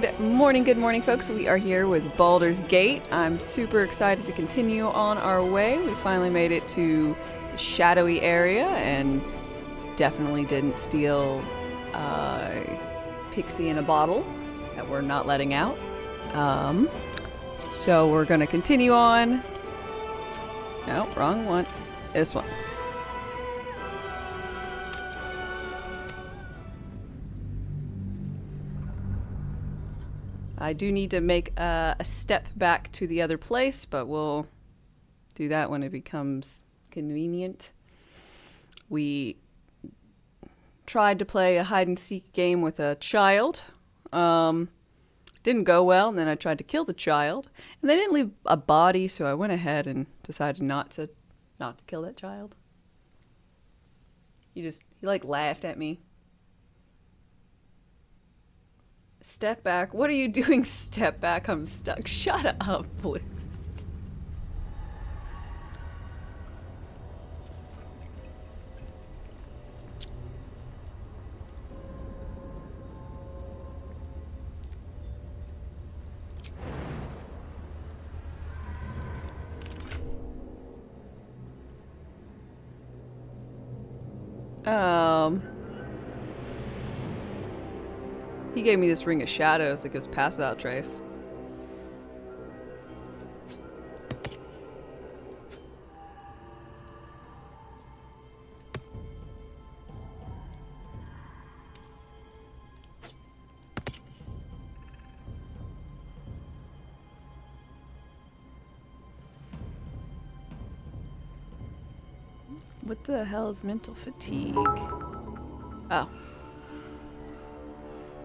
Good morning, folks. We are here with Baldur's Gate. I'm super excited to continue on our way. We finally made it to the shadowy area and definitely didn't steal Pixie in a bottle that we're not letting out. So we're going to continue on. No, wrong one. This one. I do need to make a step back to the other place, but we'll do that when it becomes convenient. We tried to play a hide-and-seek game with a child. Didn't go well, and then I tried to kill the child. And they didn't leave a body, so I went ahead and decided not to kill that child. He laughed at me. Step back. What are you doing? Step back. I'm stuck. Shut up, please. He gave me this ring of shadows that goes past without trace. What the hell is mental fatigue? Oh.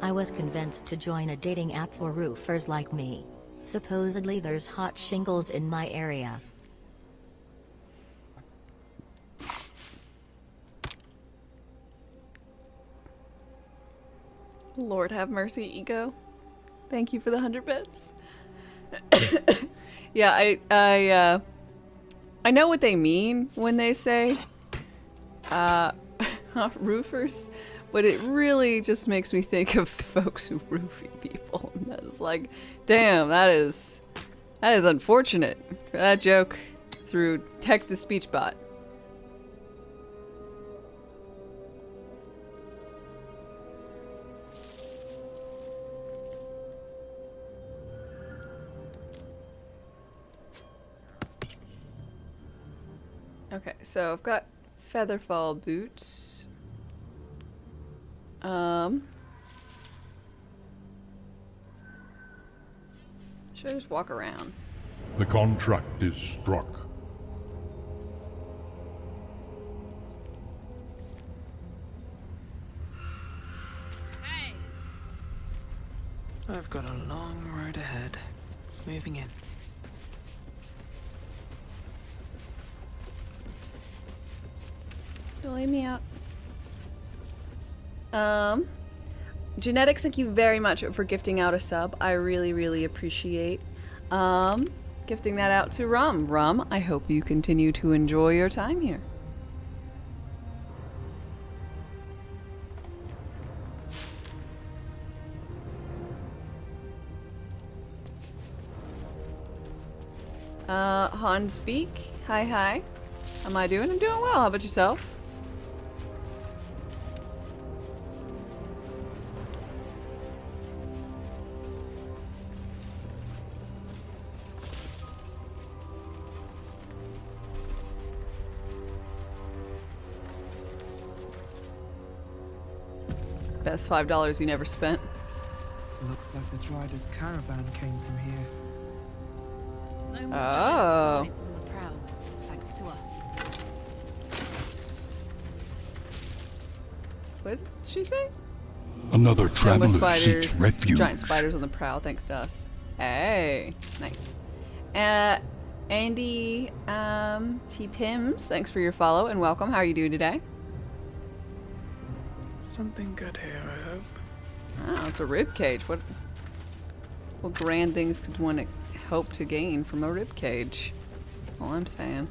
I was convinced to join a dating app for roofers like me. Supposedly there's hot shingles in my area. Lord have mercy, ego. Thank you for the 100 bits. Yeah, I know what they mean when they say roofers, but it really just makes me think of folks who roofie people. And that is like, damn, that is unfortunate for that joke through Texas speech bot. Okay, so I've got Featherfall boots. Should I just walk around? The contract is struck. Hey! I've got a long road ahead. Moving in. Don't leave me out. Genetics, thank you very much for gifting out a sub. I really, really appreciate gifting that out to Rum. Rum, I hope you continue to enjoy your time here. Hans Beak, hi. How am I doing? I'm doing well. How about yourself? Best $5 you never spent. Looks like the Drider's caravan came from here. No more Oh. giant slides on the prowl, thanks to us. What did she say? Another No more traveler spiders. seeks refuge. Giant spiders on the prowl, thanks to us. Hey, nice. Andy T. Pims, thanks for your follow and welcome. How are you doing today? Something good here, I hope. Oh, it's a rib cage. What grand things could one hope to gain from a rib cage? That's all I'm saying.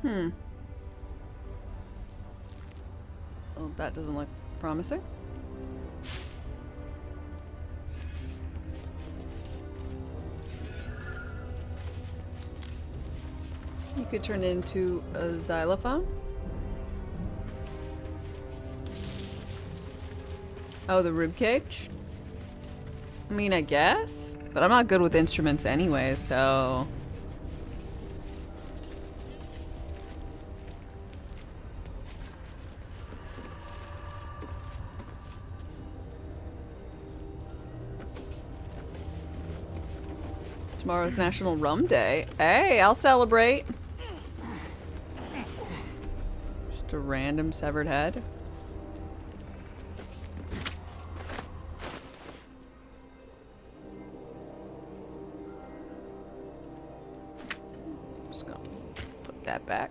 Well, that doesn't look promising. You could turn it into a xylophone. Oh, the ribcage? I mean, I guess. But I'm not good with instruments anyway, so... Tomorrow's National Rum Day. Hey, I'll celebrate. Just a random severed head. Just gonna put that back.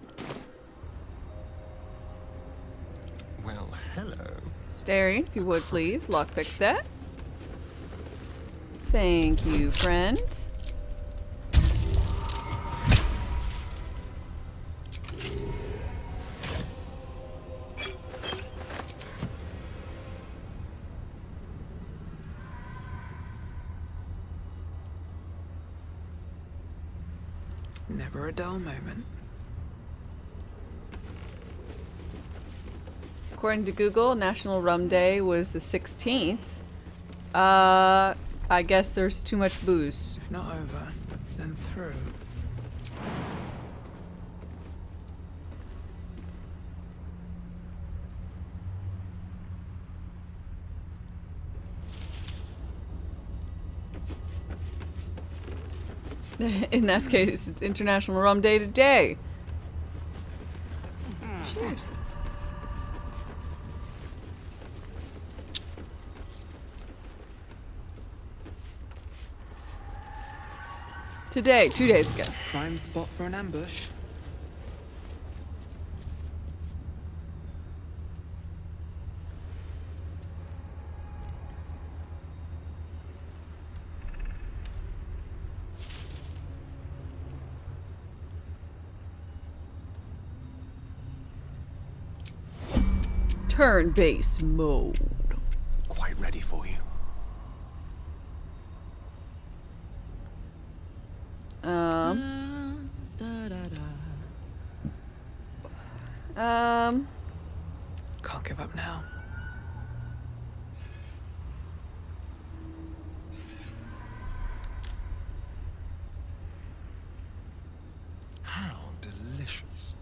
Well, hello. Stary, if you would please, lockpick that. Thank you, friend. Never a dull moment. According to Google, National Rum Day was the 16th. I guess there's too much booze. If not over, then through. In that case, it's International Rum Day today. Cheers. Today, 2 days ago. Prime spot for an ambush. Turn-based mode. Quite ready for you. Can't give up now. How delicious.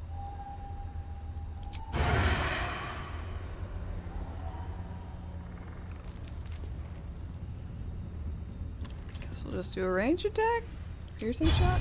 Guess we'll just do a range attack. Piercing shot.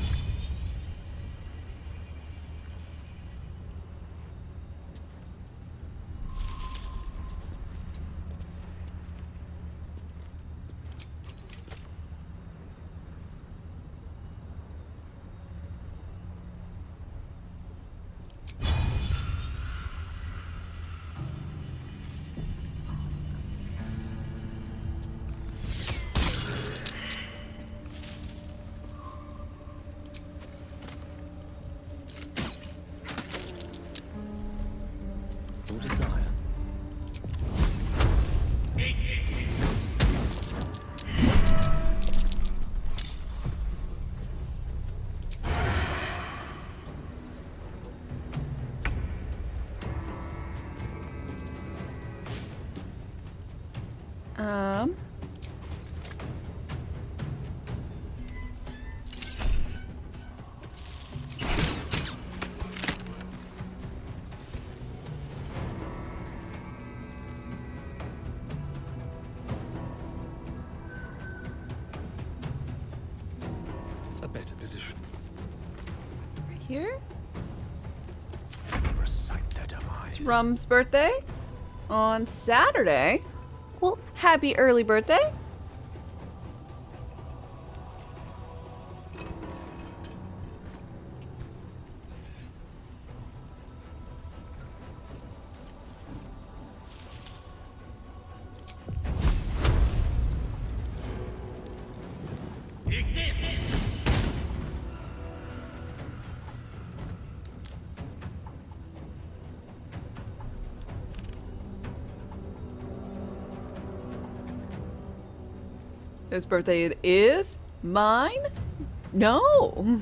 Full desire. Um. A better position. Right here? Recite their demise. It's Rum's birthday on Saturday. Well, happy early birthday. Whose birthday it is? Mine? No.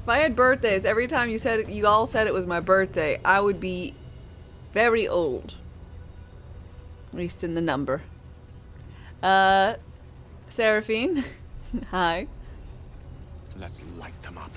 If I had birthdays, every time you said it, you all said it was my birthday, I would be very old. At least in the number. Seraphine. Hi. Let's light them up.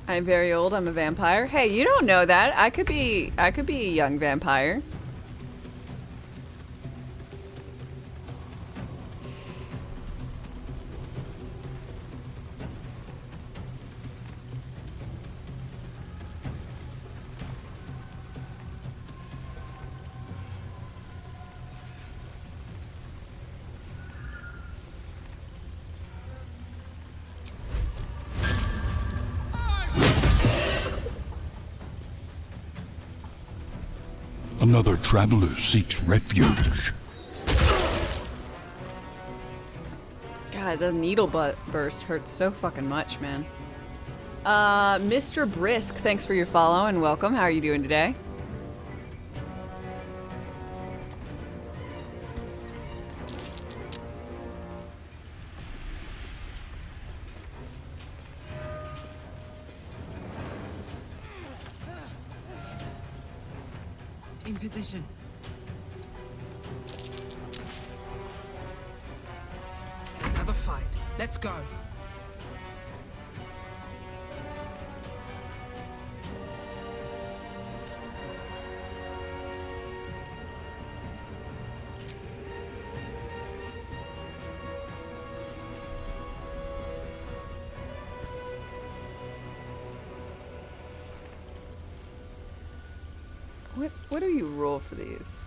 I'm very old. I'm a vampire. Hey, you don't know that. I could be a young vampire. Another traveler seeks refuge. God, the needle burst hurts so fucking much, man. Mr. Brisk, thanks for your follow and welcome. How are you doing today? In position. Another fight. Let's go. What do you roll for these?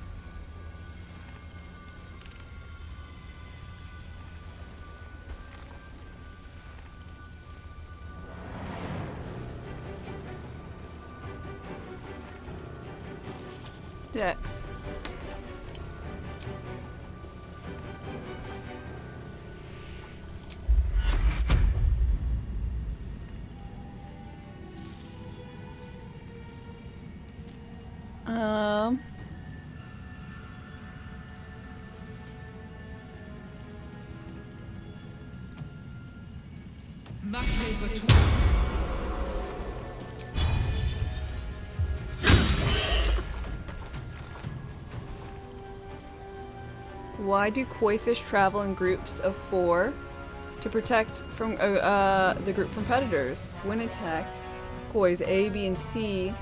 Dex. Why do koi fish travel in groups of 4 to protect from the group from predators? When attacked, koi's A, B, and C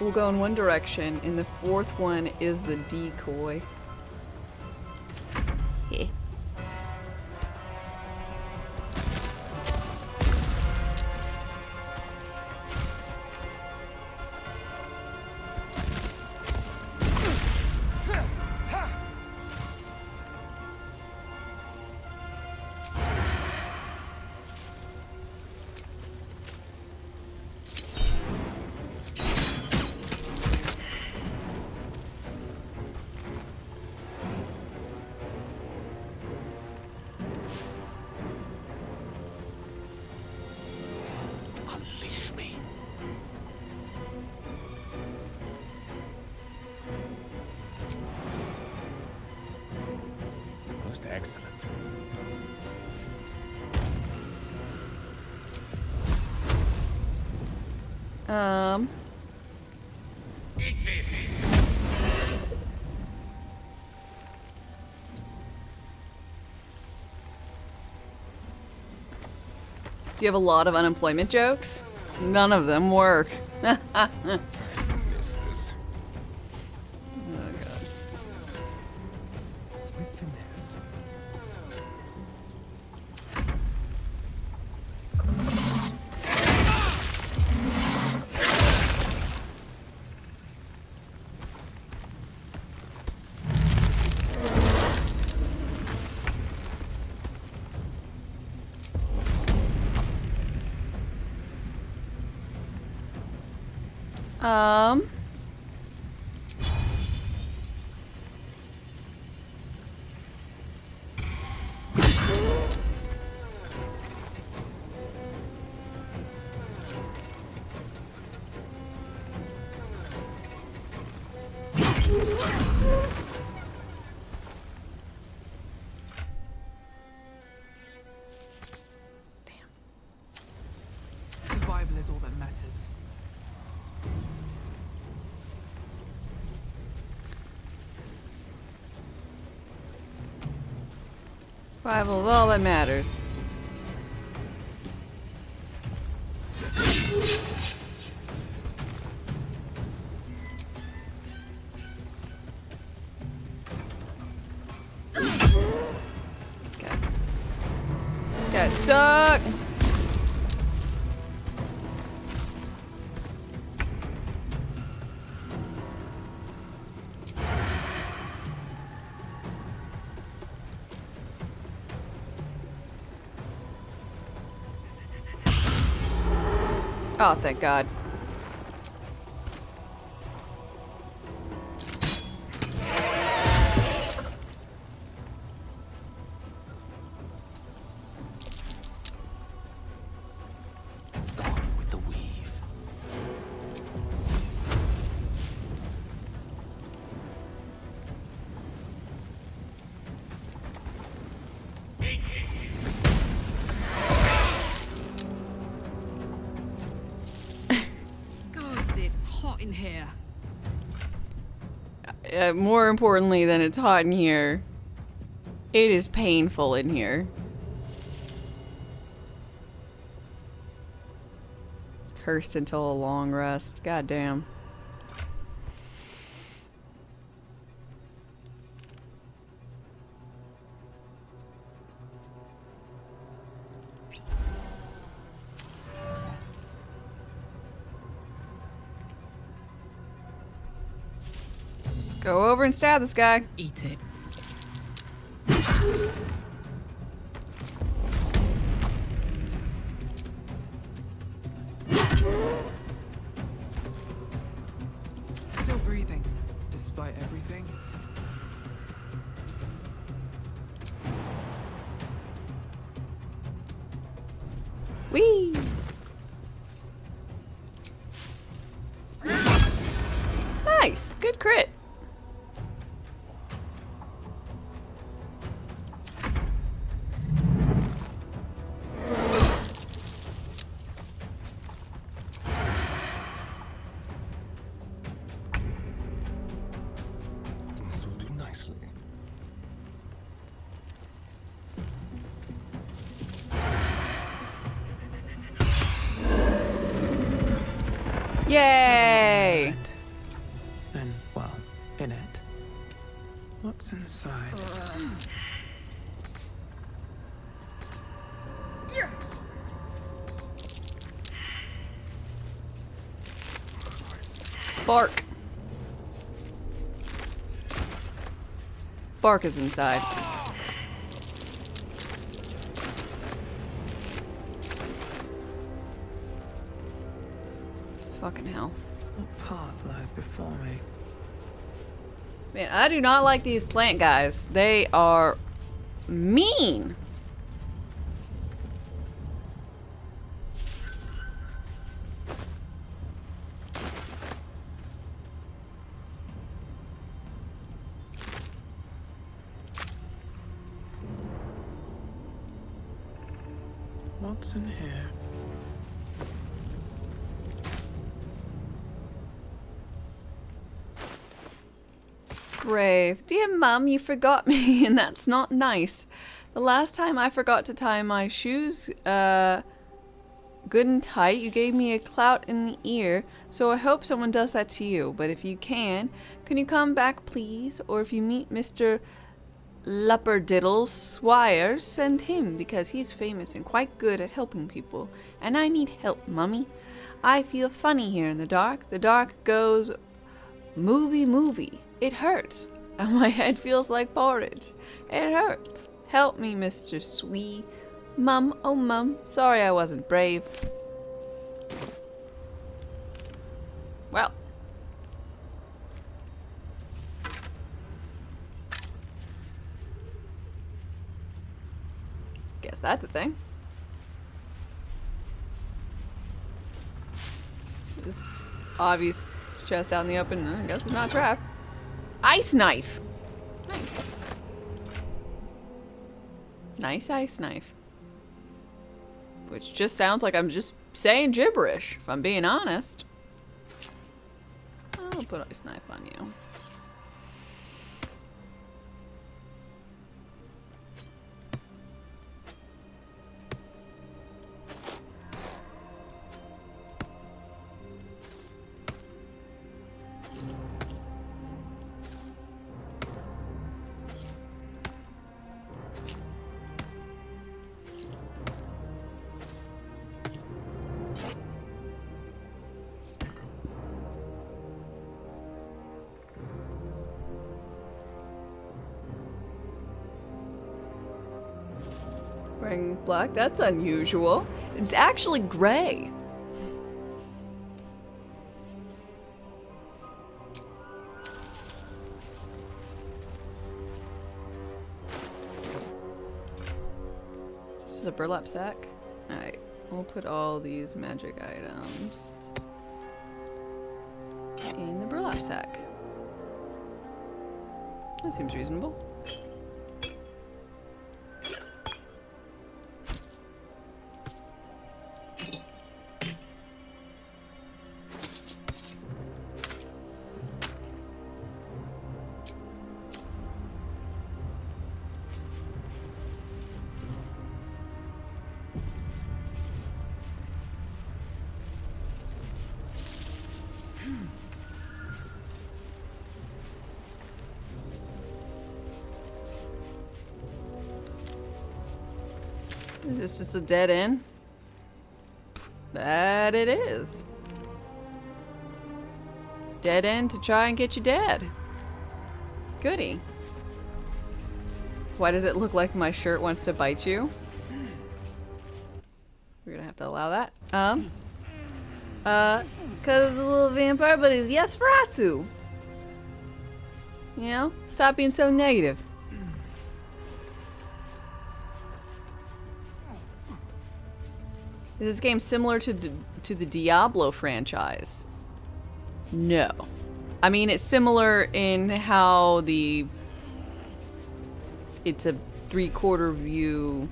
will go in one direction, and the 4th one is the decoy. Yeah. Unleash me. Most excellent. Eat this. Do you have a lot of unemployment jokes? None of them work. Miss this. Oh god. With finesse. Survival is all that matters. Survival is all that matters. Okay. These guys suck! Oh, thank God. Gone with the weave. Gods, it's hot in here. More importantly than it's hot in here, it is painful in here. Cursed until a long rest. God damn. Just go over and stab this guy. Eat it. Still breathing, despite everything. Whee! Nice! Good crit. This will do nicely. Yay! And, well, in it. What's inside? Bark. Bark is inside. Fucking hell. What path lies before me? Man, I do not like these plant guys. They are mean. What's in here? Brave. Dear Mum, you forgot me, and that's not nice. The last time I forgot to tie my shoes good and tight, you gave me a clout in the ear, so I hope someone does that to you. But if you can you come back, please? Or if you meet Mr. Lupperdiddle's Swire, send him, because he's famous and quite good at helping people. And I need help, Mummy. I feel funny here in the dark. The dark goes movie. It hurts, and my head feels like porridge. It hurts. Help me, Mr. Swee. Mum, oh Mum, sorry I wasn't brave. Well. Guess that's a thing. Just obvious chest out in the open. I guess it's not trapped. Ice knife. Nice. Nice ice knife. Which just sounds like I'm just saying gibberish, if I'm being honest. I'll put ice knife on you. Wearing black? That's unusual. It's actually gray. This is a burlap sack. Alright, we'll put all these magic items in the burlap sack. That seems reasonable. Is this just a dead end? That it is. Dead end to try and get you dead. Goody. Why does it look like my shirt wants to bite you? We're gonna have to allow that. Cause the little vampire buddies, yes, Feratu. You know, stop being so negative. Is this game similar to the Diablo franchise? No. I mean, it's similar in how it's a 3/4 view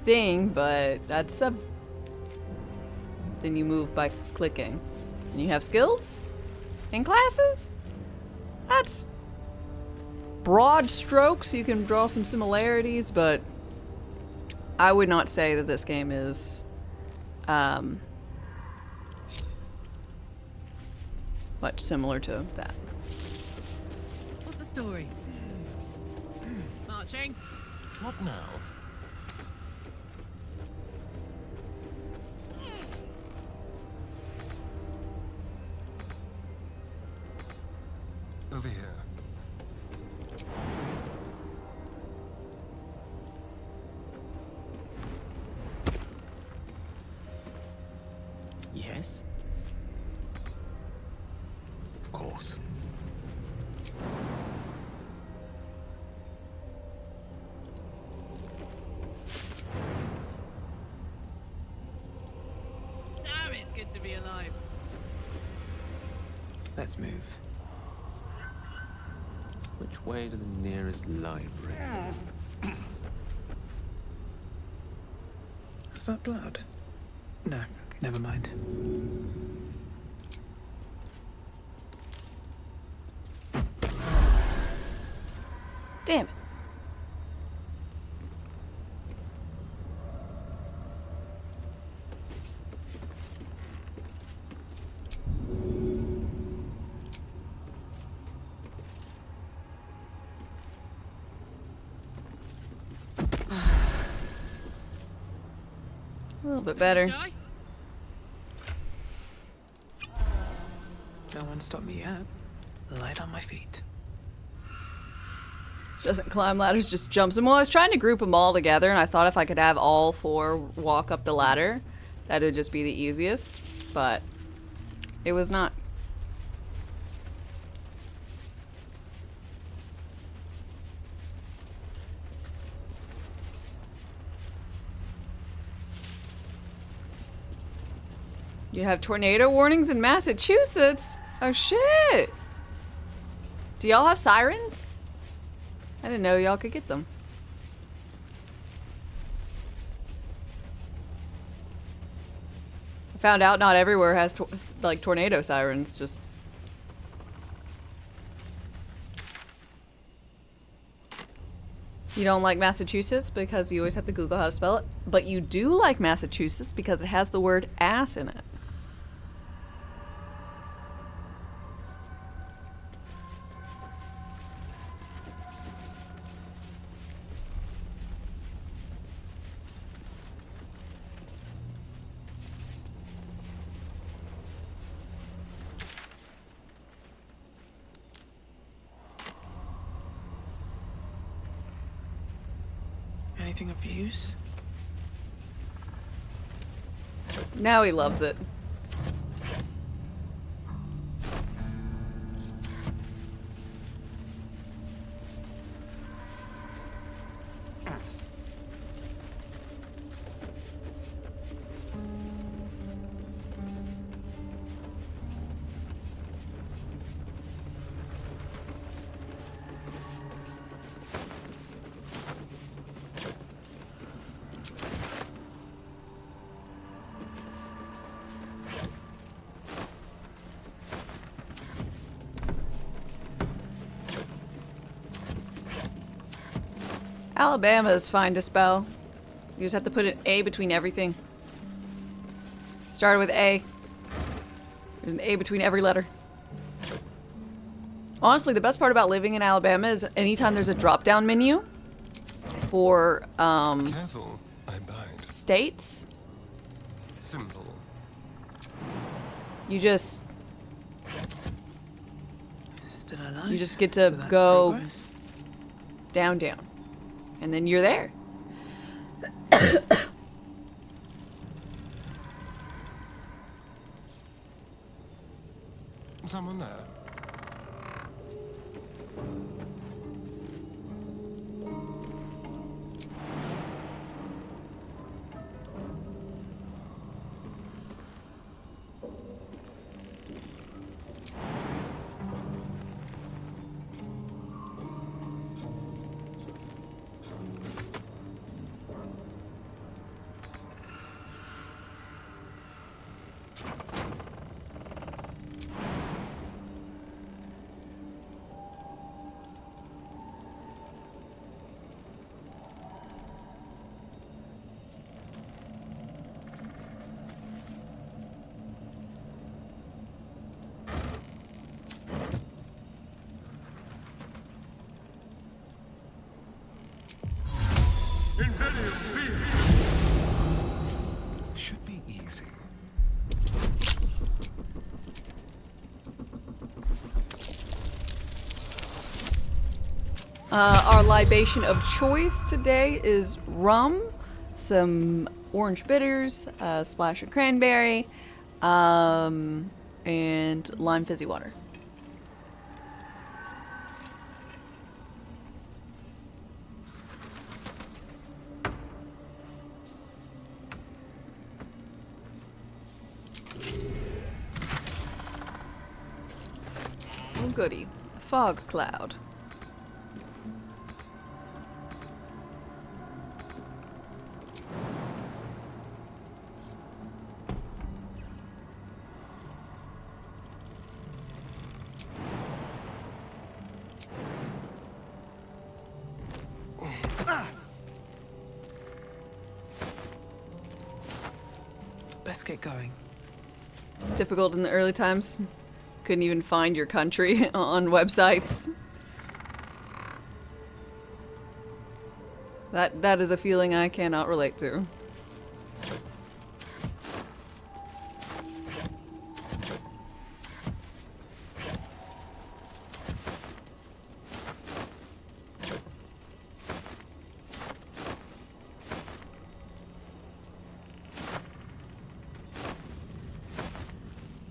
thing, but that's then you move by clicking. And you have skills and classes? That's broad strokes. You can draw some similarities, but I would not say that this game is much similar to that. What's the story? Marching? What now? Over here. Yes? Of course. Damn, it's good to be alive. Let's move. Which way to the nearest library? Is that blood? No, never mind. Damn it. A little bit better. Shy? No one stopped me yet. Light on my feet. Doesn't climb ladders, just jumps them. Well, I was trying to group them all together, and I thought if I could have all 4 walk up the ladder, that would just be the easiest. But it was not. You have tornado warnings in Massachusetts? Oh shit! Do y'all have sirens? I didn't know y'all could get them. I found out not everywhere has like tornado sirens. Just you don't like Massachusetts because you always have to Google how to spell it, but you do like Massachusetts because it has the word ass in it. Anything of use? Now he loves it. Alabama is fine to spell. You just have to put an A between everything. Started with A. There's an A between every letter. Honestly, the best part about living in Alabama is anytime there's a drop-down menu for Careful, I bite. states, Simple. you just Still alive? you just get to So that's go progress? down, and then you're there. Someone there? Should be easy. Our libation of choice today is rum, some orange bitters, a splash of cranberry, and lime fizzy water. Oh goody, a fog cloud. Best get going. Difficult in the early times. Couldn't even find your country on websites. That is a feeling I cannot relate to.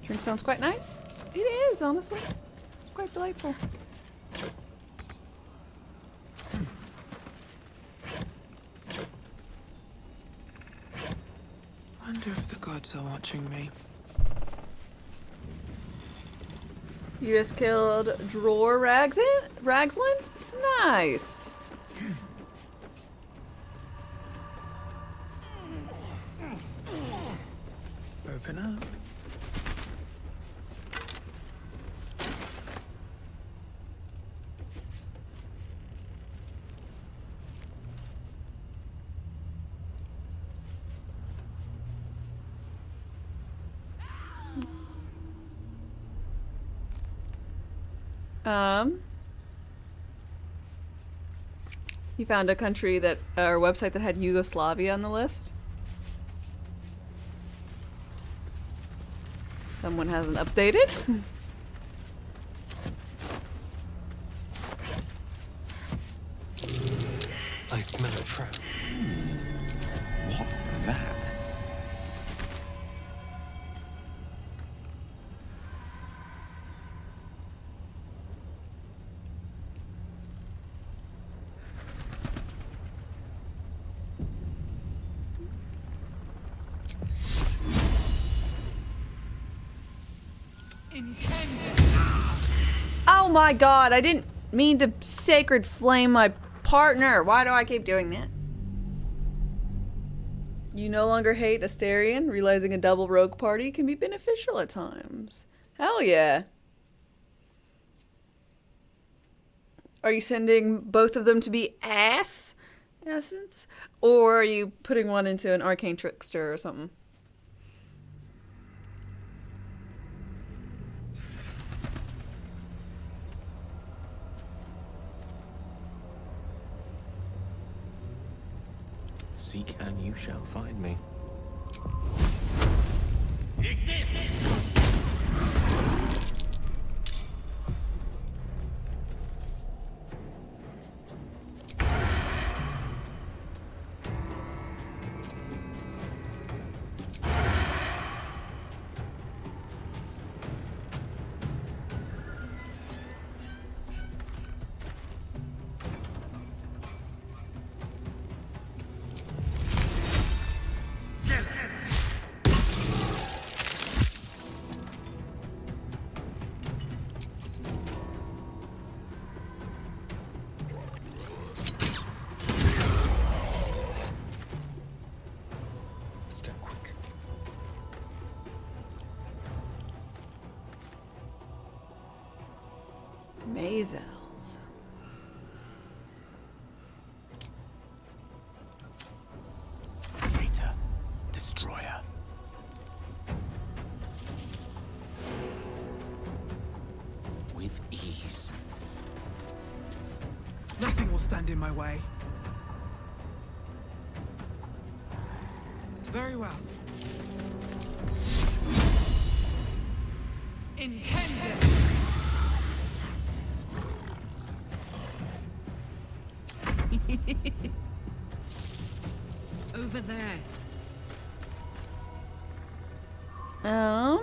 Drink sounds quite nice. It is, honestly. It's quite delightful. Wonder if the gods are watching me. You just killed Dror Ragslin? Nice. Open up. You found a country that, or website that had Yugoslavia on the list? Someone hasn't updated? I smell a trap. What's that? Oh my god, I didn't mean to sacred flame my partner. Why do I keep doing that? You no longer hate Asterion. Realizing a double rogue party can be beneficial at times. Hell yeah. Are you sending both of them to be essence? Or are you putting one into an arcane trickster or something? Seek and you shall find me. Step quick. Mazels. Creator, destroyer. With ease. Nothing will stand in my way. Very well. Intended. Over there. Um.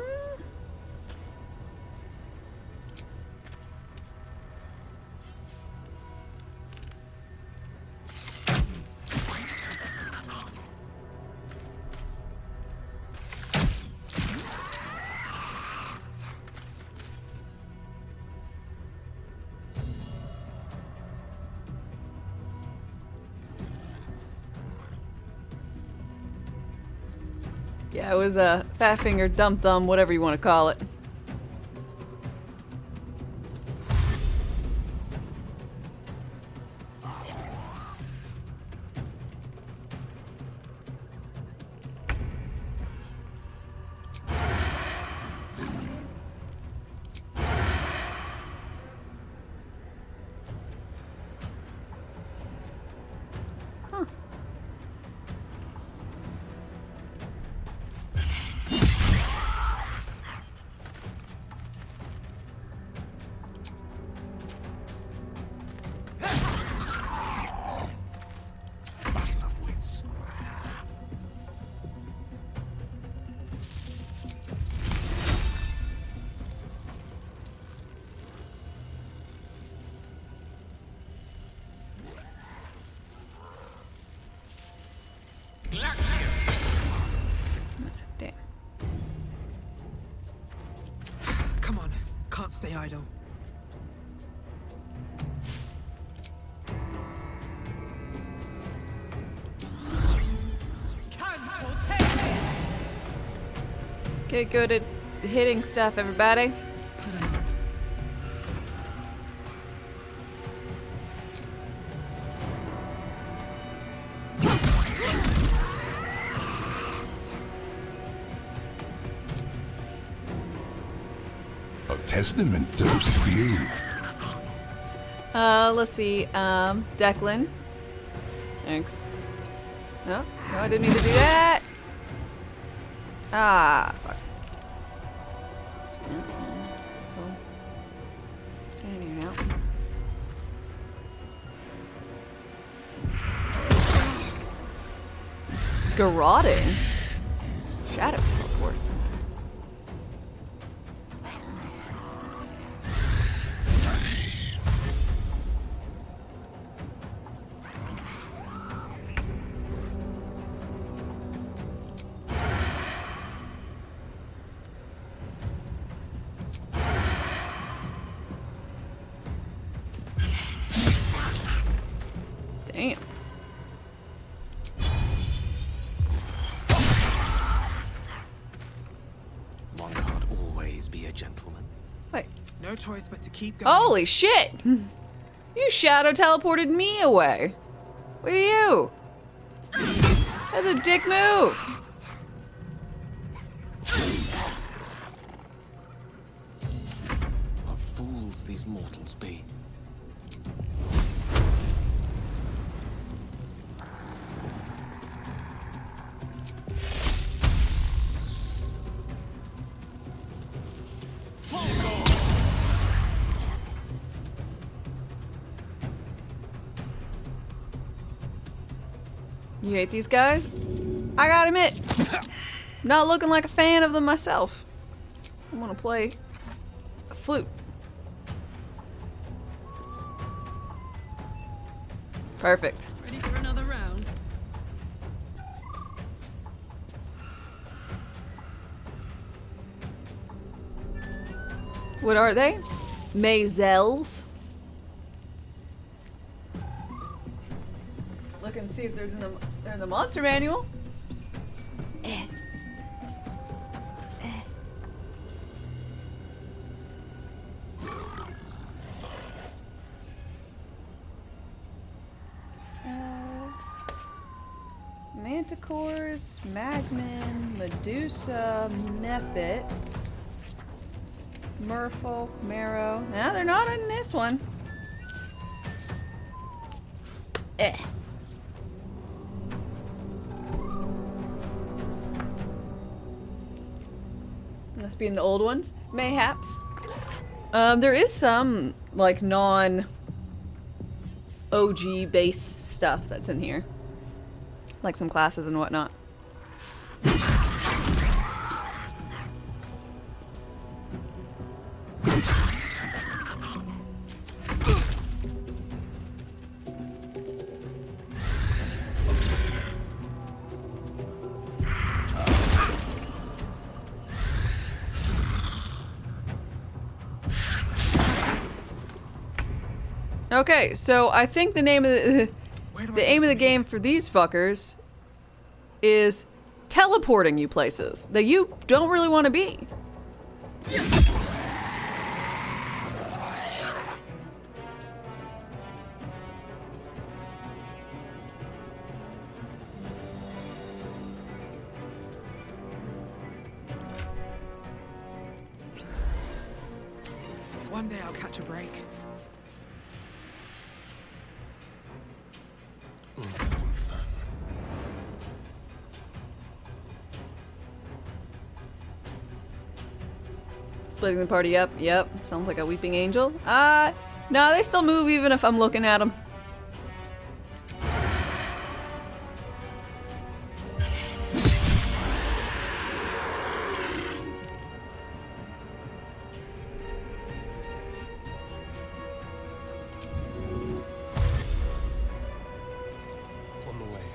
Yeah, it was a fat finger, dumb thumb, whatever you want to call it. Can't stay idle. Get good at hitting stuff, everybody. Put 'em up. A testament to skill. Let's see. Declan. Thanks. No, I didn't mean to do that. Ah, fuck. So, stand here now. Garroting? Shadow teleport. Damn. One can't always be a gentleman. Wait. No choice but to keep going. Holy shit! You shadow teleported me away. With you. That's a dick move. What fools these mortals be. You hate these guys? I gotta admit, not looking like a fan of them myself. I wanna play a flute. Perfect. Ready for another round? What are they? Mazels. Look and see if they're in the monster manual. Manticores, Magman, Medusa, Mephit, Merfolk, Marrow. Nah, they're not in this one. Must be in the old ones. Mayhaps. There is some, like, non-OG base stuff that's in here. Like some classes and whatnot. Okay, so I think the name of the aim of the game for these fuckers is teleporting you places that you don't really want to be. One day I'll catch a break. Let's have some fun. Splitting the party up. Yep. Sounds like a weeping angel. No, they still move even if I'm looking at them. On the way.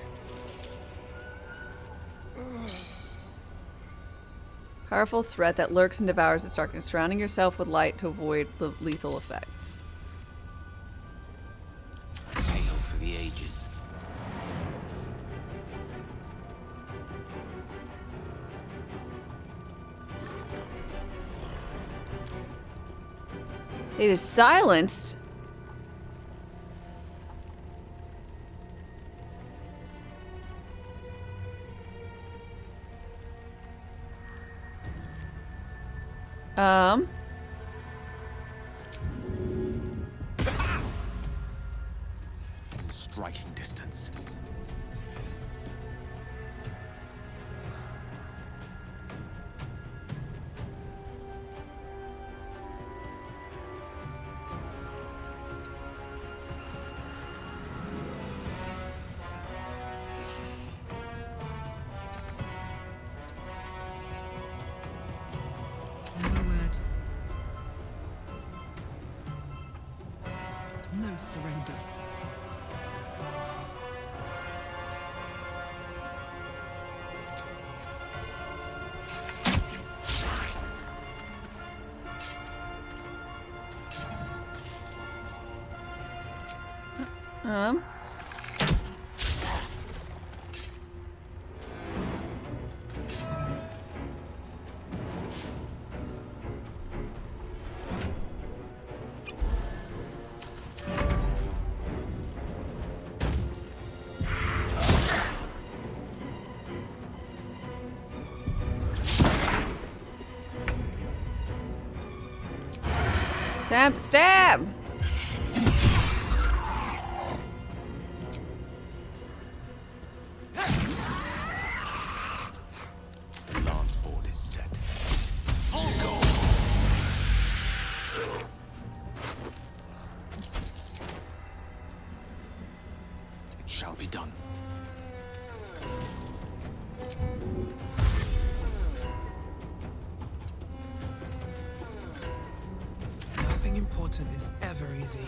Powerful threat that lurks and devours its darkness, surrounding yourself with light to avoid the lethal effects. A tale for the ages. It is silenced. In striking distance. No word. No surrender. Um. Time to stab! The lance board is set. Go! It shall be done. Nothing important is ever easy.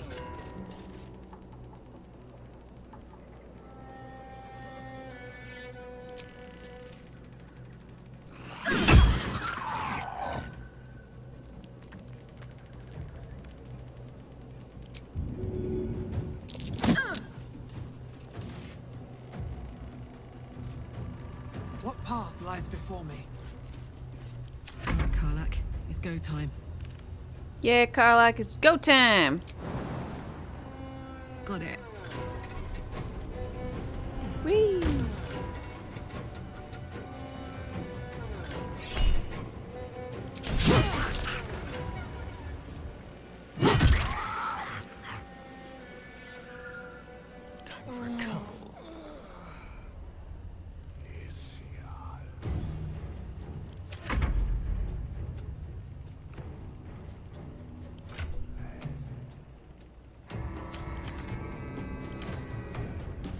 What path lies before me? Alright, Karlak. It's go time. Yeah, Karlak, it's go time! Got it. Whee! Time for a cuddle.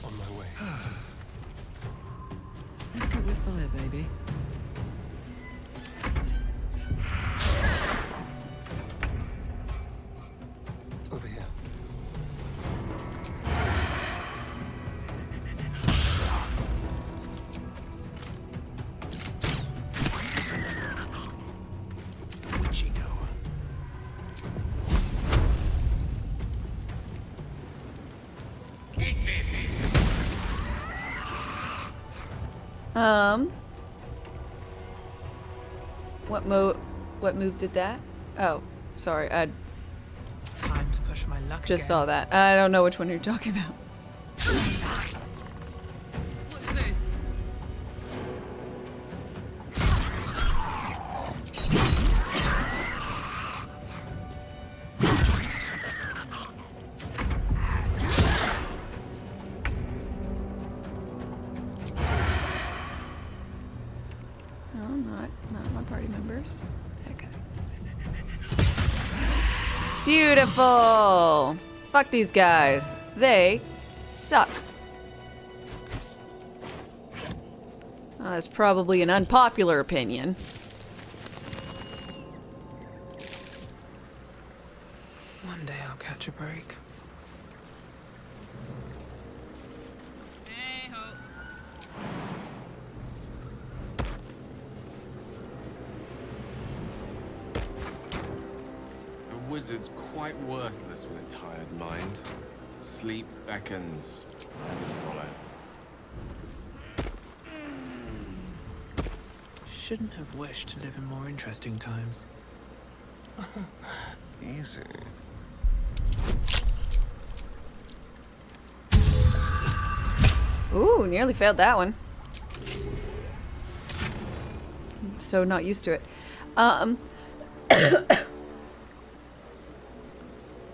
On my way. Let's cook with fire, baby. Over here. Witching hour. What move did that? Oh, sorry, I Time to push my luck just again. saw that. I don't know which one you're talking about. Watch this. No, not my party members. Okay. Beautiful! Fuck these guys. They suck. Well, that's probably an unpopular opinion. One day I'll catch a break. wizard's quite worthless with a tired mind. Sleep beckons. I would follow. Shouldn't have wished to live in more interesting times. Easy. Ooh, nearly failed that one. So not used to it.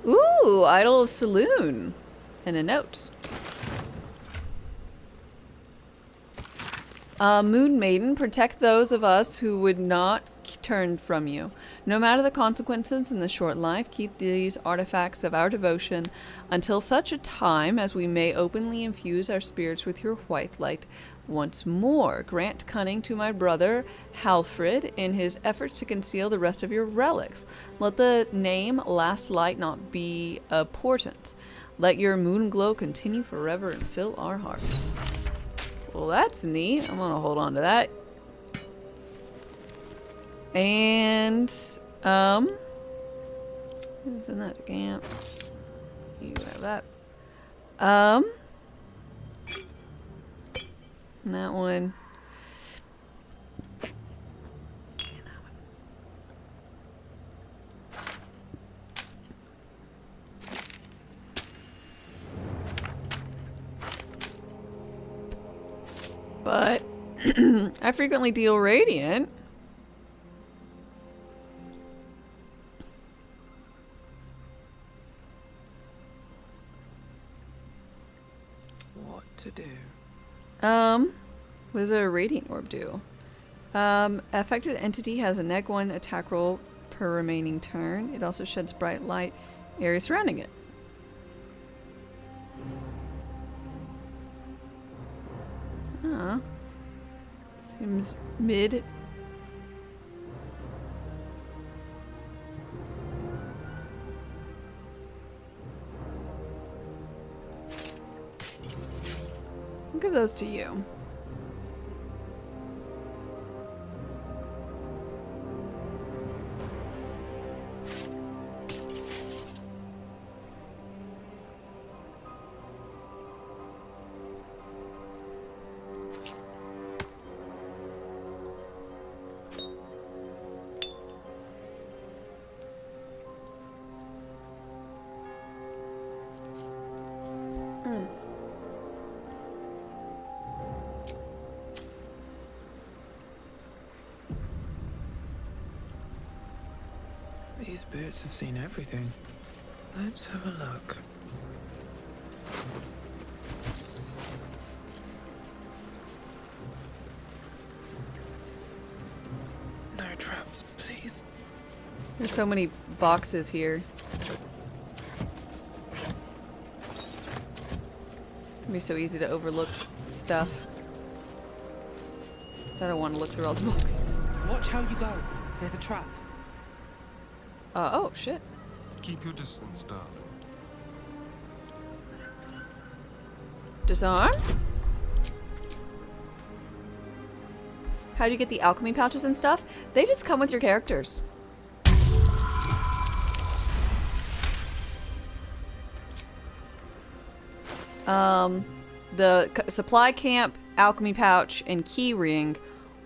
Ooh, Idol of Saloon. And a note. Moon Maiden, protect those of us who would not turn from you. No matter the consequences in the short life, keep these artifacts of our devotion until such a time as we may openly infuse our spirits with your white light once more. Grant cunning to my brother Halfred in his efforts to conceal the rest of your relics. Let the name Last Light not be a portent. Let your moon glow continue forever and fill our hearts. Well, that's neat. I'm gonna hold on to that. And, isn't that a camp? You have that. And that one. But I frequently deal radiant. What to do? What does a radiant orb do? Affected entity has a -1 attack roll per remaining turn. It also sheds bright light area surrounding it. Seems mid. I'll give those to you. These boots have seen everything. Let's have a look. No traps, please. There's so many boxes here. It'd be so easy to overlook stuff. I don't want to look through all the boxes. Watch how you go. There's a trap. Oh, shit. Keep your distance, darling. Disarm? How do you get the alchemy pouches and stuff? They just come with your characters. The supply camp, alchemy pouch, and key ring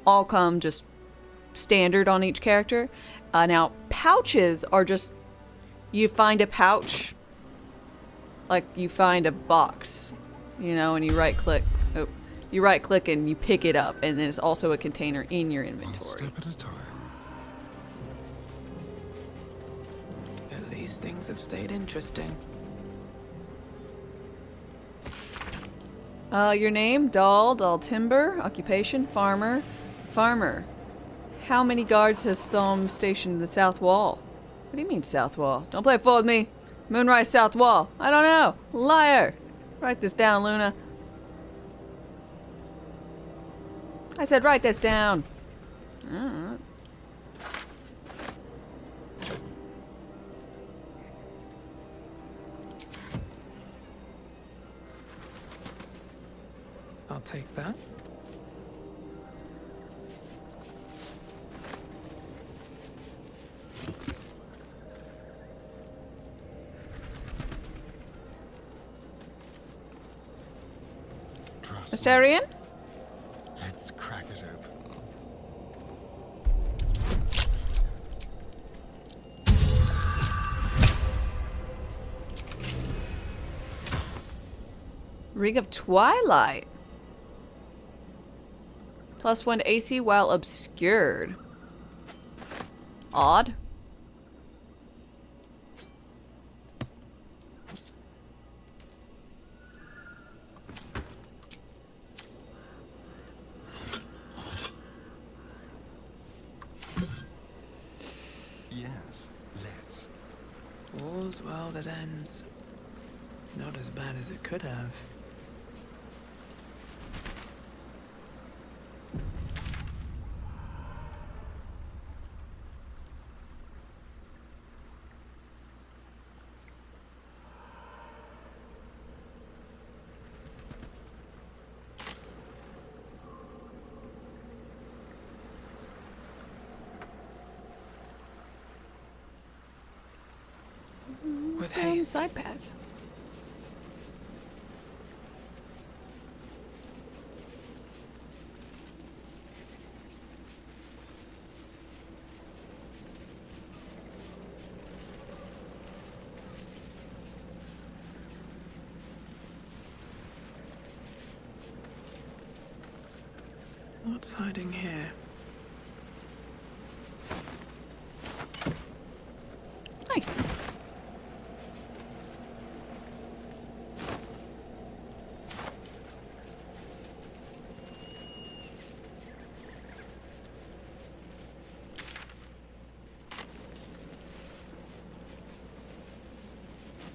all come just standard on each character. Now, pouches are just, you find a pouch, like you find a box, you know, and you right click. Oh, you right click and you pick it up, and then it's also a container in your One inventory. step at a time. At least things have stayed interesting. Your name, Dahl Timber, occupation, farmer. How many guards has Thom stationed in the south wall? What do you mean south wall? Don't play fool with me. Moonrise south wall. I don't know. Liar. Write this down, Luna. I said write this down. Alright. I'll take that. Astarion? Let's crack it open. Ring of Twilight. +1 to AC while obscured. Odd. Yes, let's. All's well that ends. Not as bad as it could have. With Down the haste. side path. What's hiding here? Nice.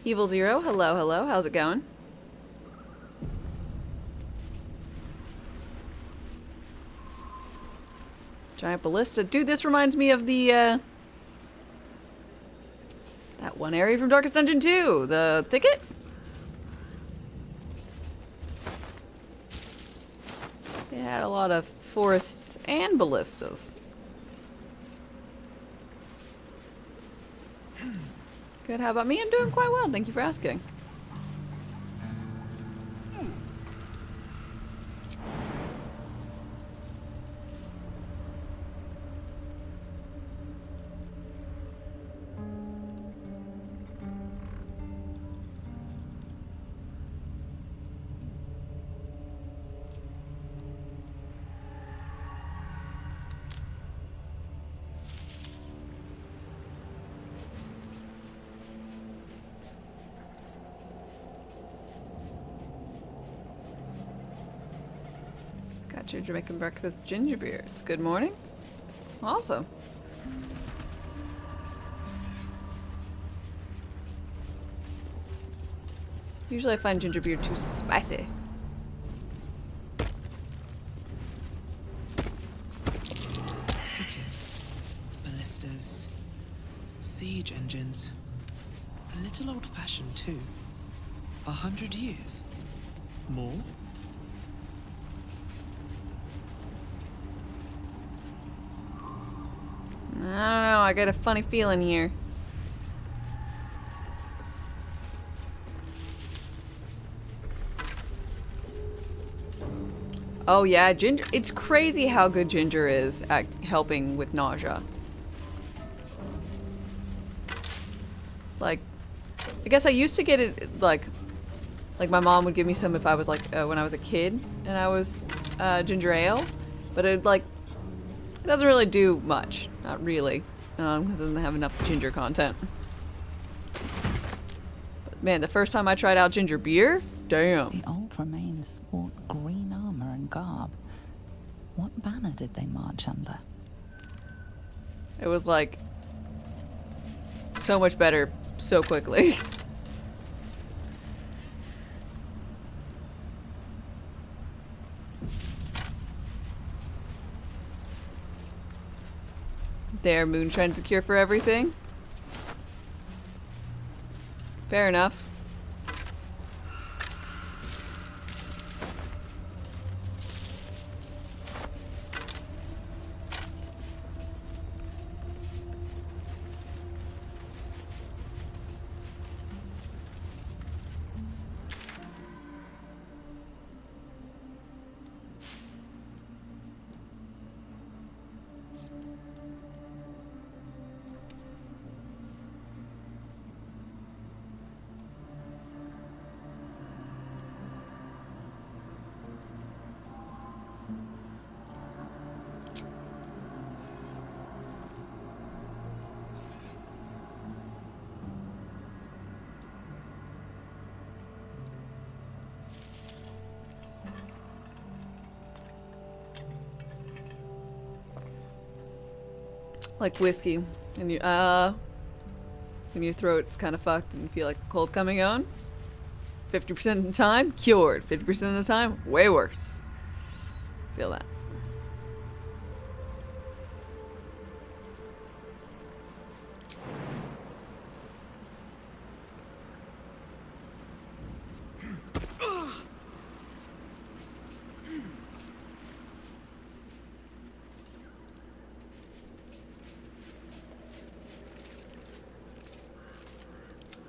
Evil Zero, hello, hello. How's it going? Giant ballista. Dude, this reminds me of the, that one area from Darkest Dungeon 2. The thicket? It had a lot of forests and ballistas. Good, how about me? I'm doing quite well, thank you for asking. Got your Jamaican breakfast ginger beer. It's good morning. Awesome. Usually I find ginger beer too spicy. Pickets, ballistas, siege engines. A little old-fashioned too. 100 years. More? I don't know, I got a funny feeling here. Oh yeah, ginger. It's crazy how good ginger is at helping with nausea. Like, I guess I used to get it like my mom would give me some if I was like when I was a kid and I was ginger ale, but it doesn't really do much. Not really. It doesn't have enough ginger content. But man, the first time I tried out ginger beer, damn. The old remains sport green armor and garb. What banner did they march under? It was like so much better so quickly. There, moonshine's a cure for everything. Fair enough. Like whiskey. And you, when your throat's kind of fucked and you feel like a cold coming on. 50% of the time, cured. 50% of the time, way worse. Feel that.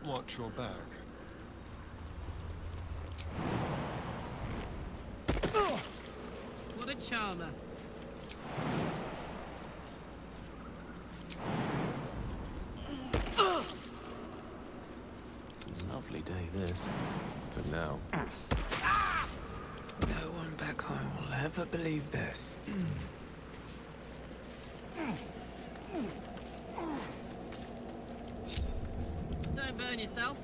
Watch your back. What a charmer. Lovely day, this. For now. No one back home will ever believe this. Don't burn yourself.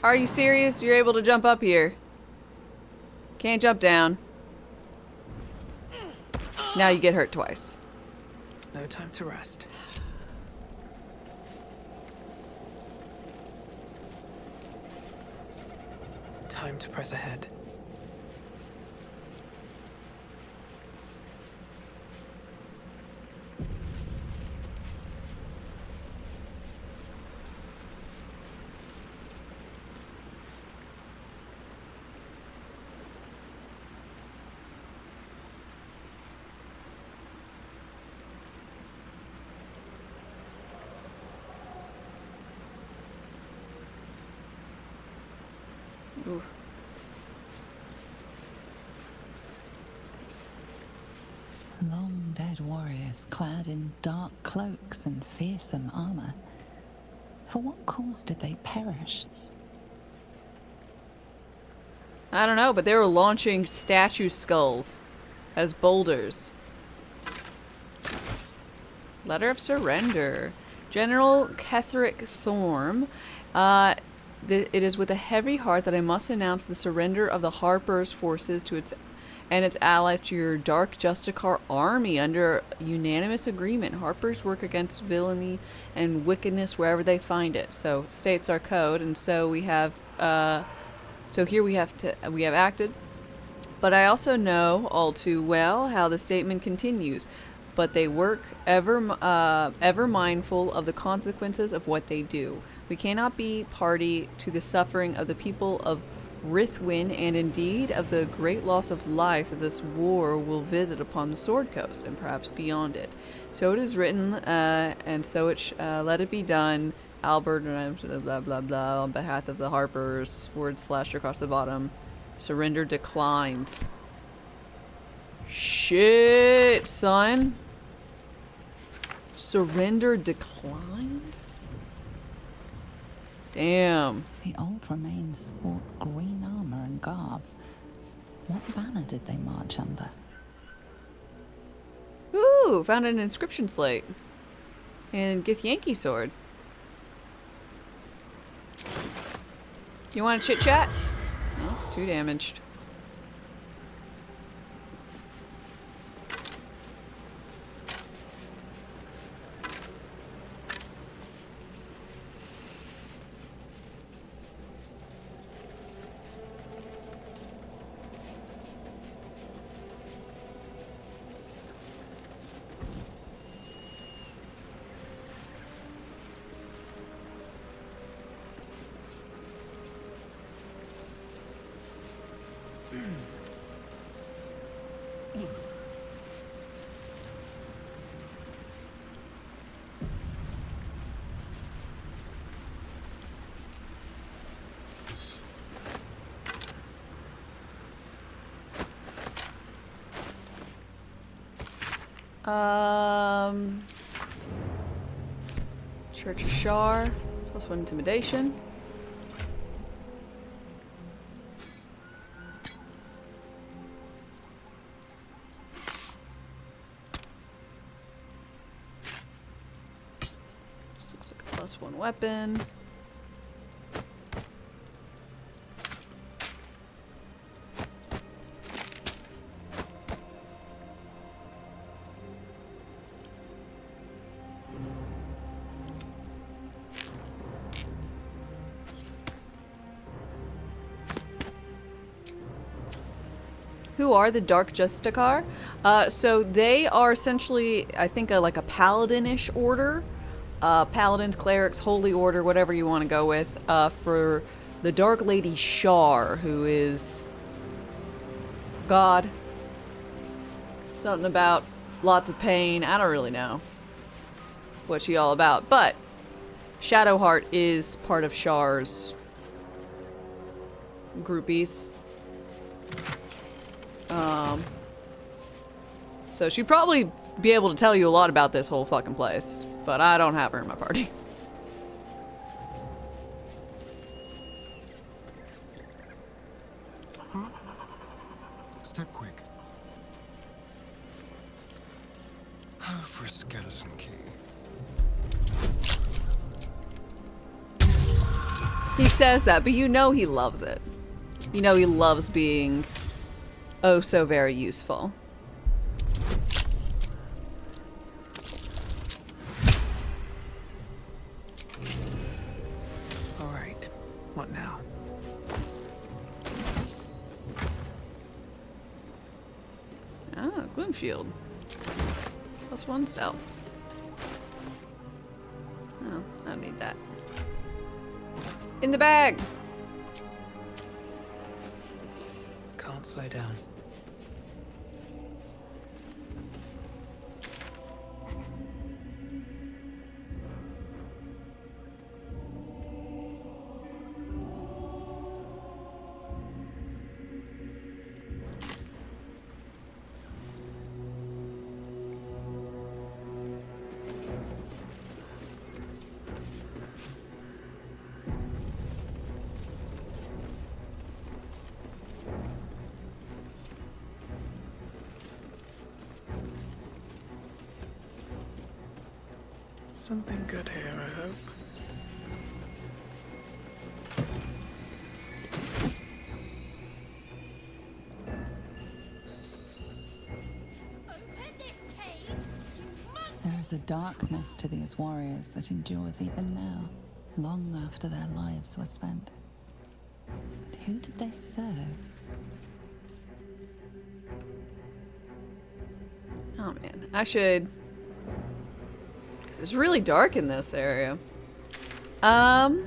Are you serious? You're able to jump up here. Can't jump down. Now you get hurt twice. No time to rest. Time to press ahead. Oof. Long dead warriors clad in dark cloaks and fearsome armor. For what cause did they perish? I don't know, but they were launching statue skulls as boulders. Letter of surrender. General Ketherick Thorm. It is with a heavy heart that I must announce the surrender of the Harper's forces to its allies to your Dark Justicar army under unanimous agreement. Harper's work against villainy and wickedness wherever they find it. So states our code, and so we have. So here we have acted. But I also know all too well how the statement continues. But they work ever mindful of the consequences of what they do. We cannot be party to the suffering of the people of Rithwin, and indeed of the great loss of life that this war will visit upon the Sword Coast, and perhaps beyond it. So it is written, and so let it be done. Albert, blah, blah, blah, on behalf of the Harpers, word slashed across the bottom. Surrender declined. Shit, son. Surrender declined? Damn. The old remains sport green armor and garb. What banner did they march under? Ooh, found an inscription slate. And Githyanki sword. You want to chit chat? No, too damaged. Church of Shar, +1 intimidation. Just looks like a +1 weapon. Who are the Dark Justicar? So they are essentially, I think, like a paladin-ish order. Paladins, clerics, holy order, whatever you want to go with. For the Dark Lady Shar, who is God. Something about lots of pain. I don't really know what she all about. But Shadowheart is part of Shar's groupies. So she'd probably be able to tell you a lot about this whole fucking place, but I don't have her in my party. Step quick. Oh, for a skeleton key. He says that, but you know he loves it. You know he loves being oh so very useful. All right. What now? Ah, Gloom Shield. +1 stealth. Oh, I don't need that. In the bag! Can't slow down. Something good here, I hope. There is a darkness to these warriors that endures even now, long after their lives were spent. But who did they serve? Oh man, I should... It's really dark in this area. I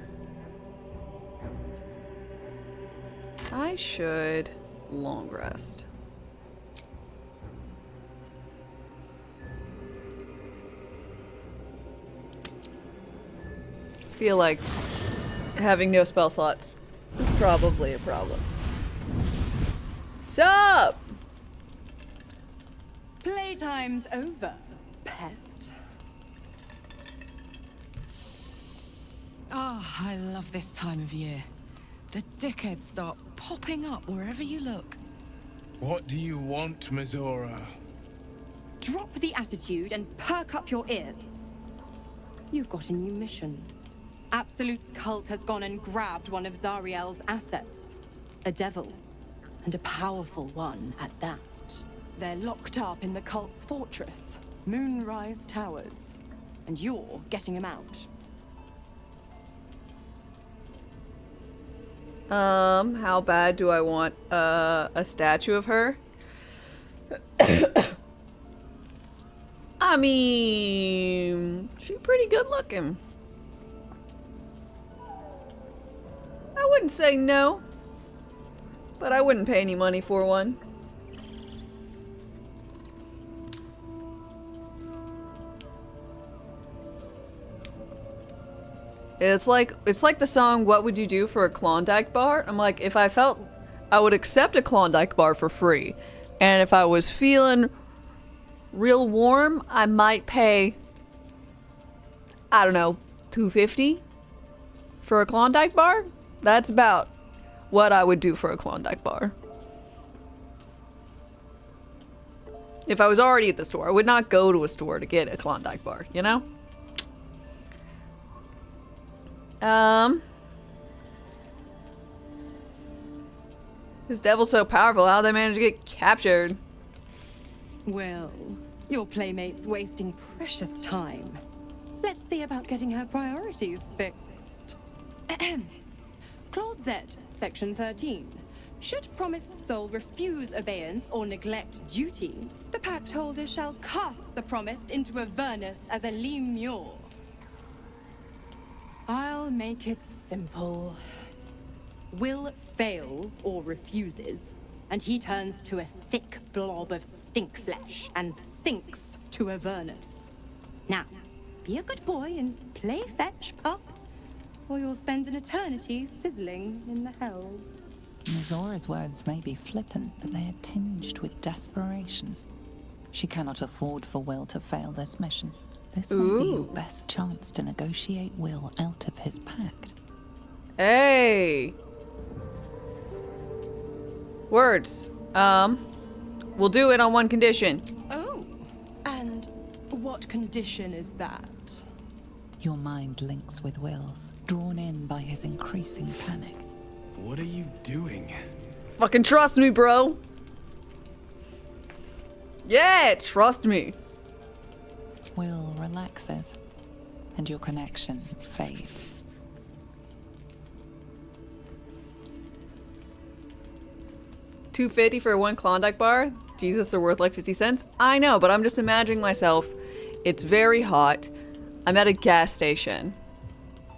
should long rest. Feel like having no spell slots is probably a problem. Sup? Playtime's over, pet. Ah, I love this time of year. The dickheads start popping up wherever you look. What do you want, Mizora? Drop the attitude and perk up your ears. You've got a new mission. Absolute's cult has gone and grabbed one of Zariel's assets. A devil. And a powerful one at that. They're locked up in the cult's fortress, Moonrise Towers. And you're getting him out. How bad do I want a statue of her? I mean, she's pretty good looking. I wouldn't say no, but I wouldn't pay any money for one. It's like the song "What Would You Do for a Klondike Bar?" I'm like, if I felt I would accept a Klondike bar for free, and if I was feeling real warm, I might pay, I don't know, $2.50 for a Klondike bar. That's about what I would do for a Klondike bar. If I was already at the store, I would not go to a store to get a Klondike bar, you know? This devil's so powerful, how'd they manage to get captured? Well, your playmate's wasting precious time. Let's see about getting her priorities fixed. Clause Z, Section 13. Should promised soul refuse obeyance or neglect duty, the pact holder shall cast the promised into Avernus as a lemure. I'll make it simple. Will fails or refuses, and he turns to a thick blob of stink flesh and sinks to Avernus. Now, be a good boy and play fetch, pup, or you'll spend an eternity sizzling in the hells. Zora's words may be flippant, but they are tinged with desperation. She cannot afford for Will to fail this mission. This may be your best chance to negotiate Will out of his pact. Hey! Words. We'll do it on one condition. Oh, and what condition is that? Your mind links with Will's, drawn in by his increasing panic. What are you doing? Fucking trust me, bro. Yeah, trust me. Will relaxes, and your connection fades. $2.50 for one Klondike bar? Jesus, they're worth like 50 cents? I know, but I'm just imagining myself. It's very hot. I'm at a gas station.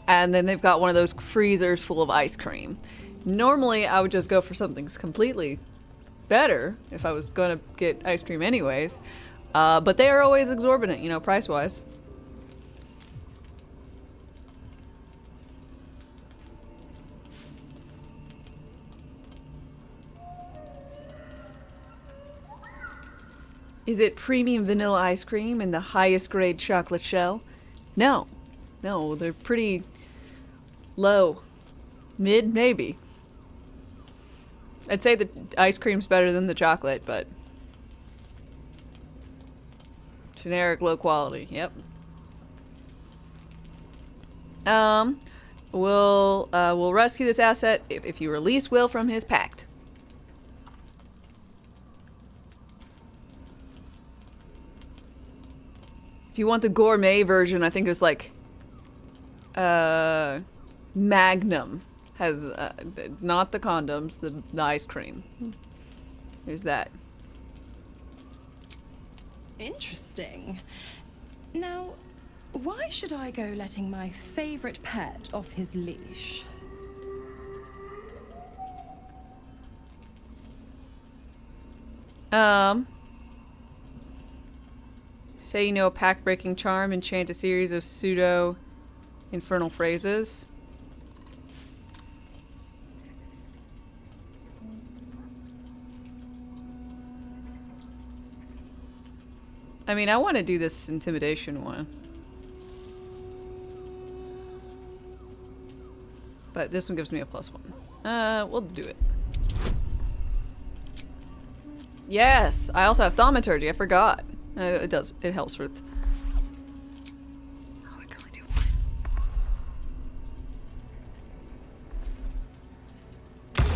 And then they've got one of those freezers full of ice cream. Normally, I would just go for something completely better if I was going to get ice cream anyways. But they are always exorbitant, you know, price-wise. Is it premium vanilla ice cream in the highest grade chocolate shell? No. No, they're pretty low. Mid, maybe. I'd say the ice cream's better than the chocolate, but generic low quality, yep. We'll rescue this asset if you release Will from his pact. If you want the gourmet version, I think it's like Magnum has not the condoms, the ice cream. There's that. Interesting. Now, why should I go letting my favorite pet off his leash? Say you know a pact-breaking charm and chant a series of pseudo-infernal phrases. I mean, I want to do this intimidation one. But this one gives me a +1. We'll do it. Yes! I also have thaumaturgy, I forgot. It does. It helps with... Oh, I can only do one.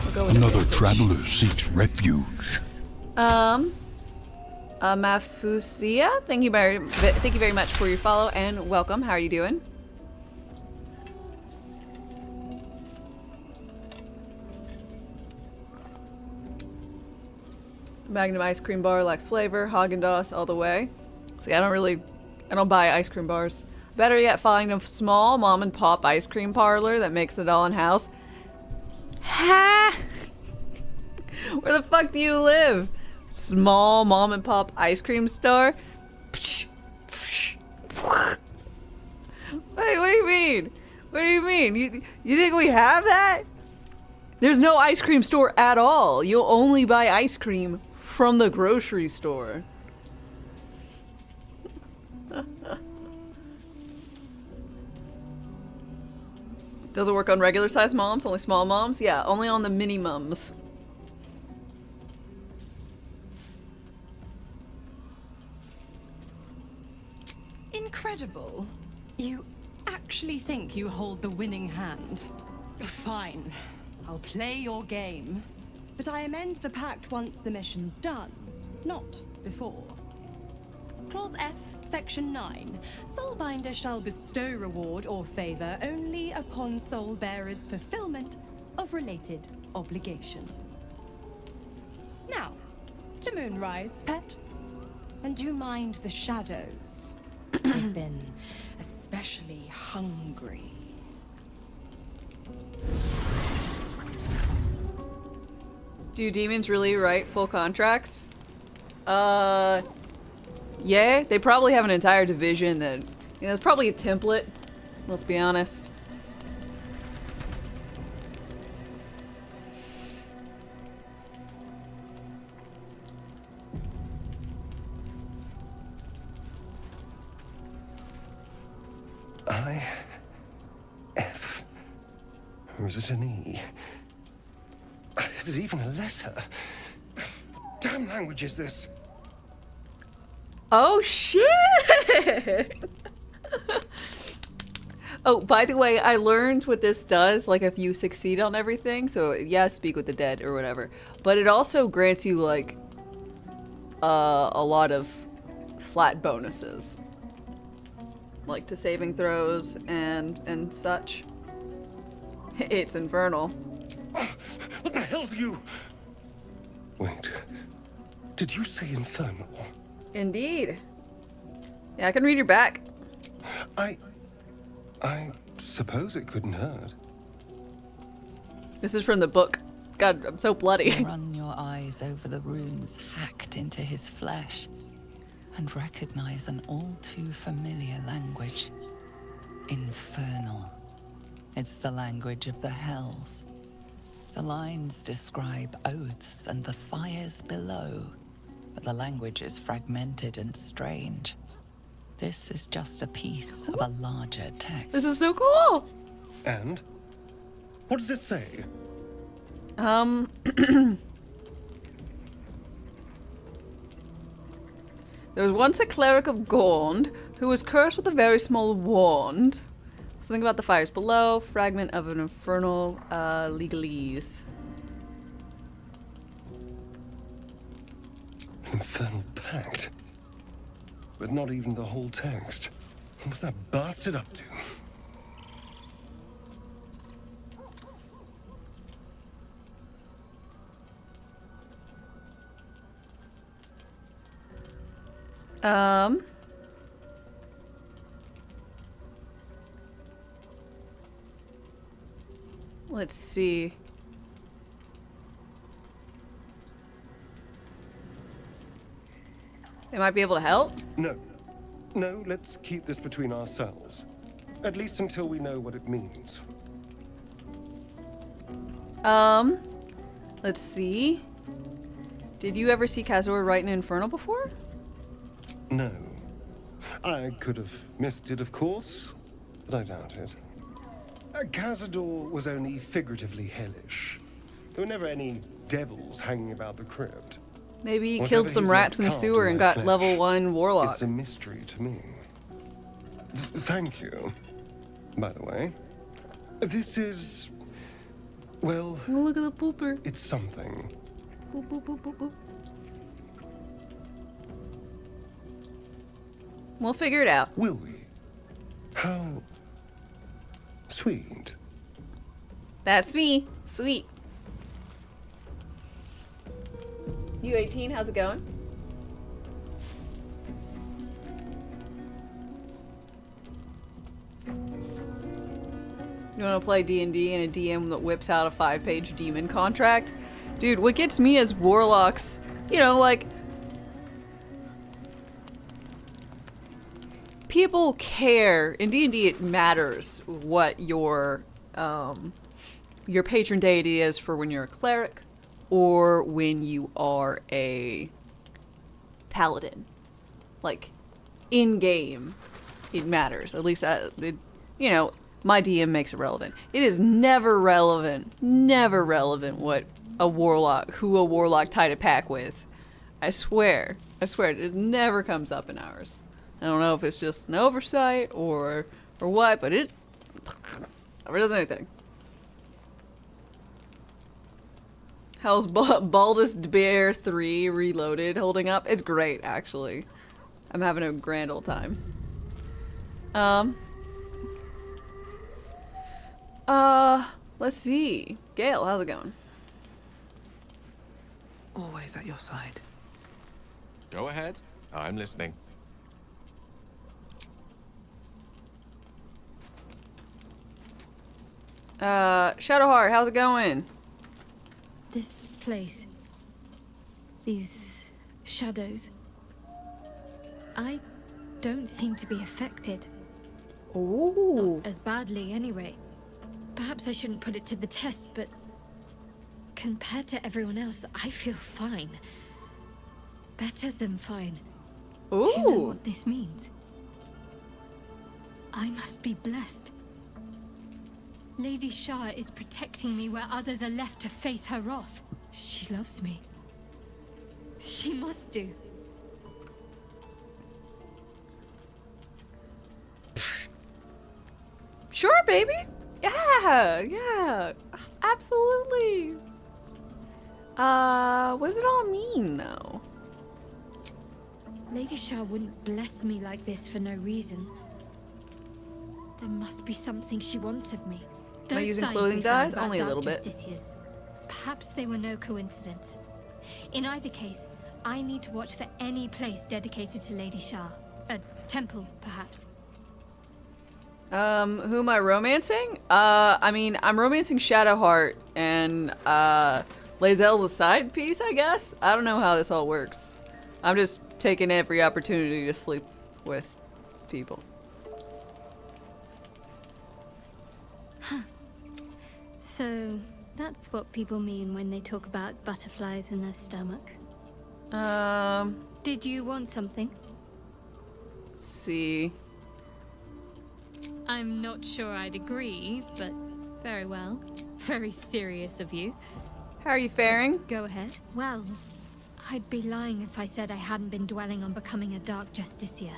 We'll go with Another traveler seeks refuge. Mafusia, thank you very much for your follow and welcome. How are you doing? Magnum ice cream bar lacks flavor. Haagen-Dazs all the way. See, I don't buy ice cream bars. Better yet, find a small mom and pop ice cream parlor that makes it all in house. Ha! Where the fuck do you live? Small mom and pop ice cream store? Wait, what do you mean? What do you mean? You think we have that? There's no ice cream store at all. You'll only buy ice cream from the grocery store. Does it work on regular size moms? Only small moms? Yeah, only on the mini mums. Incredible. You actually think you hold the winning hand? Fine. I'll play your game. But I amend the pact once the mission's done, not before. Clause F, Section 9. Soulbinder shall bestow reward or favor only upon soul bearer's fulfillment of related obligation. Now, to Moonrise, pet. And do you mind the shadows? I've been especially hungry. Do demons really write full contracts? Yeah, they probably have an entire division that, you know, it's probably a template, let's be honest. I-F. Or is it an E? Is it even a letter? What damn language is this? Oh shit! Oh, by the way, I learned what this does, like if you succeed on everything, so yeah, speak with the dead or whatever, but it also grants you like a lot of flat bonuses. Like to saving throws and such. It's infernal. What the hell's you? Wait. Did you say infernal? Indeed. Yeah, I can read your back. I suppose it couldn't hurt. This is from the book. God, I'm so bloody. Run your eyes over the runes hacked into his flesh and recognize an all too familiar language. Infernal. It's the language of the hells. The lines describe oaths and the fires below, but the language is fragmented and strange. This is just a piece of a larger text. This is so cool! And? What does it say? There was once a cleric of Gaunt who was cursed with a very small wand. Something about the fires below, fragment of an infernal legalese. Infernal pact. But not even the whole text. What was that bastard up to? Let's see. They might be able to help? No. No, let's keep this between ourselves. At least until we know what it means. Let's see. Did you ever see Kazor write an Infernal before? No. I could have missed it, of course, but I doubt it. Cazador was only figuratively hellish. There were never any devils hanging about the crypt. Maybe he Whatever killed some he's rats in a left carved sewer and my got flesh, level 1 warlock. It's a mystery to me. Thank you, by the way. This is... well... Oh, look at the pooper. It's something. Boop, boop, boop, boop, boop. We'll figure it out. Will we? How... sweet. That's me. Sweet. U18, how's it going? You want to play D&D and a DM that whips out a 5-page demon contract? Dude, what gets me as warlocks, you know, like... people care. In D&D, it matters what your patron deity is for when you're a cleric or when you are a paladin. Like, in-game, it matters. At least, you know, my DM makes it relevant. It is never relevant what a warlock tied a pack with. I swear, it never comes up in ours. I don't know if it's just an oversight or what, but it never does anything. How's Baldurs Bear 3 Reloaded holding up? It's great, actually. I'm having a grand old time. Let's see. Gale, how's it going? Always always at your side. Go ahead. I'm listening. Shadowheart, how's it going? This place. These shadows. I don't seem to be affected. Ooh. Not as badly, anyway. Perhaps I shouldn't put it to the test, but compared to everyone else, I feel fine. Better than fine. Ooh. Do you know what this means? I must be blessed. Lady Shah is protecting me where others are left to face her wrath. She loves me. She must do. Sure, baby. Yeah. Absolutely. What does it all mean, though? Lady Shah wouldn't bless me like this for no reason. There must be something she wants of me. Am I Those using signs clothing we found dyes? about Only a dark little bit. justiciars. Perhaps they were no coincidence. In either case, I need to watch for any place dedicated to Lady Shah. A temple, perhaps. Who am I romancing? I mean, I'm romancing Shadowheart, and, Lae'zel's a side piece, I guess? I don't know how this all works. I'm just taking every opportunity to sleep with people. So, that's what people mean when they talk about butterflies in their stomach. Did you want something? See. I'm not sure I'd agree, but very well. Very serious of you. How are you faring? Go ahead. Well, I'd be lying if I said I hadn't been dwelling on becoming a dark justiciar.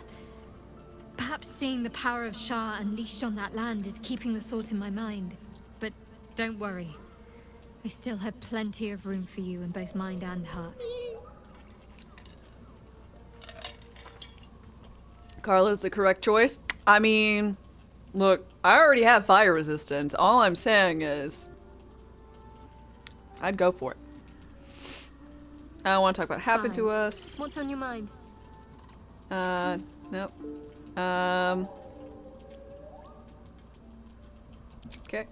Perhaps seeing the power of Shah unleashed on that land is keeping the thought in my mind. But don't worry. I still have plenty of room for you in both mind and heart. Carla's the correct choice. I mean, look, I already have fire resistance. All I'm saying is, I'd go for it. I don't want to talk about what happened to us. What's on your mind? Nope. Okay.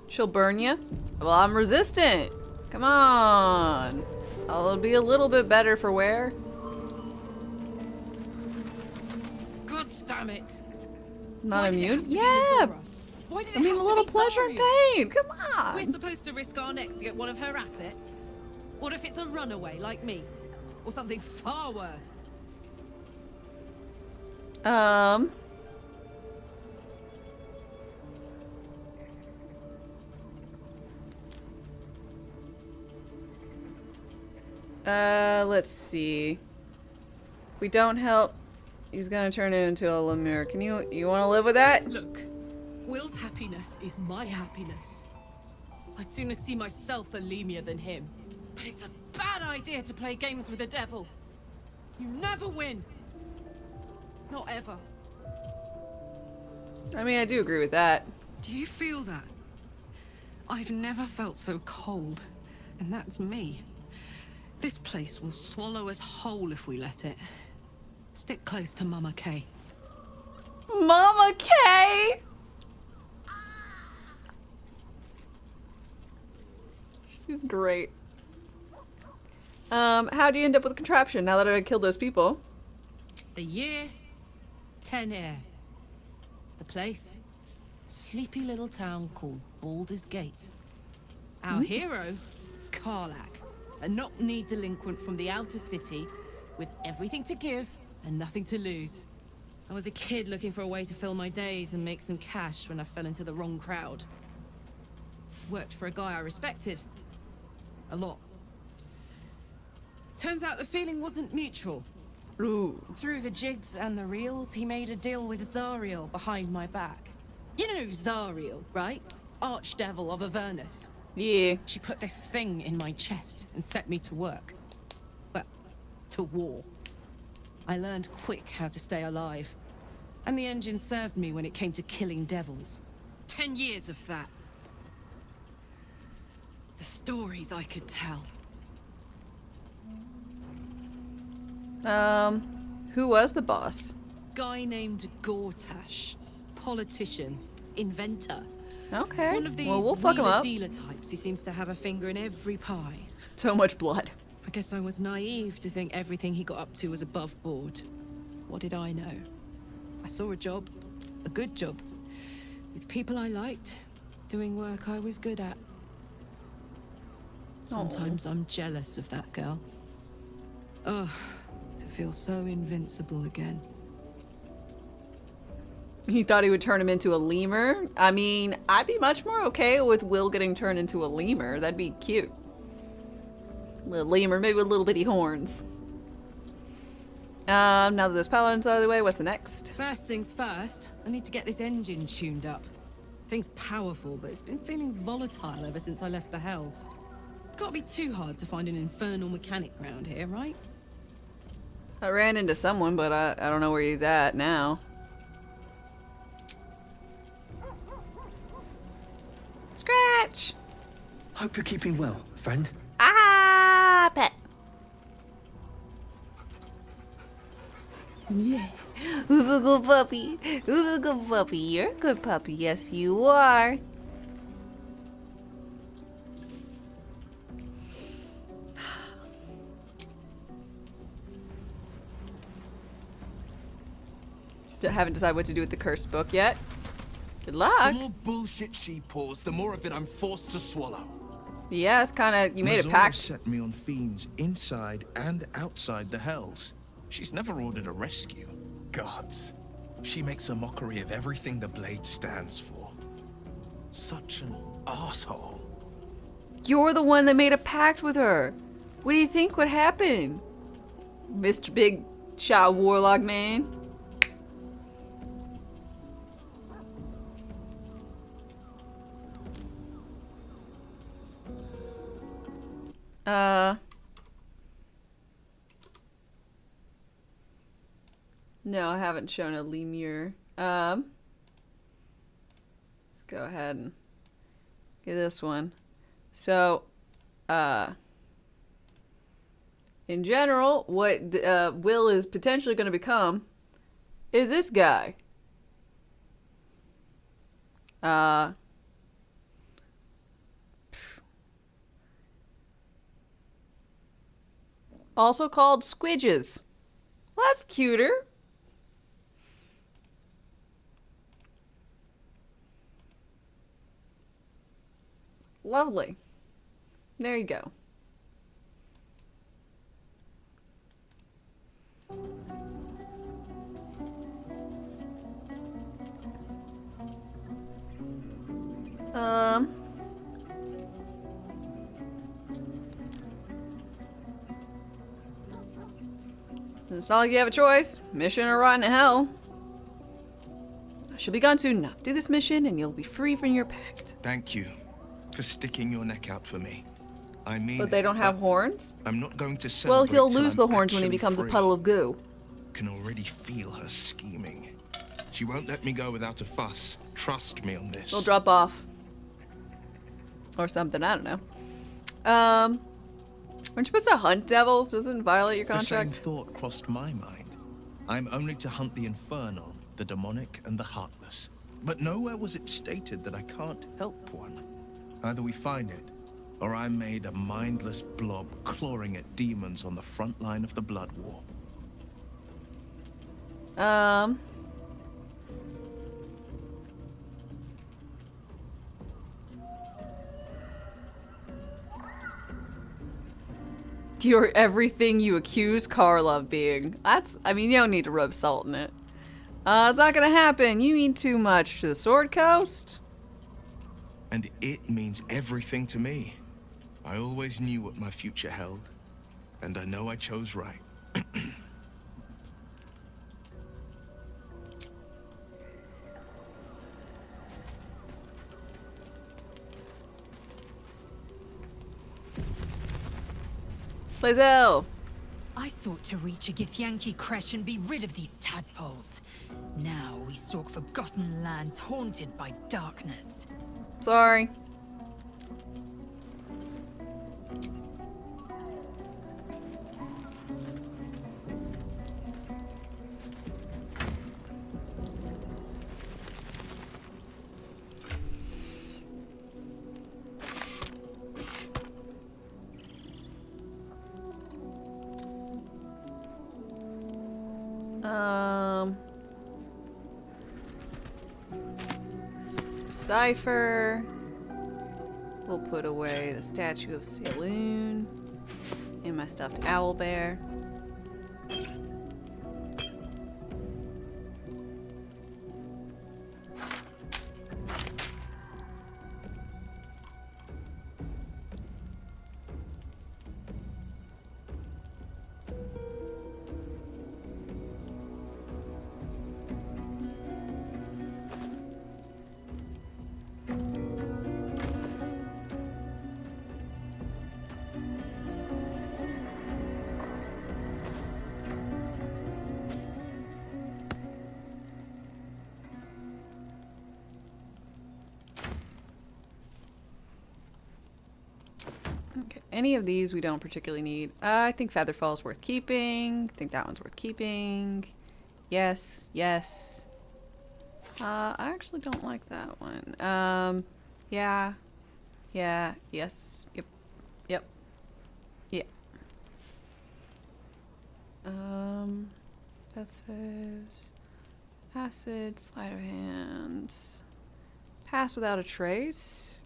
She'll burn you? Well, I'm resistant. Come on. I'll be a little bit better for wear. Gods damn it! Not Why did it immune? have to be Yeah. Azora? Why did it I mean, have a to little be pleasure and Zarya? pain. Come on. We're supposed to risk our necks to get one of her assets? What if it's a runaway like me? Or something far worse? Let's see. If we don't help, he's gonna turn it into a Lemure. Can you want to live with that? Look, Will's happiness is my happiness. I'd sooner see myself a Lemure than him. But it's a bad idea to play games with the devil. You never win. Not ever. I mean, I do agree with that. Do you feel that? I've never felt so cold. And that's me. This place will swallow us whole if we let it. Stick close to Mama Kay. Mama Kay! She's great. How do you end up with a contraption now that I killed those people? The year, 10 air. The place, sleepy little town called Baldurs Gate. Our hero, Karlach, a knock-kneed delinquent from the outer city with everything to give and nothing to lose. I was a kid looking for a way to fill my days and make some cash when I fell into the wrong crowd. Worked for a guy I respected. A lot. Turns out the feeling wasn't mutual. Ooh. Through the jigs and the reels, he made a deal with Zariel behind my back. You know Zariel, right? Archdevil of Avernus. Yeah. She put this thing in my chest and set me to work. Well, to war. I learned quick how to stay alive. And the engine served me when it came to killing devils. 10 years of that. The stories I could tell. Who was the boss? Guy named Gortash. Politician. Inventor. Okay. One of these well, we'll fuck him up. dealer types who seems to have a finger in every pie. So much blood. I guess I was naive to think everything he got up to was above board. What did I know? I saw a job. A good job. With people I liked. Doing work I was good at. Sometimes I'm jealous of that girl. Ugh. To feel so invincible again. He thought he would turn him into a lemur. I mean, I'd be much more okay with Will getting turned into a lemur. That'd be cute. Little lemur, maybe with little bitty horns. Now that those paladins are out of the way, what's the next? First things first, I need to get this engine tuned up. Thing's powerful, but it's been feeling volatile ever since I left the Hells. Can't be too hard to find an infernal mechanic around here, right? I ran into someone, but I don't know where he's at now. Scratch! Hope you're keeping well, friend. Ah, pet. Yeah. Who's a good puppy? Who's a good puppy? You're a good puppy. Yes, you are. Haven't decided what to do with the cursed book yet. Good luck. The more bullshit she pours, the more of it I'm forced to swallow. Yeah, it's kind of, you made a Mazora pact. set me on fiends inside and outside the Hells. She's never ordered a rescue. Gods. She makes a mockery of everything the blade stands for. Such an asshole. You're the one that made a pact with her. What do you think would happen, Mr. Big Shot Warlock Man? No, I haven't shown a lemur. Let's go ahead and get this one. So, in general, what Will is potentially going to become is this guy. Also called Squidges. Well, that's cuter. Lovely. There you go. It's not like you have a choice. Mission or rot in hell. She'll be gone soon enough. Do this mission and you'll be free from your pact. Thank you for sticking your neck out for me. I mean, but they don't have horns? I'm not going to celebrate. Well, he'll lose the horns when he becomes a puddle of goo. Can already feel her scheming. She won't let me go without a fuss. Trust me on this. They'll drop off. Or something, I don't know. Aren't you supposed to hunt devils? Doesn't violate your contract? The same thought crossed my mind. I'm only to hunt the infernal, the demonic, and the heartless. But nowhere was it stated that I can't help one. Either we find it, or I'm made a mindless blob clawing at demons on the front line of the blood war. You're everything you accuse Carla of being. I mean, you don't need to rub salt in it. It's not gonna happen. You mean too much to the Sword Coast. And it means everything to me. I always knew what my future held, and I know I chose right. Blazel! I sought to reach a Githyanki creche and be rid of these tadpoles. Now we stalk forgotten lands haunted by darkness. Sorry. cipher. We'll put away the statue of Saloon and my stuffed owl bear. Okay, any of these we don't particularly need. I think Featherfall's worth keeping. I think that one's worth keeping. Yes, yes. I actually don't like that one. Yeah. Yeah, yes. Yep. Yep. Yeah. That says acid, sleight of hands. Pass without a trace.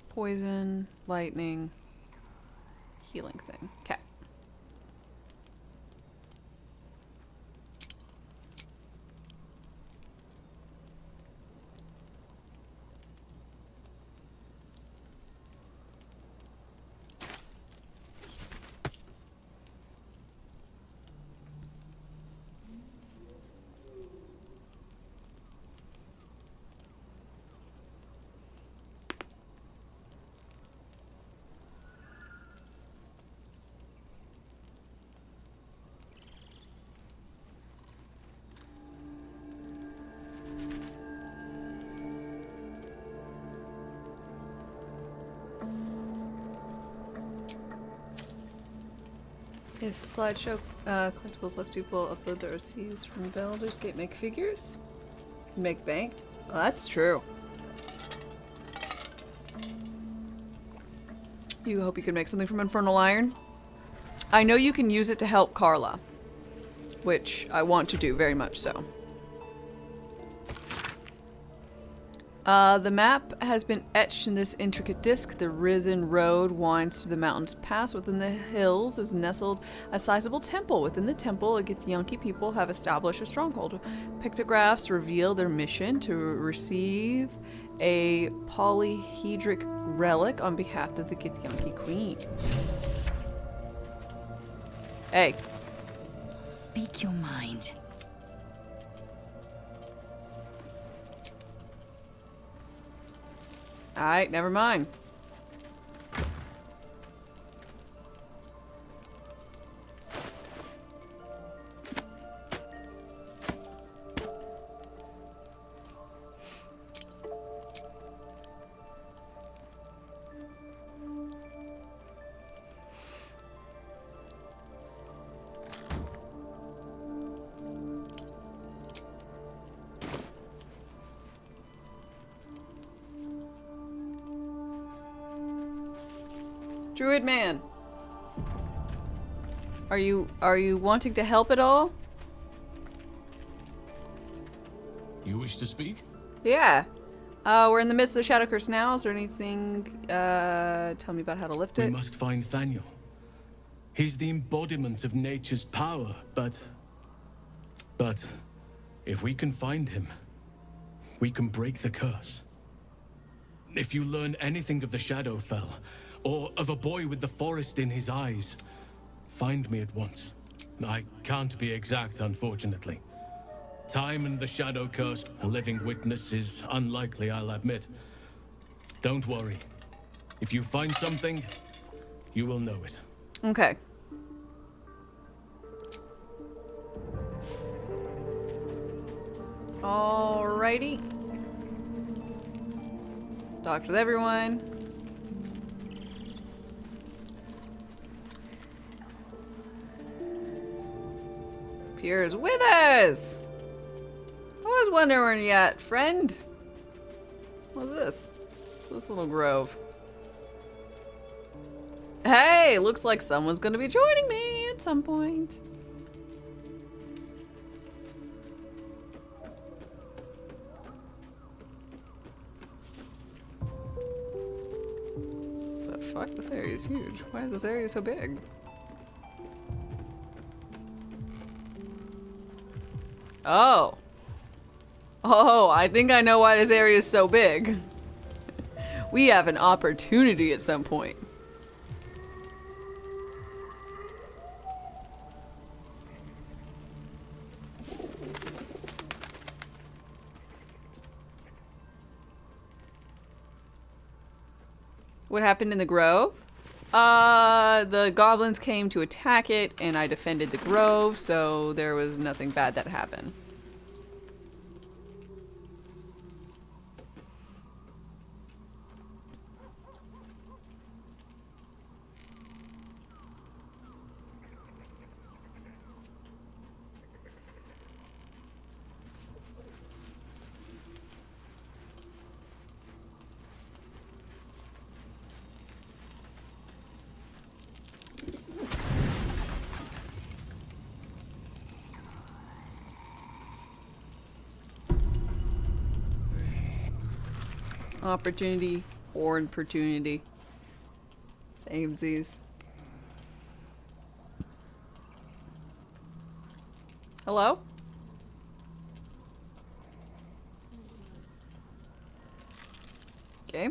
Poison, lightning. Healing thing. Okay. If slideshow collectibles lets people upload their OCs from Baldur's Gate, make figures, make bank. Well, that's true. You hope you can make something from Infernal Iron. I know you can use it to help Carla, which I want to do very much so. The map has been etched in this intricate disc. The risen road winds through the mountain's pass. Within the hills is nestled a sizable temple. Within the temple, a Githyanki people have established a stronghold. Pictographs reveal their mission to receive a polyhedric relic on behalf of the Githyanki queen. Hey. Speak your mind. Alright, never mind. Druid man. Are you wanting to help at all? You wish to speak? Yeah. We're in the midst of the Shadow Curse now. Is there anything tell me about how to lift it? We must find Thaniel. He's the embodiment of nature's power, but if we can find him, we can break the curse. If you learn anything of the Shadowfell, or of a boy with the forest in his eyes, find me at once. I can't be exact, unfortunately. Time and the Shadow Curse, a living witness, is unlikely, I'll admit. Don't worry. If you find something, you will know it. Okay. Alrighty. Talked with everyone. Pierre's with us! I was wondering where you at, friend. What's this? This little grove. Hey, looks like someone's gonna be joining me at some point. fuck? This area is huge. Why is this area so big? Oh. Oh, I think I know why this area is so big. We have an opportunity at some point. What happened in the grove? The goblins came to attack it, and I defended the grove, so there was nothing bad that happened. Opportunity or opportunity. Samesies. Hello? Okay.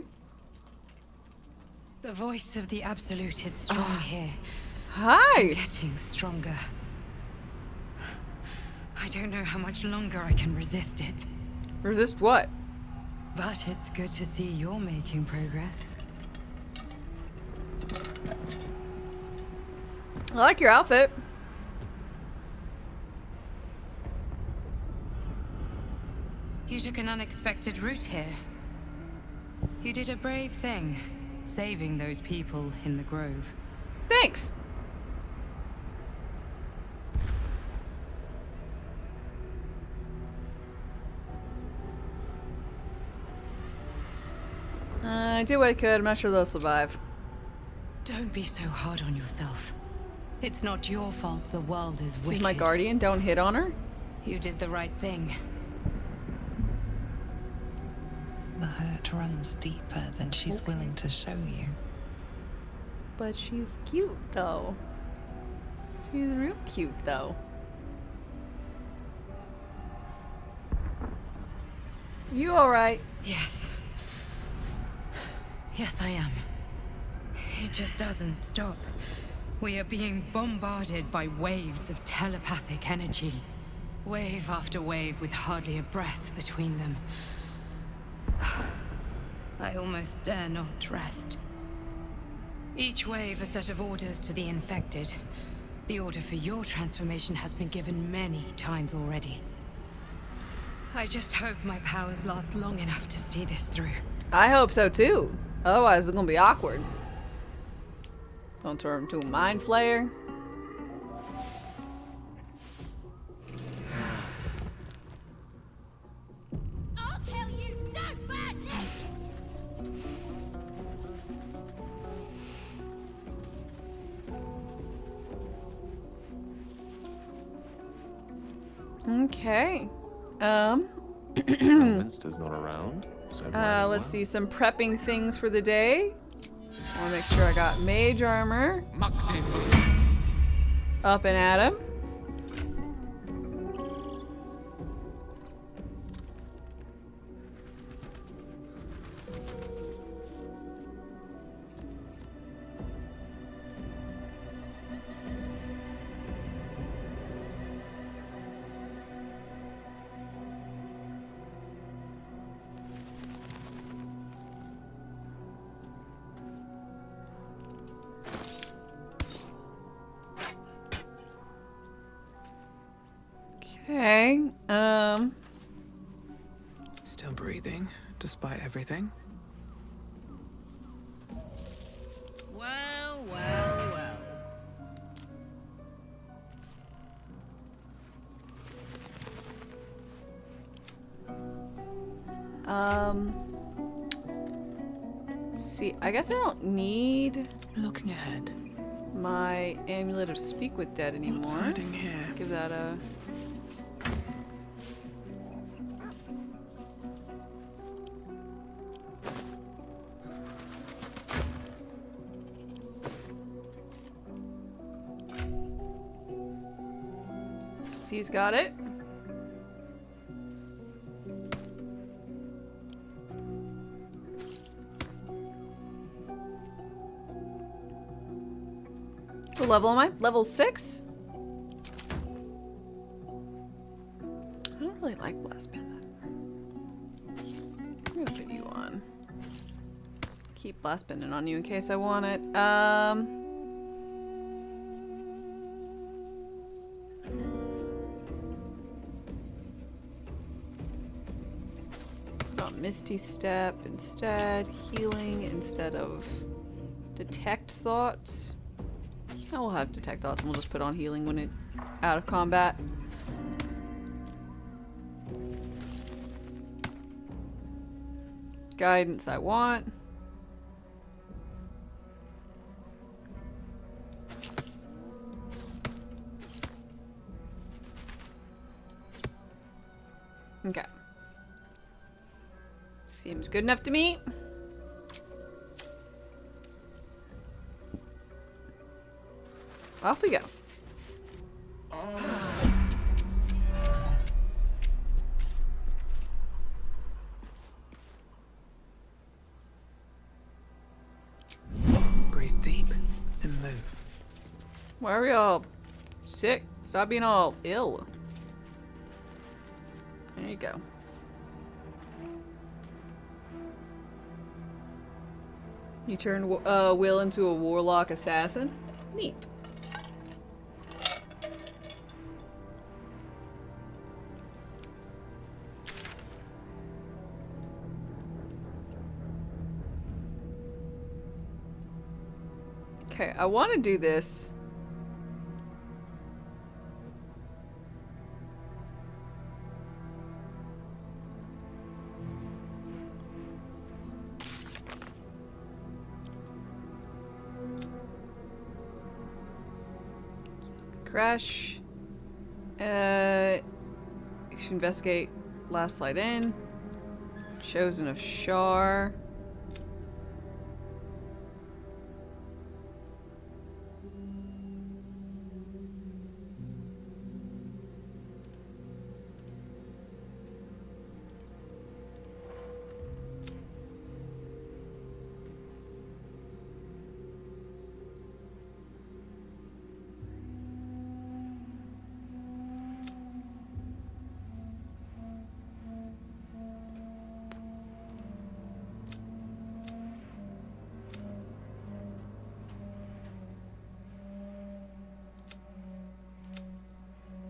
The voice of the Absolute is strong here. Hi! And getting stronger. I don't know how much longer I can resist it. Resist what? But it's good to see you're making progress. I like your outfit. You took an unexpected route here. You did a brave thing, saving those people in the grove. Thanks. I did what I could. I'm not sure they'll survive. Don't be so hard on yourself. It's not your fault the world is wicked. She's my guardian. Don't hit on her. You did the right thing. The hurt runs deeper than she's willing to show you. But she's cute, though. She's real cute, though. You alright? Yes. Yes, I am. It just doesn't stop. We are being bombarded by waves of telepathic energy. Wave after wave with hardly a breath between them. I almost dare not rest. Each wave a set of orders to the infected. The order for your transformation has been given many times already. I just hope my powers last long enough to see this through. I hope so too. Otherwise, it's gonna be awkward. Don't turn into a mind flayer. I'll kill you so badly! Okay. Minster's not around. So Let's see some prepping things for the day. I want to make sure I got mage armor up and at him. Okay, Still breathing, despite everything. Well, well, well. see, I guess I don't need Looking ahead. my amulet of speak with dead anymore. What's hiding here? Give that a... He's got it. What level am I? Level 6? I don't really like Blast Pendant. I'm gonna put you on. Keep Blast Pendant on you in case I want it. Misty Step instead. Healing instead of Detect Thoughts. I will have Detect Thoughts and we'll just put on Healing when it's out of combat. Guidance I want. Okay. Seems good enough to me. Off we go. Breathe deep and move. Why are we all sick? Stop being all ill. There you go. You turn Will into a warlock assassin? Neat. Okay, I want to do this. Crash. You should investigate last light in. Chosen of Shar.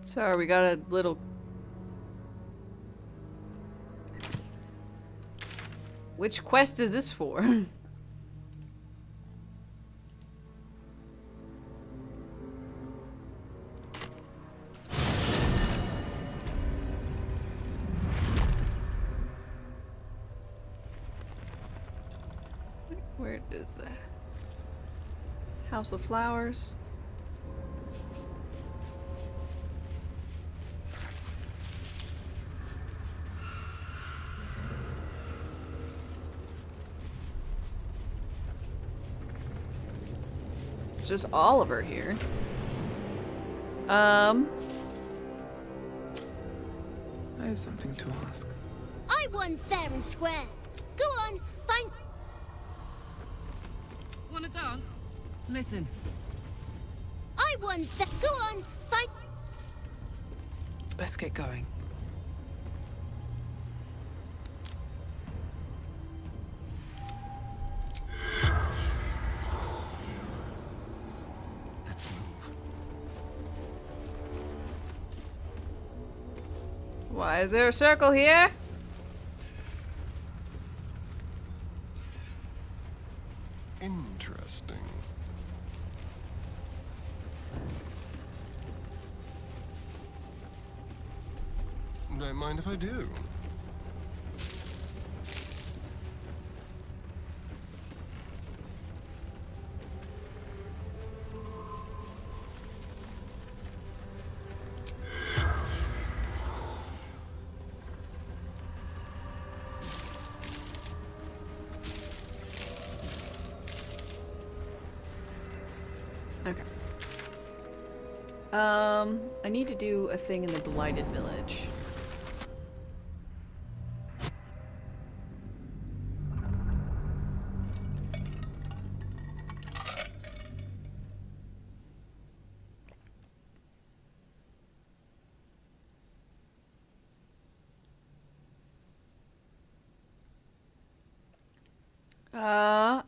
Sorry, we got a little... Which quest is this for? Where is that? House of Flowers. It's just Oliver here. I have something to ask. I won fair and square. Go on, find... Wanna dance? Listen. I won fair... Go on, find... Best get going. Let's move. Why is there a circle here? Interesting. Don't mind if I do. Okay. I need to do a thing in the Blighted Village.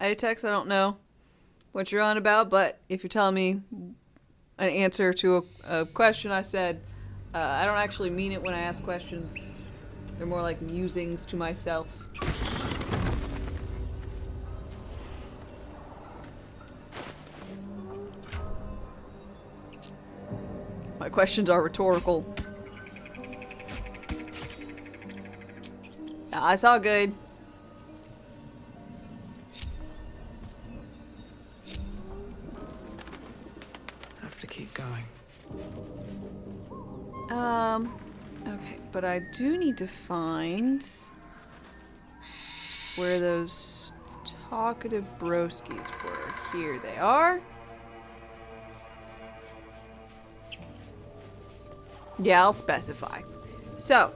Atex, I don't know what you're on about, but if you're telling me an answer to a question I said, I don't actually mean it when I ask questions. They're more like musings to myself. My questions are rhetorical. Nah, it's all good. Have to keep going. Okay, but I do need to find where those talkative broskies were. Here they are. Yeah, I'll specify. So,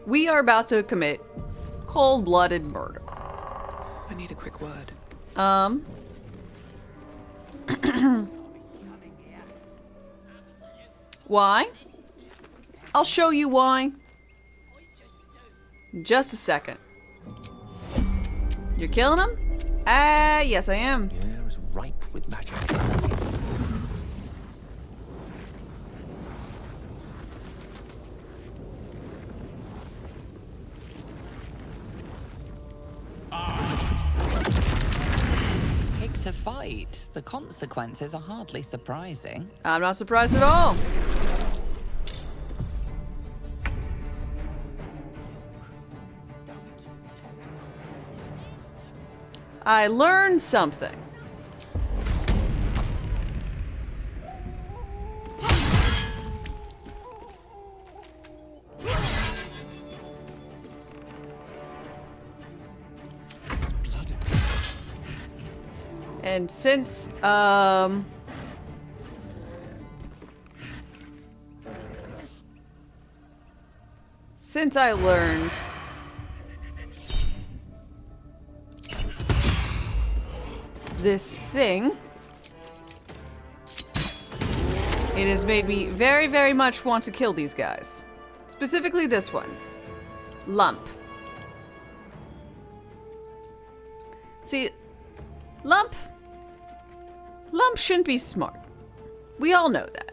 we are about to commit cold-blooded murder. I need a quick word. Why? I'll show you why. In just a second. You're killing him? Yes I am. The air is ripe with magic. Picks a fight. The consequences are hardly surprising. I'm not surprised at all. I learned something. And since I learned this thing, it has made me very, very much want to kill these guys. Specifically this one. Lump. See, Lump shouldn't be smart. We all know that.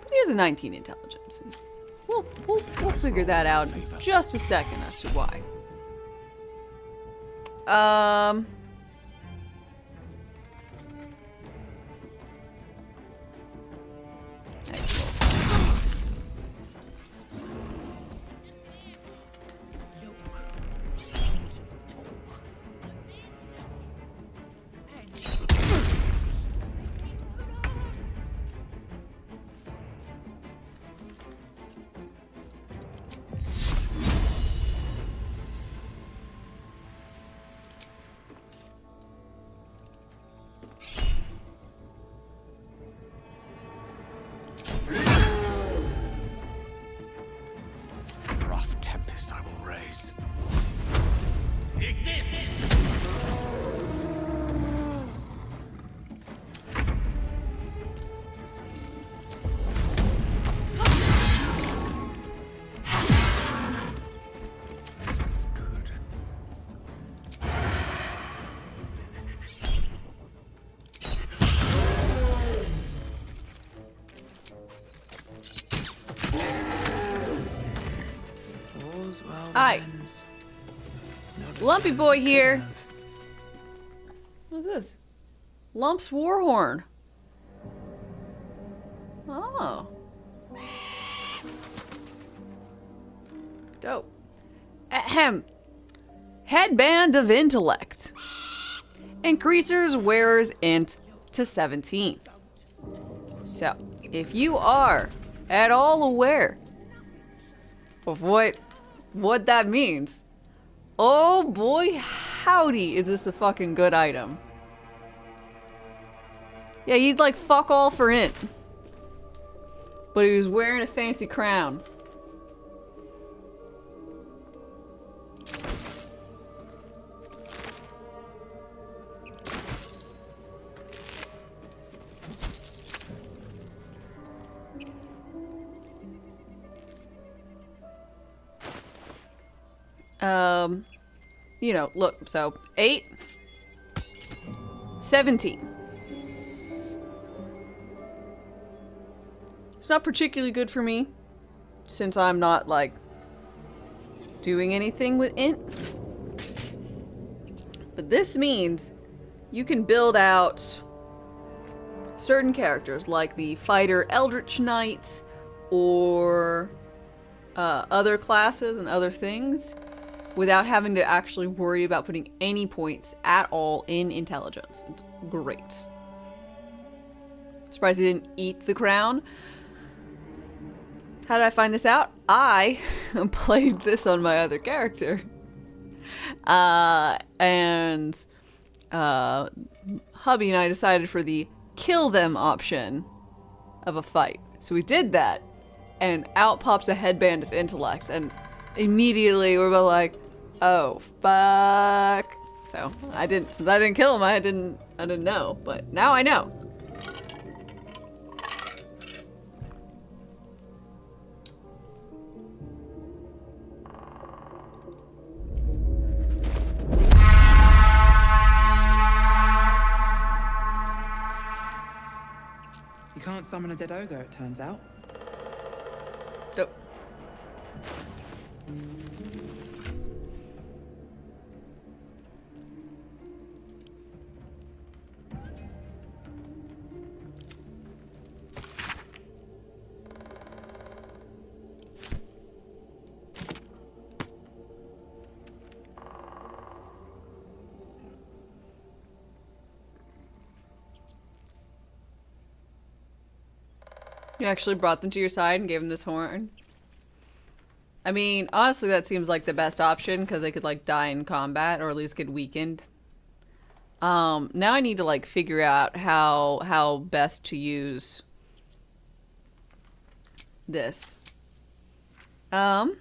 But he has a 19 intelligence. And we'll figure that out in just a second as to why. Rough tempest I will raise. Hi. Lumpy boy here. What's this? Lump's Warhorn. Oh. Dope. Ahem. Headband of Intellect. Increases wearer's int to 17. So, if you are at all aware of what that means, Oh boy, howdy, is this a fucking good item. Yeah, he'd like fuck all for it. But he was wearing a fancy crown. You know, look, so 8, 17. It's not particularly good for me, since I'm not, like, doing anything with int. But this means you can build out certain characters, like the fighter Eldritch Knight, or other classes and other things, without having to actually worry about putting any points at all in intelligence. It's great. Surprised he didn't eat the crown. How did I find this out? I played this on my other character. And hubby and I decided for the kill them option of a fight. So we did that, and out pops a headband of intellect, and immediately we're both like, oh fuck. So since I didn't kill him, I didn't know, but now I know. You can't summon a dead ogre, it turns out. Nope. You actually brought them to your side and gave them this horn? I mean, honestly, that seems like the best option, because they could, like, die in combat, or at least get weakened. Now I need to, like, figure out how best to use this. You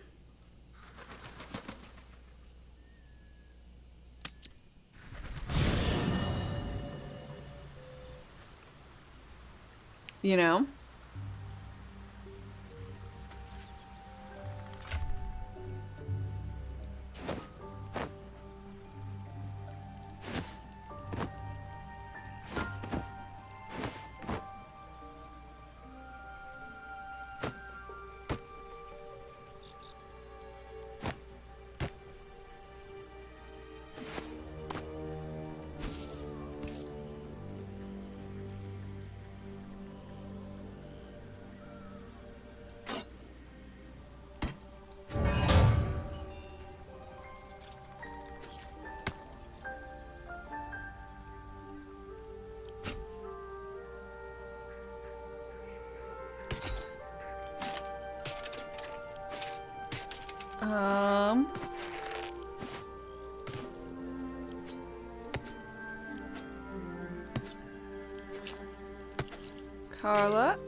know? Carla?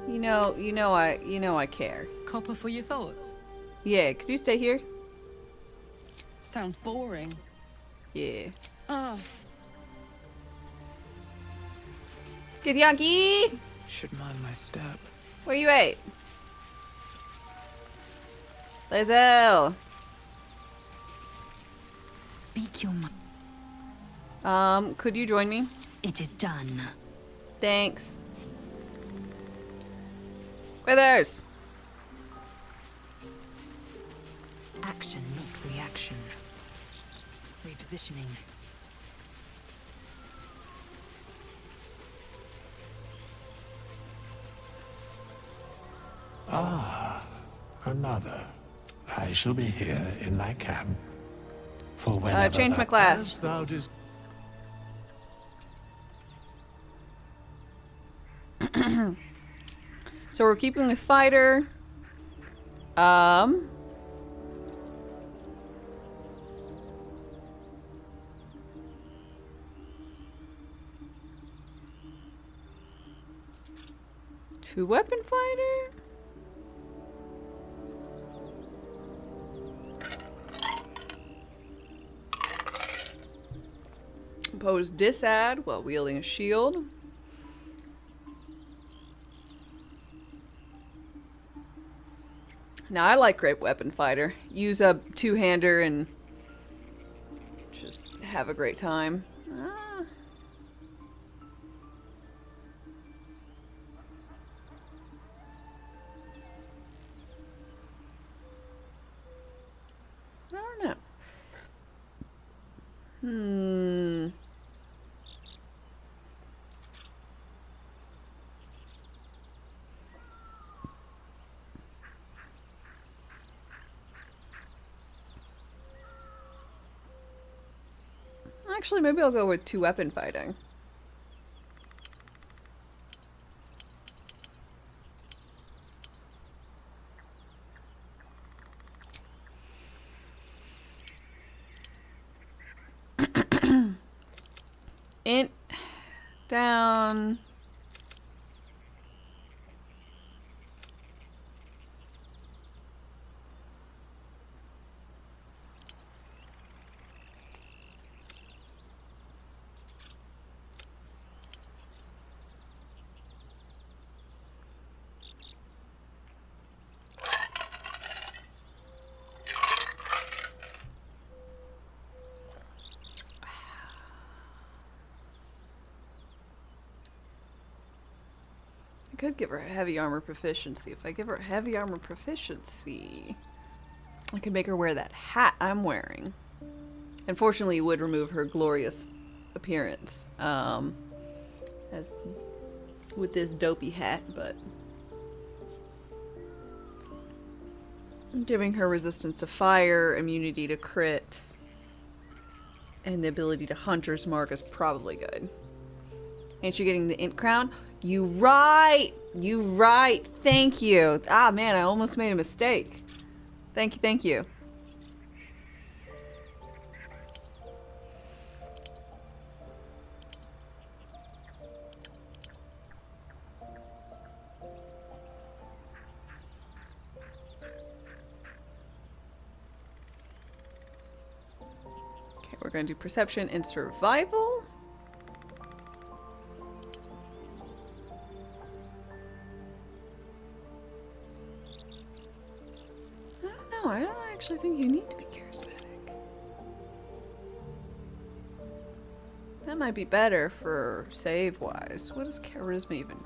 You know I care. Copper for your thoughts? Yeah, could you stay here? Sounds boring. Yeah. Oh. Good Yankee! Should mind my step. Where you at? Lae'zel! Speak your mind. Could you join me? It is done. Thanks. Withers! Action, not reaction. Repositioning. Ah, another. I shall be here in thy camp. For whenever change my class. Thou dost... So we're keeping the fighter. 2-weapon fighter? Impose disad while wielding a shield. Now I like great weapon fighter. Use a two-hander and just have a great time. I don't know. Actually, maybe I'll go with 2-weapon fighting. Int down. I could give her a heavy armor proficiency. If I give her a heavy armor proficiency, I could make her wear that hat I'm wearing. Unfortunately, it would remove her glorious appearance, as with this dopey hat, but giving her resistance to fire, immunity to crits, and the ability to Hunter's Mark is probably good. Ain't she getting the Int Crown? You right! You right! Thank you! Ah, man, I almost made a mistake. Thank you, thank you. Okay, we're going to do Perception and Survival. I don't actually think you need to be charismatic. That might be better for save-wise. What does charisma even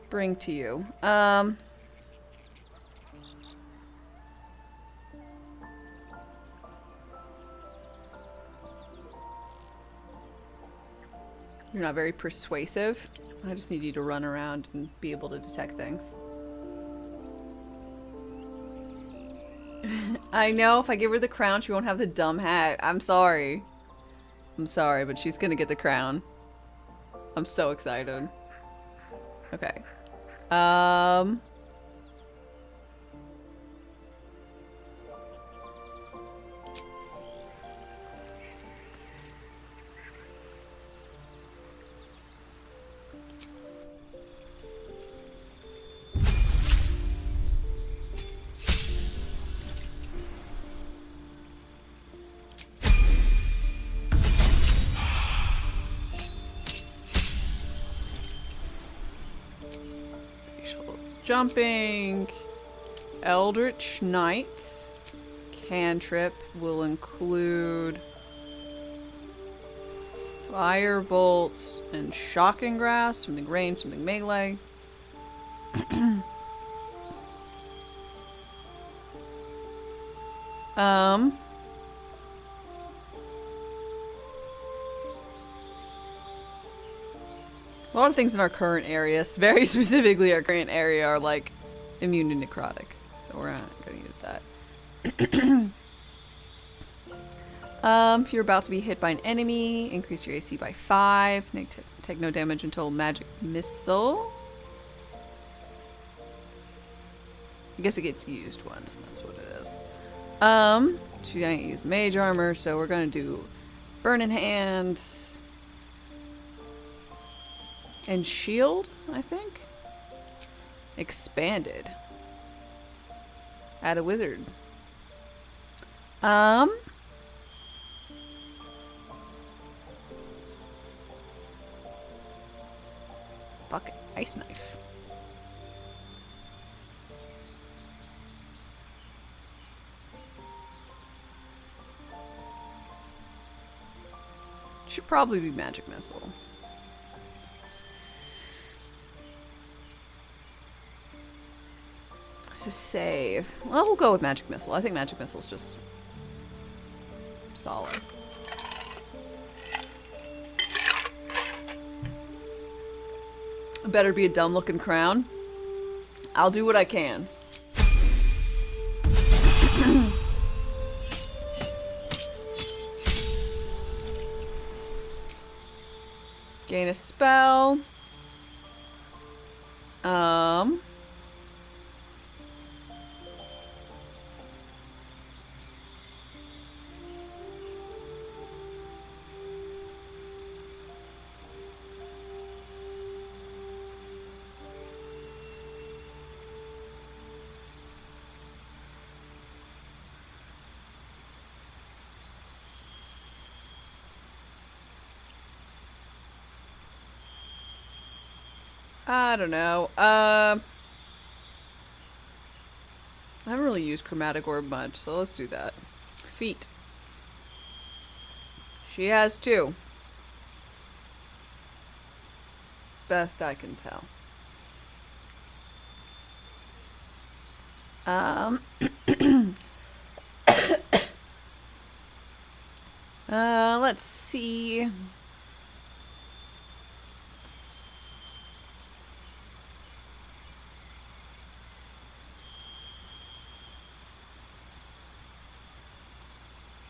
bring to you? You're not very persuasive. I just need you to run around and be able to detect things. I know if I give her the crown, she won't have the dumb hat. I'm sorry. I'm sorry, but she's gonna get the crown. I'm so excited. Okay. Jumping. Eldritch Knight. Cantrip will include fire bolts and shocking grasp, something range, something melee. A lot of things in our current area, very specifically our current area, are like immune to necrotic. So we're not going to use that. If you're about to be hit by an enemy, increase your AC by 5. Take no damage until magic missile. I guess it gets used once. That's what it is. She's going to use mage armor, so we're going to do burning hands. And shield, I think. Expanded. Add a wizard. Fuck it. Ice knife. Should probably be magic missile. To save. Well, we'll go with magic missile. I think magic missile's just solid. It better be a dumb looking crown. I'll do what I can. Gain a spell. I don't know. I haven't really used chromatic orb much, so let's do that. Feet. She has 2. Best I can tell. Let's see.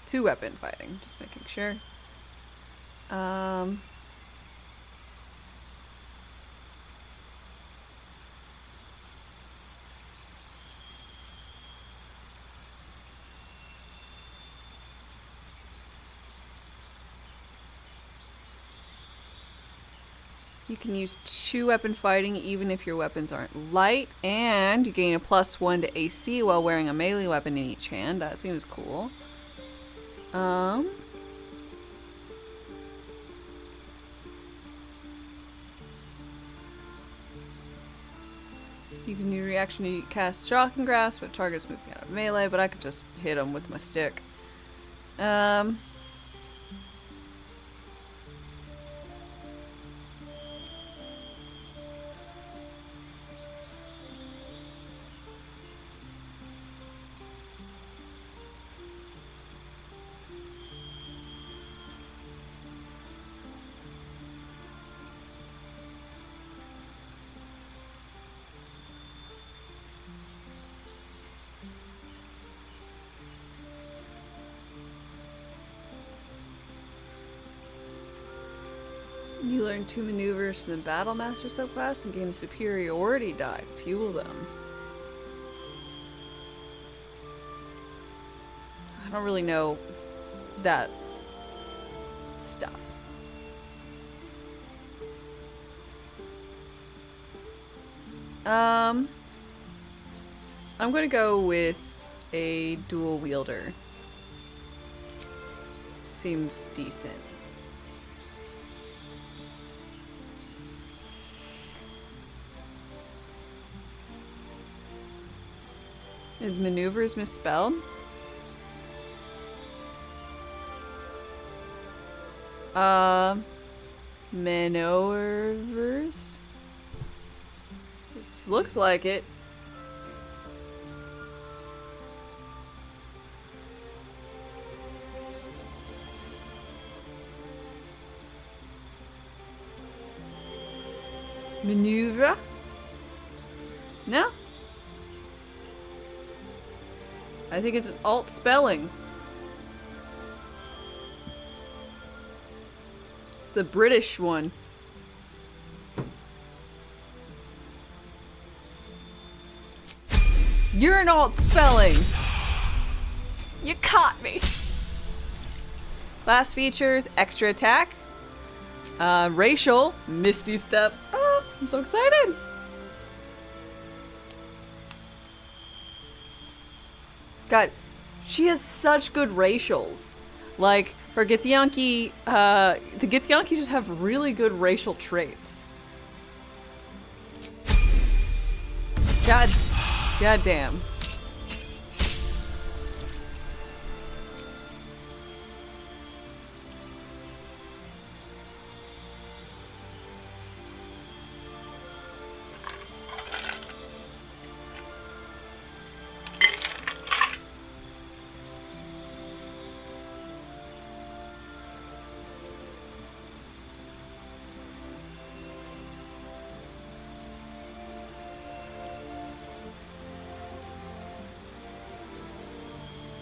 Two weapon fighting, just making sure. You can use 2 weapon fighting even if your weapons aren't light, and you gain a +1 to AC while wearing a melee weapon in each hand. That seems cool. You can use reaction to cast Shocking Grasp, but targets moving out of melee, but I could just hit them with my stick. You learn 2 maneuvers from the Battle Master subclass and gain a superiority die to fuel them. I don't really know that stuff. I'm gonna go with a dual wielder. Seems decent. Is maneuvers misspelled? Maneuvers? It looks like it. Maneuver? No? I think it's an alt spelling. It's the British one. You're an alt spelling. You caught me. Class features, extra attack. Racial, Misty Step. Oh, I'm so excited. she has such good racials. Like, her Githyanki, the Githyanki just have really good racial traits. God damn.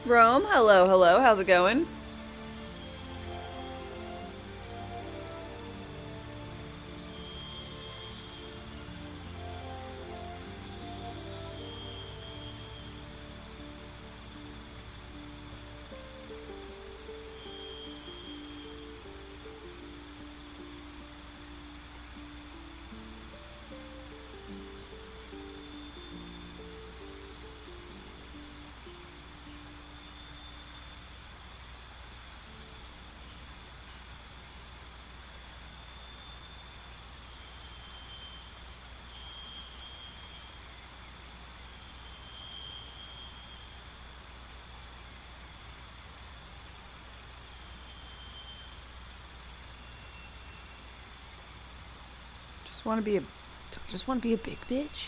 Rome, hello, how's it going? Just want to be a big bitch.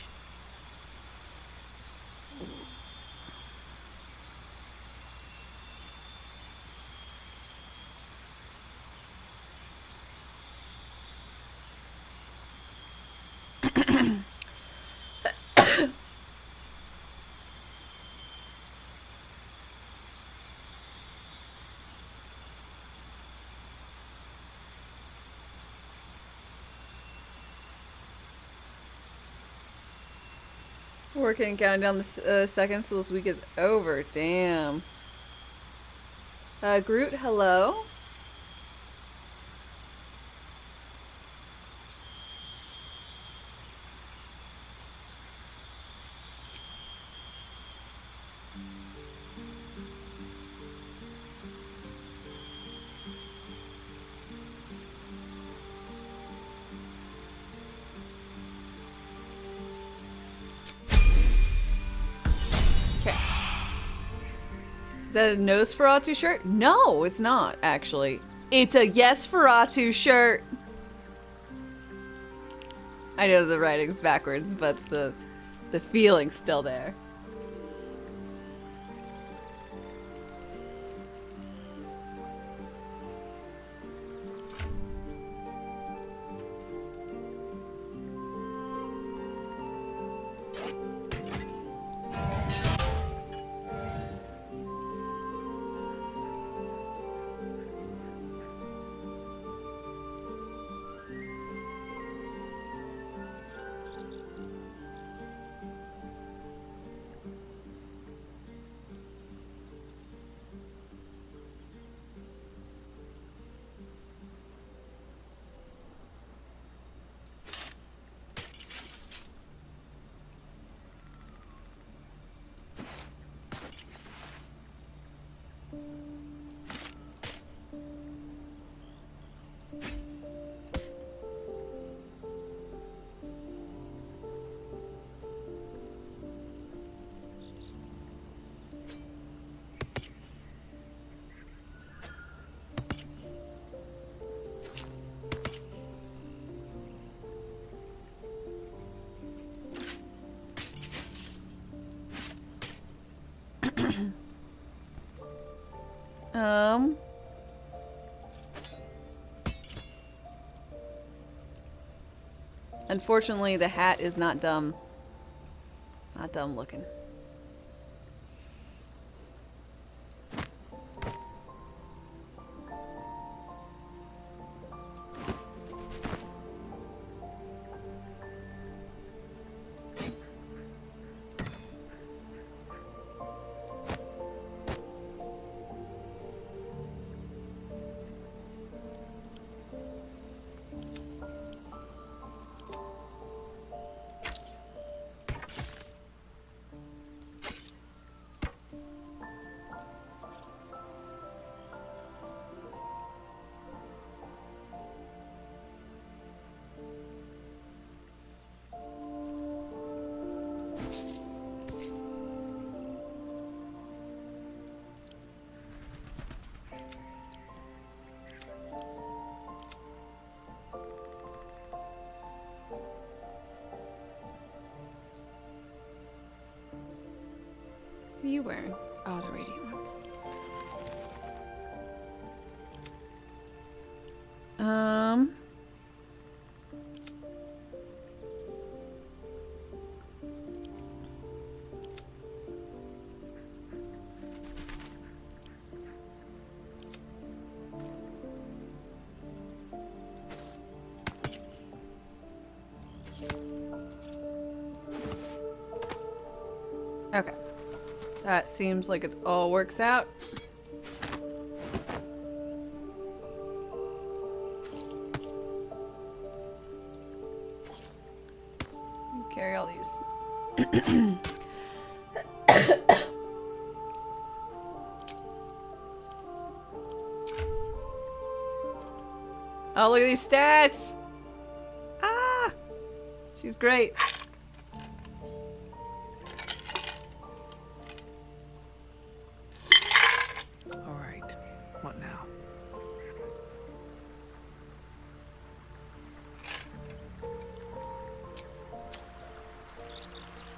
Working, counting down the seconds till this week is over. Damn. Groot, hello. Is that a Nosferatu shirt? No, it's not, actually. It's a Yes-Feratu shirt! I know the writing's backwards, but the feeling's still there. Unfortunately, the hat is not dumb. Not dumb looking. What are you wearing? Oh, the radiant ones. Okay. That seems like it all works out. You carry all these. Oh, look at these stats! Ah! She's great. Alright, what now?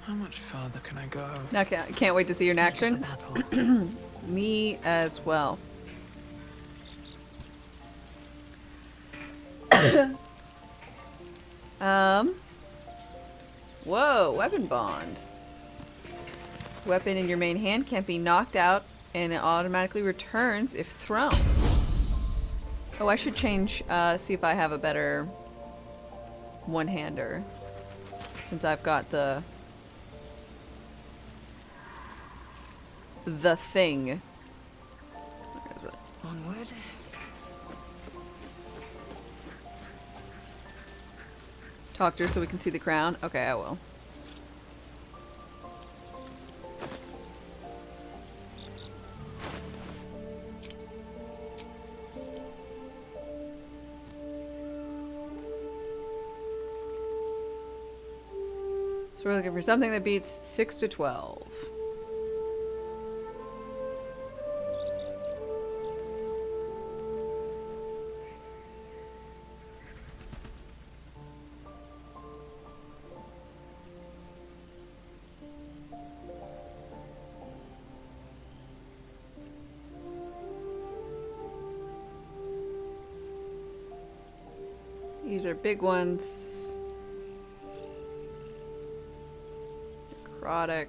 How much farther can I go? Okay, I can't wait to see you in action. Me as well. Whoa, weapon bond. Weapon in your main hand can't be knocked out and it automatically returns if thrown. Oh, I should change, see if I have a better one-hander. Since I've got the thing. Where is it? Onward. Talk to her so we can see the crown. Okay, I will. So we're looking for something that beats 6 to 12. These are big ones. Necrotic.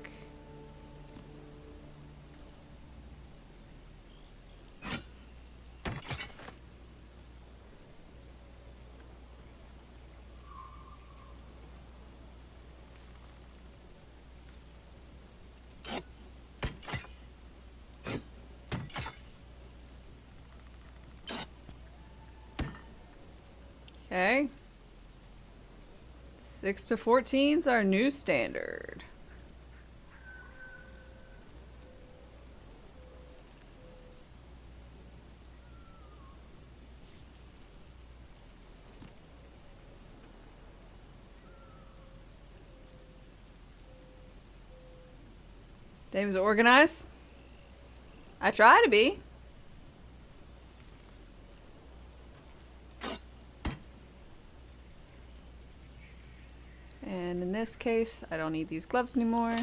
Okay. 6 to 14's our new standard. Dame's organized. I try to be. And in this case, I don't need these gloves anymore.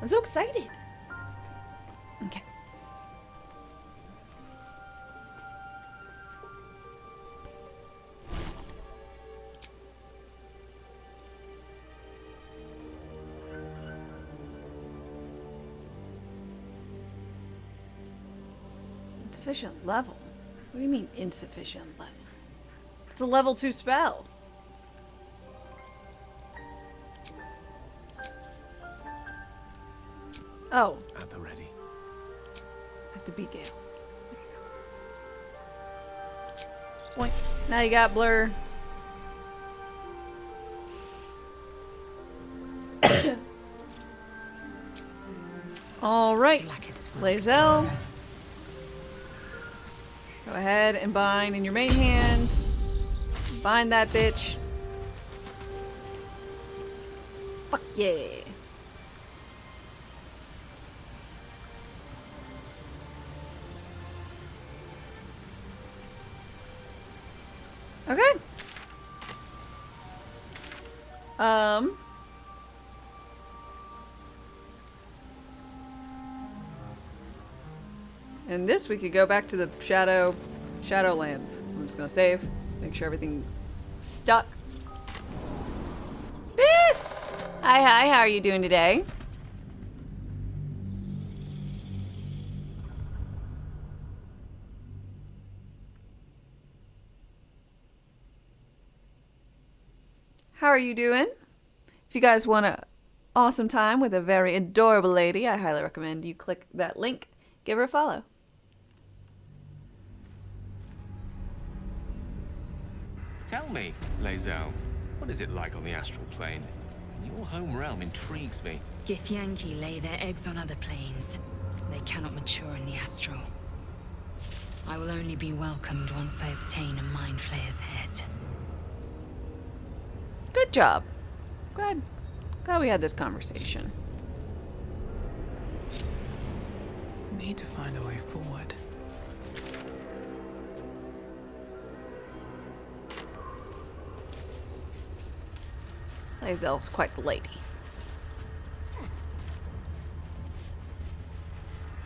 I'm so excited. Okay. Insufficient level? What do you mean insufficient level? It's a level 2 spell. Oh. At the ready. I have to beat Gale. Boink. Now you got Blur. All right. Lae'zel. Go ahead and bind in your main hand. Bind that bitch. Fuck yeah. Okay. And this we could go back to the Shadowlands. I'm just gonna save, make sure everything stuck. Bis! Hi, how are you doing today? How are you doing? If you guys want an awesome time with a very adorable lady, I highly recommend you click that link, give her a follow. Tell me, Lae'zel, what is it like on the astral plane? Your home realm intrigues me. Githyanki lay their eggs on other planes. They cannot mature in the astral. I will only be welcomed once I obtain a Mind Flayer's head. Good job. Glad we had this conversation. Need to find a way forward. Lae'zel's quite the lady.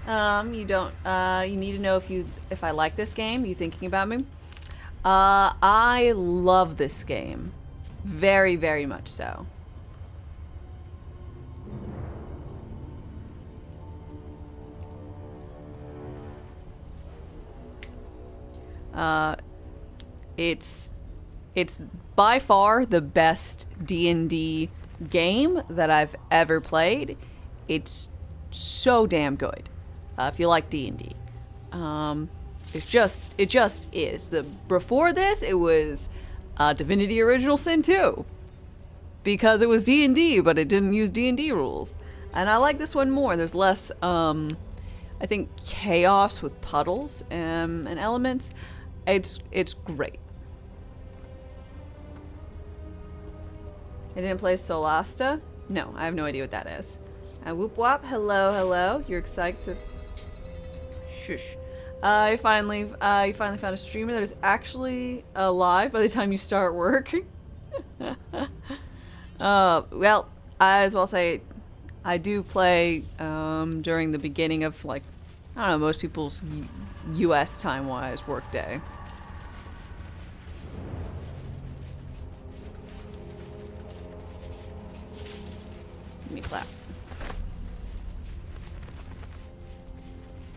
You need to know if I like this game. You thinking about me? I love this game. Very, very much so. It's by far the best D&D game that I've ever played. It's so damn good. If you like D&D. It just is. Before this, it was Divinity Original Sin 2. Because it was D&D, but it didn't use D&D rules. And I like this one more. There's less, I think, chaos with puddles and elements. It's great. I didn't play Solasta? No, I have no idea what that is. Whoop wop, hello. You're excited to... Shush. You finally found a streamer that is actually alive by the time you start work. Well, I as well say I do play during the beginning of, like, I don't know, most people's US time-wise work day. Let me clap.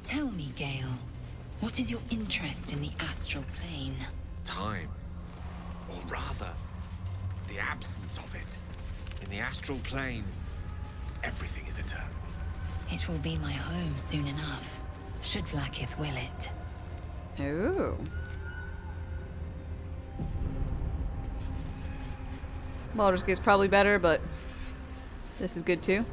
Tell me, Gale, what is your interest in the astral plane? Time. Or rather, the absence of it. In the astral plane, everything is eternal. It will be my home soon enough, should Vlaakith will it. Ooh. Baldur's Gate's probably better, but this is good too.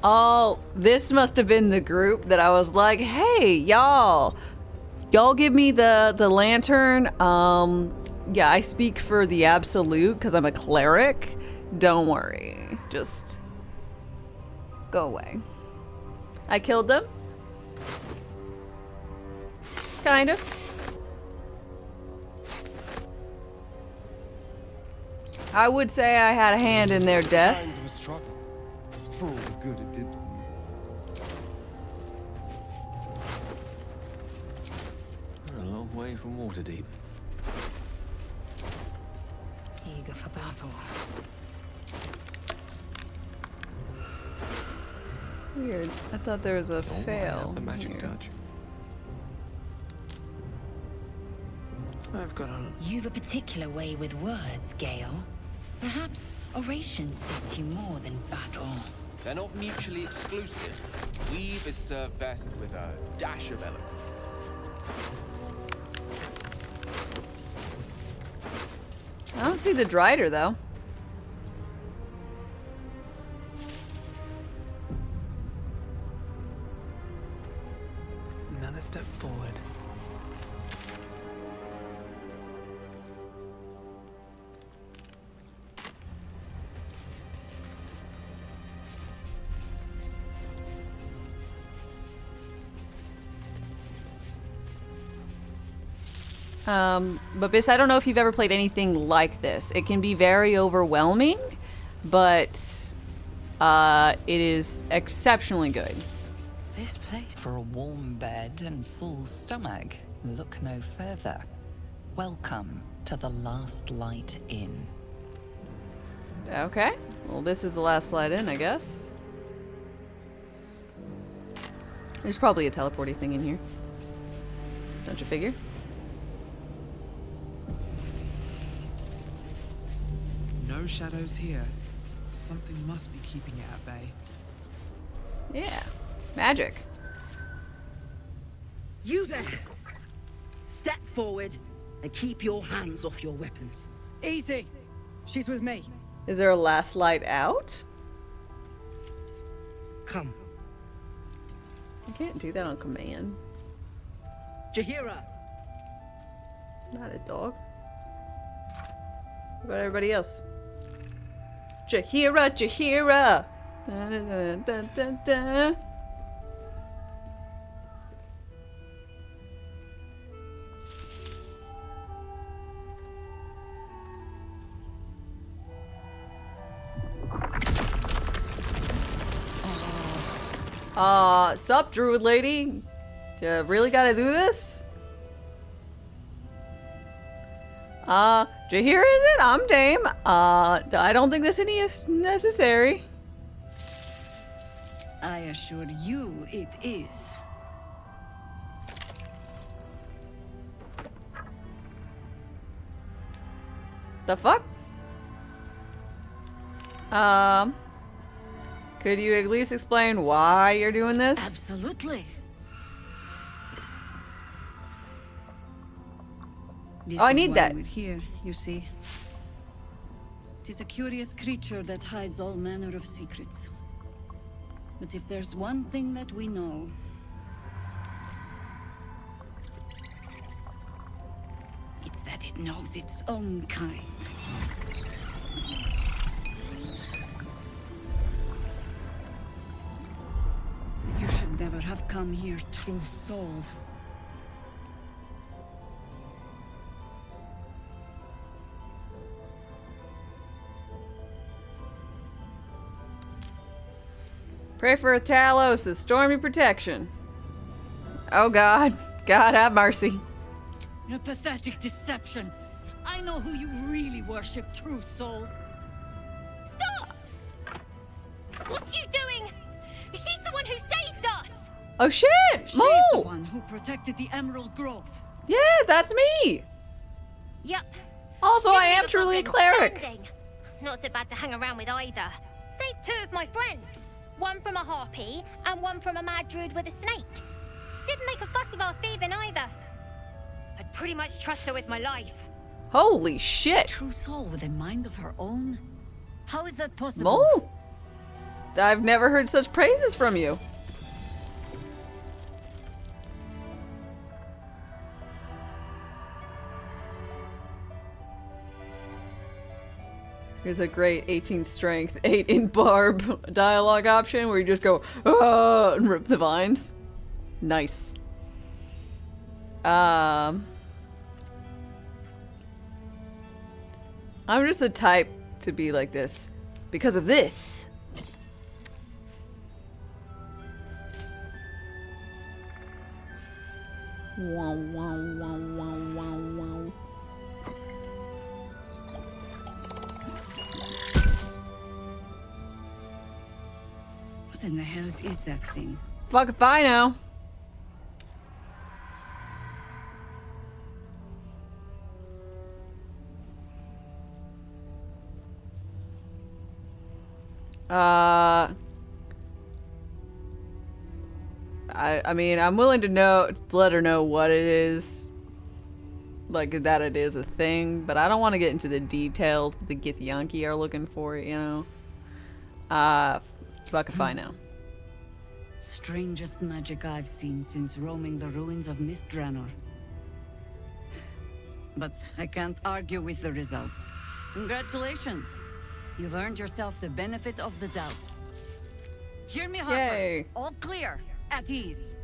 Oh, this must have been the group that I was like, hey, y'all give me the lantern. Yeah, I speak for the absolute because I'm a cleric. Don't worry. Just go away. I killed them. Kind of. I would say I had a hand in their death. Signs of a struggle. For all the good it did them. We're a long way from Waterdeep. Eager for battle. Weird. I thought there was a fail. The magic here. touch. I've got a... You've a particular way with words, Gale. Perhaps oration suits you more than battle. They're not mutually exclusive. Weave is served best with a dash of eloquence. I don't see the Drider though. But Biss, I don't know if you've ever played anything like this. It can be very overwhelming, but it is exceptionally good. This place for a warm bed and full stomach. Look no further. Welcome to the Last Light Inn. Okay. Well, this is the last slide in, I guess. There's probably a teleporty thing in here. Don't you figure? No shadows here. Something must be keeping it at bay. Yeah. Magic. You there! Step forward and keep your hands off your weapons. Easy. She's with me. Is there a last light out? Come. You can't do that on command. Jahira! Not a dog. What about everybody else? Jahira, Jahira! Dun, dun, dun, dun. Sup, druid lady? You really gotta do this? Jahira, is it? I'm Dame. I don't think this any is necessary. I assure you it is. The fuck? Could you at least explain why you're doing this? Absolutely. This I is need why that. We're here, you see. It is a curious creature that hides all manner of secrets. But if there's one thing that we know, it's that it knows its own kind. You should never have come here, true soul. Pray for Talos' stormy protection. Oh God. God have mercy. A pathetic deception. I know who you really worship, true soul. Stop! What's you doing? She's the one who saved us! Oh shit! She's Mo! the one who protected the Emerald Grove. Yeah, that's me! Yep. Also, Didn't I am look truly a like cleric. standing. Not so bad to hang around with either. Saved two of my friends. One from a harpy, and one from a mad druid with a snake. Didn't make a fuss about thieving either. I'd pretty much trust her with my life. Holy shit! True soul with a mind of her own? How is that possible? Mo! I've never heard such praises from you. Here's a great 18th strength, 8 in barb dialogue option where you just go, "Ah," and rip the vines. Nice. I'm just the type to be like this because of this. Wow, wow, wow, wow, wow, wow. What in the hell is that thing? Fuck if I know. I mean, I'm willing to let her know what it is. Like, that it is a thing, but I don't want to get into the details that the Githyanki are looking for, you know? Fuck if I know. Strangest magic I've seen since roaming the ruins of Myth-Draenor. But I can't argue with the results. Congratulations. You've earned yourself the benefit of the doubt. Hear me, Harpers. Yay. All clear. At ease.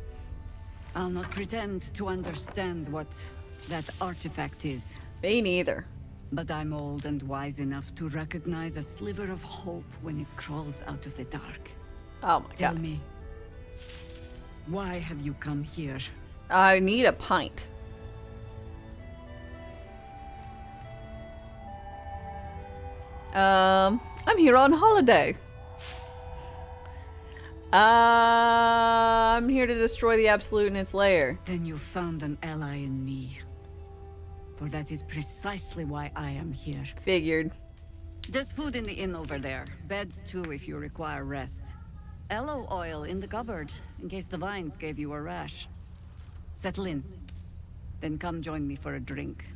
I'll not pretend to understand what that artifact is. Me neither. But I'm old and wise enough to recognize a sliver of hope when it crawls out of the dark. Oh my Tell god. me, why have you come here? I need a pint. I'm here on holiday. I'm here to destroy the Absolute in its lair. Then you found an ally in me. For that is precisely why I am here. Figured. There's food in the inn over there. Beds too if you require rest. Aloe oil in the cupboard, in case the vines gave you a rash. Settle in. Then come join me for a drink.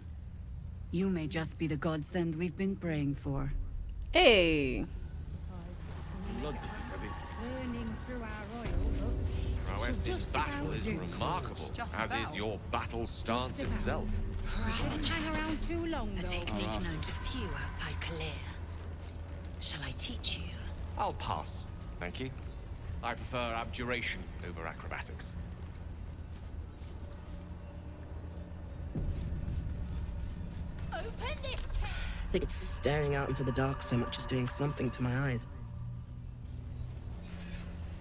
You may just be the godsend we've been praying for. Hey. Blood, this is heavy. Prowess in battle is remarkable, as is your battle stance itself. Shouldn't hang around too long, though. A technique known to few outside Kalir. Shall I teach you? I'll pass, thank you. I prefer abjuration over acrobatics. Open this. I think staring out into the dark so much is doing something to my eyes.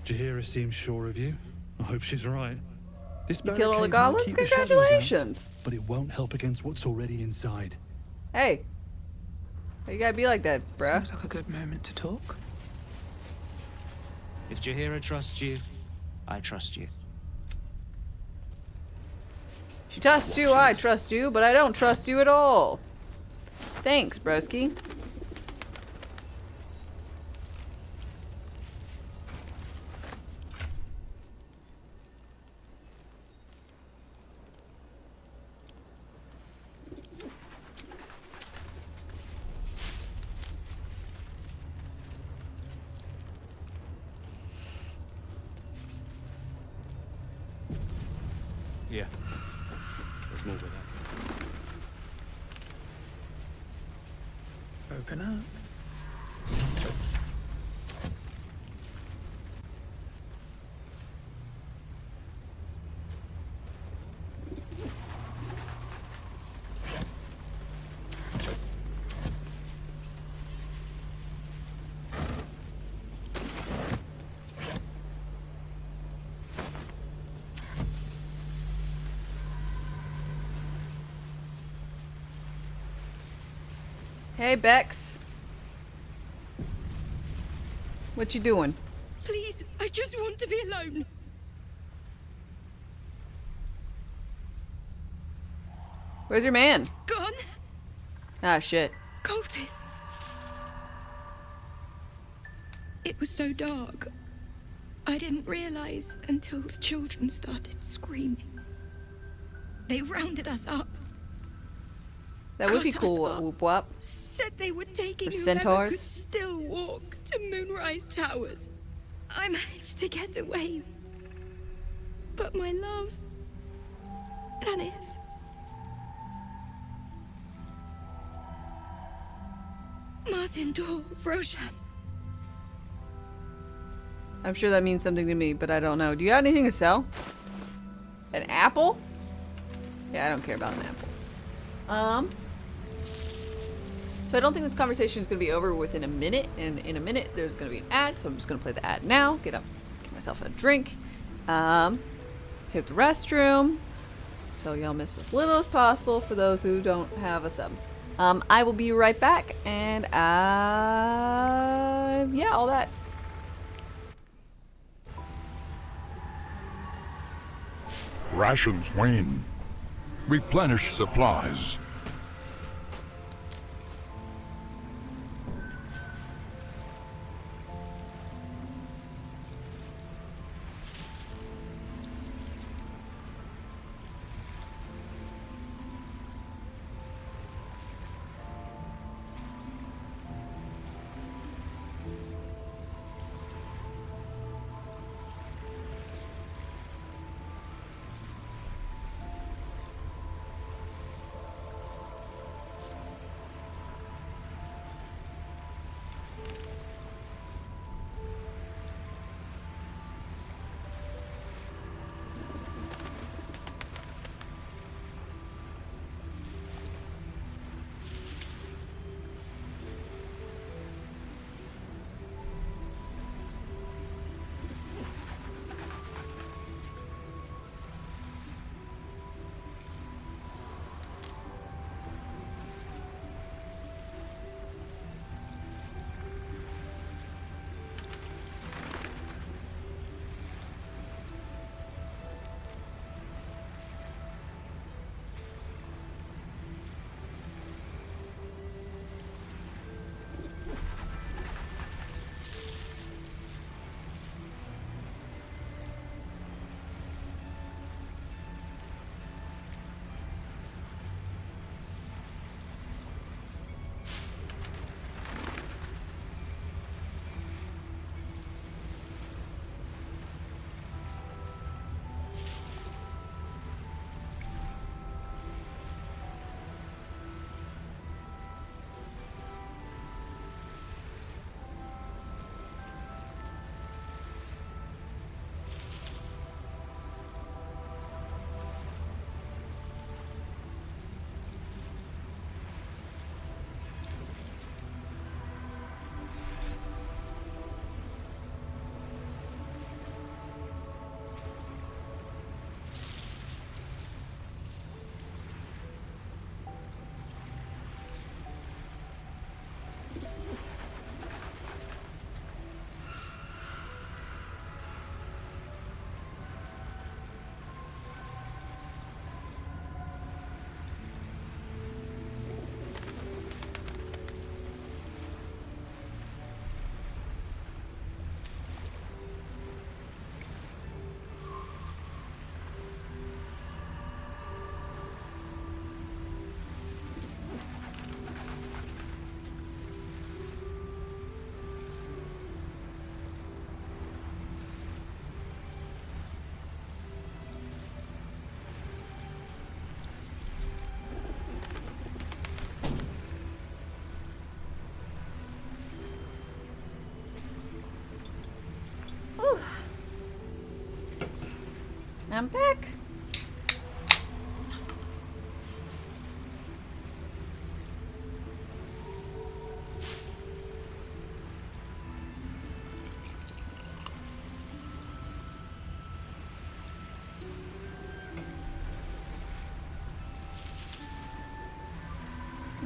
Jaheira seems sure of you. I hope she's right. This You killed all the barricade might goblins? keep the shadows out, Congratulations! but it won't help against what's already inside. Hey. Why you gotta be like that, bruh? Seems like a good moment to talk. If Jaheira trusts you, I trust you. She trusts you, I trust you, but I don't trust you at all. Thanks, broski. Yeah. There's more with that. Open up. Hey, Bex. What you doing? Please, I just want to be alone. Where's your man? Gone? Ah, shit. Cultists. It was so dark. I didn't realize until the children started screaming. They rounded us up. That would be Cut cool, us up. Whoop Wop. Said they were taking For whoever centaurs? could still walk to Moonrise Towers. I managed to get away. But my love... Dennis... Martin Dor, Roshan. I'm sure that means something to me, but I don't know. Do you have anything to sell? An apple? Yeah, I don't care about an apple. So I don't think this conversation is going to be over within a minute, and in a minute there's going to be an ad, so I'm just going to play the ad now, get up, get myself a drink, hit the restroom, so y'all miss as little as possible for those who don't have a sub. I will be right back, and yeah, all that. Rations wane. Replenish supplies. I'm back.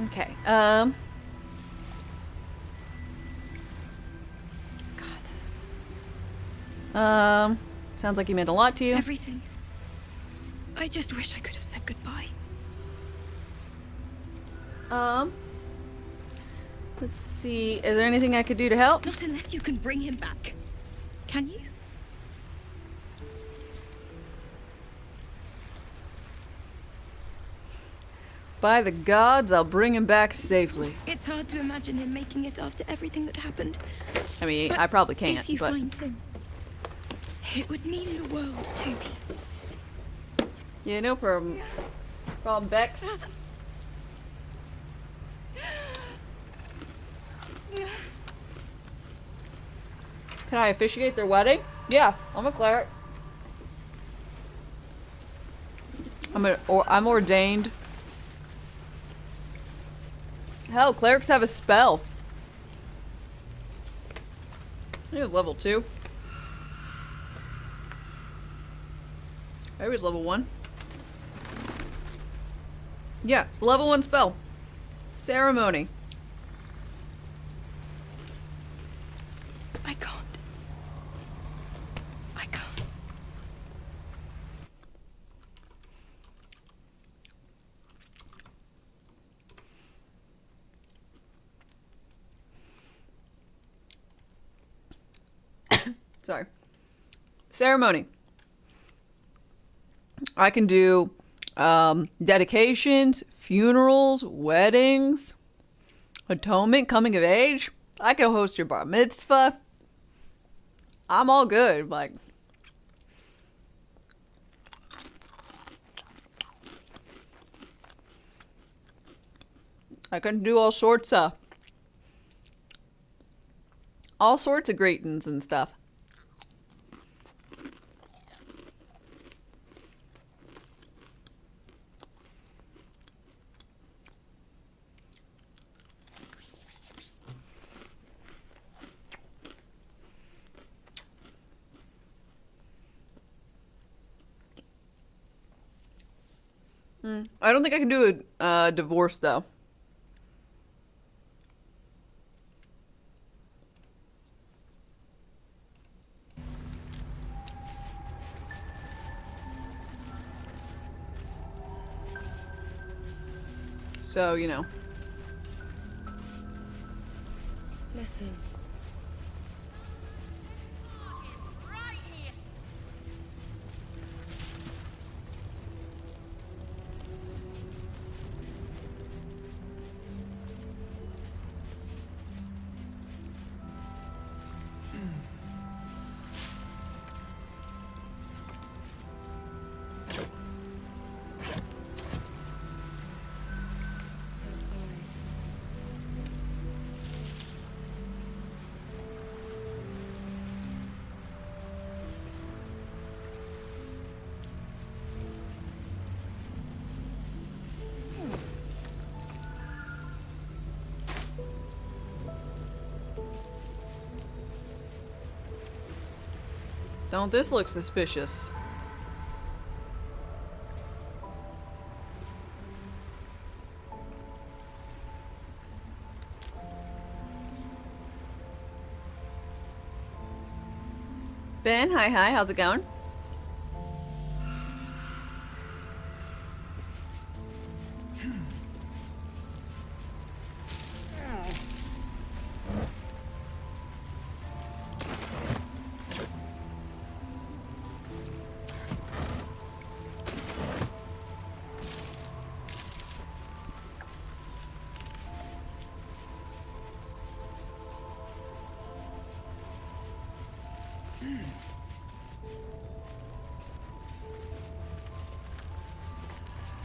Okay. God, this. Sounds like he meant a lot to you. Everything. I just wish I could have said goodbye. Let's see. Is there anything I could do to help? Not unless you can bring him back. Can you? By the gods, I'll bring him back safely. It's hard to imagine him making it after everything that happened. I mean, But I probably can't, if you but... find him, it would mean the world to me. Yeah, no problem. Bex. Can I officiate their wedding? Yeah, I'm a cleric. I'm ordained. Hell, clerics have a spell. I think it was level 2. Maybe it was level 1. Yeah, it's a level 1 spell. Ceremony. I can't. I can't. Sorry. Ceremony. I can do dedications, funerals, weddings, atonement, coming of age. I can host your bar mitzvah. I'm all good. Like, I can do all sorts of greetings and stuff. I don't think I can do a divorce though. So, you know. Listen. Don't this look suspicious? Ben, hi, how's it going?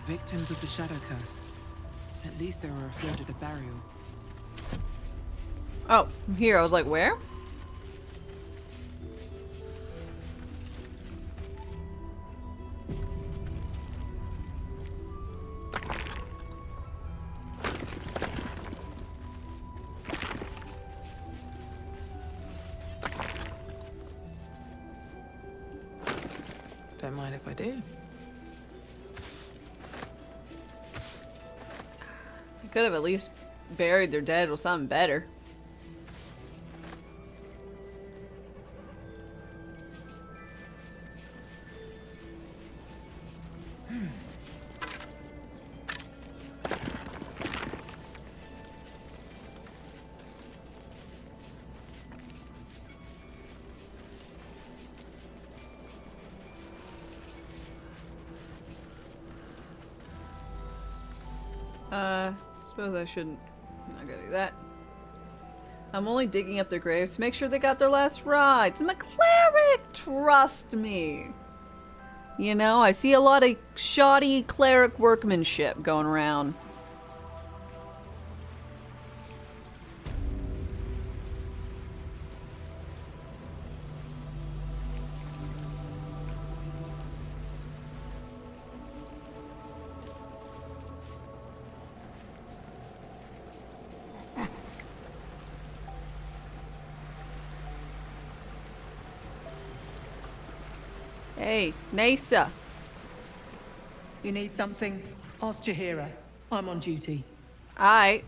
Victims of the Shadow Curse. At least they were afforded a burial. Oh, here. I was like, where? don't mind if I do. You could have at least buried their dead with something better. Suppose I shouldn't. I'm not gonna do that. I'm only digging up their graves to make sure they got their last rites. I'm a cleric! Trust me. You know, I see a lot of shoddy cleric workmanship going around. Hey, Nasa. You need something? Ask Jahira. I'm on duty. Aight.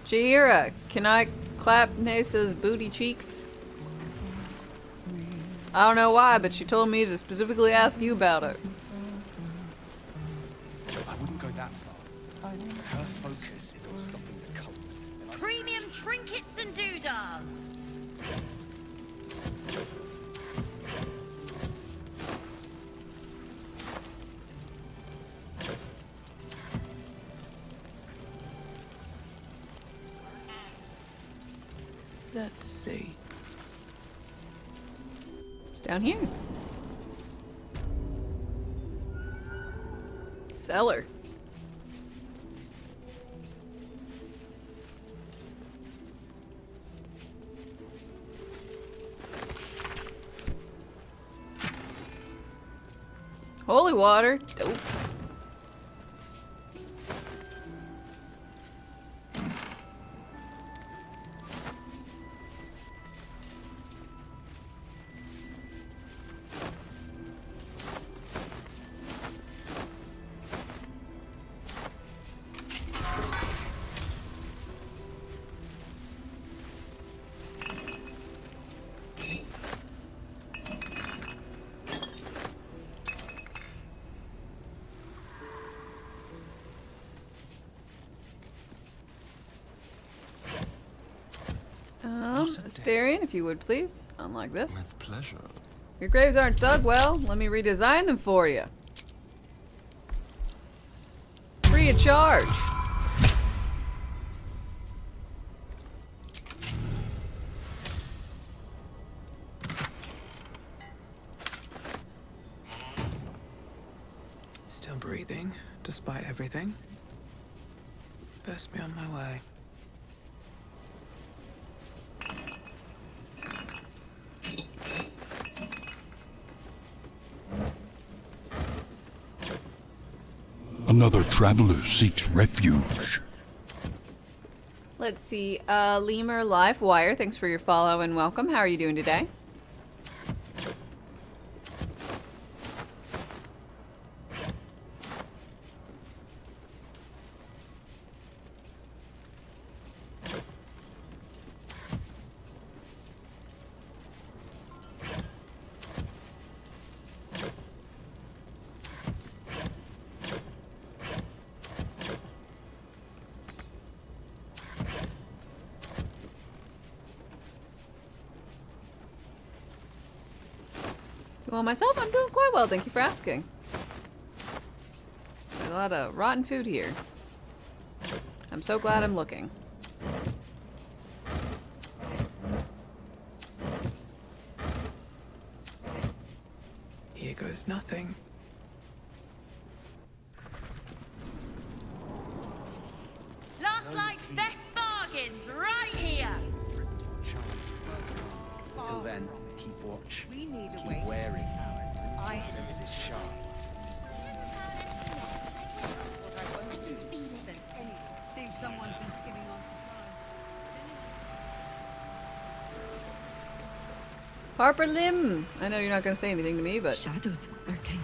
Jahira, can I clap Nasa's booty cheeks? I don't know why, but she told me to specifically ask you about it. I wouldn't go that far. Her focus is on stopping the cult. Premium trinkets and doodahs. Let's see. It's down here. Cellar. Holy water. Dope. Astarion, if you would please, unlike this. With pleasure. Your graves aren't dug well. Let me redesign them for you. Free of charge. Still breathing, despite everything. Best be on my way. Another traveler seeks refuge. Let's see. Lemur Livewire, thanks for your follow and welcome. How are you doing today? Well, myself, I'm doing quite well, thank you for asking. There's a lot of rotten food here. I'm so glad I'm looking. Here goes nothing. Last night's best bargains, right here. Until then, keep watch. We need a keep wary. Senses sharp. Seems someone's been skimming on supplies. Harper Lim! I know you're not going to say anything to me, but... Shadows lurking.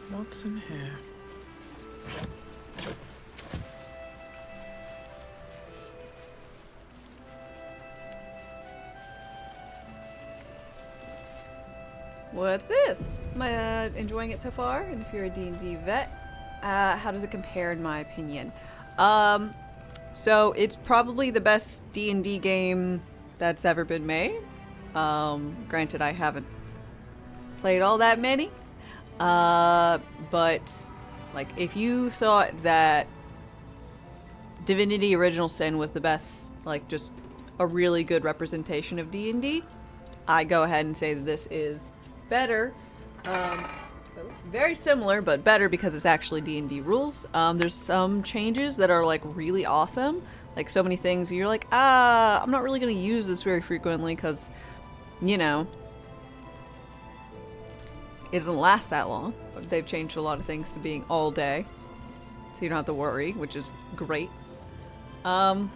What's in here? What's this? Am I enjoying it so far? And if you're a D&D vet, how does it compare in my opinion? So it's probably the best D&D game that's ever been made. Granted, I haven't played all that many. But like if you thought that Divinity Original Sin was the best, like just a really good representation of D&D, I go ahead and say that this is better. Very similar, but better because it's actually D&D rules. There's some changes that are like really awesome. Like so many things you're like, I'm not really going to use this very frequently because, you know, it doesn't last that long. They've changed a lot of things to being all day, so you don't have to worry, which is great. I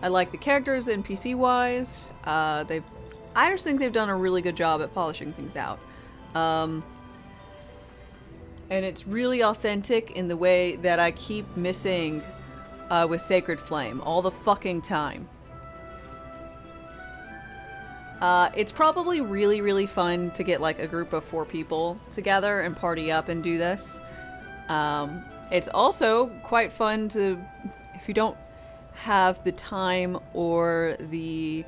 like the characters NPC wise. I just think they've done a really good job at polishing things out. And it's really authentic in the way that I keep missing with Sacred Flame all the fucking time. It's probably really, really fun to get like a group of 4 people together and party up and do this. It's also quite fun to, if you don't have the time or the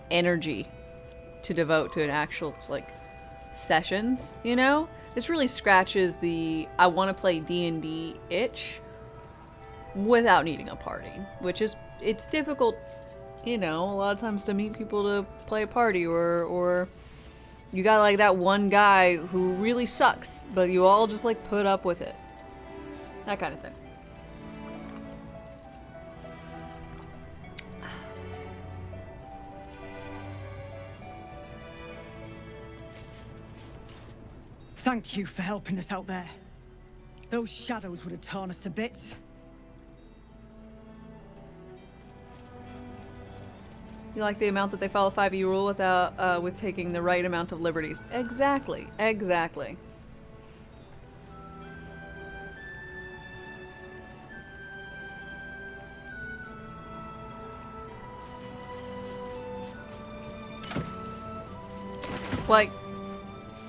energy to devote to an actual like sessions, you know? This really scratches the I want to play D&D itch without needing a party, which is, it's difficult, you know, a lot of times to meet people to play a party, or you got like that one guy who really sucks, but you all just like put up with it. That kind of thing. Thank you for helping us out there. Those shadows would have torn us to bits. You like the amount that they follow 5e rule without with taking the right amount of liberties. Exactly. Exactly. Like,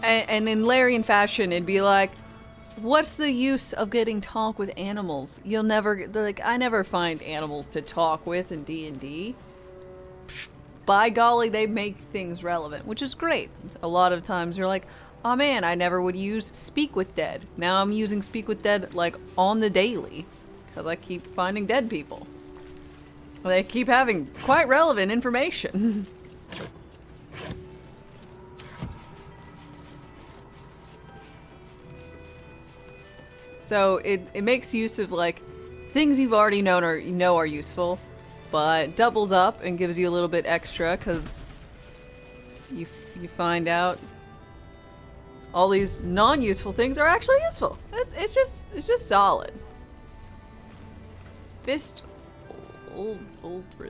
and in Larian fashion, it'd be like, what's the use of getting talk with animals? You'll never, like, I never find animals to talk with in D&D. By golly, they make things relevant, which is great. A lot of times you're like, oh man, I never would use Speak with Dead. Now I'm using Speak with Dead, like, on the daily. Because I keep finding dead people. They keep having quite relevant information. So it makes use of like things you've already known or you know are useful, but doubles up and gives you a little bit extra because you find out all these non-useful things are actually useful. It's just solid. Fist old.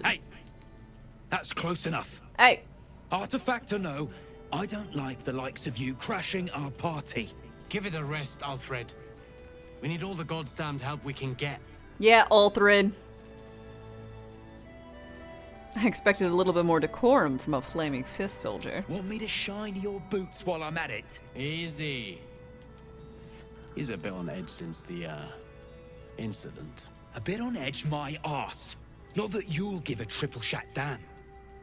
Hey, that's close enough. Hey, artifact or no, I don't like the likes of you crashing our party. Give it a rest, Alfred. We need all the God's damned help we can get. Yeah, Althred. I expected a little bit more decorum from a flaming fist soldier. Want me to shine your boots while I'm at it? Easy. He's a bit on edge since the, incident. A bit on edge, my arse. Not that you'll give a triple shot damn,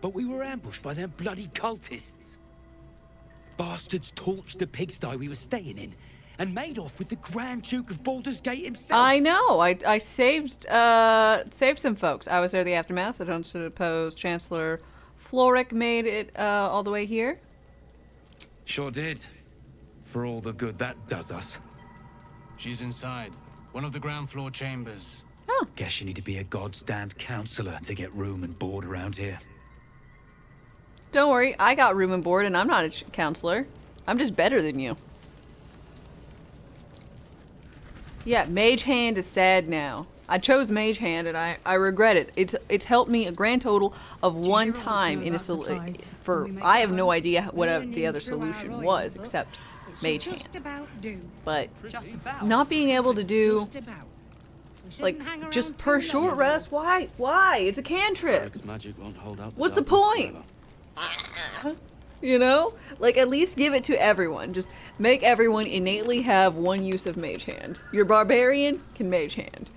but we were ambushed by them bloody cultists. Bastards torched the pigsty we were staying in and made off with the Grand Duke of Baldurs Gate himself. I know. I saved some folks. I was there the aftermath. I don't suppose Chancellor Floric made it all the way here. Sure did. For all the good that does us. She's inside. One of the ground floor chambers. Oh. Guess you need to be a God's damned counselor to get room and board around here. Don't worry. I got room and board and I'm not a counselor. I'm just better than you. Yeah, Mage Hand is sad now. I chose Mage Hand and I regret it. It's helped me a grand total of one time in a I have no idea what the other solution was except Mage Hand. But not being able to do like just per short rest, why? It's a cantrip. Magic won't hold out. What's the point? You know? Like, at least give it to everyone. Just make everyone innately have one use of Mage Hand. Your barbarian can Mage Hand.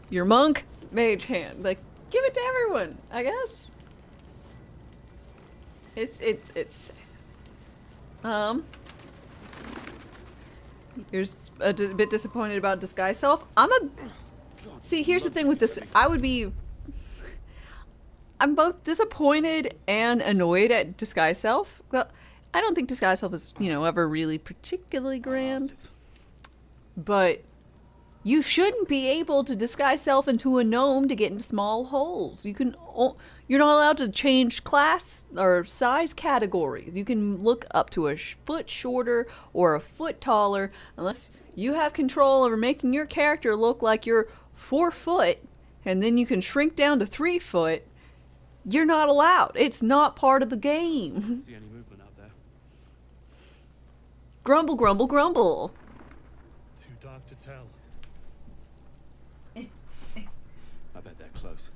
Your monk, Mage Hand. Like, give it to everyone, I guess. It's you're a bit disappointed about Disguise Self. See, here's the thing with this. I'm both disappointed and annoyed at Disguise Self. Well, I don't think Disguise Self is, ever really particularly grand. But you shouldn't be able to disguise self into a gnome to get into small holes. You're not allowed to change class or size categories. You can look up to a foot shorter or a foot taller unless you have control over making your character look like you're 4 foot and then you can shrink down to 3 foot. You're not allowed. It's not part of the game. See any movement out there? Grumble, grumble, grumble. Too dark to tell. I bet they're close.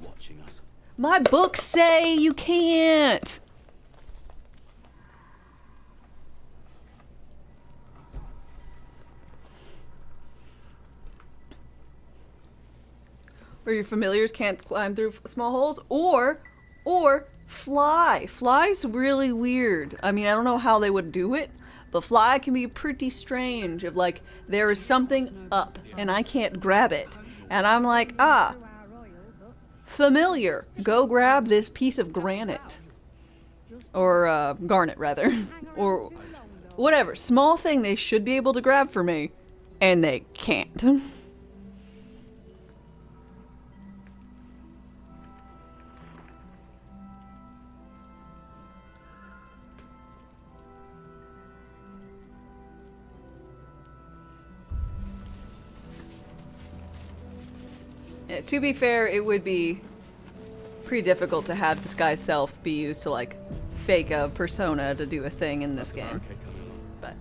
Watching us. My books say you can't. Or your familiars can't climb through small holes, or fly. Fly's really weird. I mean, I don't know how they would do it, but fly can be pretty strange. Of like, there is something up and I can't grab it, and I'm like, familiar, go grab this piece of granite, or garnet rather, or whatever small thing they should be able to grab for me, and they can't. To be fair, it would be pretty difficult to have Disguise Self be used to, like, fake a persona to do a thing in this game. But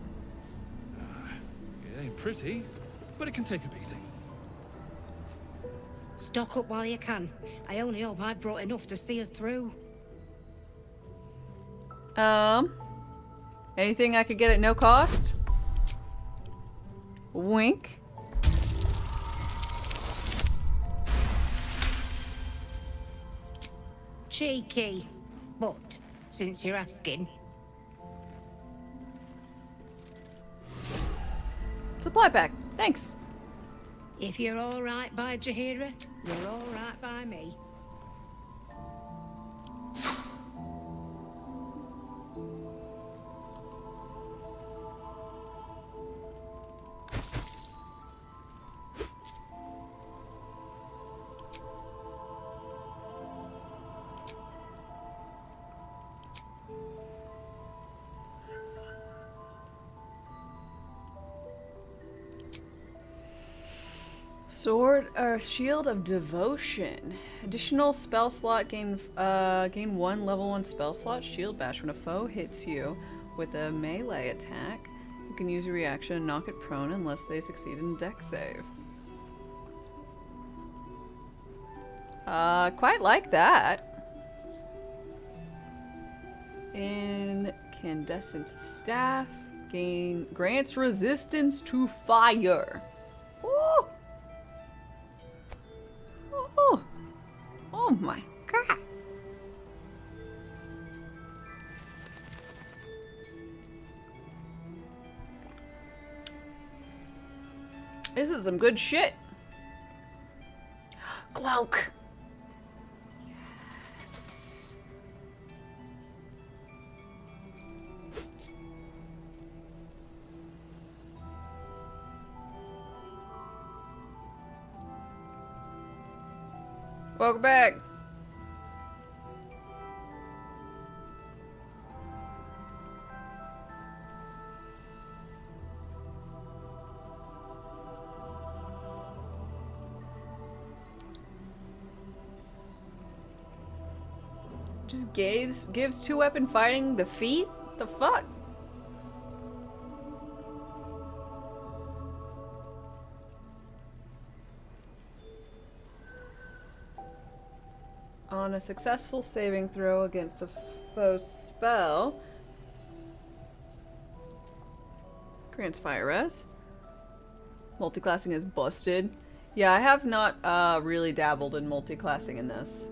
It ain't pretty, but it can take a beating. Stock up while you can. I only hope I've brought enough to see us through. Anything I could get at no cost? Wink. Cheeky. But, since you're asking. Supply pack. Thanks. If you're alright by Jaheira, you're alright by me. Sword or Shield of Devotion. Additional spell slot, gain 1 level 1 spell slot, Shield Bash. When a foe hits you with a melee attack, you can use your reaction and knock it prone unless they succeed in dex save. Quite like that. Incandescent Staff grants resistance to fire. Ooh. Oh my god. This is some good shit. Cloak. Yes. Welcome back. Just gives two-weapon fighting the feat? What the fuck? On a successful saving throw against a foe spell, grants fire res. Multiclassing is busted. Yeah, I have not really dabbled in multiclassing in this.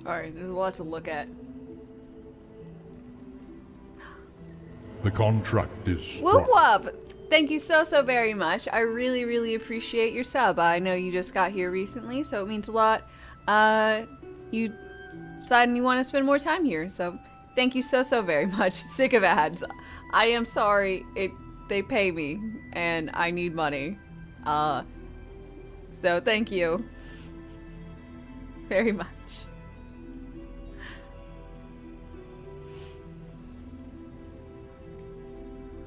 Sorry, there's a lot to look at. The contract is Whoop struck. whoop! Thank you so very much. I really appreciate your sub. I know you just got here recently, so it means a lot. You decided you want to spend more time here, so thank you so very much. Sick of ads. I am sorry. They pay me, and I need money. So thank you very much.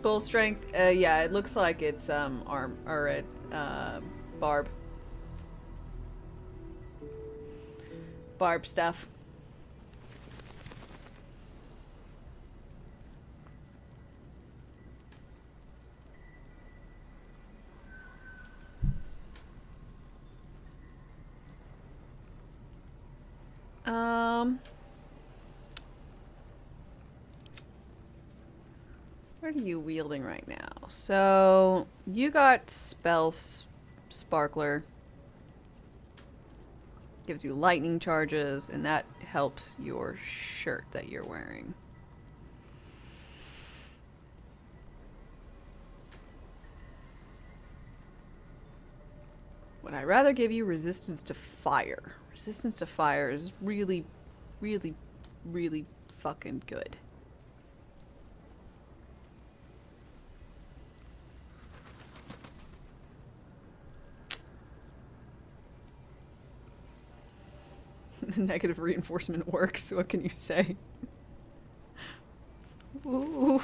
Full strength, yeah, it looks like it's arm or barb stuff. What are you wielding right now? So, you got Spell Sparkler. Gives you lightning charges, and that helps your shirt that you're wearing. Would I rather give you resistance to fire? Resistance to fire is really fucking good. Negative reinforcement works. What can you say? Ooh.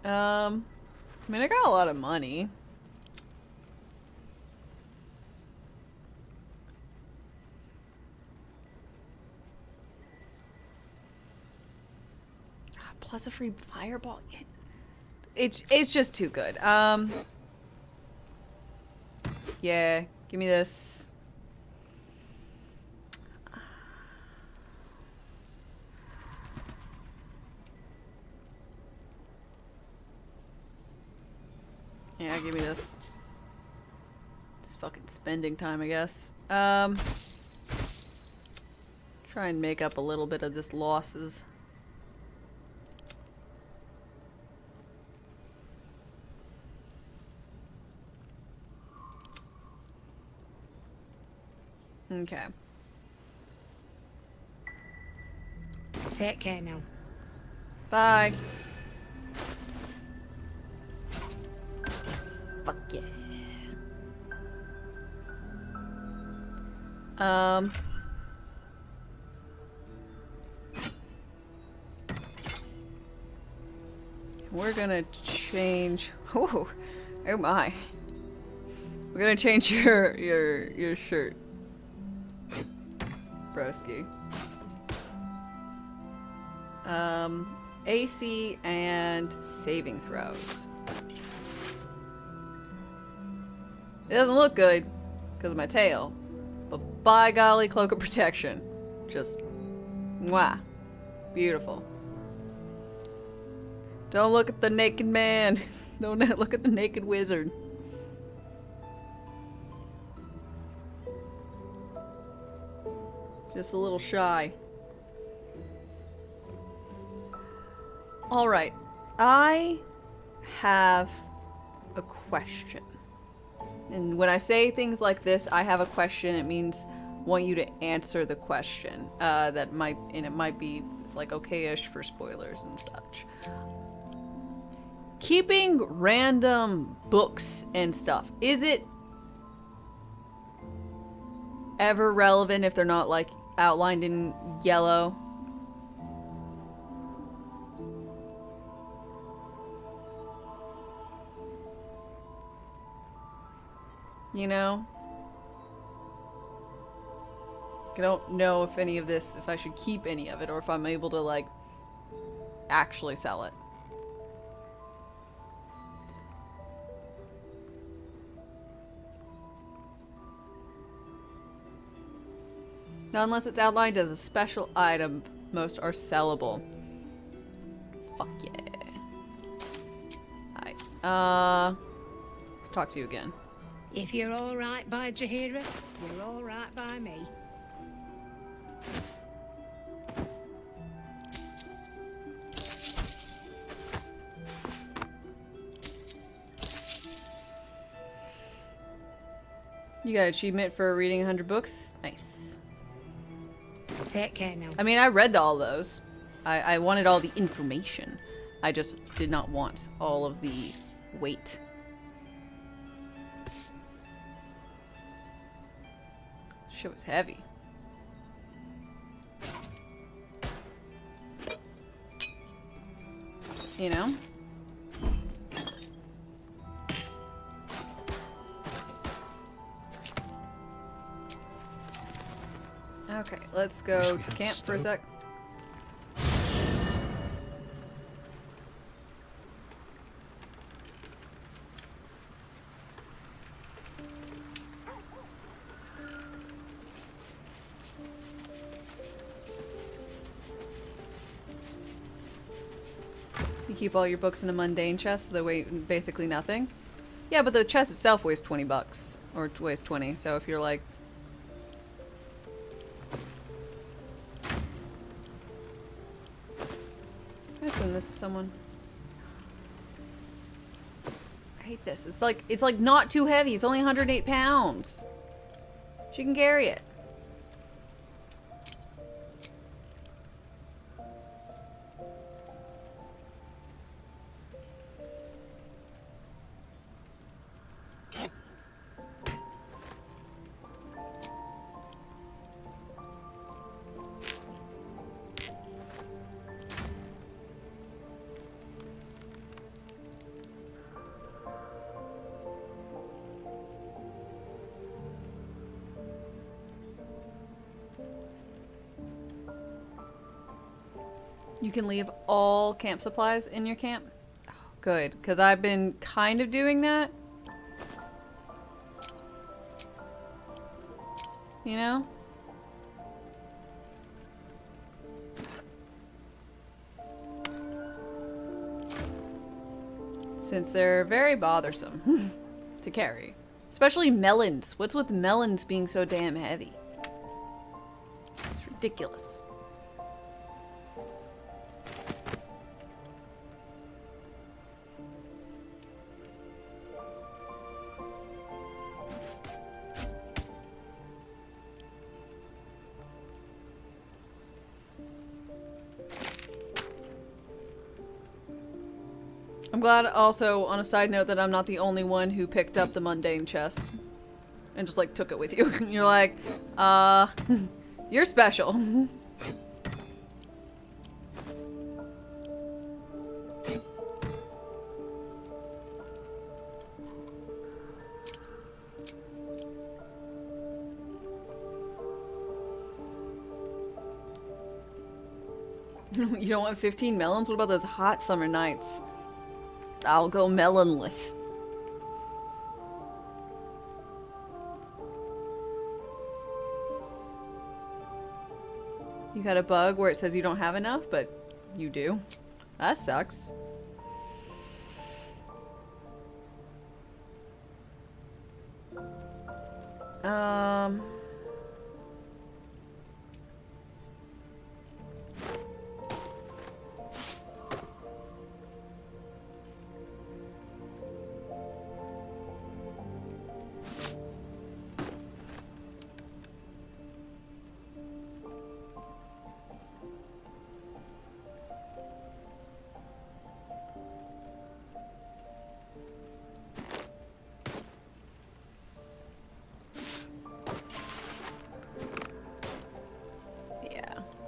I mean, I got a lot of money. Plus a free fireball. It's just too good. Yeah, give me this. Yeah, give me this. It's fucking spending time, I guess. Try and make up a little bit of this losses. Okay. Take care now. Bye. Fuck yeah. We're gonna change. Oh my. We're gonna change your shirt, broski. AC and saving throws. It doesn't look good because of my tail, but by golly, cloak of protection. Just, mwah. Beautiful. Don't look at the naked man. Don't look at the naked wizard. Just a little shy. Alright. I have a question. And when I say things like this, I have a question, it means I want you to answer the question. It might be, it's like okay-ish for spoilers and such. Keeping random books and stuff, is it ever relevant if they're not like outlined in yellow? You know? I don't know if any of this, if I should keep any of it, or if I'm able to, like, actually sell it. Now, unless it's outlined as a special item, most are sellable. Fuck yeah. Alright, let's talk to you again. If you're all right by Jaheira, you're all right by me. You got an achievement for reading 100 books? Nice. Take care now. I mean, I read all those. I wanted all the information. I just did not want all of the weight. Shit was heavy. You know? Okay, let's go to camp for a sec. You keep all your books in a mundane chest, so they weigh basically nothing. Yeah, but the chest itself weighs 20 bucks. Or weighs 20, so if you're like... Can I send this to someone? I hate this. It's like not too heavy. It's only 108 pounds. She can carry it. You can leave all camp supplies in your camp? Oh, good, because I've been kind of doing that. You know? Since they're very bothersome to carry. Especially melons. What's with melons being so damn heavy? It's ridiculous. I'm glad also, on a side note, that I'm not the only one who picked up the mundane chest. And just, like, took it with you. You're like, you're special. You don't want 15 melons? What about those hot summer nights? I'll go melonless. You had a bug where it says you don't have enough, but you do. That sucks.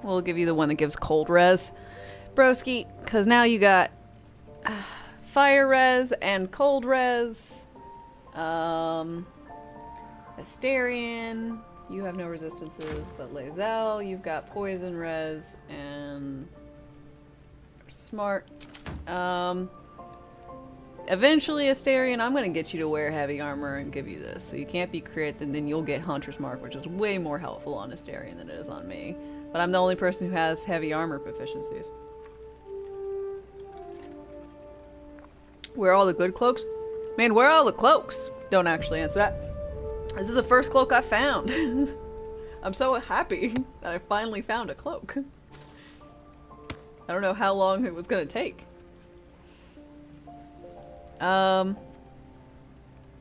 We'll give you the one that gives cold res. Broski, because now you got fire res and cold res. Asterion, you have no resistances, but Lae'zel, you've got poison res and smart. Eventually, Asterion, I'm going to get you to wear heavy armor and give you this. So you can't be crit, and then you'll get Hunter's Mark, which is way more helpful on Asterion than it is on me. But I'm the only person who has heavy armor proficiencies. Where are all the good cloaks? Man, where are all the cloaks? Don't actually answer that. This is the first cloak I found. I'm so happy that I finally found a cloak. I don't know how long it was going to take.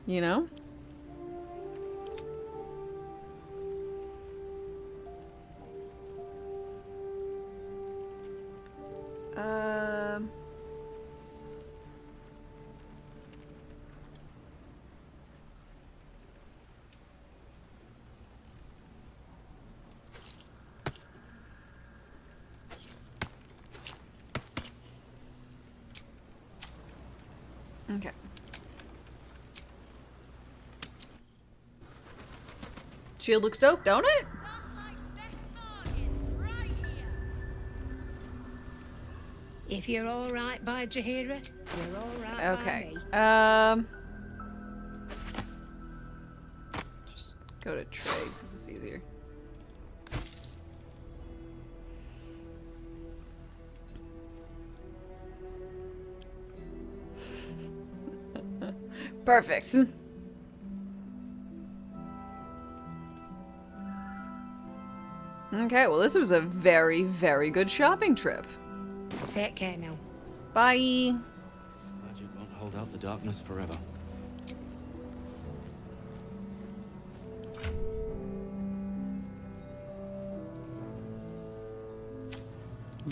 You know? Okay. Shield looks dope, don't it? If you're all right by Jaheira, you're all right Okay. by me. Just go to trade because it's easier. Perfect. Okay, well this was a very, very good shopping trip. Take care now. Bye. Magic won't hold out the darkness forever.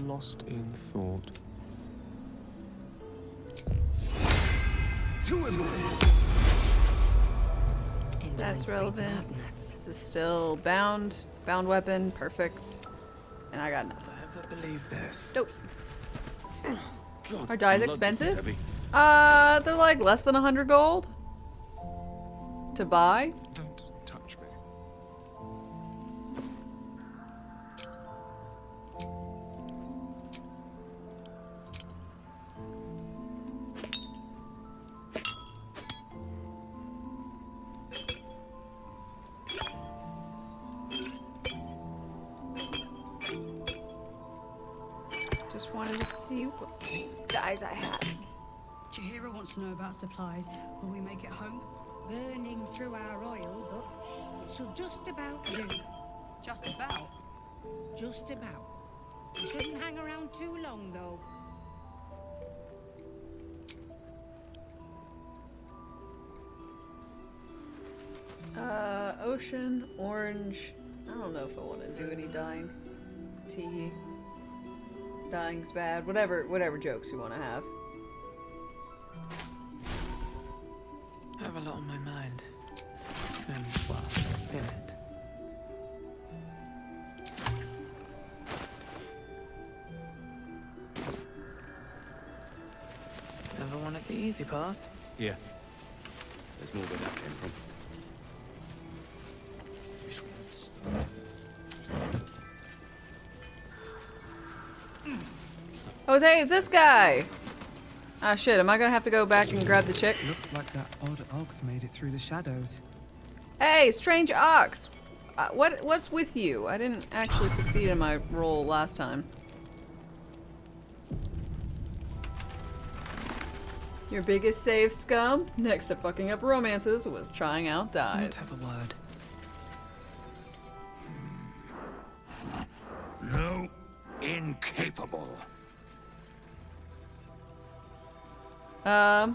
Lost in thought. That's relevant. This is still bound weapon, perfect. And I got nothing. Never believe this. Nope. God, Are dyes blood, this is expensive? heavy. They're like less than 100 gold to buy. Don't touch me. Just wanted to see what dyes I had. Jaheira wants to know about supplies. Will we make it home? Burning through our oil, but it should just about do. Just about? Just about. You shouldn't hang around too long, though. Ocean, orange. I don't know if I want to do any dyeing. Tea. Dying's bad. Whatever jokes you want to have. I have a lot on my mind. And, well, in it. Never wanted the easy path. Yeah. There's more where that came from. Oh, hey, it's this guy! Ah, shit, am I gonna have to go back and grab the chick? Looks like that odd ox made it through the shadows. Hey, strange ox! What's with you? I didn't actually succeed in my role last time. Your biggest save, scum, next to fucking up romances, was trying out dyes. Let's have a word. No, incapable. I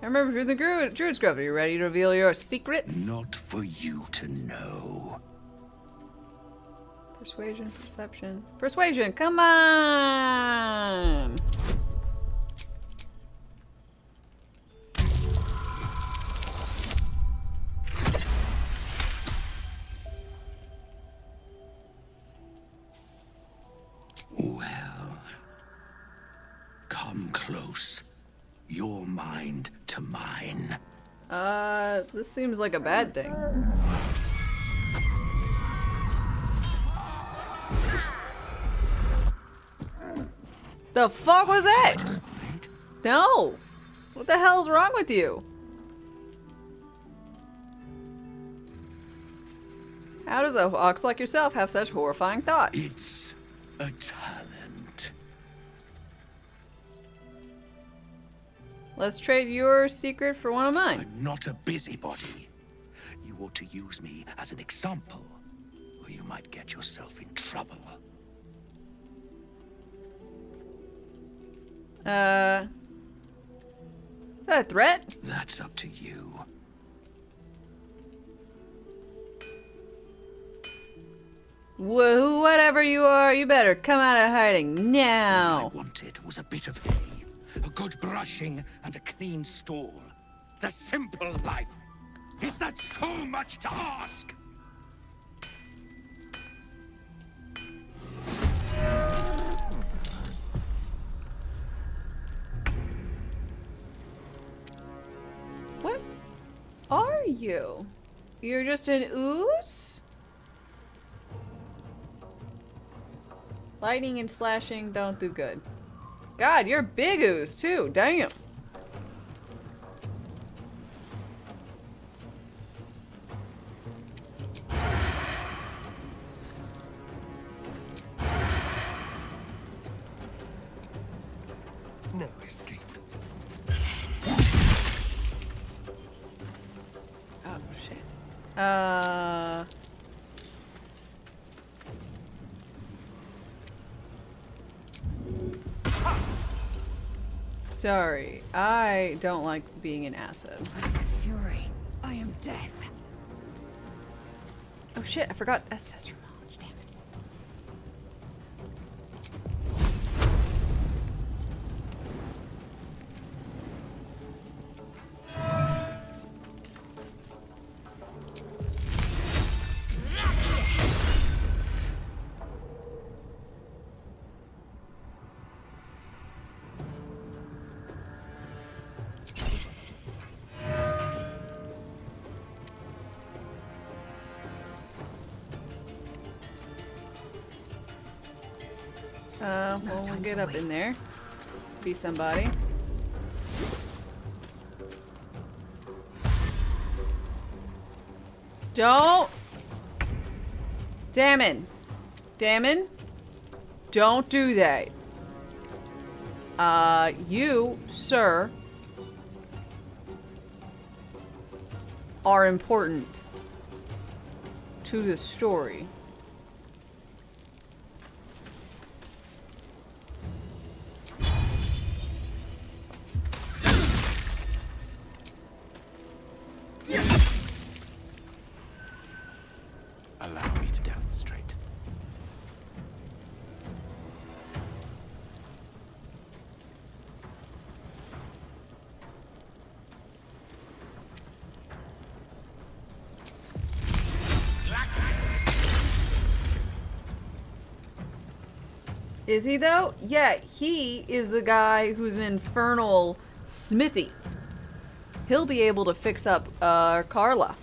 remember through the Druid's Grove. Are you ready to reveal your secrets? Not for you to know. Persuasion, perception. Persuasion, come on! Come close. Your mind to mine. This seems like a bad thing. The fuck was that? No! What the hell's wrong with you? How does a fox like yourself have such horrifying thoughts? It's a talent. Let's trade your secret for one of mine. I'm not a busybody. You ought to use me as an example, or you might get yourself in trouble. Is that a threat? That's up to you. Whatever you are, you better come out of hiding now. All I wanted was a bit of hay, a good brushing, and a clean stall. The simple life. Is that so much to ask? What are you? You're just an ooze? Lightning and slashing don't do good. God, you're a big ooze too. Damn. No escape. Oh shit. Sorry, I don't like being an acid. Fury, I am death. Oh shit, I forgot ancestral knowledge, damn it. Well, we'll get up in there. Be somebody. Don't! Damon! Damon? Don't do that. You, sir, are important to the story. Allow me to demonstrate. Is he though? Yeah, he is the guy who's an infernal smithy. He'll be able to fix up Carla.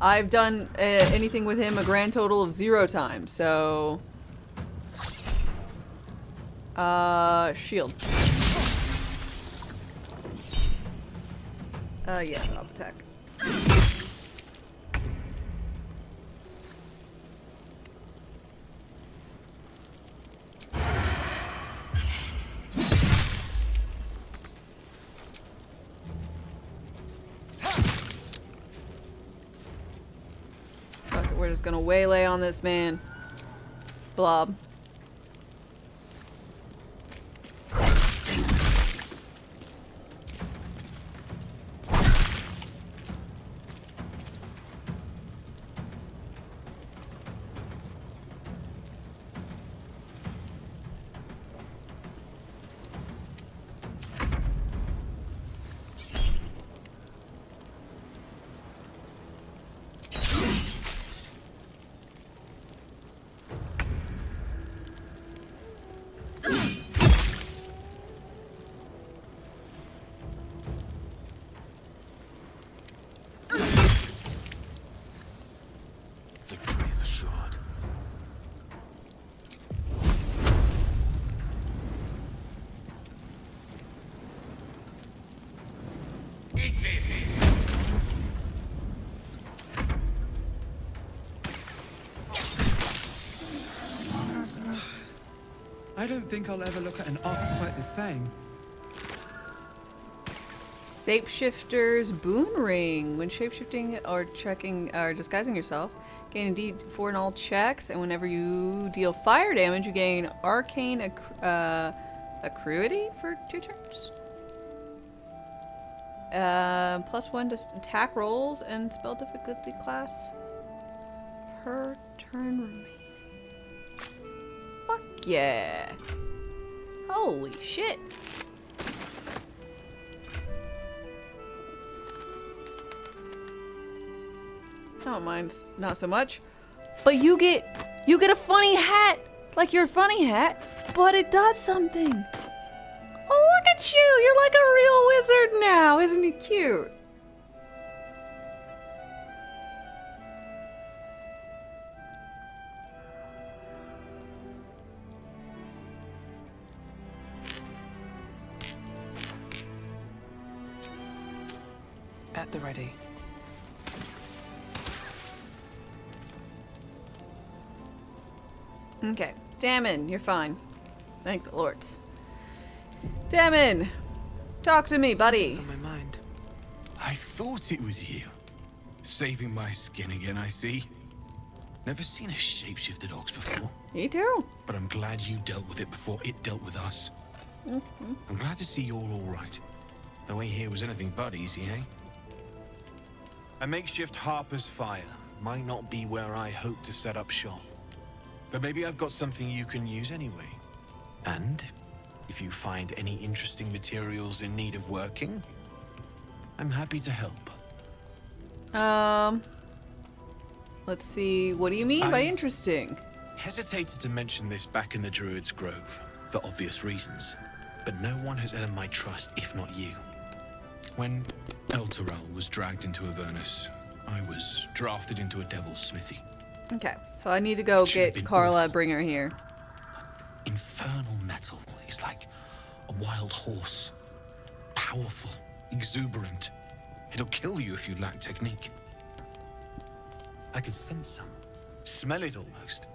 I've done anything with him a grand total of 0 times, so... shield. Yes, I'll attack. We're just gonna waylay on this man. Blob. Take this! I don't think I'll ever look at an arc quite the same. Shapeshifter's Boon Ring. When shapeshifting or checking or disguising yourself, gain a D4 in all checks, and whenever you deal fire damage, you gain arcane accruity for 2 turns. +1 to attack rolls and spell difficulty class per turn remaining. Fuck yeah. Holy shit. Oh, mine's not so much. But you get a funny hat, like your funny hat, but it does something. Oh, look at you! You're like a real wizard now, isn't he cute? At the ready. Okay, Damon, you're fine. Thank the lords. Damon, talk to me, buddy. Something's on my mind. I thought it was you. Saving my skin again, I see. Never seen a shapeshifted ox before. Me too. But I'm glad you dealt with it before it dealt with us. I'm glad to see you're all right. The way here was anything but easy, eh? A makeshift Harper's Fire might not be where I hope to set up shop. But maybe I've got something you can use anyway. And if you find any interesting materials in need of working, I'm happy to help. Let's see. What do you mean by interesting? Hesitated to mention this back in the Druid's Grove, for obvious reasons. But no one has earned my trust if not you. When Elturel was dragged into Avernus, I was drafted into a devil's smithy. Okay, so I need to go get Carla, bring her here. Infernal metal is like a wild horse. Powerful, exuberant. It'll kill you if you lack technique. I could sense some. Smell it almost.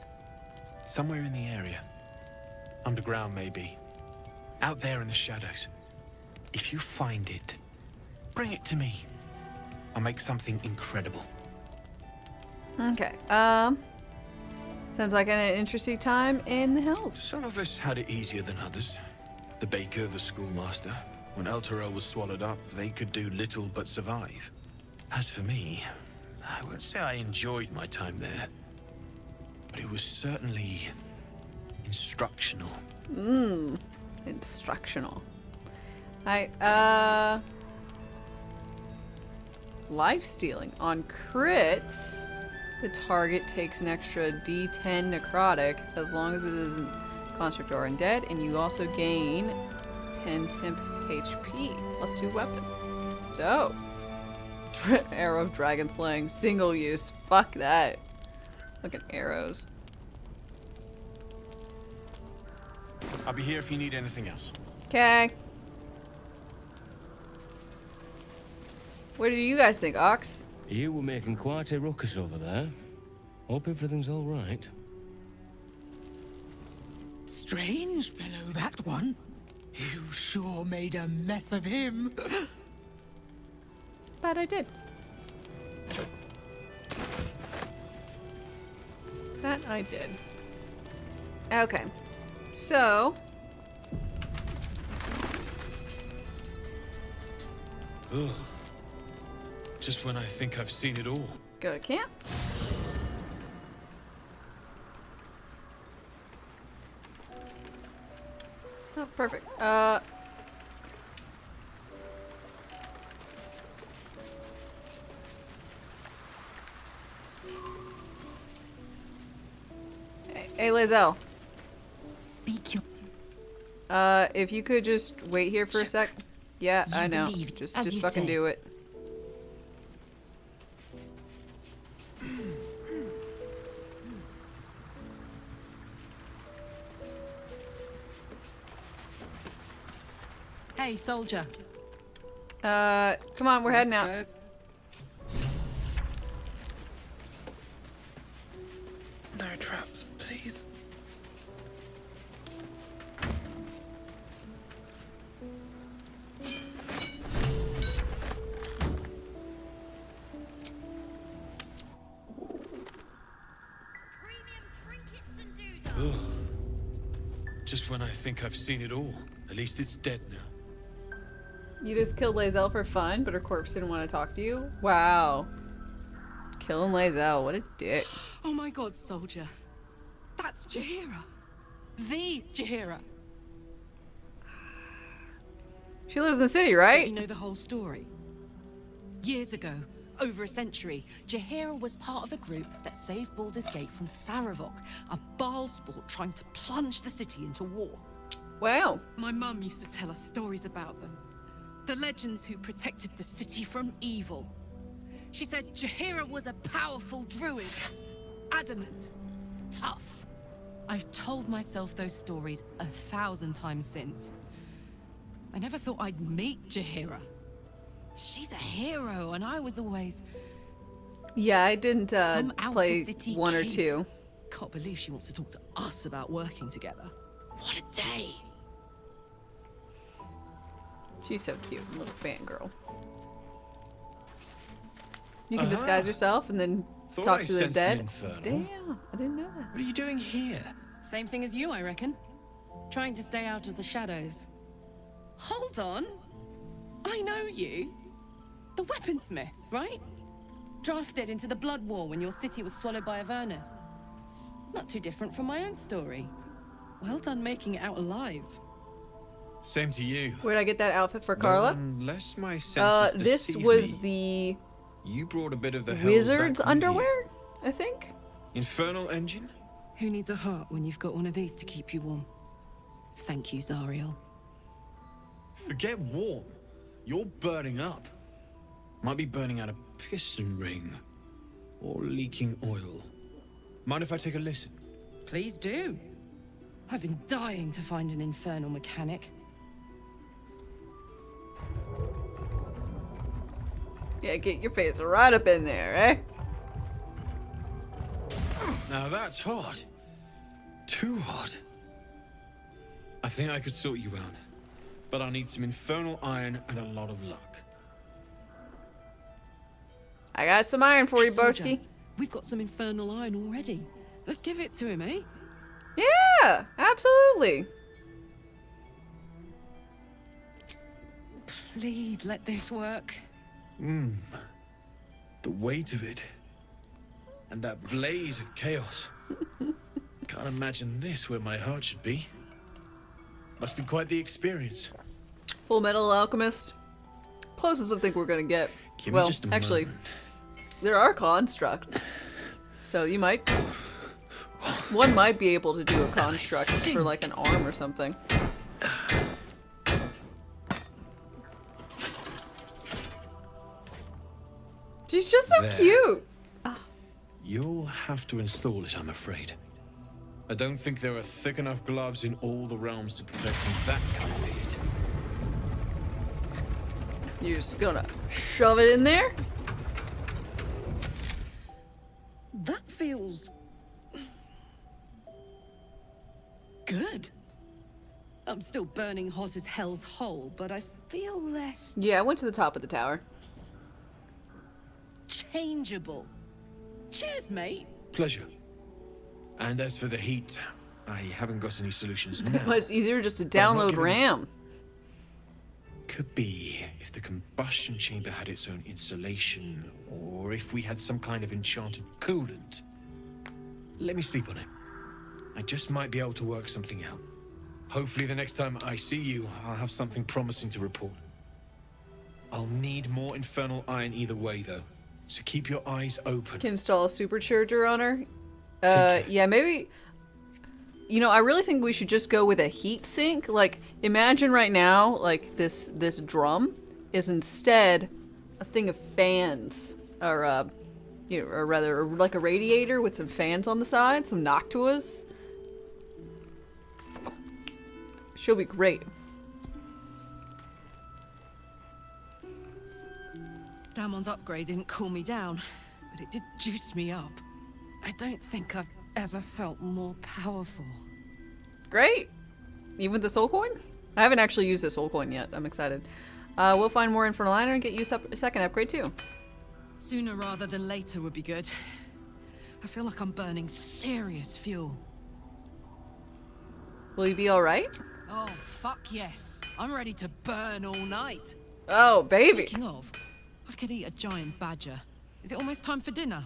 Somewhere in the area. Underground, maybe. Out there in the shadows. If you find it, bring it to me. I'll make something incredible. Okay, sounds like an interesting time in the hills. Some of us had it easier than others. The baker, the schoolmaster. When Elturel was swallowed up, they could do little but survive. As for me, I won't say I enjoyed my time there, but it was certainly instructional. Instructional. Life stealing. On crits, the target takes an extra D10 necrotic as long as it isn't construct or undead, and you also gain 10 temp HP plus 2 weapon. So, arrow of dragon slaying, single use. Fuck that. Look at arrows. I'll be here if you need anything else. Okay. What do you guys think, Ox? You were making quite a ruckus over there. Hope everything's all right. Strange fellow, that one. You sure made a mess of him. That I did. That I did. Okay. So... Ugh. Just when I think I've seen it all. Go to camp. Oh, perfect. Hey, Lizelle. Speak your... If you could just wait here for a sec. Yeah, I know. believed, Just as you fucking say. do it. Hey, soldier. Come on, we're heading out. No traps, please. Ugh. Just when I think I've seen it all. At least it's dead now. You just killed Lae'zel for fun, but her corpse didn't want to talk to you? Wow. Killing Lae'zel, what a dick. Oh my god, soldier. That's Jaheira. The Jaheira. She lives in the city, right? You know the whole story. Years ago, over a century, Jaheira was part of a group that saved Baldur's Gate from Saravok, a Baal sport trying to plunge the city into war. Wow. My mum used to tell us stories about them. The legends who protected the city from evil. She said Jaheira was a powerful druid. Adamant. Tough. I've told myself those stories 1,000 times since. I never thought I'd meet Jaheira. She's a hero, and I was always... Yeah, I didn't some play outer city 1 or kid. 2. Can't believe she wants to talk to us about working together. What a day! She's so cute, little fangirl. You can disguise yourself and then Thought talk I to the sensed an dead. infernal. Damn, I didn't know that. What are you doing here? Same thing as you, I reckon. Trying to stay out of the shadows. Hold on. I know you. The weaponsmith, right? Drafted into the Blood War when your city was swallowed by Avernus. Not too different from my own story. Well done making it out alive. Same to you. Where'd I get that outfit for Carla? Unless my senses This deceive was me. You brought a bit of the the hell wizard's back with you. underwear, I think. Infernal engine? Who needs a heart when you've got one of these to keep you warm? Thank you, Zariel. Forget warm. You're burning up. Might be burning out a piston ring. Or leaking oil. Mind if I take a listen? Please do. I've been dying to find an infernal mechanic. Yeah, get your face right up in there, eh? Now that's hot. Too hot. I think I could sort you out. But I'll need some infernal iron and a lot of luck. I got some iron for you, Soldier, Boski. We've got some infernal iron already. Let's give it to him, eh? Yeah, absolutely. Please let this work. The weight of it. And that blaze of chaos. Can't imagine this where my heart should be. Must be quite the experience. Full Metal Alchemist. Closest I think we're gonna get. Give me Well, just a actually, moment. there are constructs. So you might... One might be able to do a construct for like an arm or something. She's just so There. cute. You'll have to install it, I'm afraid. I don't think there are thick enough gloves in all the realms to protect from that kind of heat. You're just gonna shove it in there? That feels... good. I'm still burning hot as hell's hole, but I feel less Yeah, I went to the top of the tower. changeable. Cheers, mate. Pleasure. And as for the heat, I haven't got any solutions now. It was easier just to But I'm not download giving up. RAM. Could be if the combustion chamber had its own insulation, or if we had some kind of enchanted coolant. Let me sleep on it. I just might be able to work something out. Hopefully the next time I see you, I'll have something promising to report. I'll need more infernal iron either way, though. So keep your eyes open. Can install a supercharger on her. Yeah, maybe. You know, I really think we should just go with a heat sink. Like, imagine right now, like this drum is instead a thing of fans, or you know, or rather, like a radiator with some fans on the side, some Noctuas. She'll be great. Damon's upgrade didn't cool me down, but it did juice me up. I don't think I've ever felt more powerful. Great. Even with the soul coin? I haven't actually used the soul coin yet. I'm excited. We'll find more Infernal Liner and get you a second upgrade too. Sooner rather than later would be good. I feel like I'm burning serious fuel. Will you be alright? Oh, fuck yes. I'm ready to burn all night. Oh, baby. Speaking of, I could eat a giant badger. Is it almost time for dinner?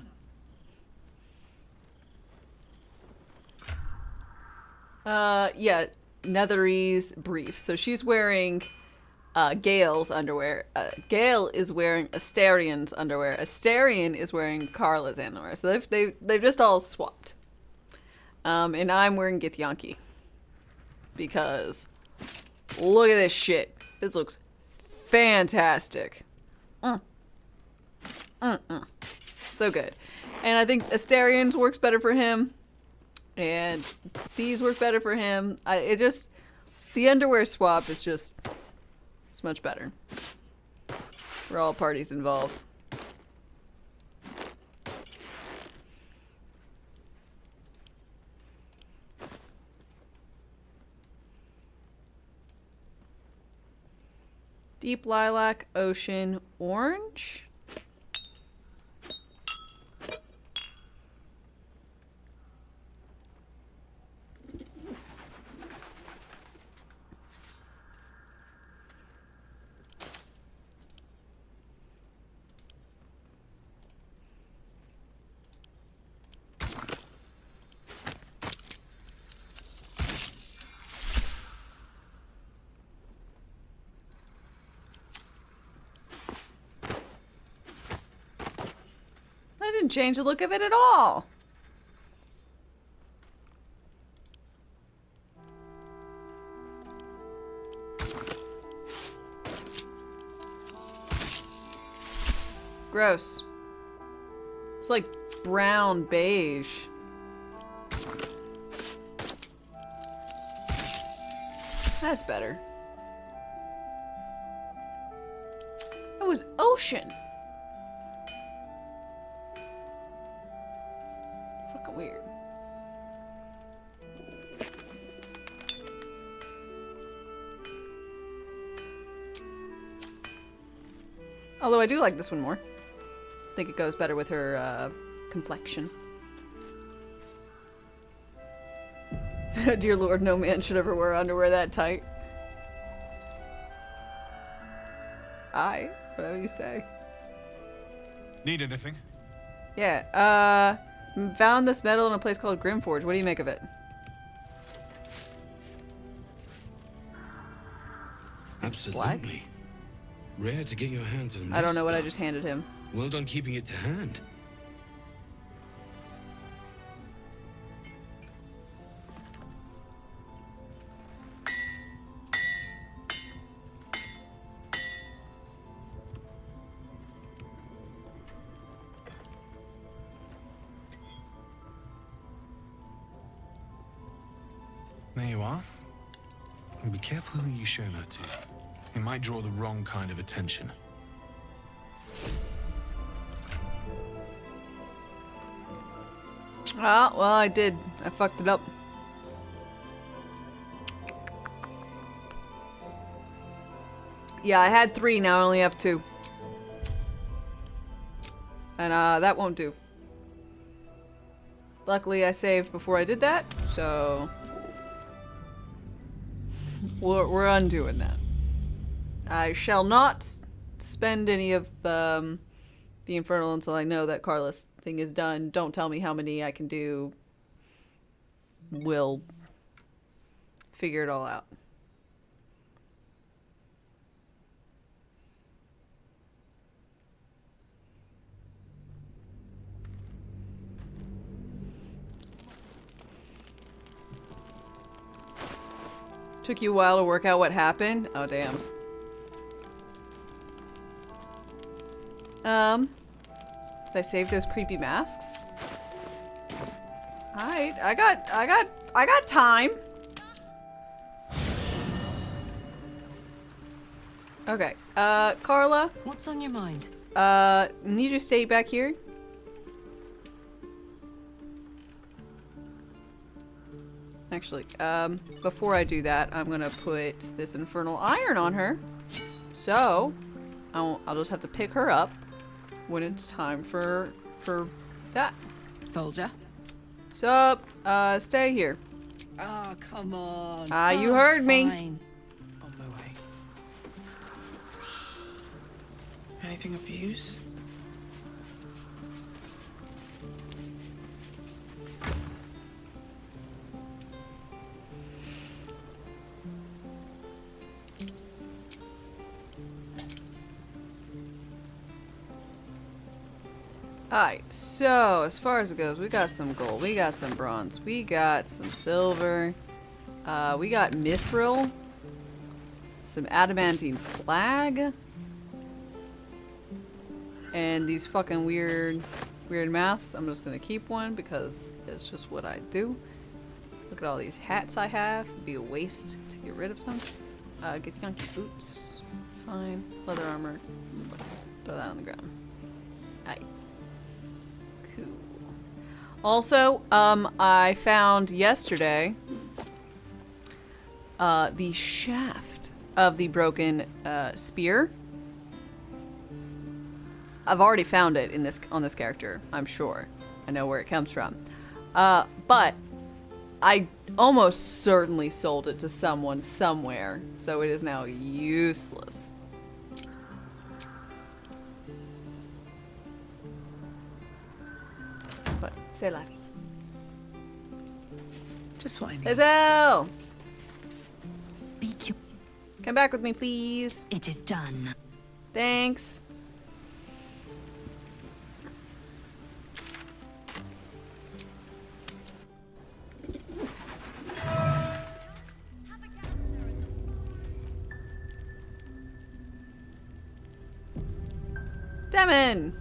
Yeah, Nethery's brief. So she's wearing Gale's underwear. Gale is wearing Astarion's underwear. Astarion is wearing Carla's underwear. So they've just all swapped. And I'm wearing Githyanki. Because look at this shit. This looks fantastic. So good. And I think Astarion's works better for him. And these work better for him. The underwear swap is just, it's much better. For all parties involved. Deep lilac, ocean, orange. That didn't change the look of it at all. Gross. It's like brown beige. That's better. That was ocean. Fucking weird. Although I do like this one more. I think it goes better with her complexion. Dear Lord, no man should ever wear underwear that tight. Whatever you say. Need anything? Yeah, found this metal in a place called Grimforge. What do you make of it? Absolutely. Rare to get your hands on this I don't know what I stuff. just handed him. Well done keeping it to hand. There you are. And be careful who you show that to. It might draw the wrong kind of attention. Ah, well, I did. I fucked it up. Yeah, I had 3, now I only have 2. And that won't do. Luckily, I saved before I did that, so we're undoing that. I shall not spend any of the Infernal until I know that Carla's thing is done. Don't tell me how many I can do. We'll figure it all out. Took you a while to work out what happened? Oh, damn. Did I save those creepy masks? Alright, I got time. Okay. Carla. What's on your mind? Need you to stay back here. Actually, before I do that, I'm gonna put this infernal iron on her. So, I'll just have to pick her up when it's time for that. Soldier. Sup? Stay here. Oh, come on. You heard me. Fine. On my way. Anything of use? Alright, so as far as it goes, we got some gold, we got some bronze, we got some silver, we got mithril, some adamantine slag, and these fucking weird masks. I'm just gonna keep one because it's just what I do. Look at all these hats I have. It'd be a waste to get rid of some. Get gunky boots. Fine. Leather armor. Throw that on the ground. Alright. Cool. Also, I found yesterday the shaft of the broken spear. I've already found it on this character, I'm sure. I know where it comes from. But I almost certainly sold it to someone somewhere, so it is now useless. But stay alive. Just what I need. Hazel! Speak. Come back with me, please. It is done. Thanks. Demon!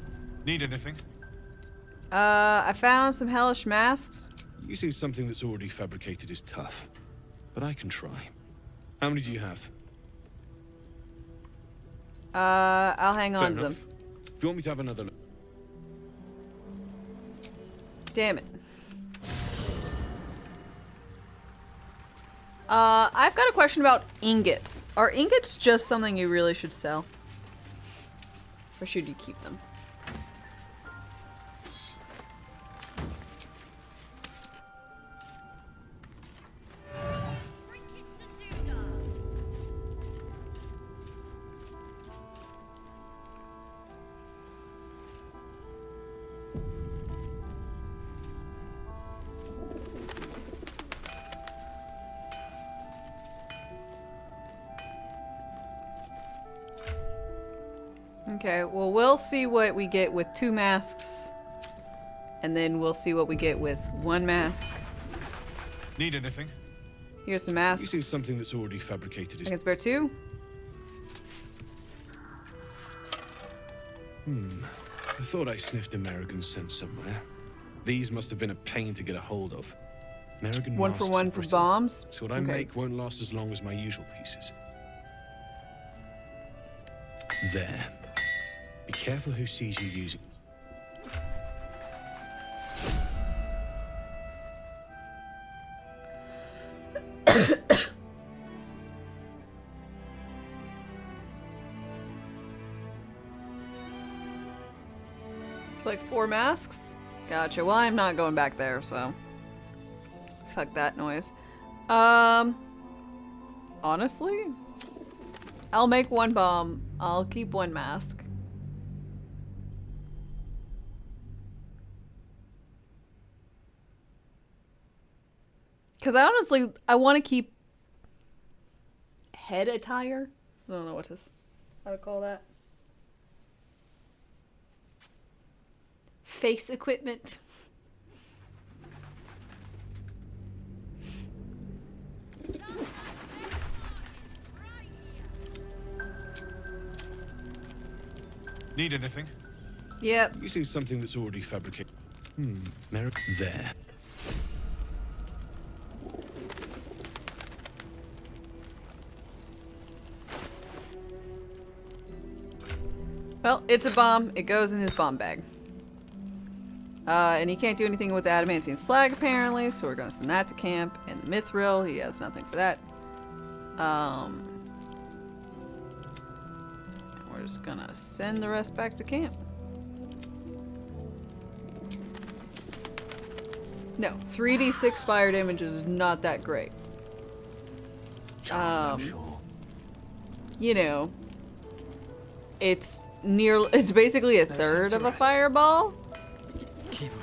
Need anything? I found some hellish masks. Using something that's already fabricated is tough, but I can try. How many do you have? I'll hang Fair on to enough. them. If you want me to have another look. Damn it. I've got a question about ingots. Are ingots just something you really should sell? Or should you keep them? Okay, well, we'll see what we get with 2 masks. And then we'll see what we get with 1 mask. Need anything? Here's some masks. Using something that's already fabricated I is... can spare 2. I thought I sniffed American scent somewhere. These must have been a pain to get a hold of. American 1 for masks 1 are for brittle, bombs. so what I Okay. make won't last as long as my usual pieces. There. Be careful who sees you using. It's like 4 masks? Gotcha. Well, I'm not going back there, so... Fuck that noise. Honestly? I'll make 1 bomb. I'll keep 1 mask. Because I want to keep head attire. I don't know how to call that. Face equipment. Need anything? Yep. Using something that's already fabricated. There. Well, it's a bomb. It goes in his bomb bag. And he can't do anything with the adamantine slag, apparently, so we're going to send that to camp. And the mithril, he has nothing for that. We're just going to send the rest back to camp. No, 3d6 fire damage is not that great. You know, it's basically a third of a fireball.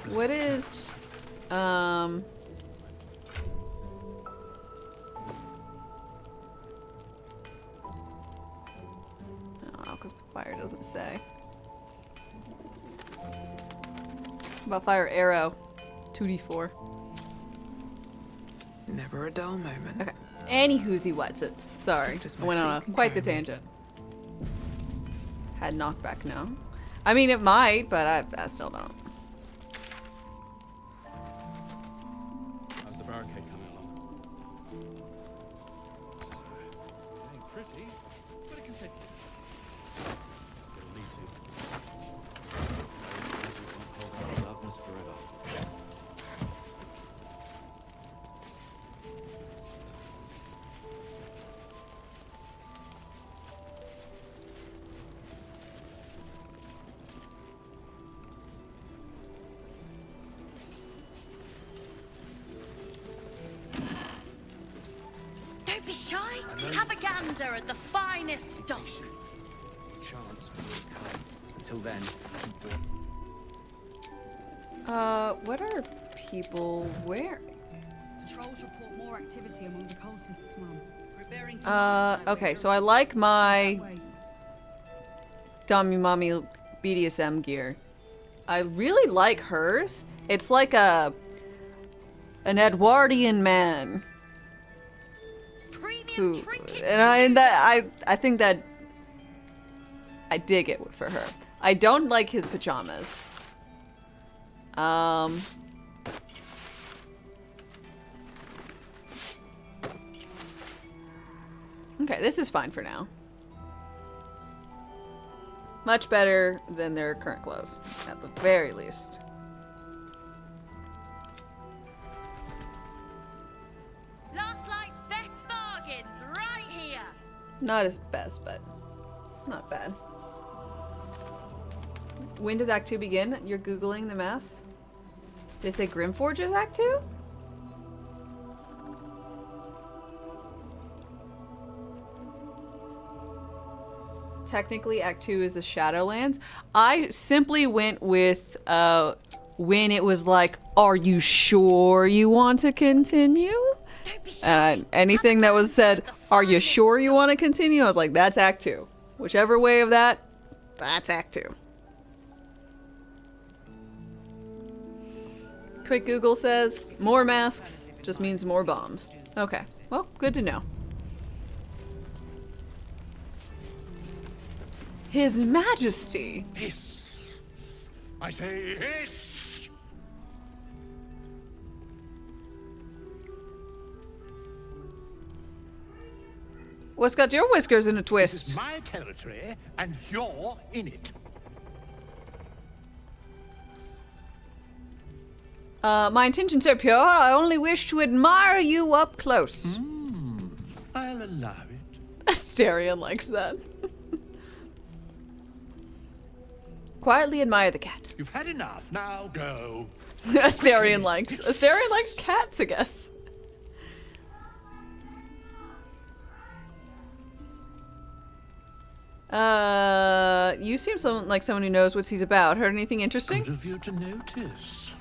What is, oh, because fire doesn't say. What about fire arrow? 2d4. Never a dull moment. Okay. Anywho's Wed-Sats. Sorry. I went on quite the tangent. Had knockback, no. I mean, it might, but I still don't. How's the barricade coming along? Ain't pretty, but it can take it. It'll need to. Magic won't hold out the darkness forever. Don't be shy. Have a gander at the finest stock. Chance will come. Until then, keep What are people wearing? Patrols report more activity among the cultists, Mum. Preparing Okay, so I like my Dummy Mommy BDSM gear. I really like hers. It's like an Edwardian man. Who, and I think that I dig it for her. I don't like his pajamas. Okay, this is fine for now. Much better than their current clothes, at the very least. Last Light's best bargains right here. Not his best, but not bad. When does Act 2 begin? You're Googling the mass? Did it say Grimforge is Act 2? Technically, Act 2 is the Shadowlands. I simply went with when it was like, are you sure you want to continue? Anything that was said, are you sure you want to continue? I was like, that's Act 2. Whichever way of that, that's Act 2. Quick Google says, more masks just means more bombs. Okay, well, good to know. His Majesty. Hiss. I say hiss. What's got your whiskers in a twist? This is my territory, and you're in it. My intentions are pure. I only wish to admire you up close. I'll allow it. Asterion likes that. Quietly admire the cat. You've had enough. Now go. Asterion likes cats, I guess. You seem like someone who knows what he's about. Heard anything interesting? Good of you to notice.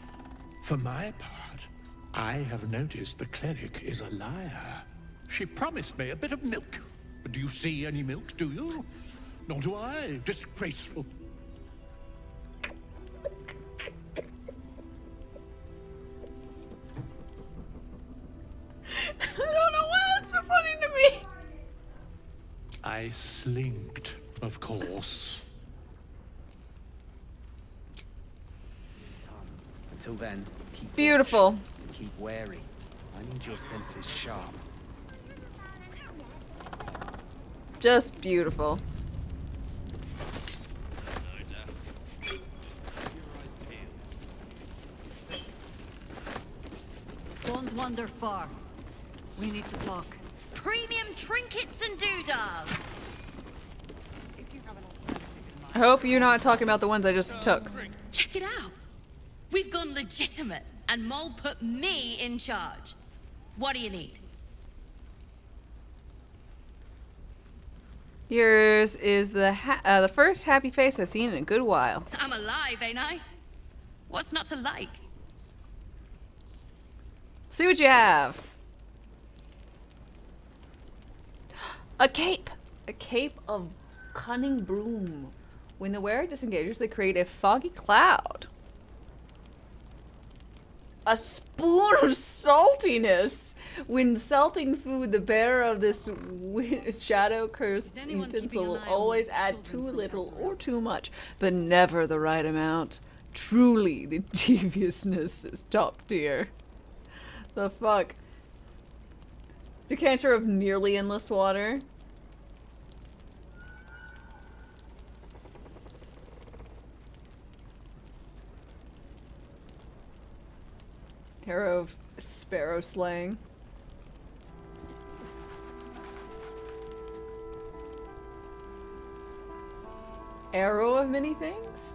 For my part, I have noticed the cleric is a liar. She promised me a bit of milk. But do you see any milk, do you? Nor do I. Disgraceful. I don't know why that's so funny to me. I slinked, of course. Until then, keep beautiful. Keep wary. I need your senses sharp. Just beautiful. Don't wander far. We need to talk. Premium trinkets and doodahs. I hope you're not talking about the ones I just took. Check it out. We've gone legitimate, and Mole put me in charge. What do you need? Yours is the first happy face I've seen in a good while. I'm alive, ain't I? What's not to like? See what you have. A cape. A cape of cunning broom. When the wearer disengages, they create a foggy cloud. A spoon of saltiness. When salting food, the bearer of this shadow-cursed utensil will always add too little or too much, but never the right amount. Truly, the deviousness is top tier. The fuck? Decanter of nearly endless water. Arrow of sparrow slaying. Arrow of many things?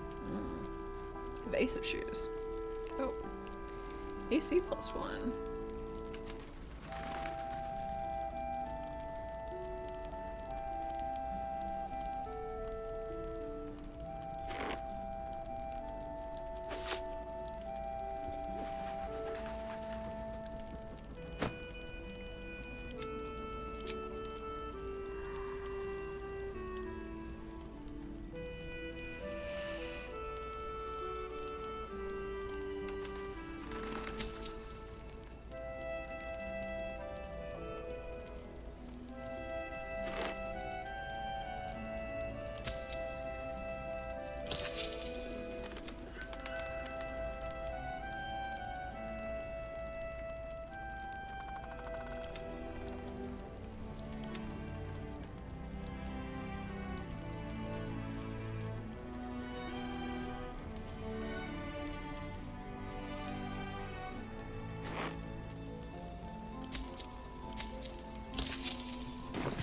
Evasive shoes. Oh. AC +1.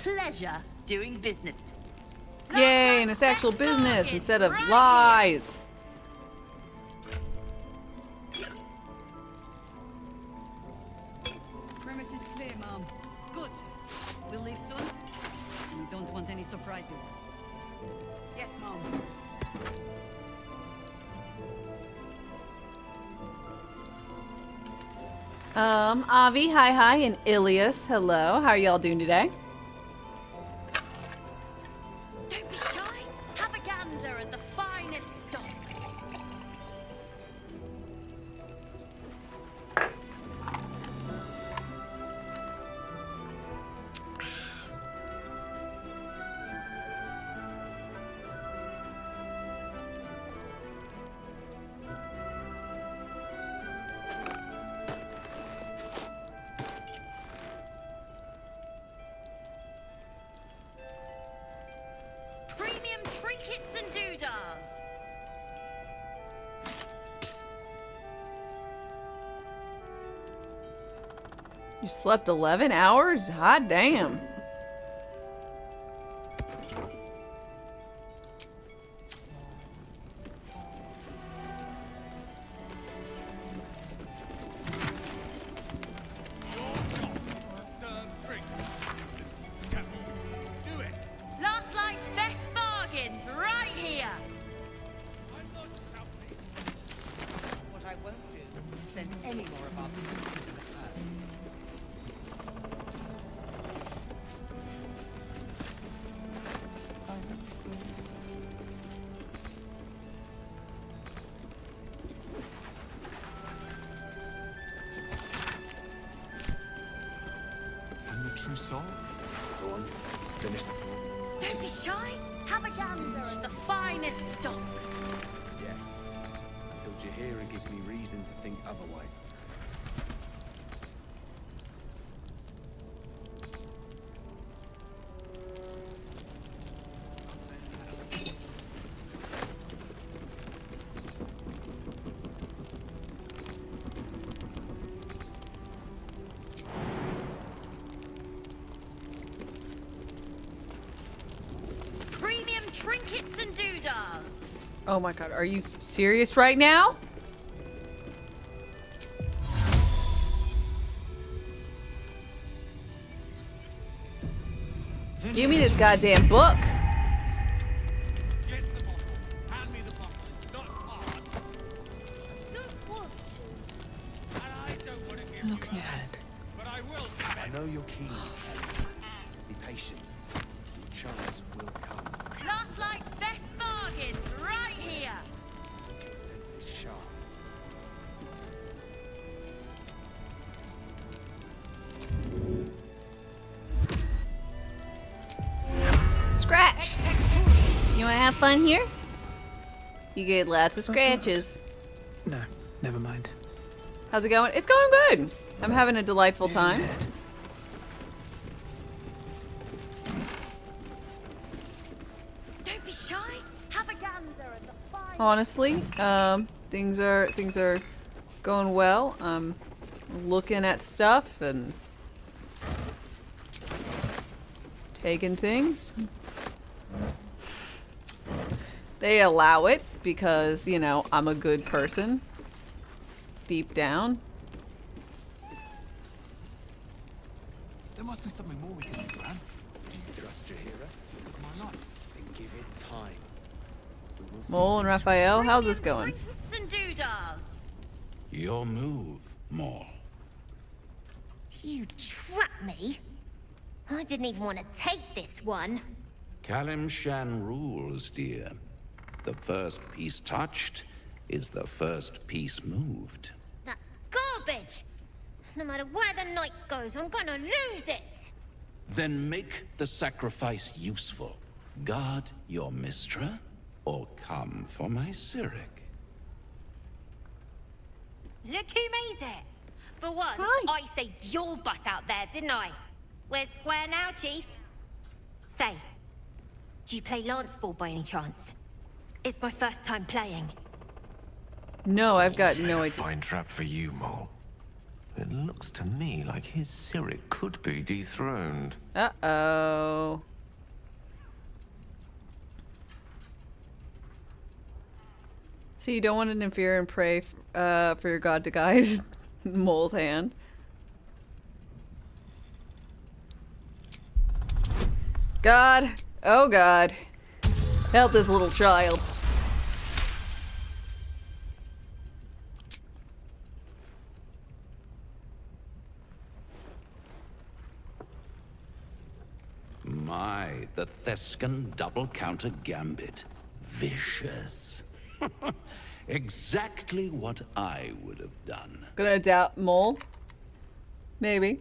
Pleasure doing business. Yay, and it's actual business instead of lies. Perimeter's clear, Mom. Good. We'll leave soon. We don't want any surprises. Yes, Mom. Avi, hi, and Ilias, hello. How are y'all doing today? Don't be shy. Have a gander at the finest stock. Premium trinkets and doodahs. You slept 11 hours? Hot damn. Last night's best bargains right here. What I won't do is send any more of our people into the curse. And the true soul? Go on, finish the thought. Don't be shy. Have a gander at the finest stock. Yes. Until Jahira gives me reason to think otherwise. Oh my god, are you serious right now? Give me this goddamn book. Looking ahead. I know you're keen. Be patient. Your chance will come. Last light's best bargain, right here. Your sense is sharp. Scratch. You wanna have fun here? You get lots of scratches. No, never mind. How's it going? It's going good. I'm having a delightful time. Don't be shy. Have a gander at the fire. Honestly, things are going well. I'm looking at stuff and taking things. They allow it because, you know, I'm a good person. Deep down. There must be something more we can do, man. Do you trust Jaheira? With my life? Then give it time. We will see. Mole and Raphael, how's this going? And doodahs. Your move, Maul. You trapped me? I didn't even want to take this one. Kalimshan rules, dear. The first piece touched is the first piece moved. That's garbage! No matter where the night goes, I'm gonna lose it! Then make the sacrifice useful. Guard your Mistra, or come for my Cyric. Look who made it! For once, I saved your butt out there, didn't I? We're square now, Chief. Say, do you play lance ball by any chance? It's my first time playing. No, I've got no idea. Fine trap for you, Mole. It looks to me like his Cyric could be dethroned. Uh-oh. So you don't want to interfere and pray for your god to guide Mole's hand. God. Oh God. Help this little child. My, the Thescan double counter gambit. Vicious. Exactly what I would have done. Gonna doubt Mole? Maybe.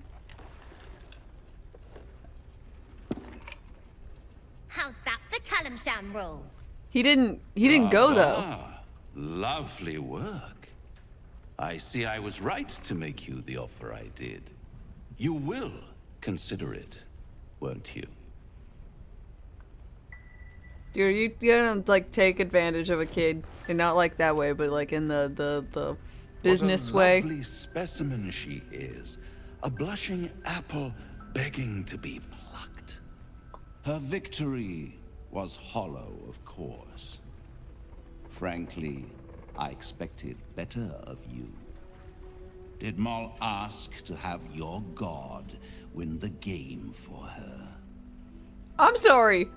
How's that for Kalimshan rules? He didn't go though. Ah, lovely work. I see I was right to make you the offer I did. You will consider it, won't you? Dude, you gonna like take advantage of a kid, and not like that way, but like in the business way. What a lovely specimen she is. A blushing apple begging to be plucked. Her victory was hollow, of course. Frankly, I expected better of you. Did Maul ask to have your god win the game for her? I'm sorry.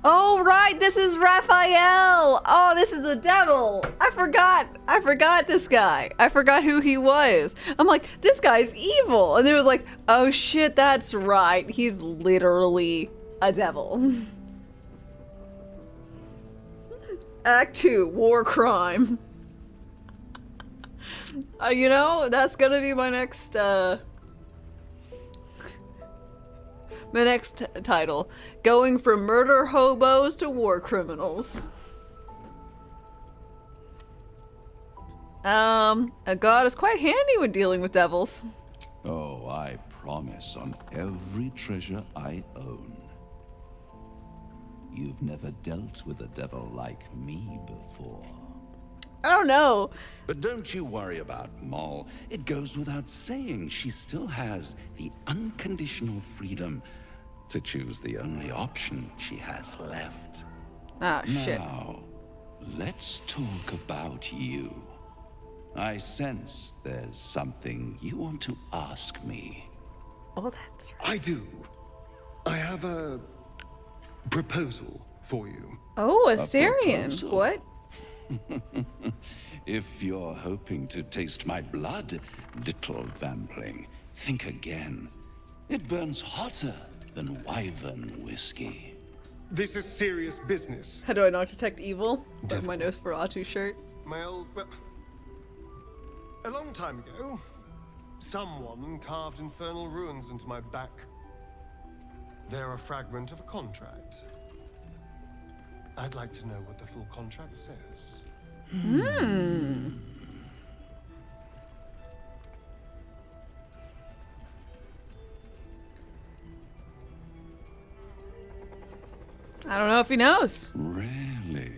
Oh, right, this is Raphael. Oh, this is the devil. I forgot this guy. I forgot who he was. I'm like, this guy's evil. And it was like, oh shit, that's right. He's literally a devil. Act 2, war crime. You know, that's gonna be my next, title. Going from murder hobos to war criminals. A god is quite handy when dealing with devils. Oh, I promise on every treasure I own. You've never dealt with a devil like me before. I don't know. But don't you worry about Maul. It goes without saying she still has the unconditional freedom to choose the only option she has left. Ah, shit. Now, let's talk about you. I sense there's something you want to ask me. Oh, that's right. I do. I have a proposal for you. Oh, Assyrian. proposal? What? If you're hoping to taste my blood, little vampling, think again. It burns hotter than wyvern whiskey. This is serious business. How do I not detect evil? Like my Nosferatu shirt. Well, a long time ago, someone carved infernal runes into my back. They're a fragment of a contract. I'd like to know what the full contract says. I don't know if he knows. Really?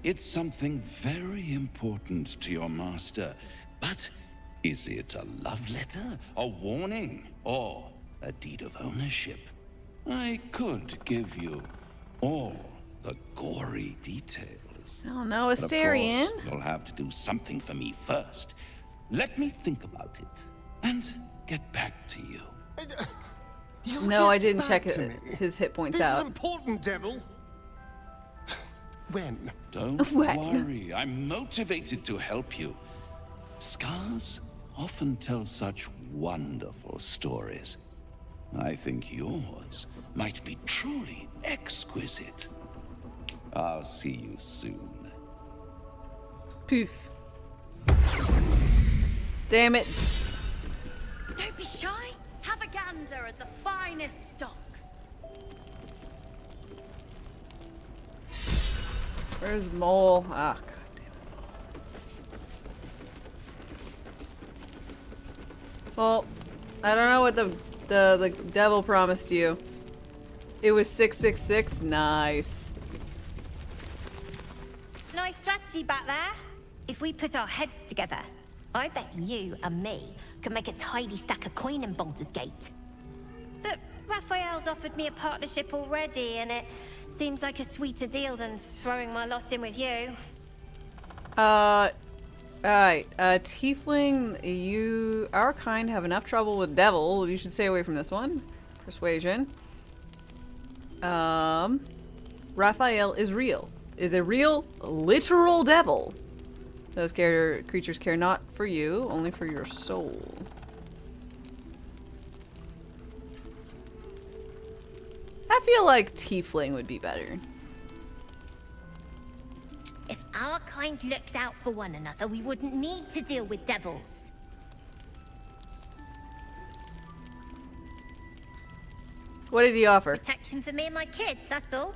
It's something very important to your master. But is it a love letter, a warning, or a deed of ownership? I could give you all the gory details. I don't know, But Assyrian. of course, you'll have to do something for me first. Let me think about it and get back to you. No, I didn't back check to me. his hit points This is out. important, devil. When? Don't When? worry, I'm motivated to help you. Scars often tell such wonderful stories. I think yours might be truly exquisite. I'll see you soon. Poof. Damn it. Don't be shy. Have a gander at the finest stock. Where's Mole? Ah, god damn it. Well, I don't know what the devil promised you. It was 666. Nice. Nice strategy back there. If we put our heads together, I bet you and me could make a tidy stack of coin in Baldur's Gate. But Raphael's offered me a partnership already, and it seems like a sweeter deal than throwing my lot in with you. Alright, Tiefling, our kind have enough trouble with devil. You should stay away from this one. Persuasion. Raphael is real. Is a real, literal devil. Those creatures care not for you, only for your soul. I feel like Tiefling would be better. If our kind looked out for one another, we wouldn't need to deal with devils. What did he offer? Protection for me and my kids, that's all.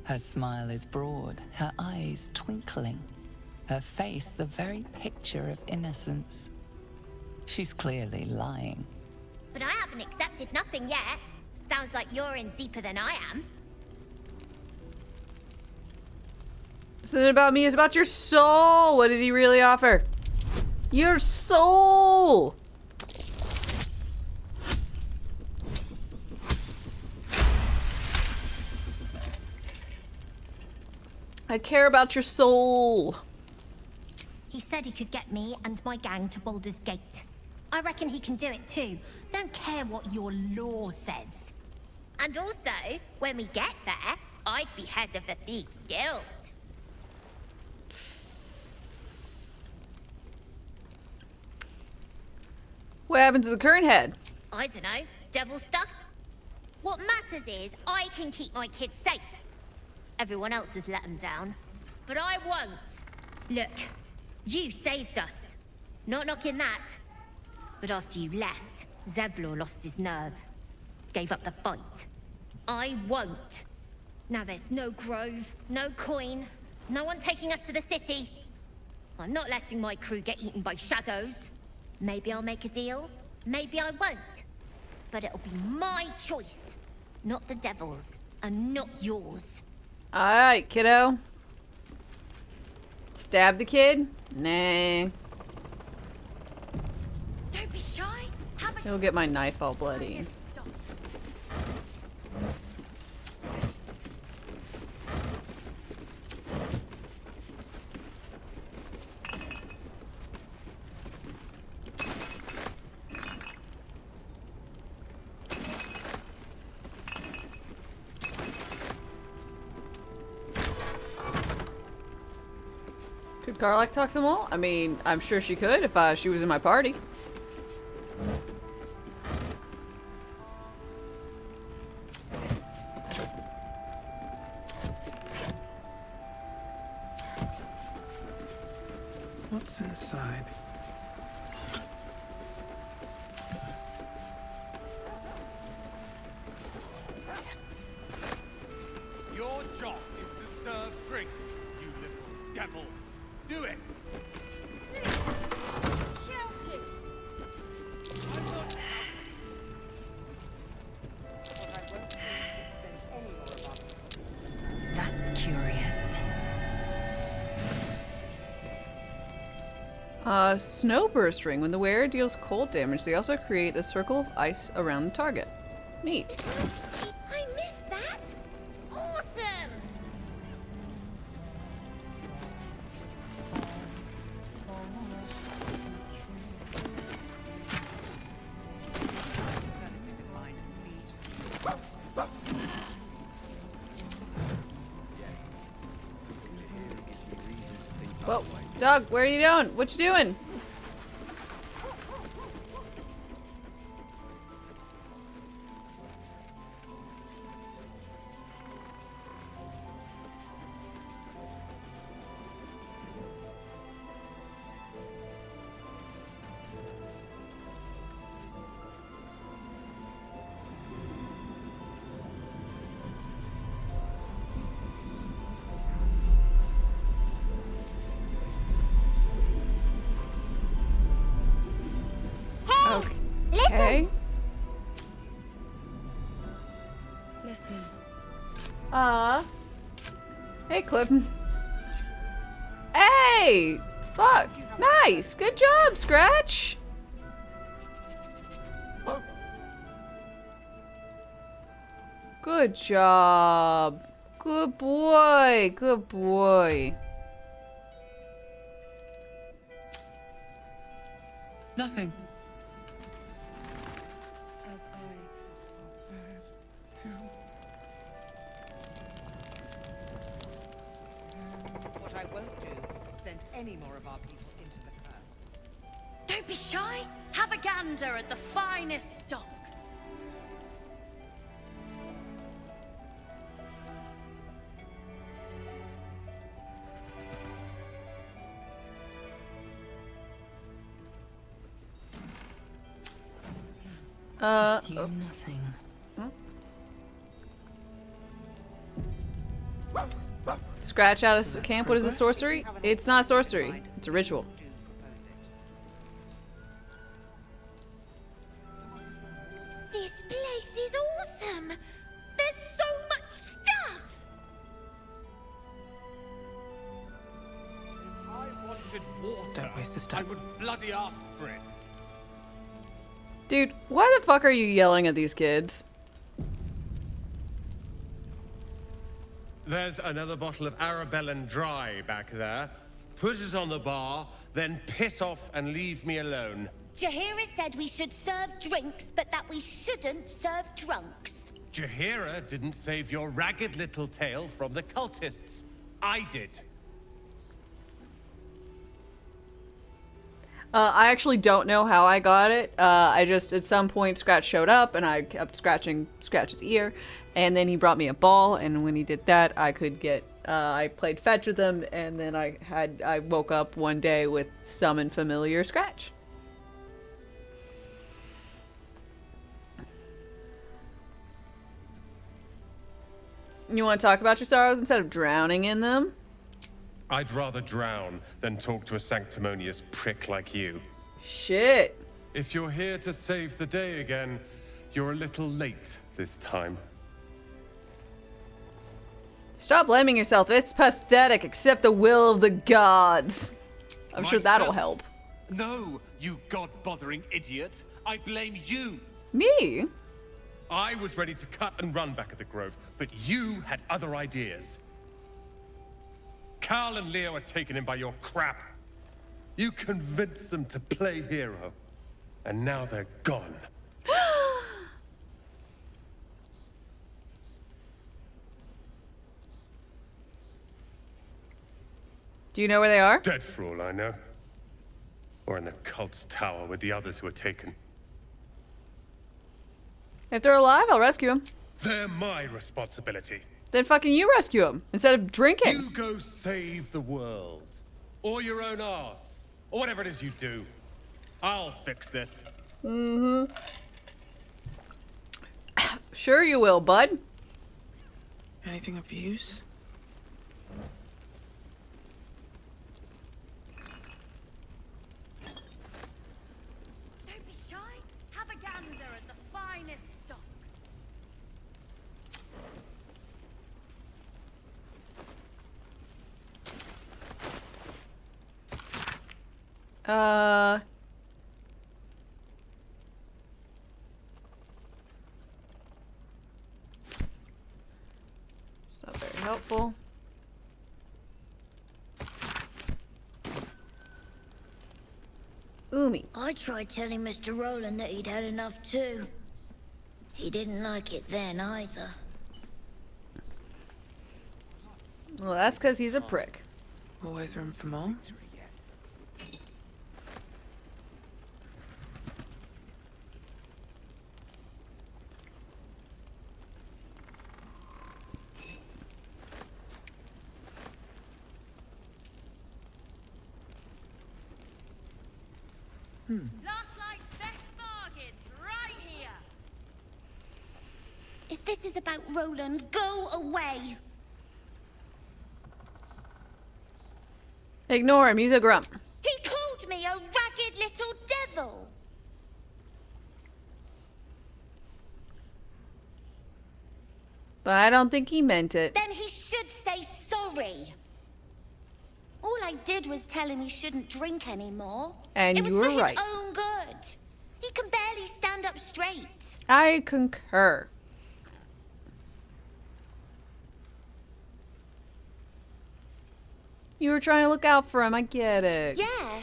Her smile is broad, her eyes twinkling, her face the very picture of innocence. She's clearly lying. But I haven't accepted nothing yet. Sounds like you're in deeper than I am. This isn't about me, it's about your soul! What did he really offer? Your soul! I care about your soul. He said he could get me and my gang to Baldur's Gate. I reckon he can do it too. Don't care what your law says. And also, when we get there, I'd be head of the Thieves' Guild. What happened to the current head? I don't know, devil stuff? What matters is I can keep my kids safe. Everyone else has let them down, but I won't. Look, you saved us. Not knocking that. But after you left, Zevlor lost his nerve. Gave up the fight. I won't. Now there's no grove, no coin, no one taking us to the city. I'm not letting my crew get eaten by shadows. Maybe I'll make a deal, maybe I won't. But it'll be my choice, not the devil's, and not yours. Alright, kiddo. Stab the kid? Nah. Don't be shy. Have a He'll get my knife all bloody. Could Garlic talk to them all? I mean, I'm sure she could if she was in my party. What's inside? Your job is to serve drink, you little devil. Do it! That's curious. Snowburst ring. When the wearer deals cold damage, they also create a circle of ice around the target. Neat. I missed that! Awesome! Whoa, Doug, where are you doing? What you doing? Okay. Listen. Hey, Cliff. Hey! Fuck. Nice. Good job, Scratch. Good job. Good boy. Good boy. Nothing. What I won't do is send any more of our people into the curse. Don't be shy. Have a gander at the finest stock. Assume nothing. Scratch out of camp. What is a sorcery? It's not sorcery. It's a ritual. This place is awesome! There's so much stuff! If I wanted water, Don't waste this time. I would bloody ask for it. Dude, why the fuck are you yelling at these kids? There's another bottle of Arabellan Dry back there. Put it on the bar, then piss off and leave me alone. Jaheira said we should serve drinks, but that we shouldn't serve drunks. Jaheira didn't save your ragged little tail from the cultists. I did. I actually don't know how I got it. I just, at some point, Scratch showed up, and I kept scratching Scratch's ear, and then he brought me a ball, and when he did that, I could get, I played fetch with him, and then I woke up one day with summon familiar Scratch. You want to talk about your sorrows instead of drowning in them? I'd rather drown than talk to a sanctimonious prick like you. Shit. If you're here to save the day again, you're a little late this time. Stop blaming yourself. It's pathetic. Accept the will of the gods. I'm sure that'll help. No, you god-bothering idiot. I blame you. Me? I was ready to cut and run back at the Grove, but you had other ideas. Carl and Leo are taken in by your crap. You convinced them to play hero, and now they're gone. Do you know where they are? Dead for all I know. Or in the cult's tower with the others who were taken. If they're alive, I'll rescue them. They're my responsibility. Then fucking you rescue them instead of drinking. You go save the world. Or your own arse. Or whatever it is you do. I'll fix this. Mm-hmm. Sure you will, bud. Anything of use? Don't be shy. Have a gander at the finest stock. It's not very helpful. Umi. I tried telling Mr. Roland that he'd had enough too. He didn't like it then either. Well, that's because he's a prick. Always room for more. Last night's best bargains, right here. If this is about Roland, go away! Ignore him, he's a grump. He called me a ragged little devil! But I don't think he meant it. Then he should say sorry! All I did was tell him he shouldn't drink anymore. And it was you were for right. his own good. He can barely stand up straight. I concur. You were trying to look out for him, I get it. Yeah.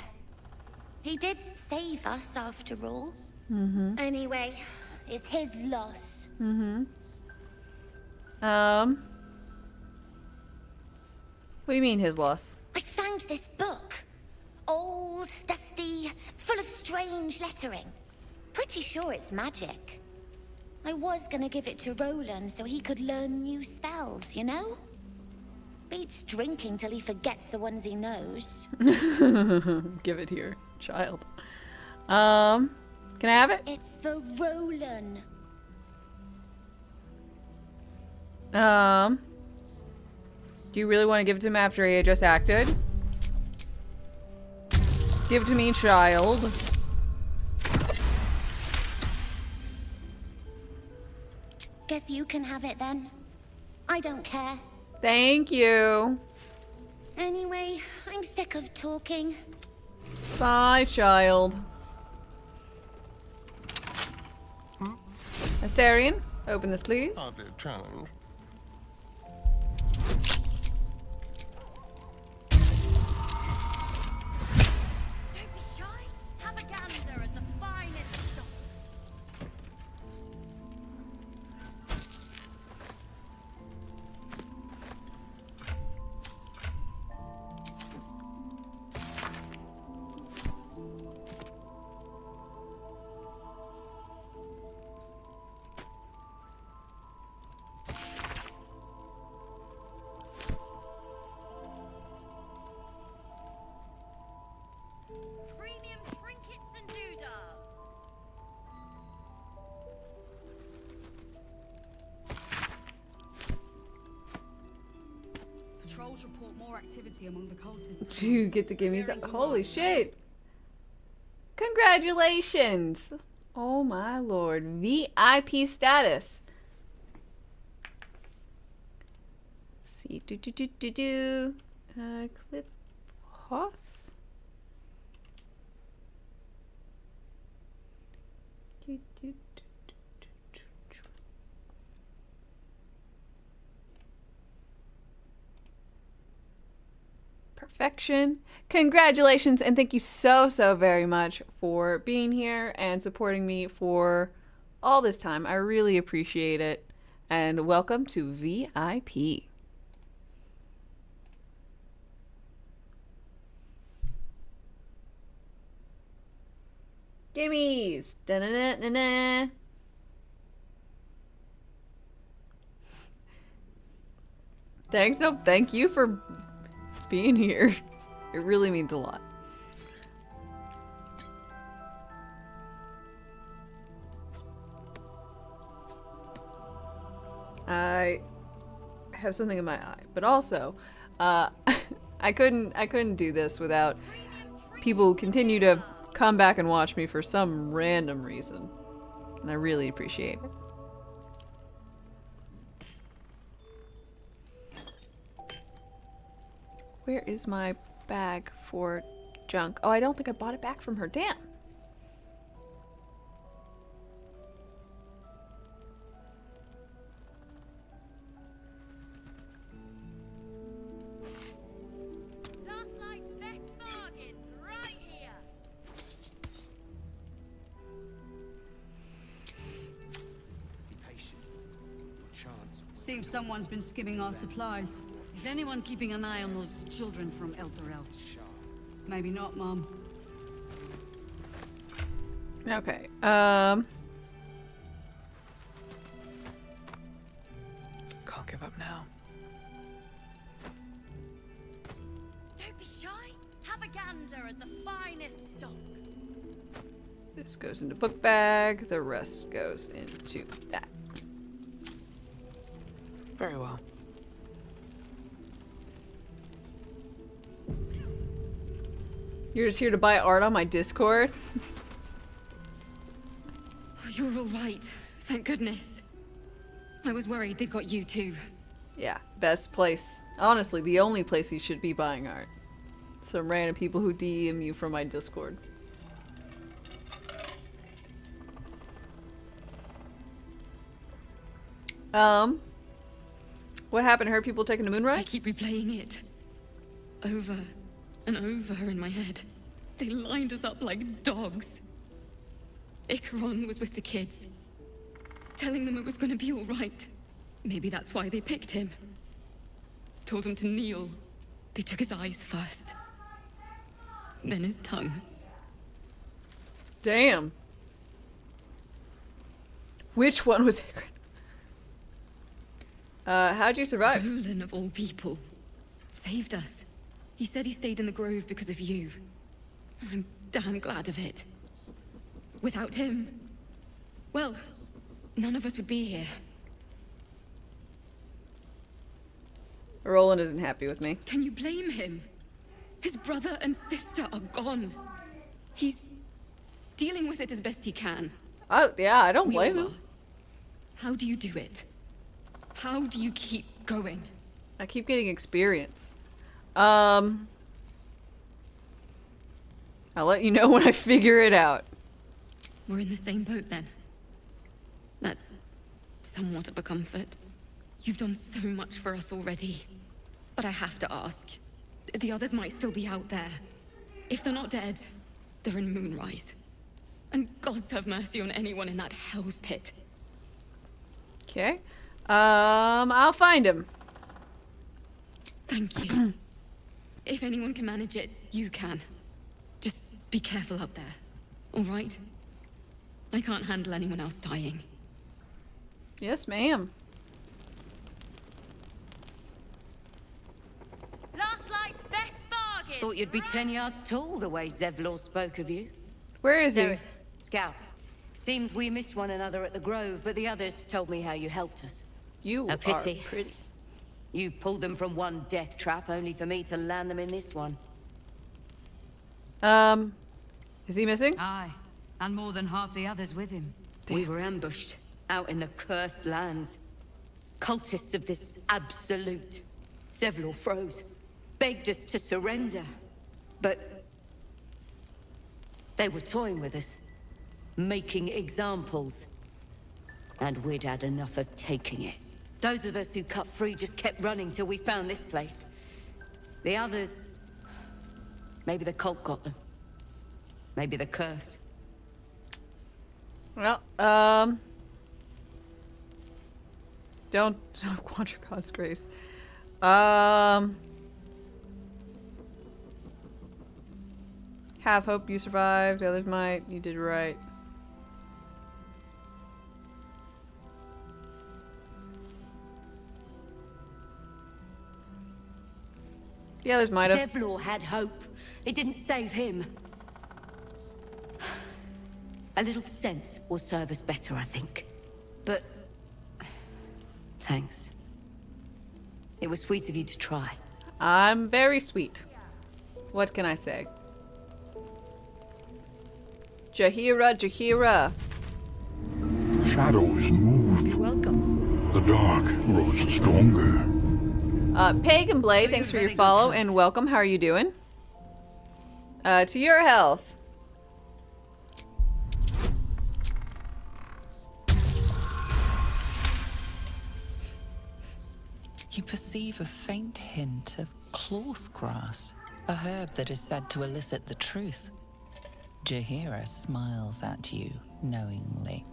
He did save us after all. Mm-hmm. Anyway, it's his loss. Mm-hmm. What do you mean, his loss? I found this book. Old, dusty, full of strange lettering. Pretty sure it's magic. I was gonna give it to Roland so he could learn new spells, you know? Beats drinking till he forgets the ones he knows. Give it here, child. Can I have it? It's for Roland. Do you really want to give it to him after he had just acted? Give it to me, child. Guess you can have it then. I don't care. Thank you. Anyway, I'm sick of talking. Bye, child. Astarion, open this, please. Hardly a challenge. Don't be shy. Have a gander at the finest stock. Premium trinkets and doodahs. Patrols report more activity among the cultists. Do you get the gimmies? Holy shit! Congratulations! Oh my lord. VIP status. Let's see. Clip Hoth? Perfection. Congratulations, and thank you so very much for being here and supporting me for all this time. I really appreciate it. And welcome to VIP. Gimmies! Da-na-na-na-na. Thanks, no, thank you for being here. It really means a lot. I have something in my eye, but also, I couldn't do this without people who continue to come back and watch me for some random reason, and I really appreciate it. Where is my bag for junk? Oh, I don't think I bought it back from her. Damn. Seems someone's been skimming our supplies. Is anyone keeping an eye on those children from Elturel? Maybe not, Mom. Okay, Can't give up now. Don't be shy. Have a gander at the finest stock. this goes into book bag, the rest goes into that. Very well. You're just here to buy art on my Discord? Oh, you're all right. Thank goodness. I was worried they'd got you too. Yeah, best place. Honestly, the only place you should be buying art. Some random people who DM you from my Discord. What happened? Heard people taking the moonrise? I keep replaying it. Over and over in my head. They lined us up like dogs. Icaron was with the kids, telling them it was gonna be all right. Maybe that's why they picked him. Told him to kneel. They took his eyes first. Then his tongue. Damn. Which one was Icaron? How'd you survive? Roland, of all people, saved us. He said he stayed in the grove because of you. And I'm damn glad of it. Without him, well, none of us would be here. Roland isn't happy with me. Can you blame him? His brother and sister are gone. He's dealing with it as best he can. Oh, yeah, I don't blame him. How do you do it? How do you keep going? I keep getting experience. I'll let you know when I figure it out. We're in the same boat then. That's somewhat of a comfort. You've done so much for us already. But I have to ask. The others might still be out there. If they're not dead, they're in Moonrise. And gods have mercy on anyone in that hell's pit. Okay. I'll find him. Thank you. If anyone can manage it, you can. Just be careful out there, all right? I can't handle anyone else dying. Yes, ma'am. Last light's best bargain. Thought you'd be 10 yards tall the way Zevlor spoke of you. Where is he? Zereth, Scout. Seems we missed one another at the Grove, but the others told me how you helped us. You a pity. are pretty. You pulled them from one death trap, only for me to land them in this one. Is he missing? Aye, and more than half the others with him. We were ambushed, out in the cursed lands. Cultists of this absolute. Zevlor froze, begged us to surrender. But they were toying with us, making examples. And we'd had enough of taking it. Those of us who cut free just kept running till we found this place. The others... maybe the cult got them. Maybe the curse. Well, don't quadra God's grace. Have hope you survived. Others might. You did right. The others might have. Zevlor had hope. It didn't save him. A little sense will serve us better, I think. But... thanks. It was sweet of you to try. I'm very sweet. What can I say? Jaheira, Jaheira. Shadows moved. You're welcome. The dark grows stronger. Pagan Blade, thanks for your follow and welcome. How are you doing? To your health. You perceive a faint hint of cloth grass, a herb that is said to elicit the truth. Jaheira smiles at you knowingly.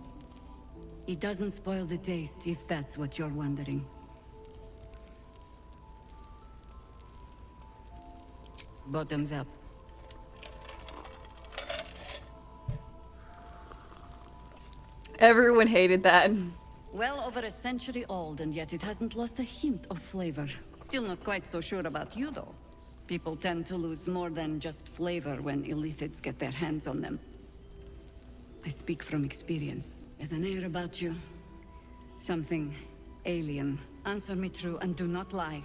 It doesn't spoil the taste, if that's what you're wondering. Bottoms up. Everyone hated that. Well over a century old, and yet it hasn't lost a hint of flavor. Still not quite so sure about you, though. People tend to lose more than just flavor when illithids get their hands on them. I speak from experience. There's an air about you. Something alien. Answer me true and do not lie.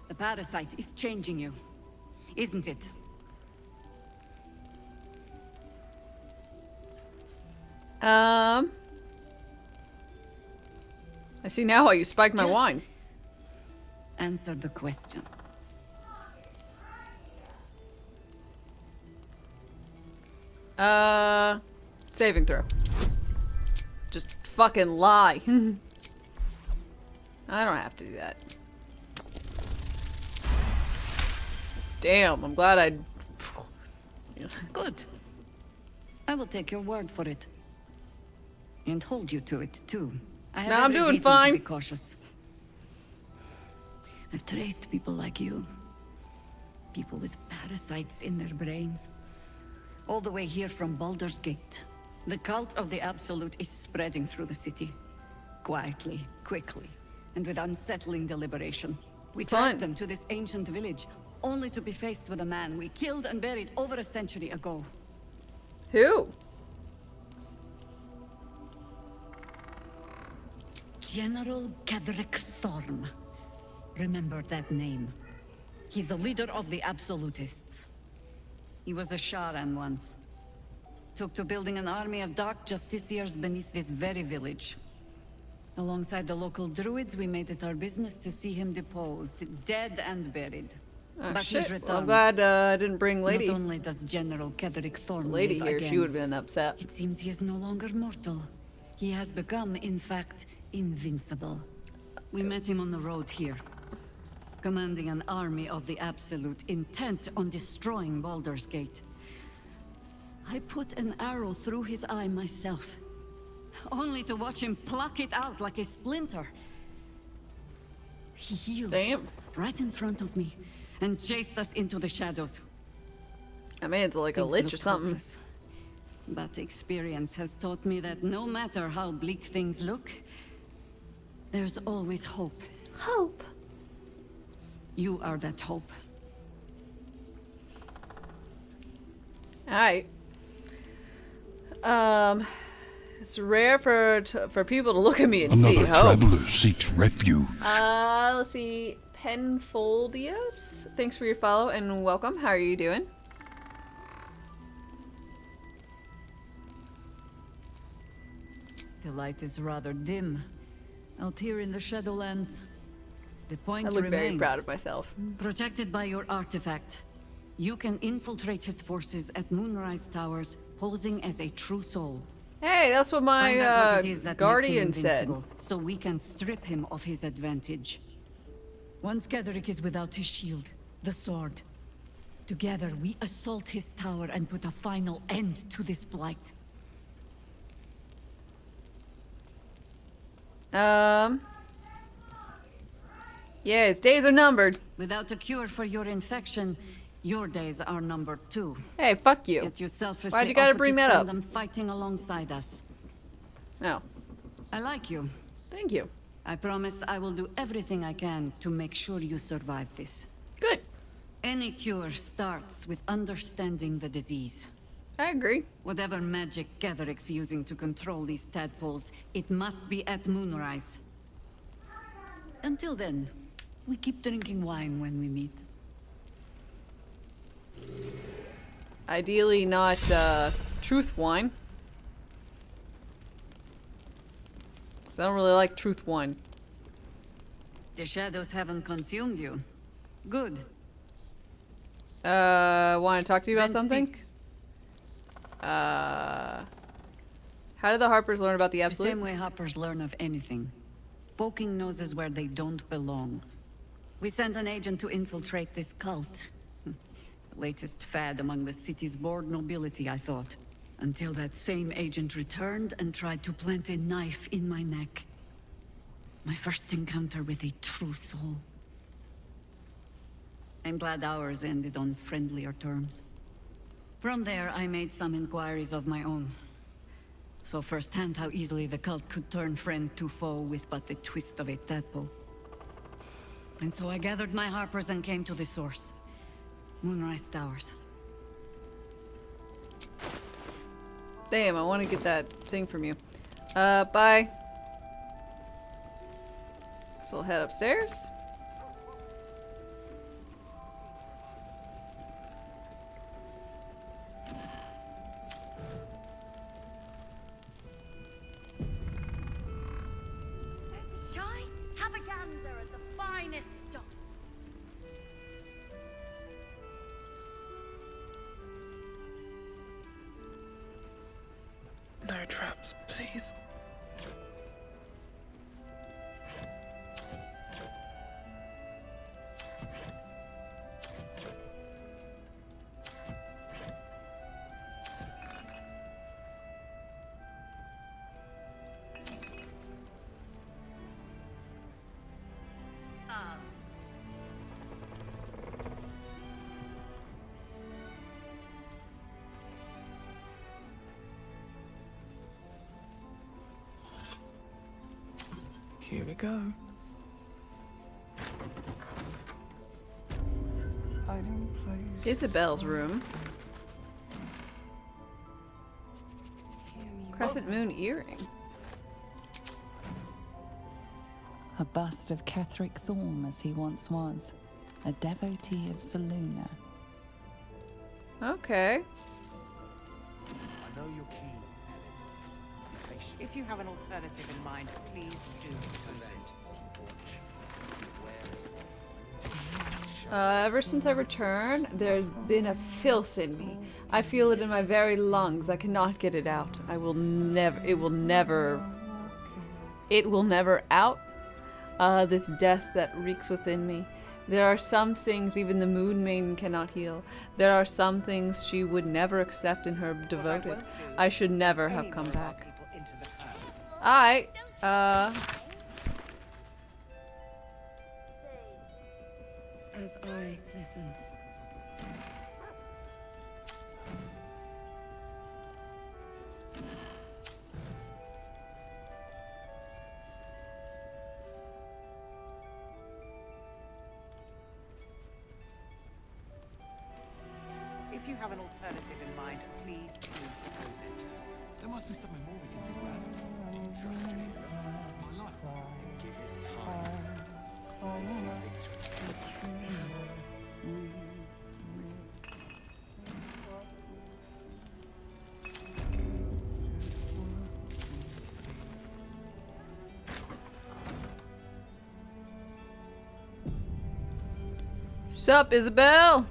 The parasite is changing you, isn't it? I see now why you spiked my wine. Answer the question. Saving throw. Just fucking lie. I don't have to do that. Damn, I'm glad I... Good. I will take your word for it. And hold you to it, too. I have I'm every doing reason fine. to be cautious. I've traced people like you. People with parasites in their brains. All the way here from Baldur's Gate. The cult of the Absolute is spreading through the city. Quietly, quickly, and with unsettling deliberation. We tracked them to this ancient village, only to be faced with a man we killed and buried over a century ago. Who? General Gadrick Thorm. Remember that name. He's the leader of the Absolutists. He was a Sharan once. Took to building an army of dark justiciars beneath this very village. Alongside the local druids, we made it our business to see him deposed, dead and buried. Oh, But shit. he's returned. Well, I'm glad I didn't bring Lady. Not only does General Gadrick Thorm Lady live here, again, she would have been upset. it seems he is no longer mortal. He has become, in fact, invincible. We met him on the road here, commanding an army of the Absolute, intent on destroying Baldur's Gate. I put an arrow through his eye myself, only to watch him pluck it out like a splinter. He healed right in front of me and chased us into the shadows. That man's like a lich or something. Hopeless. But experience has taught me that no matter how bleak things look, there's always hope. Hope? You are that hope. Alright. It's rare for people to look at me and see Another hope. traveler seeks refuge. Let's see. Penfoldios, thanks for your follow and welcome. How are you doing? The light is rather dim out here in the Shadowlands. The point I look remains. very proud of myself. Protected by your artifact, you can infiltrate his forces at Moonrise Towers, posing as a true soul. Hey, that's what my Find out what it is that guardian makes him said. invincible, so we can strip him of his advantage. Once Gadrick is without his shield, the sword. Together, we assault his tower and put a final end to this blight. Yeah, his days are numbered. Without a cure for your infection, Your days are numbered too. Hey, fuck you. Yet you selflessly Why'd you gotta offer bring to that spend up? them fighting alongside us. No. I like you. Thank you. I promise I will do everything I can to make sure you survive this. Good. Any cure starts with understanding the disease. I agree. Whatever magic Gatheric's using to control these tadpoles, it must be at moonrise. Until then, we keep drinking wine when we meet. Ideally not, truth wine. 'Cause I don't really like truth wine. The shadows haven't consumed you. Good. Want to talk to you about Then something? speak. How did the Harpers learn about the The Absolute? same way hoppers learn of anything. Poking noses where they don't belong. We sent an agent to infiltrate this cult. The latest fad among the city's bored nobility, I thought. Until that same agent returned and tried to plant a knife in my neck. My first encounter with a true soul. I'm glad ours ended on friendlier terms. From there, I made some inquiries of my own. Saw firsthand how easily the cult could turn friend to foe with but the twist of a tadpole. And so I gathered my Harpers and came to the source. Moonrise Towers. Damn, I want to get that thing from you. Bye. So we'll head upstairs. Shy, have a gander at the finest stuff. No traps, please. Here we go. Isabel's room. Crescent moon earring. A bust of Catherick Thorm as he once was, a devotee of Saluna. Okay. I know you're keen, Helen. Be patient. If you have an alternative in mind, please do propose it. Ever since I returned, there's been a filth in me. I feel it in my very lungs. I cannot get it out. I will never, it will never out. This death that reeks within me. There are some things even the Moon Maiden cannot heal. There are some things she would never accept in her devoted. I should never have come back. As I listen. If you have an alternative in mind, please do propose it. There must be something more we can do, Brad. Do you trust Jahira with my life? Then give it time. May victory. Sup, Isabel?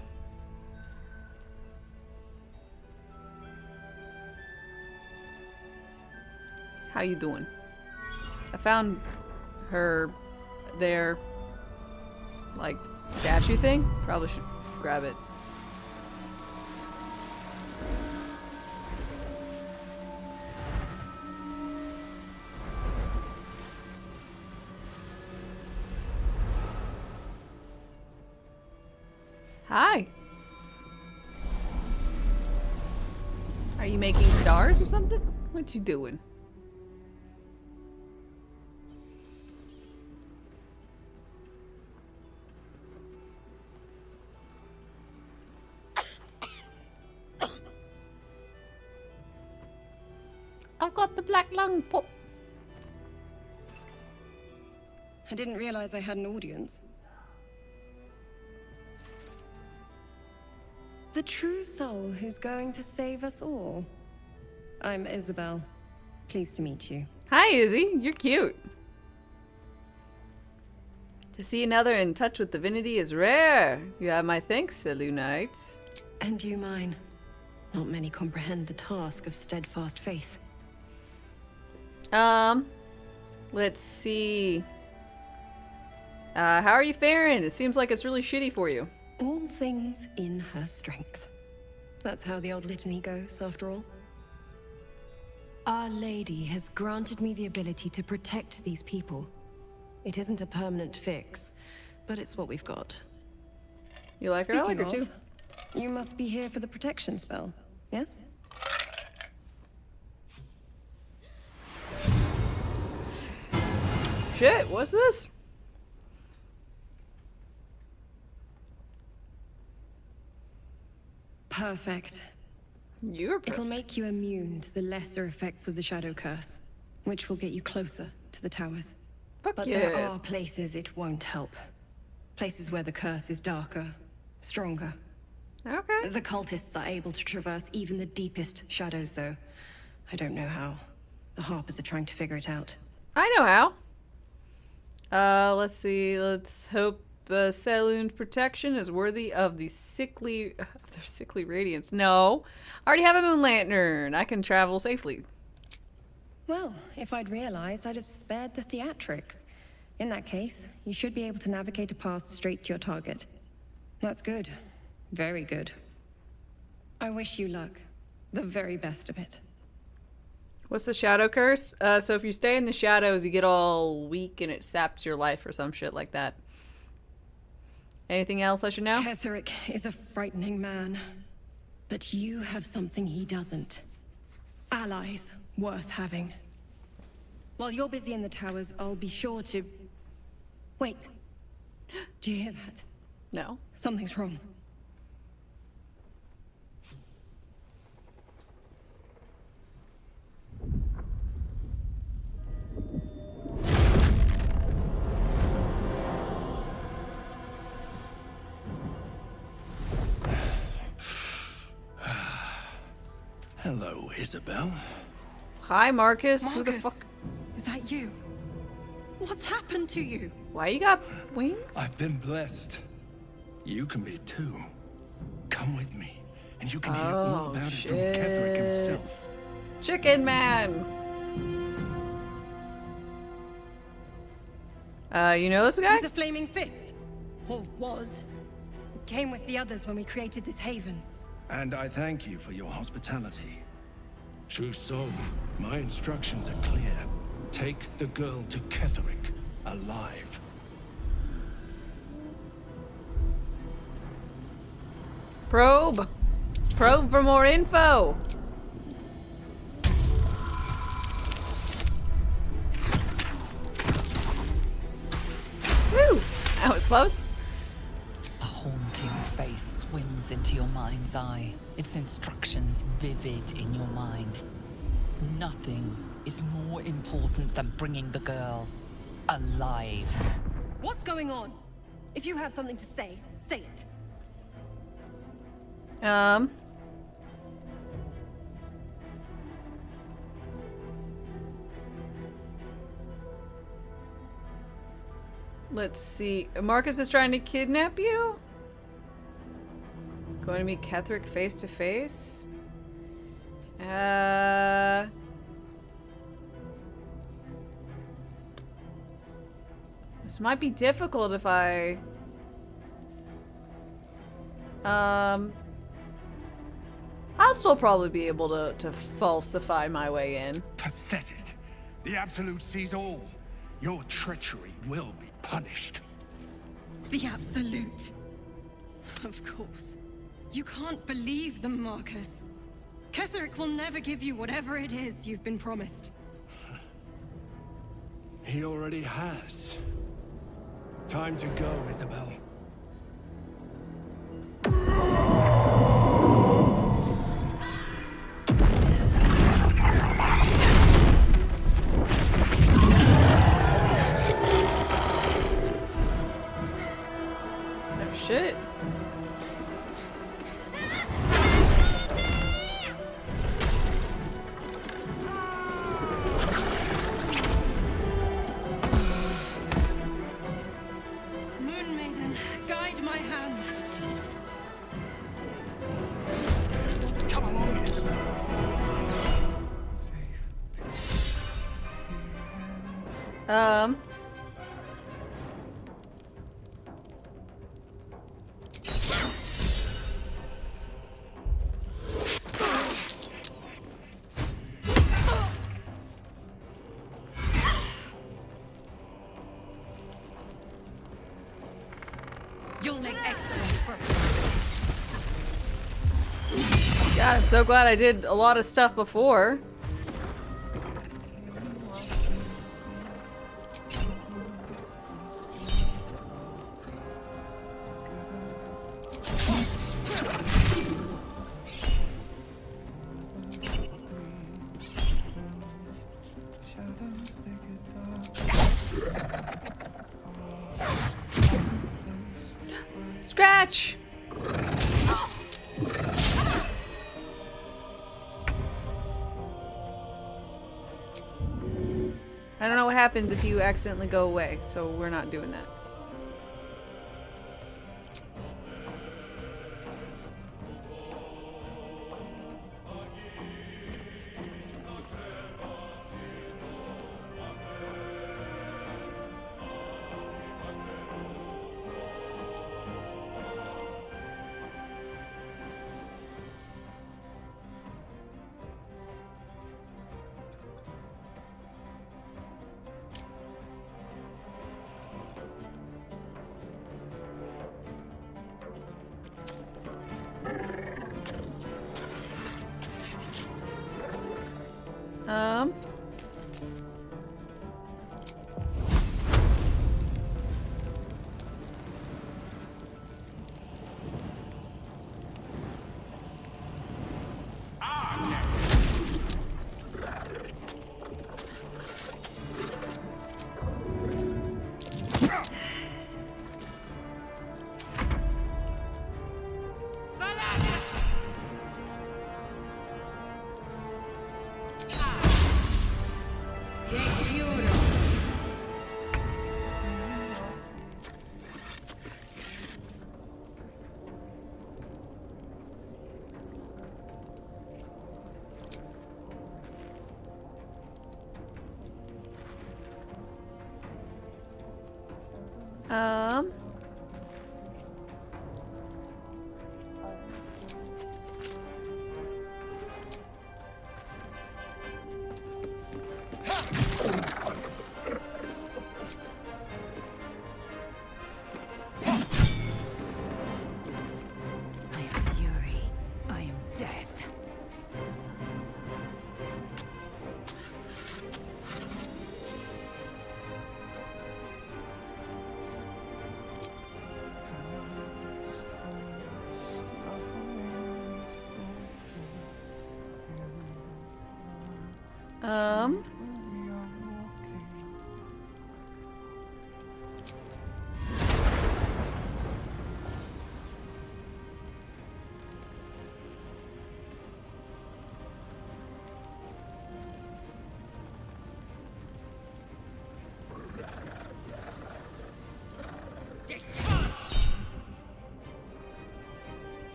How you doing? I found her there, like, statue thing. Probably should grab it. Hi. you making stars or something? What you doing? I've got the black lung pop. I didn't realize I had an audience. The true soul who's going to save us all. I'm Isabel. Pleased to meet you. Hi, Izzy. You're cute. To see another in touch with divinity is rare. You have my thanks, Selûnites. And you mine. Not many comprehend the task of steadfast faith. Let's see. How are you faring? It seems like it's really shitty for you. All things in her strength. That's how the old litany goes, after all. Our Lady has granted me the ability to protect these people. It isn't a permanent fix, but it's what we've got. You like her? I like her too. You must be here for the protection spell, yes? Shit, what's this? Perfect. It'll make you immune to the lesser effects of the Shadow Curse, which will get you closer to the towers. But there are places it won't help. Places where the curse is darker, stronger. Okay. The cultists are able to traverse even the deepest shadows, though. I don't know how. The Harpers are trying to figure it out. I know how. Let's see. Let's hope Selûne's protection is worthy of their sickly radiance. No, I already have a moon lantern. I can travel safely. Well, if I'd realized, I'd have spared the theatrics. In that case, you should be able to navigate a path straight to your target. That's good. Very good. I wish you luck. The very best of it. What's the shadow curse? So if you stay in the shadows, you get all weak and it saps your life or some shit like that. Anything else I should know? Ketheric is a frightening man. But you have something he doesn't. Allies worth having. While you're busy in the towers, I'll be sure to... Wait. Do you hear that? No. Something's wrong. Hello, Isabel. Hi, Marcus. Who the fuck? Is that you? What's happened to you? Why you got wings? I've been blessed. You can be too. Come with me, and you can hear all about it from Ketheric himself. Chicken Man. You know this guy? He's a flaming fist. Or was. Came with the others when we created this haven. And I thank you for your hospitality. True soul, my instructions are clear. Take the girl to Ketheric, alive. Probe. Probe for more info. Woo! That was close. A haunting face swims into your mind's eye, its instructions vivid in your mind. Nothing is more important than bringing the girl alive. What's going on? If you have something to say, say it. Let's see. Marcus is trying to kidnap you? Going to meet Ketheric face to face? This might be difficult if I... I'll still probably be able to falsify my way in. Pathetic. The Absolute sees all. Your treachery will be punished. The Absolute. Of course. You can't believe them, Marcus. Ketherick will never give you whatever it is you've been promised. He already has. Time to go, Isabel. Oh shit. Moon Maiden, guide my hand. Come along, Isabel. You'll make excellent work. God, I'm so glad I did a lot of stuff before. Scratch! I don't know what happens if you accidentally go away, so we're not doing that.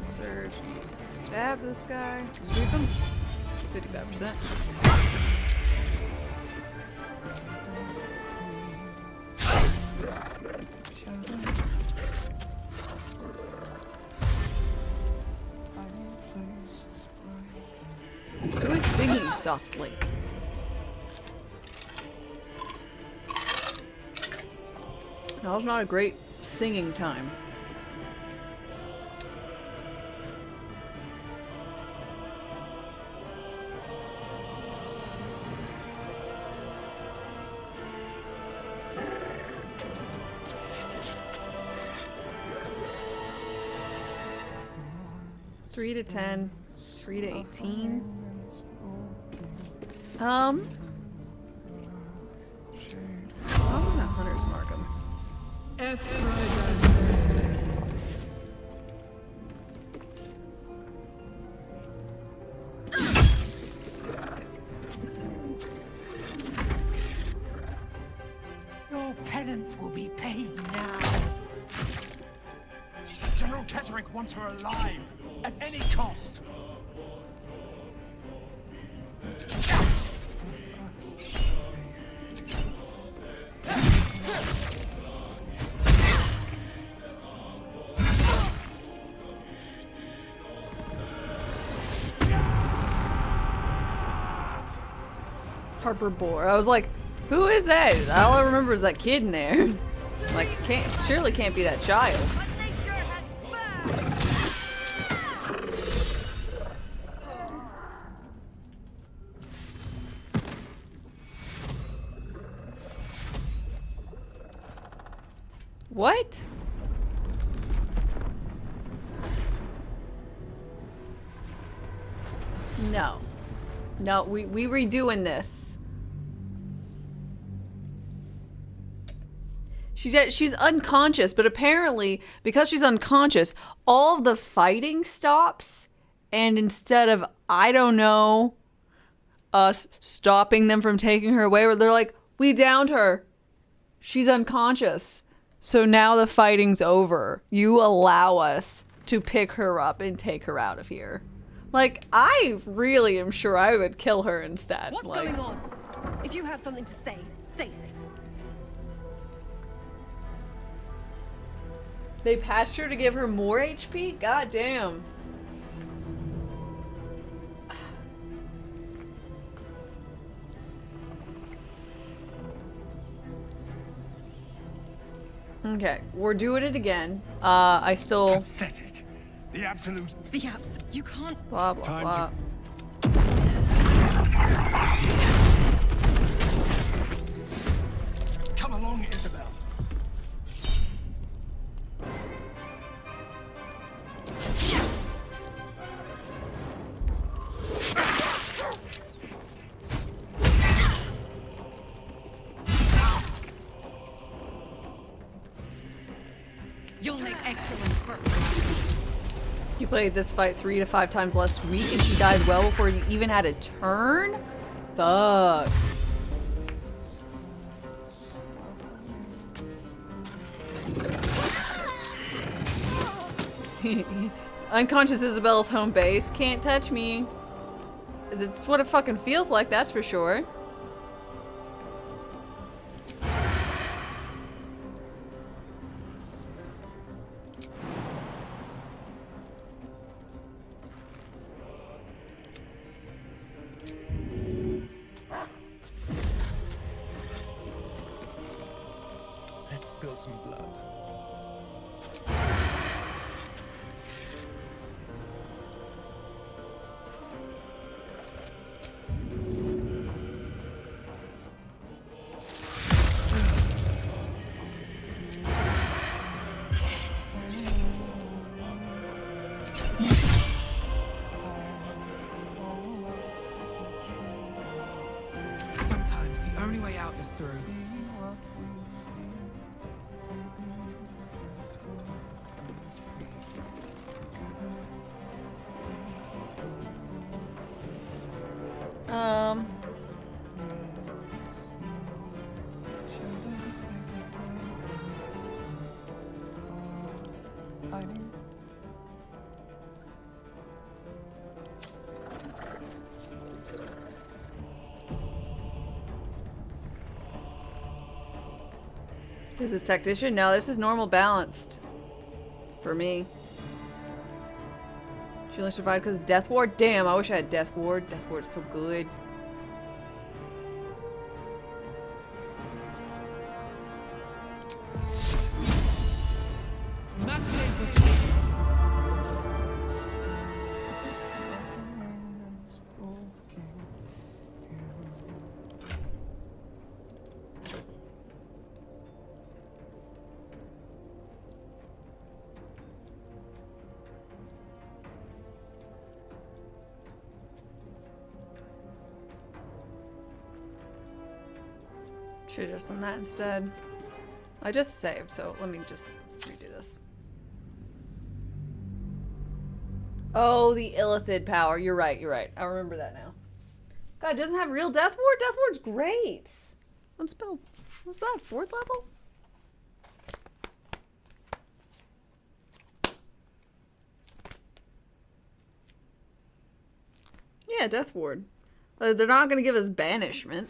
Surge and stab this guy. Sweep him. 55%. Who is singing softly? Now's not a great singing time. Three to 10, 3 to 18. I'm gonna Hunter's Mark him. Your penance will be paid now. General Ketherick wants her alive, at any cost. Harper Boar. I was like, who is that? All I remember is that kid in there. Like, surely can't be that child. What? No. No, we redoing this. She's unconscious, but apparently, because she's unconscious, all of the fighting stops, and instead of, I don't know, us stopping them from taking her away, they're like, we downed her. She's unconscious. So now the fighting's over. You allow us to pick her up and take her out of here. Like, I really am sure I would kill her instead. What's going on? If you have something to say, say it. They patched her to give her more HP? God damn. Okay, we're doing it again. I still... Pathetic. The absolute... The abs. You can't... Blah, blah, blah. Come along, Isabel. You'll make excellent work. You played this fight 3 to 5 times last week and she died well before you even had a turn? Fuck. Unconscious Isabel's home base. Can't touch me. That's what it fucking feels like, that's for sure. Let's spill some blood. Sometimes the only way out is through. This is Tactician? No, this is normal balanced. For me. She only survived because of Death Ward? Damn, I wish I had Death Ward. Death Ward's so good. Should've just done that instead. I just saved, so let me just redo this. Oh, the Illithid power. You're right, you're right. I remember that now. God, it doesn't have real Death Ward? Death Ward's great. What spell? What's that? 4th level? Yeah, Death Ward. They're not gonna give us banishment.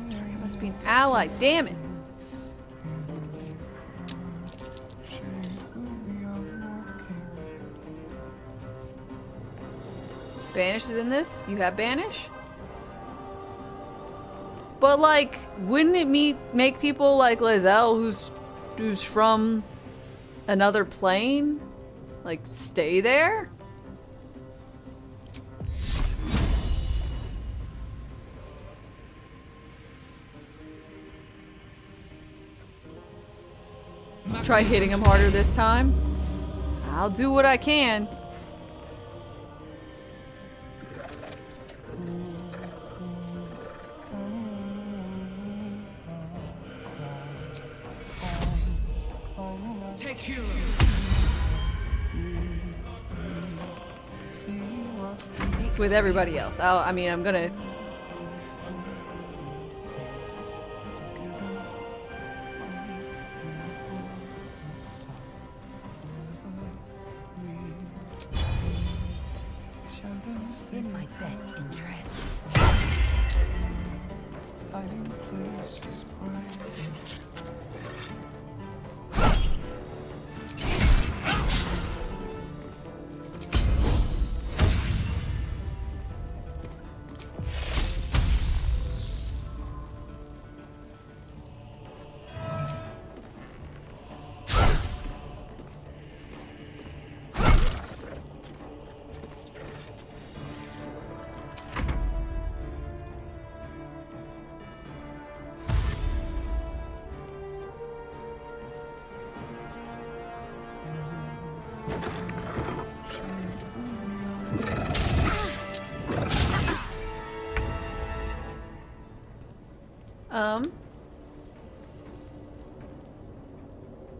There must be an ally. Damn it. Banish is in this? You have Banish? But like, wouldn't it make people like Lizelle, who's from another plane, like stay there? Try hitting him harder this time. I'll do what I can. Take you. With everybody else. I mean, I'm gonna... In my best interest.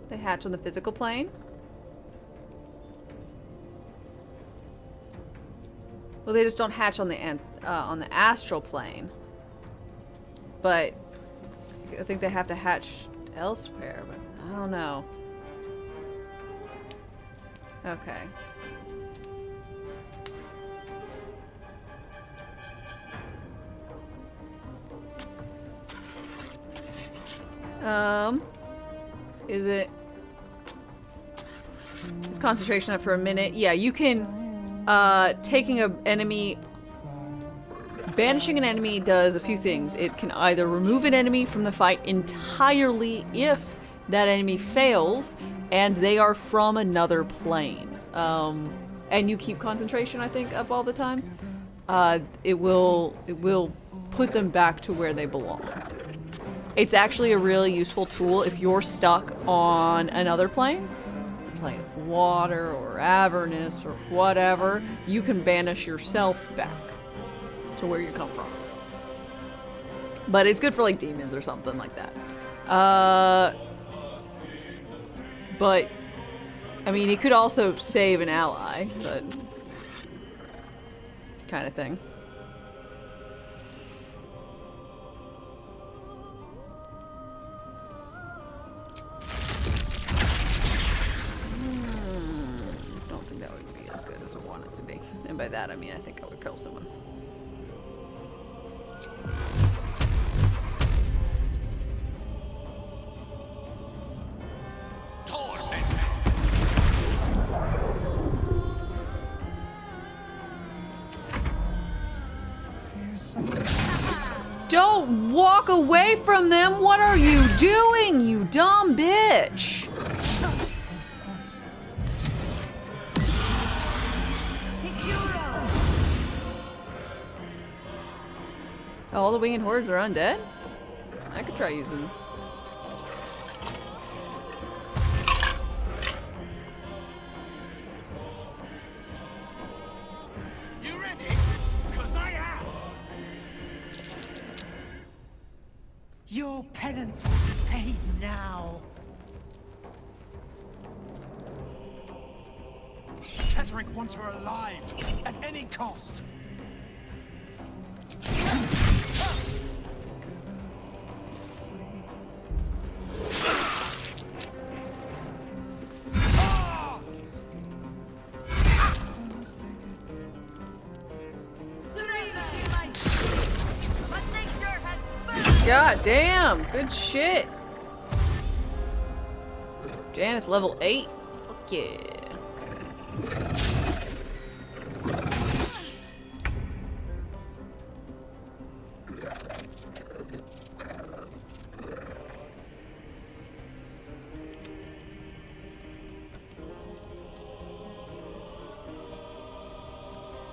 They hatch on the physical plane. Well, they just don't hatch on the astral plane. But I think they have to hatch elsewhere, but I don't know. Okay. Is it... Is concentration up for a minute? Yeah, you can, taking an enemy... Banishing an enemy does a few things. It can either remove an enemy from the fight entirely if that enemy fails and they are from another plane. And you keep concentration, I think, up all the time. It will put them back to where they belong. It's actually a really useful tool if you're stuck on another plane, plane of water or Avernus or whatever. You can banish yourself back to where you come from. But it's good for like demons or something like that. But I mean, it could also save an ally, but kind of thing. doesn't want it to be. And by that I mean I think I would kill someone. Don't walk away from them! What are you doing, you dumb bitch? All the winged hordes are undead? I could try using them. You ready? 'Cause I am. Your penance will be paid now. Ketherick wants her alive at any cost. God damn, good shit. Janeth level 8. Fuck yeah.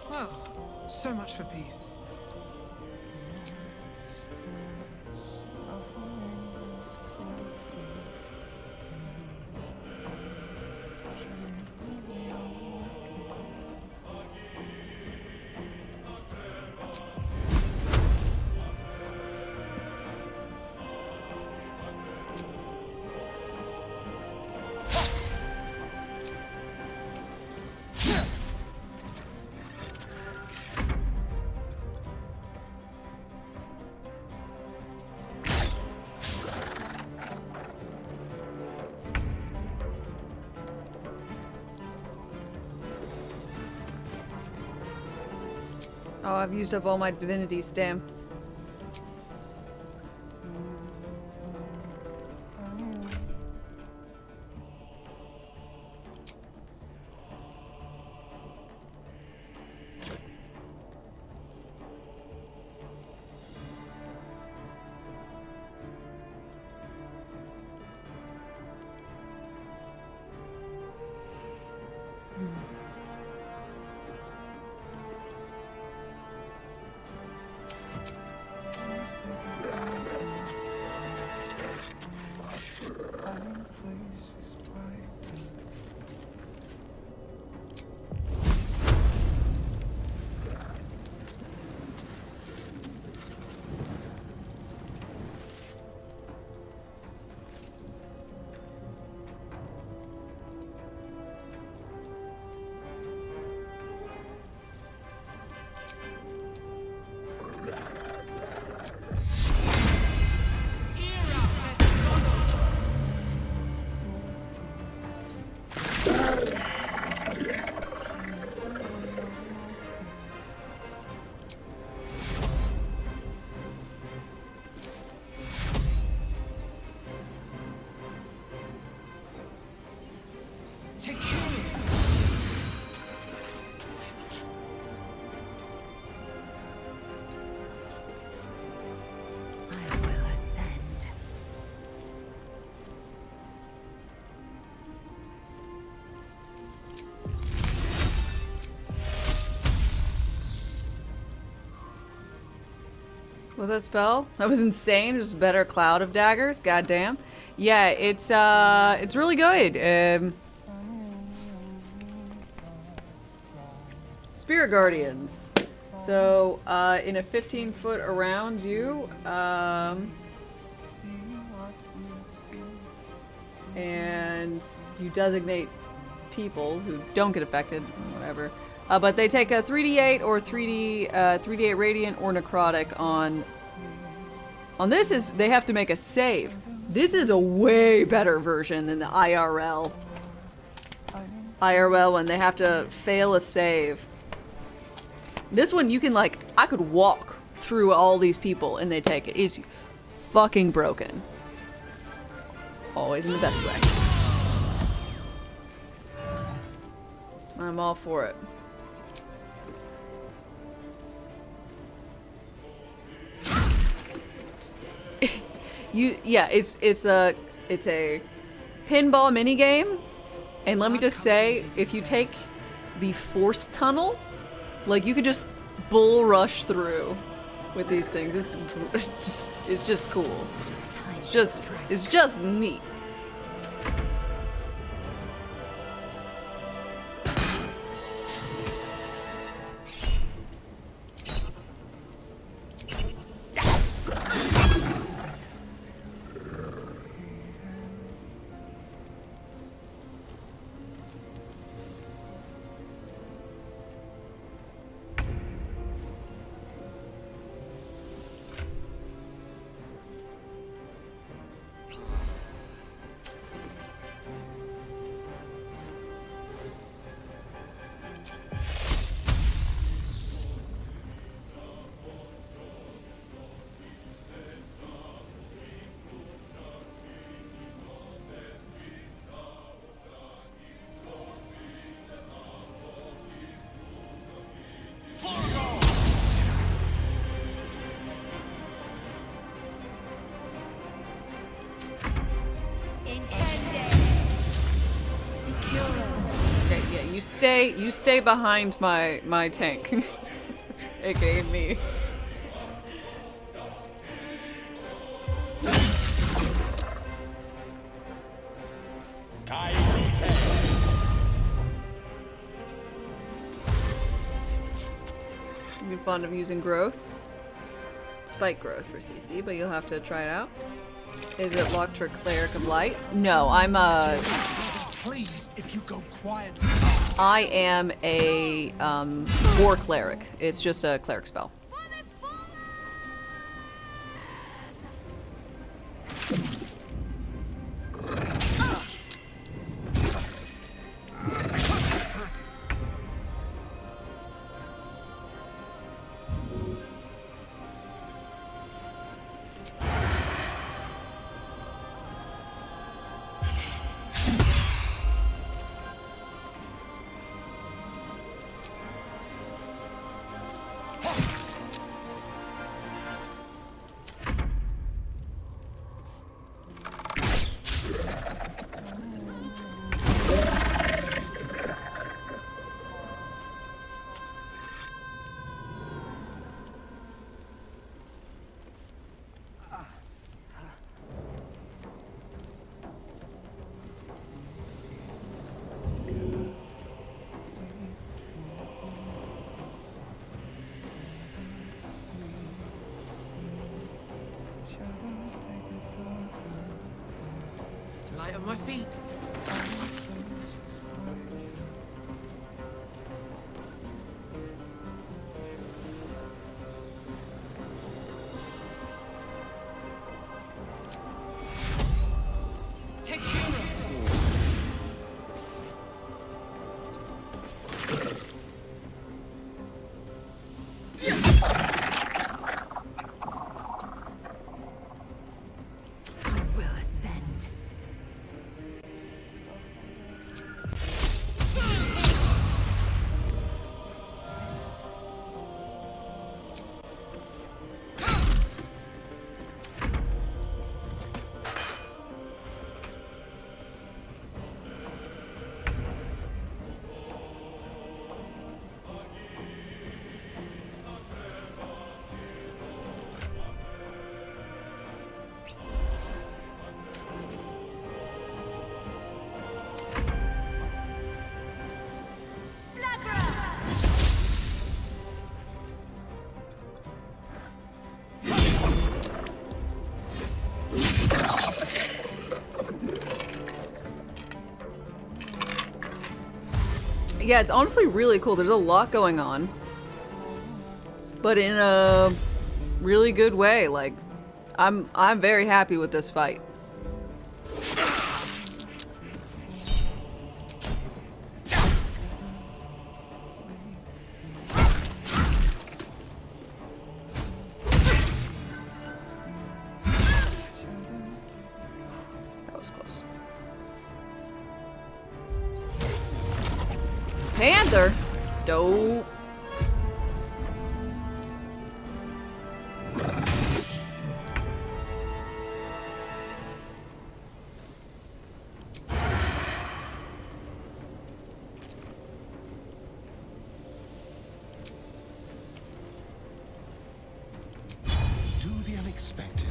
Well, so much for peace. Oh, I've used up all my divinities, damn. Was that spell? That was insane. Just a better cloud of daggers. Goddamn. Yeah, it's really good. Spirit Guardians. So, in a 15-foot around you, and you designate people who don't get affected, whatever. But they take a 3d8 or 3d8 radiant or necrotic on this. They have to make a save. This is a way better version than the IRL IRL when they have to fail a save. This one you can like, I could walk through all these people and they take it. It's fucking broken. Always in the best way. I'm all for it. Yeah, it's a pinball minigame, and let me just say, if you take the force tunnel, like you could just bull rush through with these things. It's just cool. It's just neat. You stay behind my tank. AKA me. You'd be fond of using growth. Spike growth for CC, but you'll have to try it out. Is it locked for Cleric of Light? No, I'm Please, if you go quietly. I am a war cleric. It's just a cleric spell. Light on my feet. Take care. Yeah, it's honestly really cool. There's a lot going on, but in a really good way. Like, I'm very happy with this fight. Panther? Dope. Do the unexpected.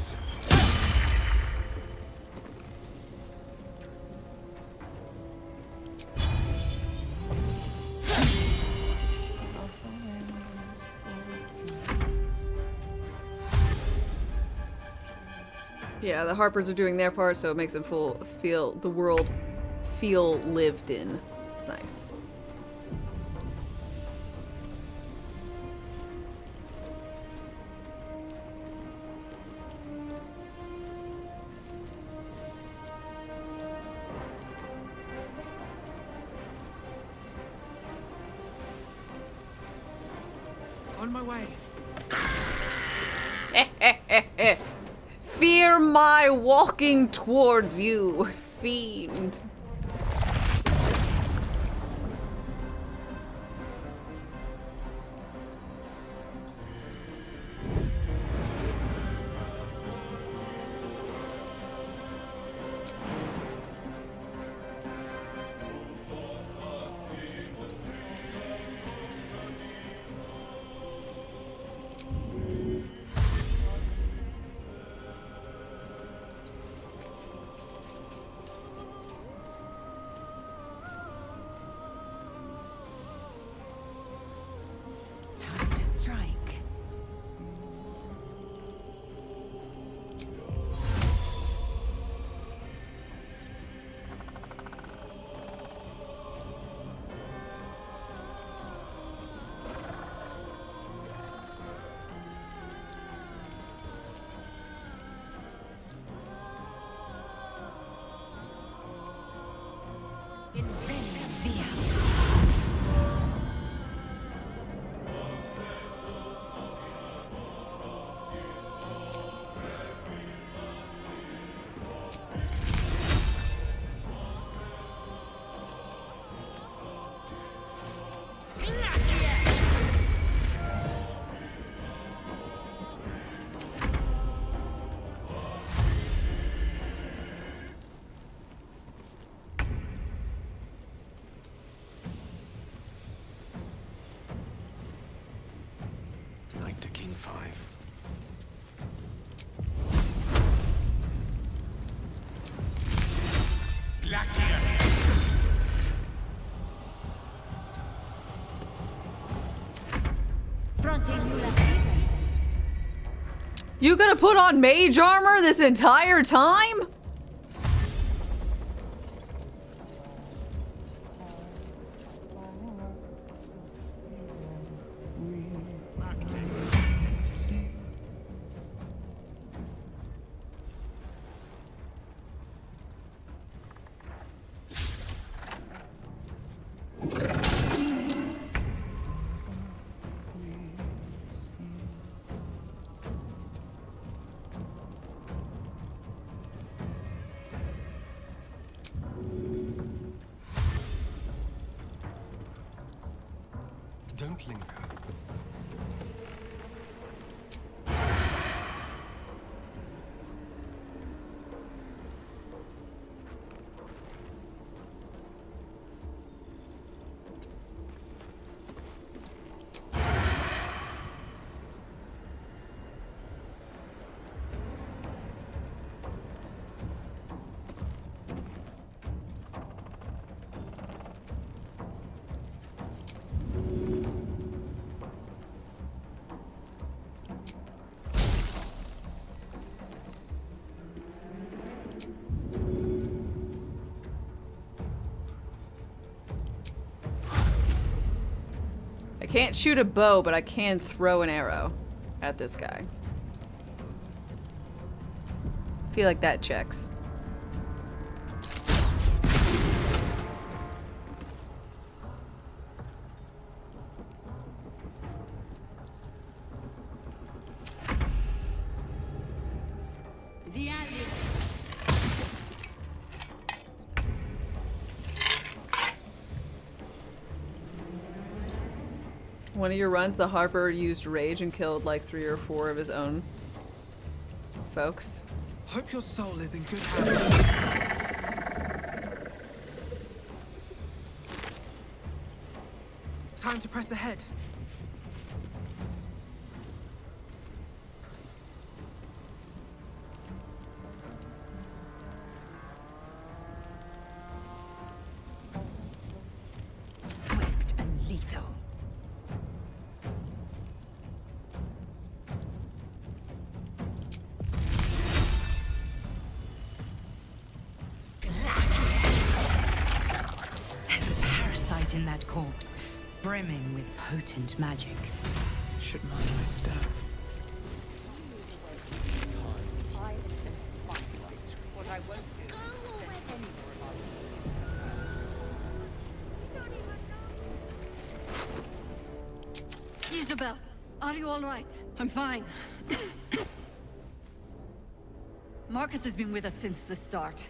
Yeah, the Harpers are doing their part, so it makes them feel the world feel lived in. It's nice. On my way. Fear my walking towards you, fiend. Time to strike. Invenia via. Knight to King 5. You gonna put on mage armor this entire time? Don't linger. I can't shoot a bow, but I can throw an arrow at this guy. Feel like that checks. One of your runs, the Harper used rage and killed like 3 or 4 of his own folks. Hope your soul is in good hands. Time to press ahead. Swift and lethal. There's a parasite in that corpse, brimming with potent magic. Should mind my step. What I won't do is send any more of our Isabel, are you all right? I'm fine. Marcus has been with us since the start.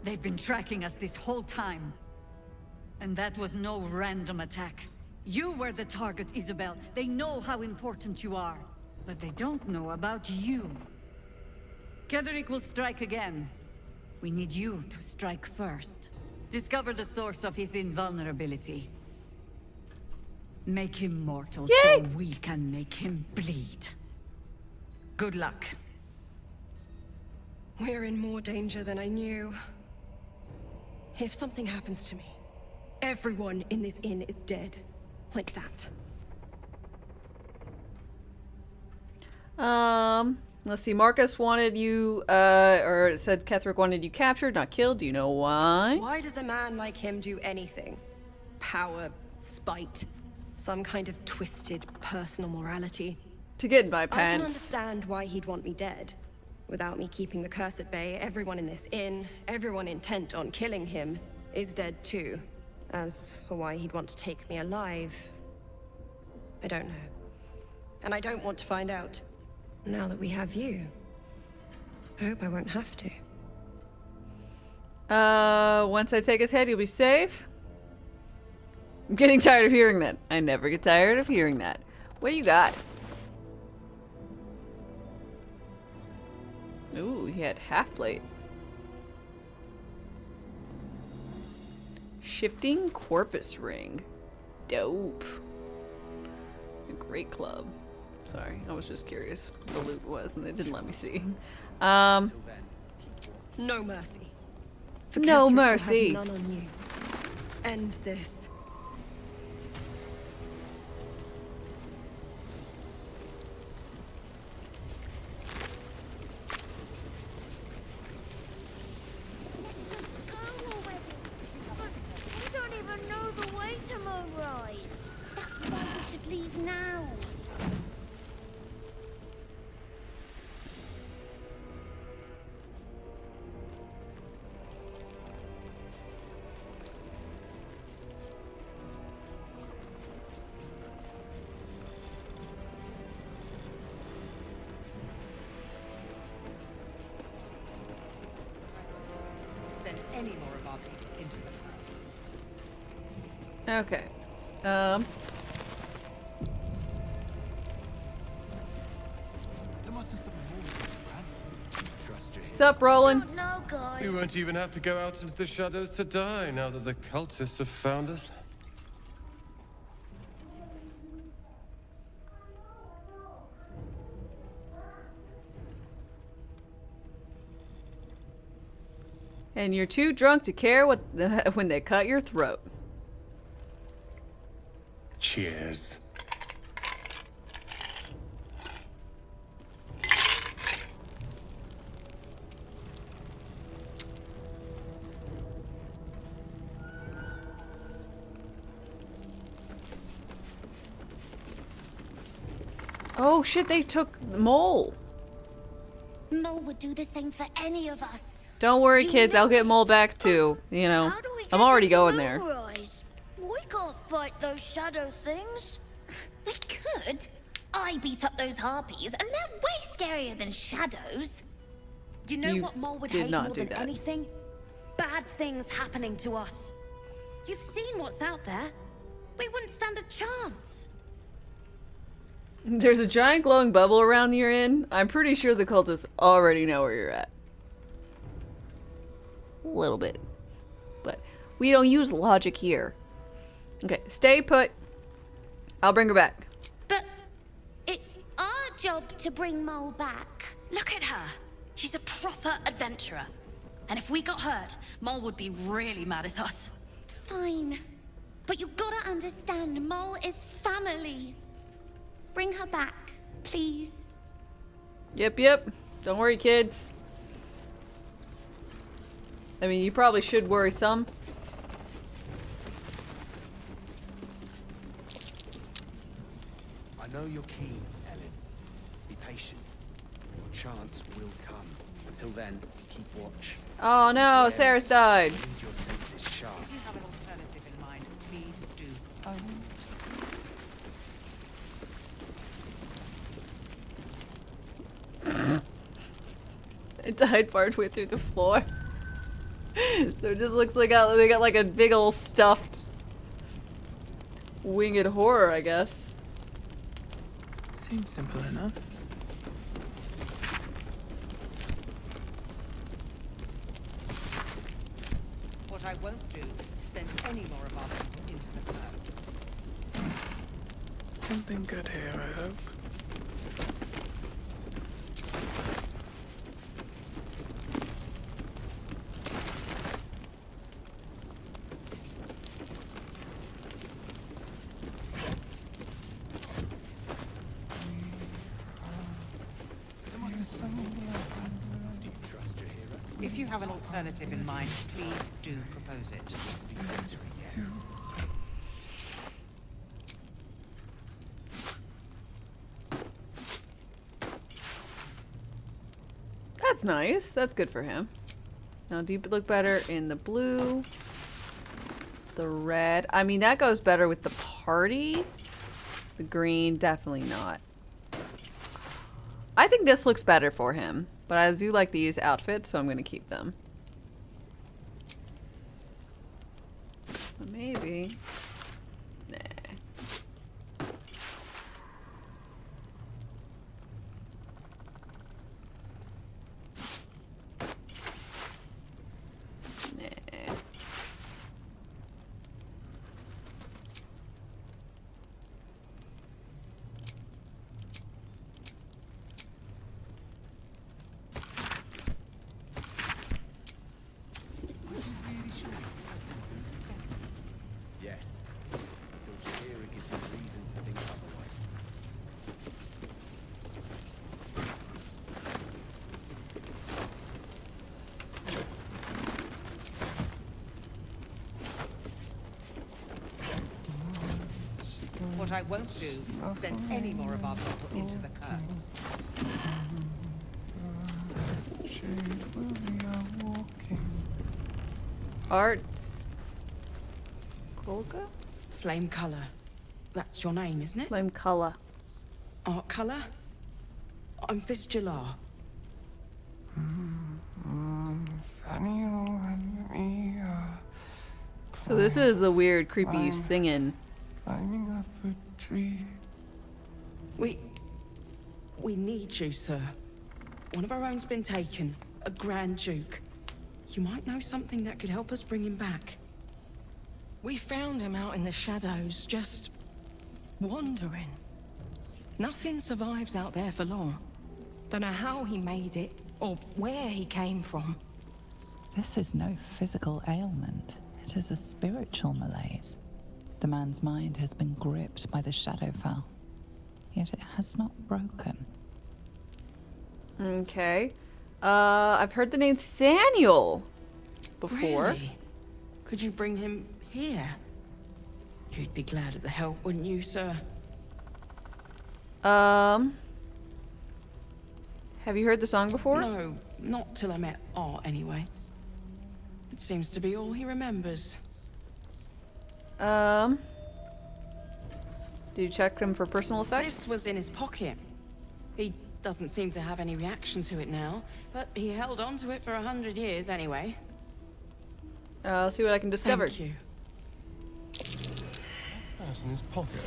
They've been tracking us this whole time. And that was no random attack. You were the target, Isabel. They know how important you are. But they don't know about you. Ketherick will strike again. We need you to strike first. Discover the source of his invulnerability. Make him mortal so we can make him bleed. Good luck. We're in more danger than I knew. If something happens to me, everyone in this inn is dead. Like that. Let's see. Marcus wanted you, or said Ketherick wanted you captured, not killed. Do you know why? Why does a man like him do anything? Power, spite, some kind of twisted personal morality. To get in my I can pants. understand why he'd want me dead. Without me keeping the curse at bay, everyone in this inn, everyone intent on killing him, is dead too. As for why he'd want to take me alive, I don't know. And I don't want to find out. Now that we have you, I hope I won't have to. Once I take his head, you'll be safe. I'm getting tired of hearing that. I never get tired of hearing that. What you got? Ooh, he had half plate. Shifting Corpus Ring. Dope. A great club. Sorry, I was just curious what the loot was and they didn't let me see. No mercy. For No Ketherick will mercy. have none on you. End this. We don't even know the way to Moonrise. That's why we should leave now. Send any more of our people into the Okay. There must be something more we can do. Trust you. What's up, Roland? No, guys. We won't even have to go out into the shadows to die now that the cultists have found us. And you're too drunk to care what when they cut your throat. Cheers. Oh shit, they took Mole. Mole would do the same for any of us. Don't worry, You kids, I'll know get it. Mole back too. You know, How do we I'm get already into going there. Moonrise? We can't fight those shadow things. We could. I beat up those harpies, and they're way scarier than shadows. You know You what Mole would did hate not more do than that. anything? Bad things happening to us. You've seen what's out there. We wouldn't stand a chance. There's a giant glowing bubble around you're in. I'm pretty sure the cultists already know where you're at. A little bit. But we don't use logic here. Okay, stay put. I'll bring her back. But it's our job to bring Mole back. Look at her. She's a proper adventurer. And if we got hurt, Mole would be really mad at us. Fine. But you gotta understand, Mole is family. Bring her back, please. Yep. Don't worry, kids. I mean, you probably should worry some. I know you're keen, Ellen. Be patient. Your chance will come. Until then, keep watch. Oh no, Sarah's died. Keep your senses sharp. If you have an alternative in mind, please do. It died partway through the floor. So it just looks like they got like a big old stuffed winged horror, I guess. Seems simple enough. What I won't do is send any more of our people into the curse. Something good here, I hope. Do you trust Jahira? If you have an alternative in mind, please do propose it. See you entering yet. That's nice. That's good for him. Now, do you look better in the blue? The red? I mean, that goes better with the party. The green, definitely not. I think this looks better for him, but I do like these outfits, so I'm going to keep them. Maybe. Nah. Nah. Yes. Until Jahira gives me reason to think otherwise. What I won't do is send any more of our people into the curse. Arts. Kolka? Flame Colour. That's your name, isn't it? Flame Color. Art Colour? I'm Fistula. Nathaniel and me are So this is the weird, creepy singing. climbing up a tree. We need you, sir. One of our own's been taken. A Grand Duke. You might know something that could help us bring him back. We found him out in the shadows, just wandering. Nothing survives out there for long. Don't know how he made it, or where he came from. This is no physical ailment. It is a spiritual malaise. The man's mind has been gripped by the Shadowfell, yet it has not broken. Okay. I've heard the name Thaniel before. Really? Could you bring him here? You'd be glad of the help, wouldn't you, sir? Have you heard the song before? No, not till I met Art, anyway. It seems to be all he remembers. Did you check him for personal effects? This was in his pocket. He doesn't seem to have any reaction to it now, but he held on to it for 100 years anyway. I'll see what I can discover. Thank you. What's that in his pocket?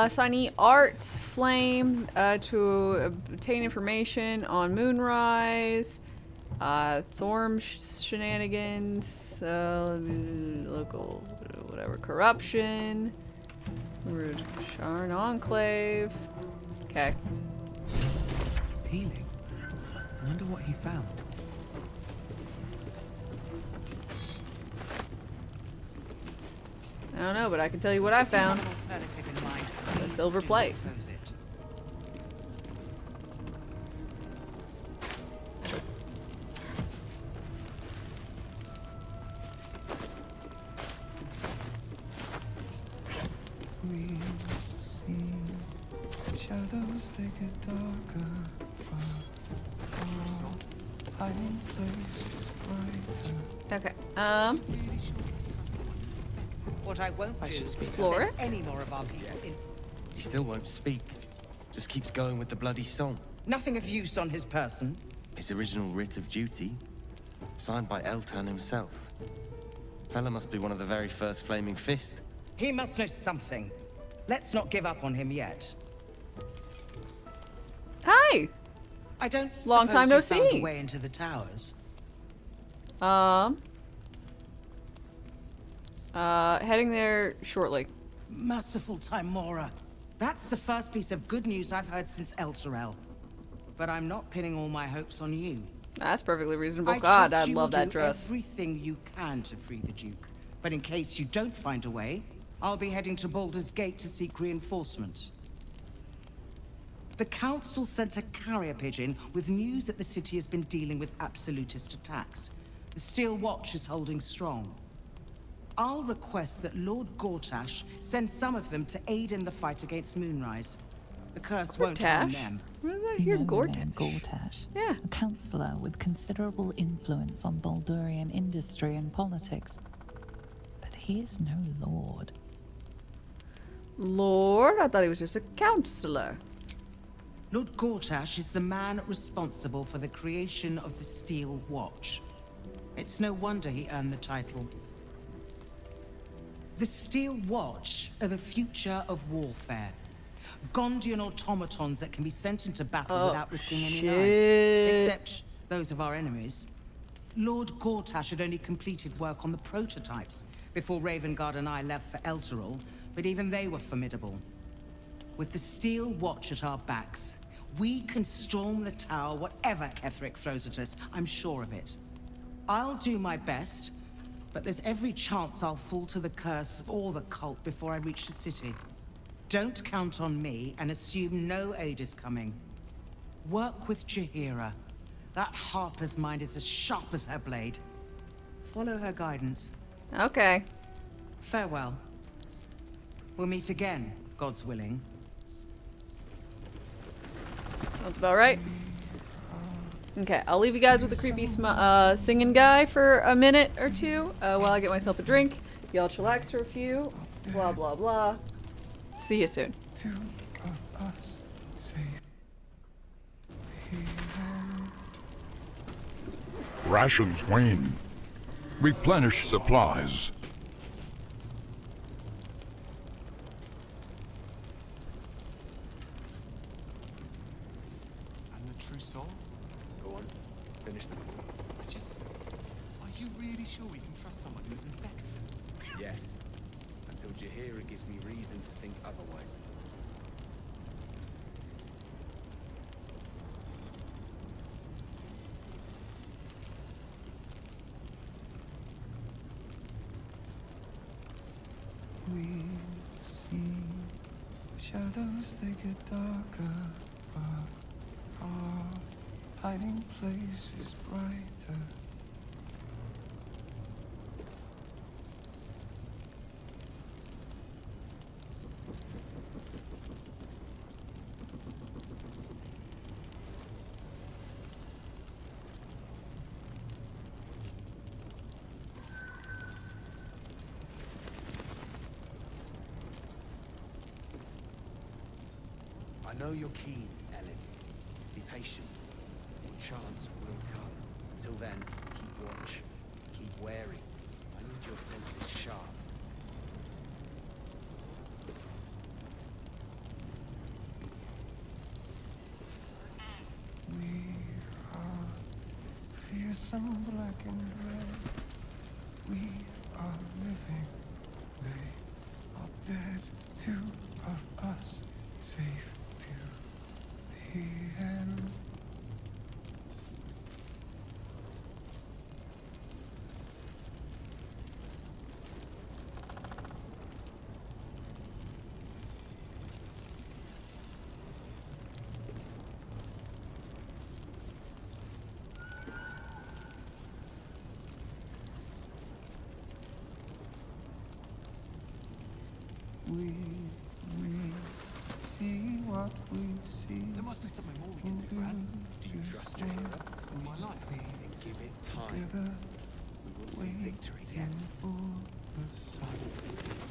Sign Art Flame to obtain information on Moonrise, Thorm shenanigans, local whatever corruption, Sharn Enclave. Okay. Healing. I wonder what he found. I don't know, but I can tell you what I found. A silver plate. We see shadows, they get darker. Hiding places brighter. Okay. What I won't do is Flora? send any more of our people in. He still won't speak. Just keeps going with the bloody song. Nothing of use on his person. His original writ of duty, signed by Eltan himself. Fella must be one of the very first Flaming Fist. He must know something. Let's not give up on him yet. Hi. I don't Long time no suppose you found see. a way into the towers. Heading there shortly. Merciful Timora. That's the first piece of good news I've heard since Elturel. But I'm not pinning all my hopes on you. That's perfectly reasonable. I God, trust I'd you love will that do dress. everything you can to free the Duke. But in case you don't find a way, I'll be heading to Baldur's Gate to seek reinforcements. The Council sent a carrier pigeon with news that the city has been dealing with absolutist attacks. The Steel Watch is holding strong. I'll request that Lord Gortash send some of them to aid in the fight against Moonrise. The curse won't harm them. Where did I You hear know the Gortash? name Gortash? Yeah. A councillor with considerable influence on Baldurian industry and politics. But he is no lord. Lord? I thought he was just a counselor. Lord Gortash is the man responsible for the creation of the Steel Watch. It's no wonder he earned the title. The Steel Watch are the future of warfare. Gondian automatons that can be sent into battle without risking any lives. Except those of our enemies. Lord Gortash had only completed work on the prototypes before Ravengard and I left for Elturel, but even they were formidable. With the Steel Watch at our backs, we can storm the tower whatever Ketheric throws at us, I'm sure of it. I'll do my best, but there's every chance I'll fall to the curse or the cult before I reach the city. Don't count on me and assume no aid is coming. Work with Jaheira. That harper's mind is as sharp as her blade. Follow her guidance. Okay. Farewell. We'll meet again, God's willing. Sounds about right. Okay, I'll leave you guys with the creepy singing guy for a minute or two while I get myself a drink. Y'all chillax for a few. Blah, blah, blah. See you soon. Two of us safe. Rations wane. Replenish supplies. And the true soul? Go on, finish them. Are you really sure we can trust someone who's infected? Yes. Until Jaheira gives me reason to think otherwise. We see shadows, they get darker, but our hiding place is brighter. I know you're keen, Ellen. Be patient. Your chance will come. Until then, keep watch. Keep wary. I need your senses sharp. fearsome black and red. We are living, they are dead. Two of us safe till the end. We see what we see. There must be something more we can do, Gran. Do you trust Jahira with my life? Then give it time. We will see victory yet. For the sun,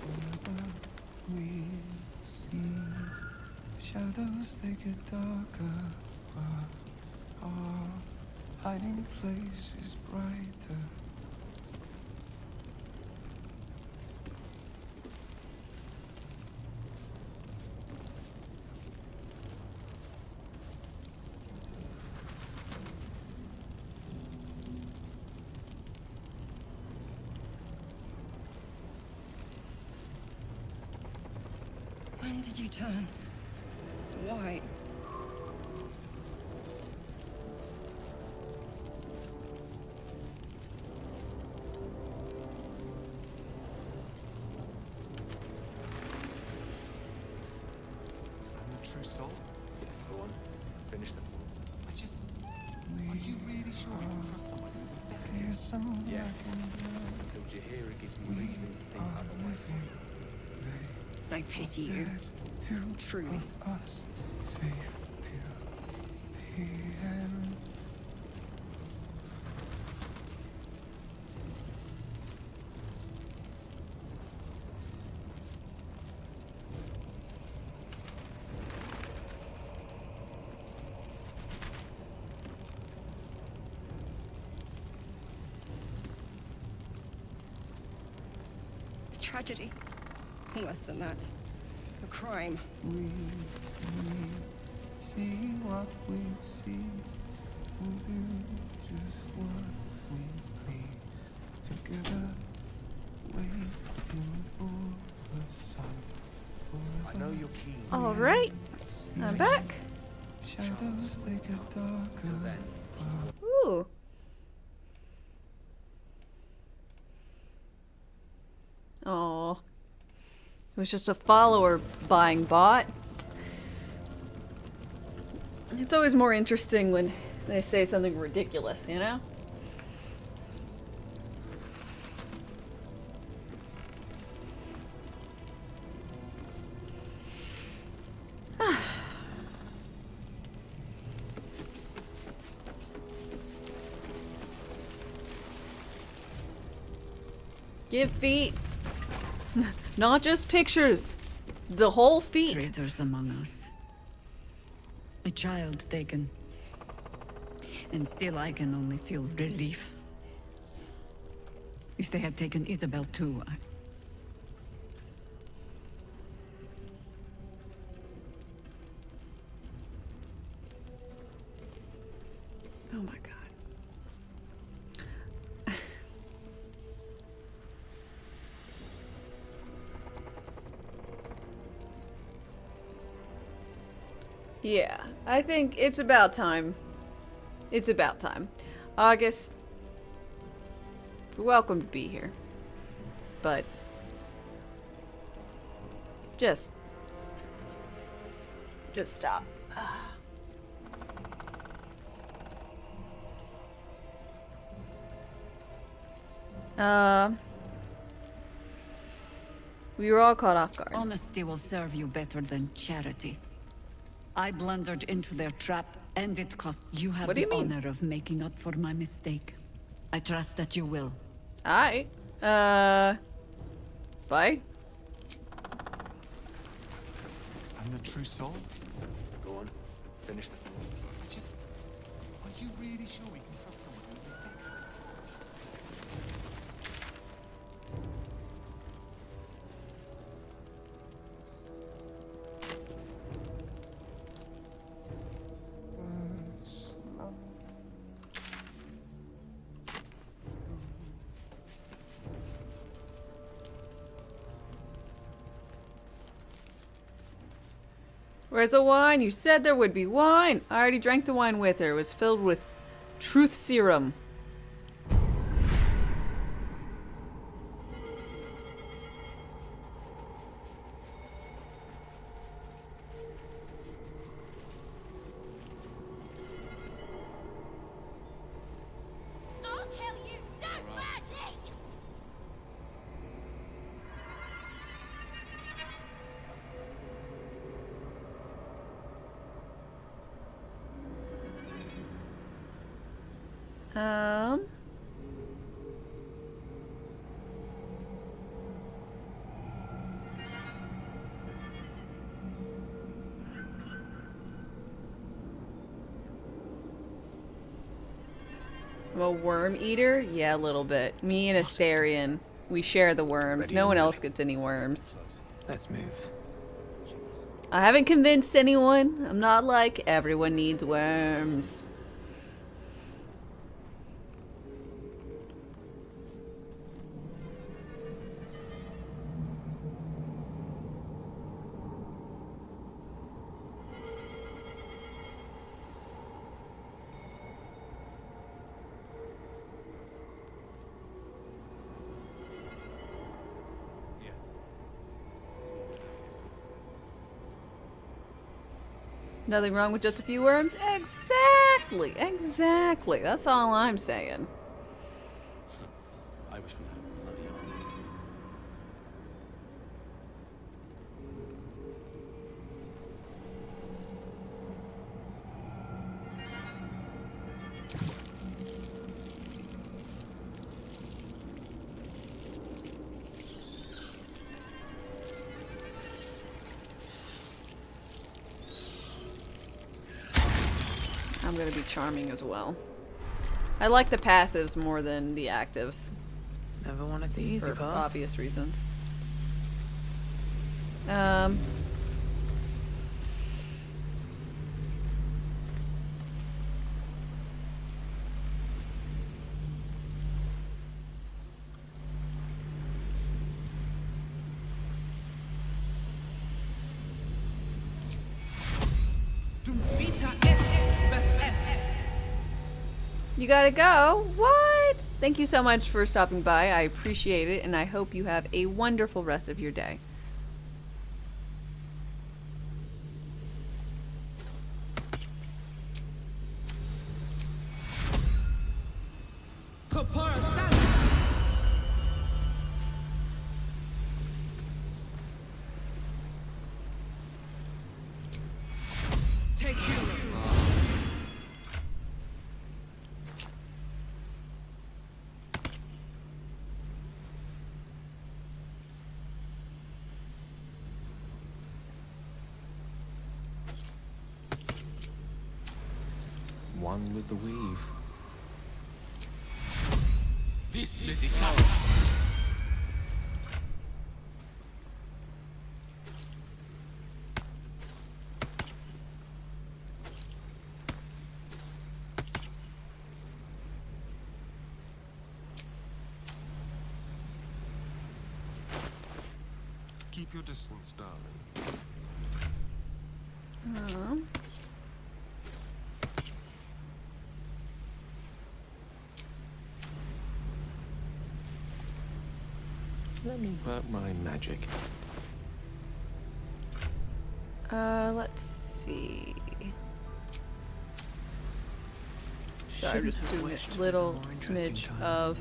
forever we see shadows, they get darker, but our hiding place is brighter. When did you turn? Why? I'm the true soul. Go on, finish the form. Are you really sure you can trust someone who's infected? Yes. Until Jahira gives me reason to think otherwise. I pity you. Truly. Us safe till the end. A tragedy. Less than that. A crime. We see what we see and do just what we please. Together, waiting for the sun. I know you're keen. All right, I'm back. Shadows, they get darker. Ooh. Oh. It was just a follower buying bot. It's always more interesting when they say something ridiculous, you know? Give feet. Not just pictures. The whole feet. Traitors among us. A child taken. And still I can only feel relief. If they had taken Isabel too, Oh my god. Yeah, I think it's about time. It's about time. August, you're welcome to be here. But just stop. We were all caught off guard. honesty will serve you better than charity. I blundered into their trap, and it cost. You have What do the you mean? honor of making up for my mistake. I trust that you will. Alright. Bye. I'm the true soul. Go on, finish the form. Are you really sure we can trust someone who's infected? Where's the wine? You said there would be wine. I already drank the wine with her. It was filled with truth serum. I'm a worm eater? Yeah, a little bit. Me and Astarion, we share the worms. No one else gets any worms. Let's move. I haven't convinced anyone. I'm not like, everyone needs worms. Nothing wrong with just a few worms? Exactly! Exactly! That's all I'm saying. I wish we had a bloody army. I'm gonna be charming as well. I like the passives more than the actives. Never wanted the easy for path. obvious reasons. You gotta go? What? Thank you so much for stopping by. I appreciate it, and I hope you have a wonderful rest of your day. One with the weave. This may be chaos. Keep your distance, darling. Let me work my magic. Let's see. So I'm just doing a little smidge of...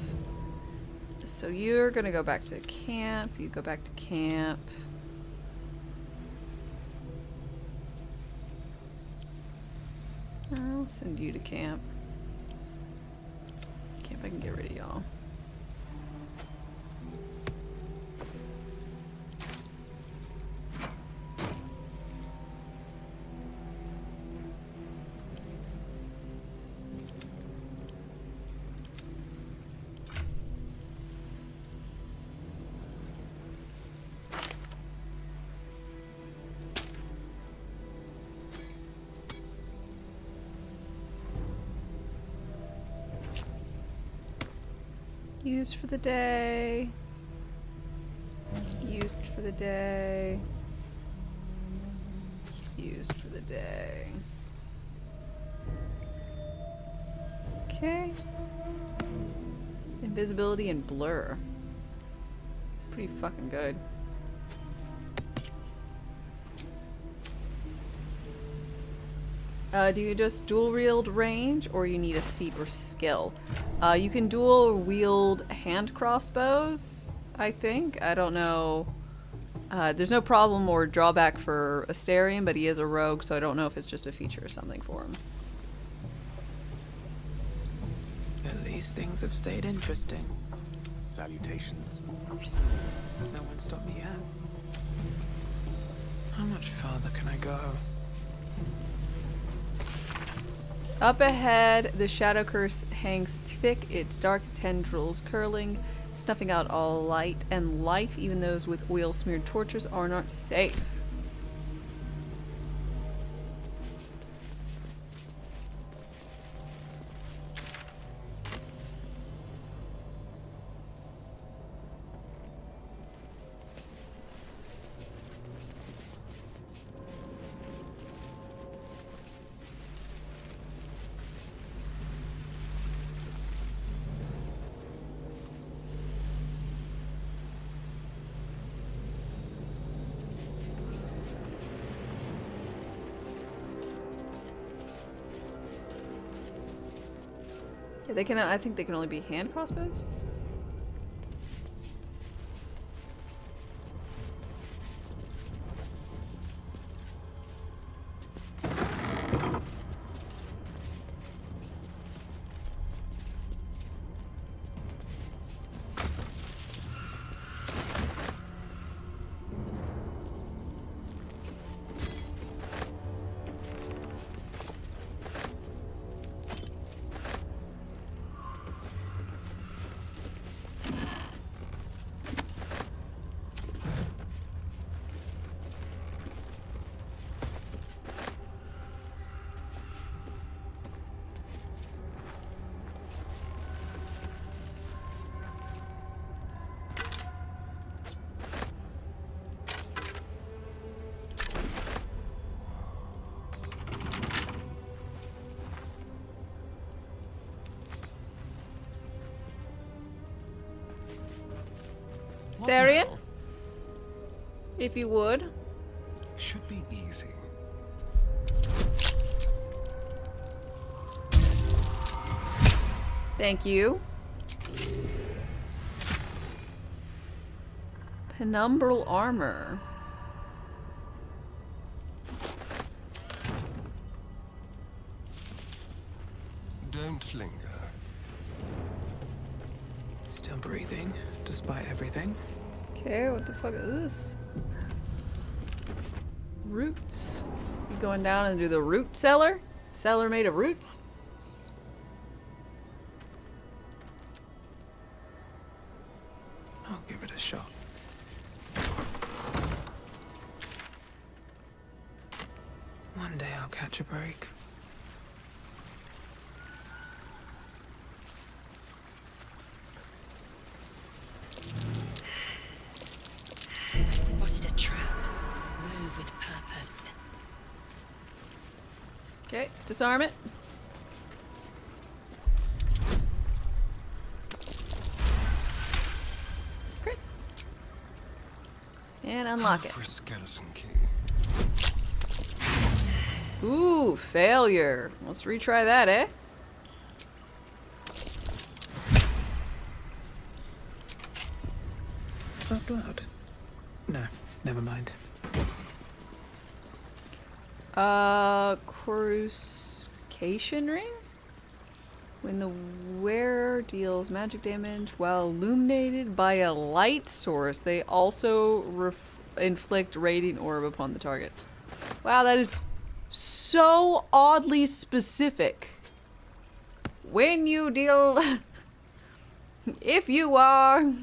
So you're gonna go back to camp, you go back to camp. I'll send you to camp. Camp, I can get rid of y'all. Used for the day. Used for the day. used for the day. Okay. Invisibility and blur. Pretty fucking good. Do you just dual wield range, or you need a feat or skill? You can dual wield hand crossbows, I think. I don't know. There's no problem or drawback for Asterion, but he is a rogue, so I don't know if it's just a feature or something for him. At least things have stayed interesting. Salutations. No one stopped me yet. How much farther can I go? Up ahead, the shadow curse hangs thick, its dark tendrils curling, snuffing out all light and life. Even those with oil-smeared torches are not safe. Yeah, they can. I think they can only be hand crossbows. Asterion, if you would. Should be easy. Thank you. Penumbral armor. Don't linger. Still breathing, despite everything. Okay, what the fuck is this? Roots. You going down and do the root cellar? Cellar made of roots? I'll give it a shot. One day I'll catch a break. I spotted a trap. Move with purpose. Okay, disarm it. Great. And unlock it. For a skeleton key. Ooh, failure. Let's retry that, eh? Oh, blood. No, never mind. Coruscation ring? When the wearer deals magic damage while illuminated by a light source, they also inflict radiant orb upon the target. Wow, that is so oddly specific. When you deal... if you are...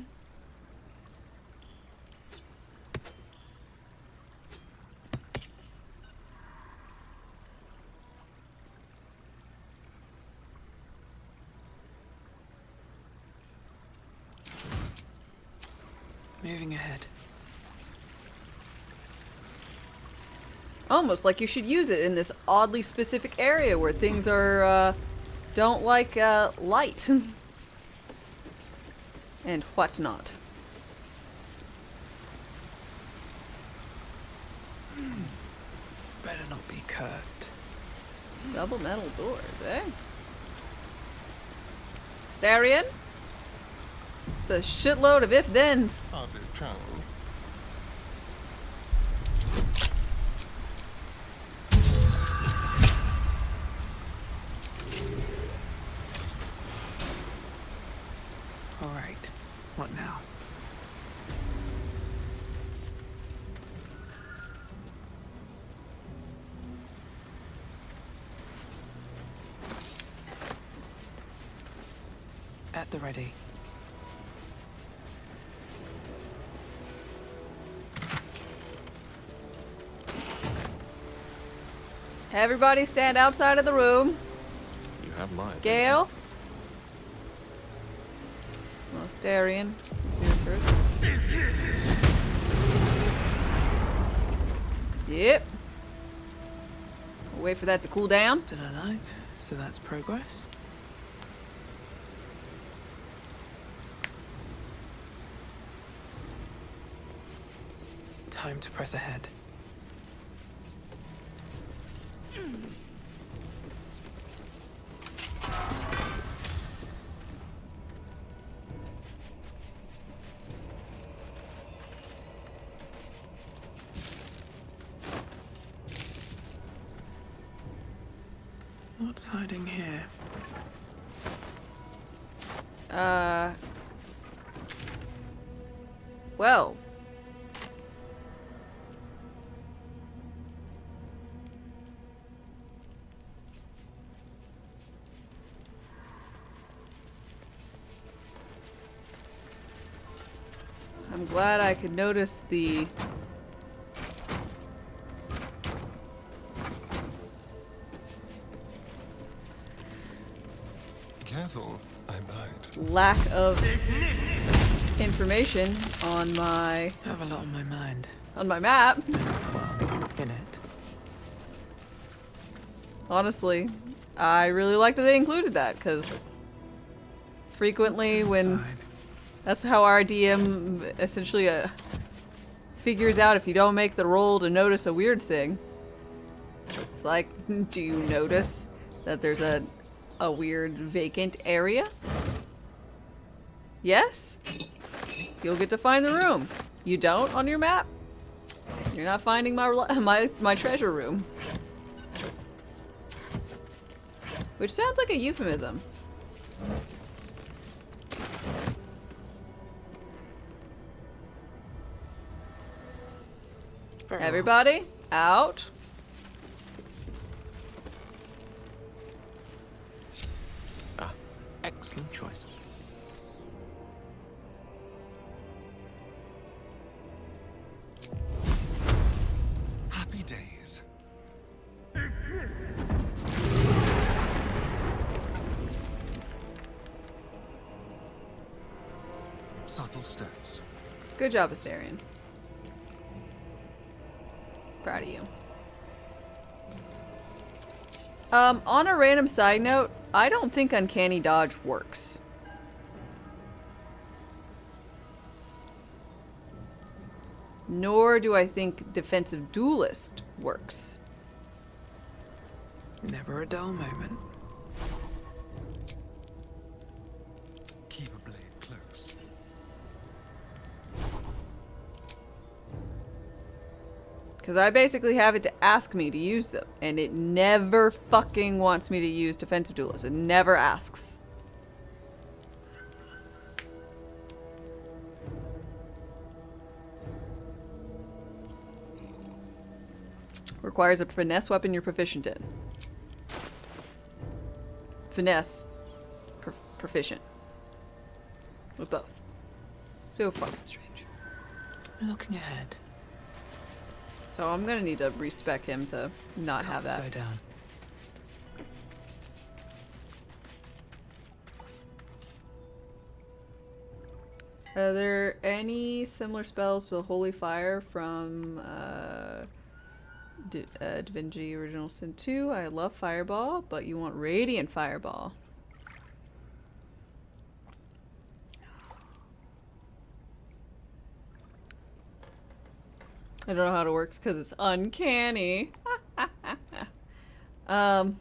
Moving ahead. Almost like you should use it in this oddly specific area where things are, don't like, light. And whatnot. Better not be cursed. Double metal doors, eh? Starion? It's a shitload of if-thens. Hardly a challenge. All right. What now? At the ready. Everybody stand outside of the room. You have mine. Gale? Well, Starion. Let's hear it first. Yep. We'll wait for that to cool down. Still alive, so that's progress. Time to press ahead. What's hiding here? Well. I'm glad I could notice the Careful, I bite. lack of information on my I have a lot on my mind. on my map. Well, in it. Honestly, I really like that they included that, because frequently when that's how our DM essentially figures out if you don't make the roll to notice a weird thing. It's like, do you notice that there's a weird vacant area? Yes? You'll get to find the room. You don't on your map? You're not finding my treasure room. Which sounds like a euphemism. Everybody, out. Excellent choice. Happy days. Subtle steps. Good job, Astarion. Proud of you. On a random side note, I don't think Uncanny Dodge works. Nor do I think Defensive Duelist works. Never a dull moment. Keep a blade close. Because I basically have it to ask me to use them. And it never fucking wants me to use Defensive Duelist. It never asks. Requires a finesse weapon you're proficient in. Finesse. Proficient. With both. So fucking strange. Looking ahead. So I'm gonna need to respec him to not have that. Slow down. Are there any similar spells to Holy Fire from Divinity Original Sin 2. I love Fireball, but you want Radiant Fireball. I don't know how it works because it's uncanny. But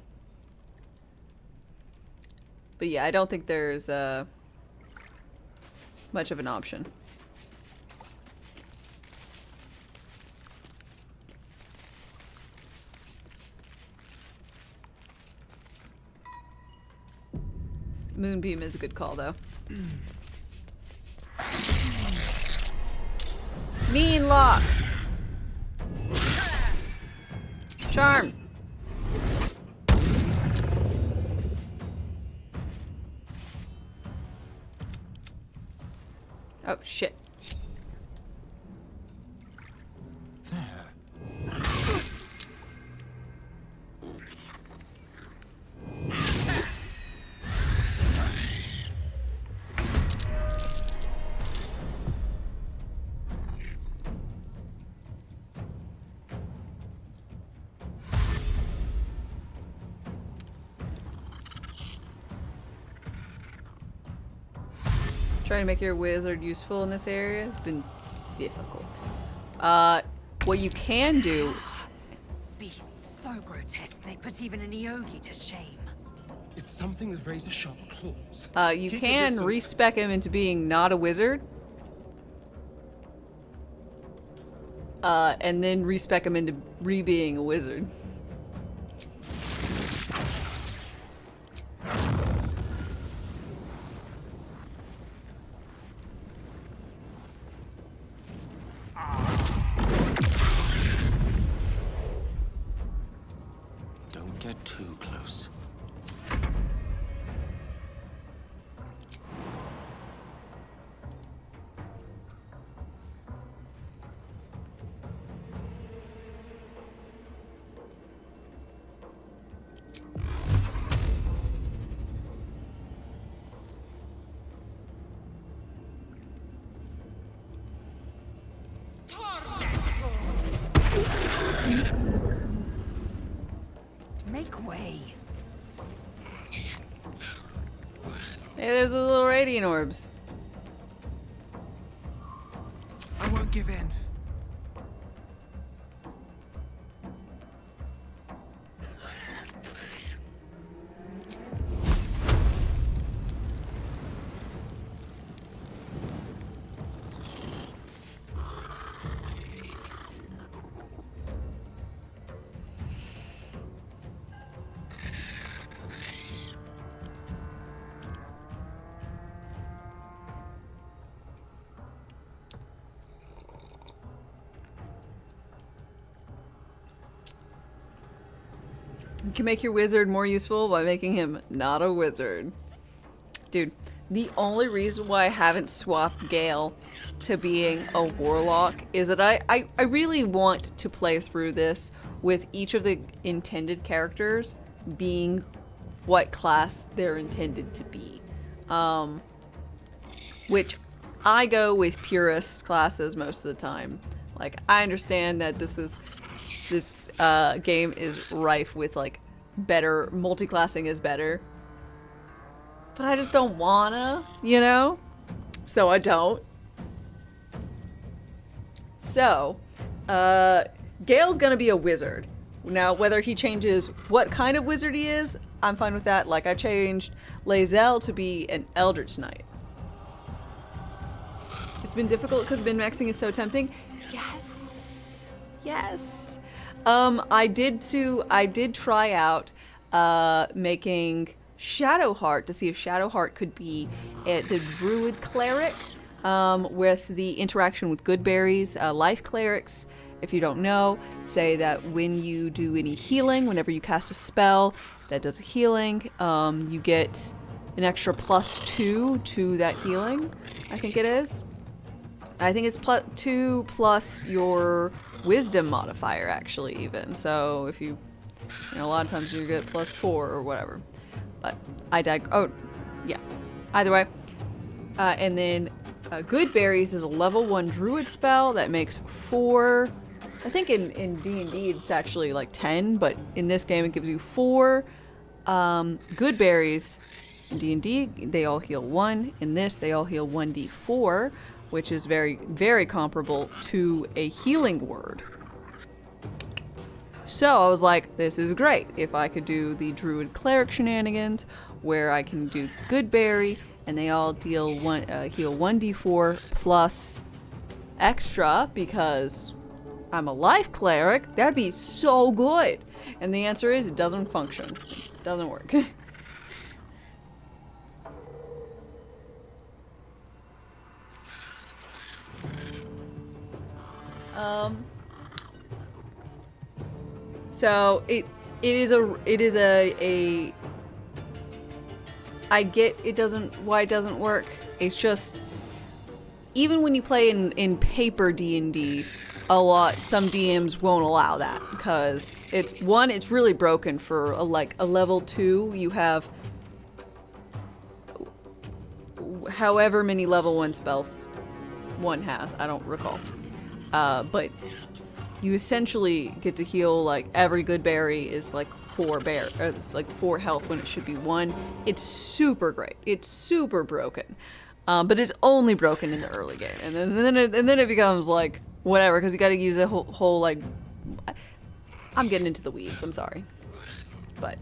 yeah, I don't think there's much of an option. Moonbeam is a good call, though. Mean locks. Charm. Oh, shit. Trying to make your wizard useful in this area has been difficult. What you can do... Beasts so grotesque they put even an Yogi to shame. It's something with razor-sharp claws. You Keep can your distance. respec him into being not a wizard. And then respec him into re-being a wizard. Don't get too close. Make way. Hey, there's those little radiant orbs. I won't give in. You can make your wizard more useful by making him not a wizard. Dude, the only reason why I haven't swapped Gale to being a warlock is that I really want to play through this with each of the intended characters being what class they're intended to be. Which I go with purist classes most of the time. Like, I understand that this game is rife with like better multi-classing is better, but I just don't wanna, you know, so I don't. So Gale's gonna be a wizard now. Whether he changes what kind of wizard he is, I'm fine with that. Like, I changed Lae'zel to be an Eldritch Knight. It's been difficult because min-maxing is so tempting. Yes. I did try out making Shadowheart to see if Shadowheart could be the Druid Cleric with the interaction with good berries. Life Clerics, if you don't know, say that when you do any healing, whenever you cast a spell that does a healing, you get an extra +2 to that healing, I think it is. I think it's +2 plus your wisdom modifier, actually, even. So if you know, a lot of times you get +4 or whatever. But I oh, yeah. Either way. And then Good Berries is a level 1 druid spell that makes 4 I think in D&D it's actually like 10, but in this game it gives you 4 good berries. In D&D, they all heal 1. In this, they all heal 1d4, which is very, very comparable to a healing word. So I was like, this is great. If I could do the druid cleric shenanigans, where I can do good berry, and they all heal 1d4 plus extra, because I'm a life cleric, that'd be so good. And the answer is, it doesn't function. It doesn't work. So it is a I get why it doesn't work. It's just, even when you play in paper D&D, some DMs won't allow that, because it's really broken for a level 2. You have however many level 1 spells one has, I don't recall. But you essentially get to heal, like, every good berry is like 4 it's like 4 health when it should be 1. It's super great. It's super broken. But it's only broken in the early game. And then it becomes like whatever, because you gotta use a whole like, I'm getting into the weeds, I'm sorry. But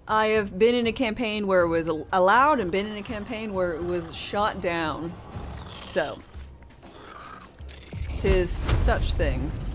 I have been in a campaign where it was allowed and been in a campaign where it was shot down. So 'tis such things.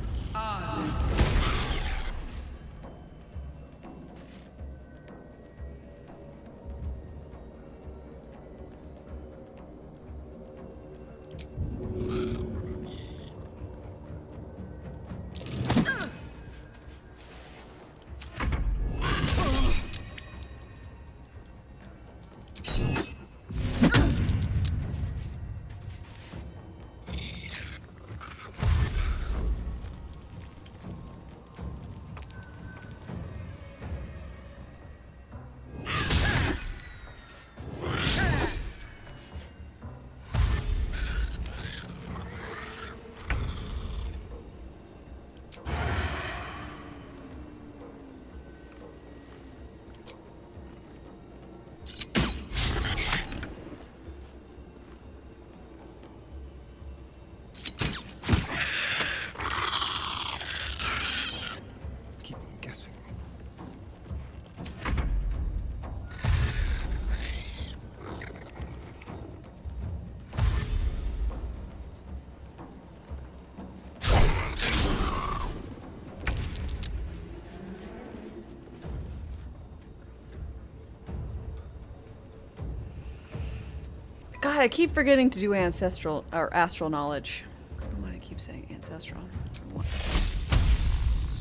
God, I keep forgetting to do ancestral or astral knowledge. I don't know why I keep saying ancestral.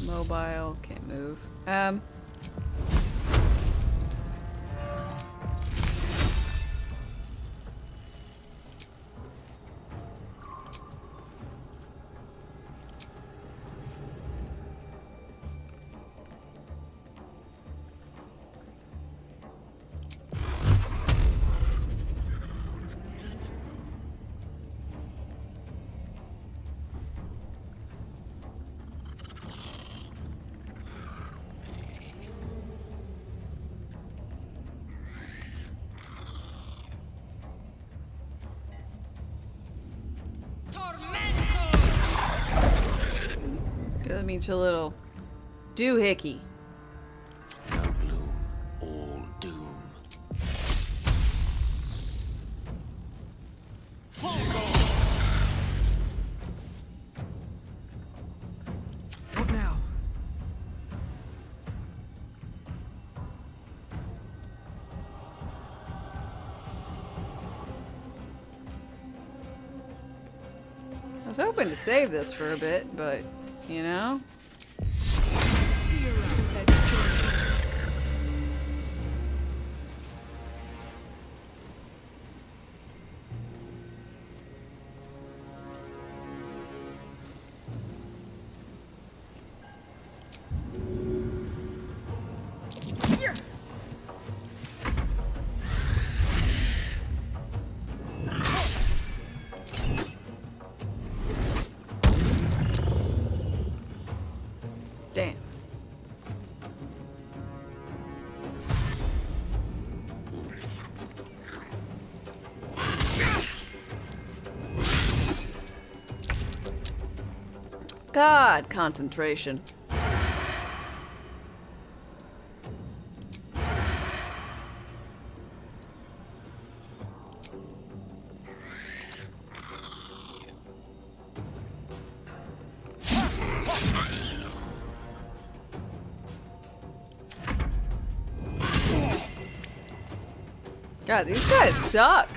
Mobile, can't move. That means a little doohickey. No gloom, all doom. What now? I was hoping to save this for a bit, but you know? God, concentration. God, these guys suck.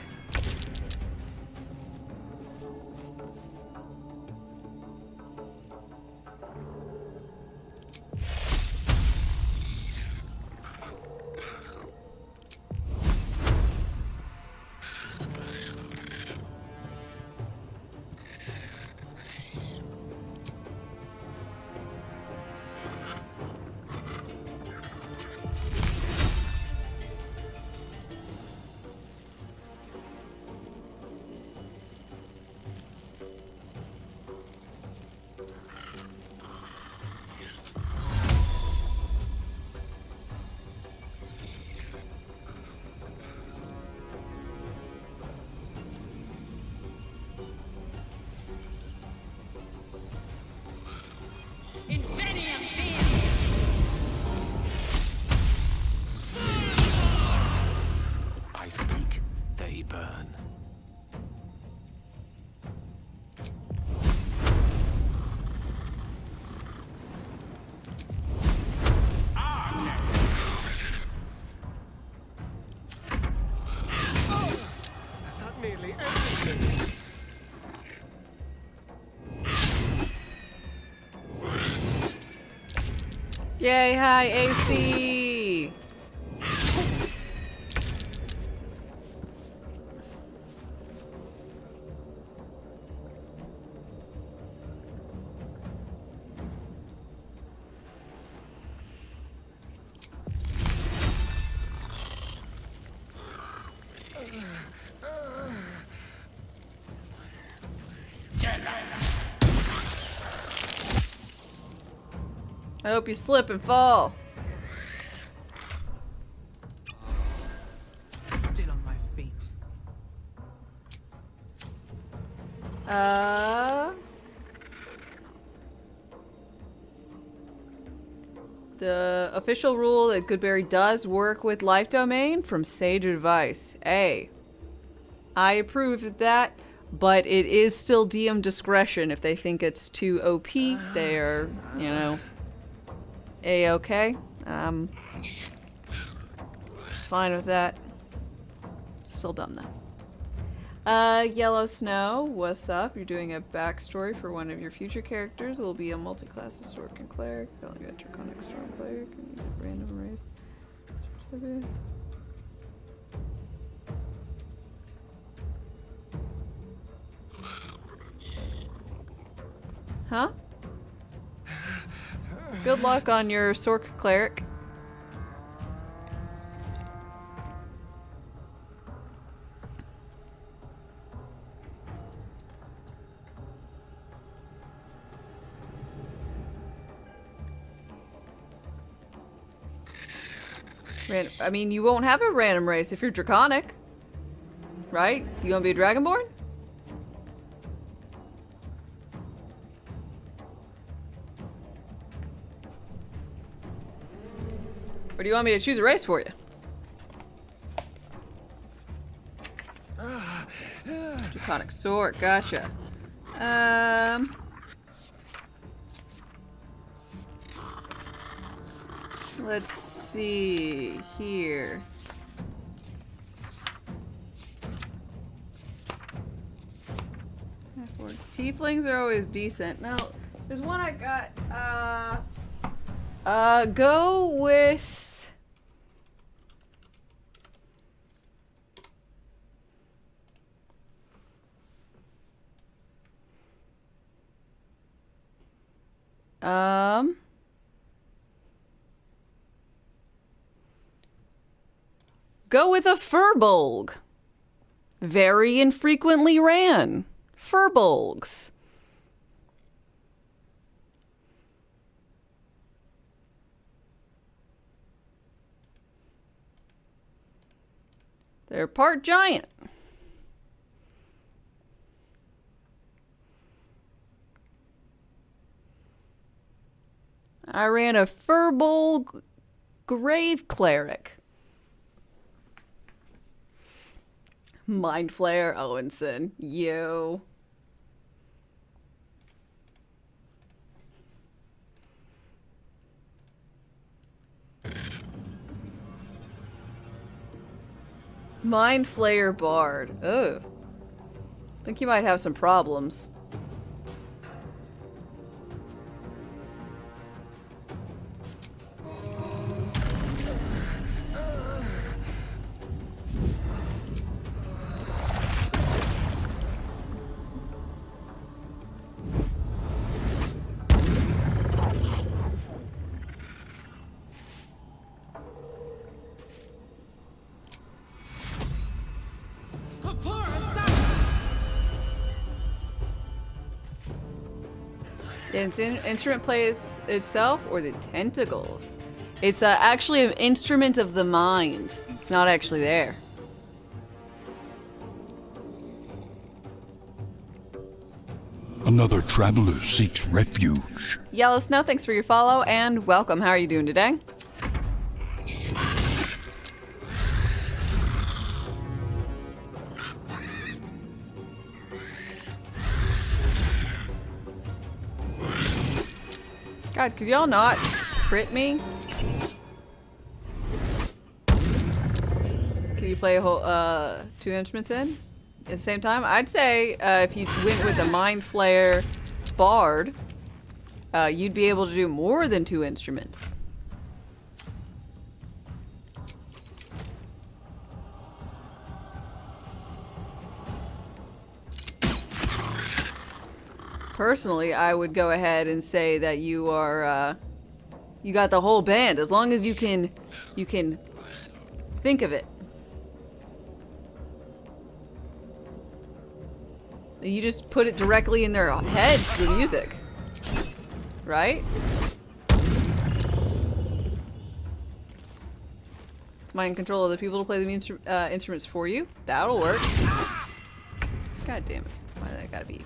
I speak, they burn. That nearly ended me. Yay, hi, AC! I hope you slip and fall. Still on my feet. The official rule that Goodberry does work with life domain from sage advice. A. I approve of that, but it is still DM discretion. If they think it's too OP, they are, you know, A-okay. Fine with that. Still dumb though. Yellow Snow, what's up? You're doing a backstory for one of your future characters. It will be a multi-class of Sword and Cleric. You'll get a Draconic Storm Cleric and random race. Huh? Good luck on your Sork Cleric. I mean, you won't have a random race if you're Draconic. Right? You gonna be a Dragonborn? Or do you want me to choose a race for you? Draconic Sword, gotcha. Let's see here. Tieflings are always decent. Now, there's one I got. Go with. Go with a Furbolg. Very infrequently ran. Furbolgs. They're part giant. I ran a Furbolg Grave Cleric. Mind Flayer Owenson. Yo. Mind Flayer Bard. Ugh. Think you might have some problems. It's instrument plays itself or the tentacles? It's actually an instrument of the mind. It's not actually there. Another traveler seeks refuge. Yellow Snow, thanks for your follow and welcome. How are you doing today? God, could y'all not crit me? Can you play a whole 2 instruments in at the same time? I'd say if you went with a Mind Flayer Bard, you'd be able to do more than 2 instruments. Personally, I would go ahead and say that you are, you got the whole band, as long as you can think of it. You just put it directly in their heads, the music. Right? Mind control other people to play the instruments for you. That'll work. God damn it. Why that gotta be...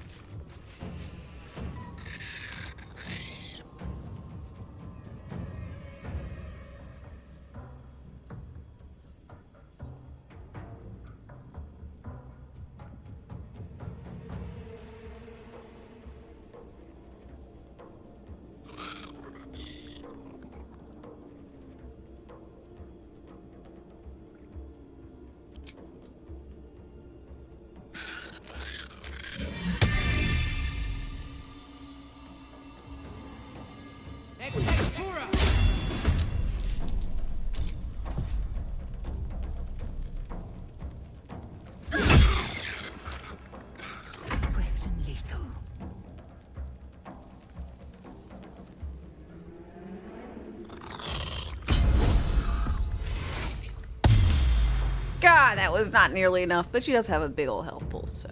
Swift and lethal. God, that was not nearly enough, but she does have a big old health pool, so...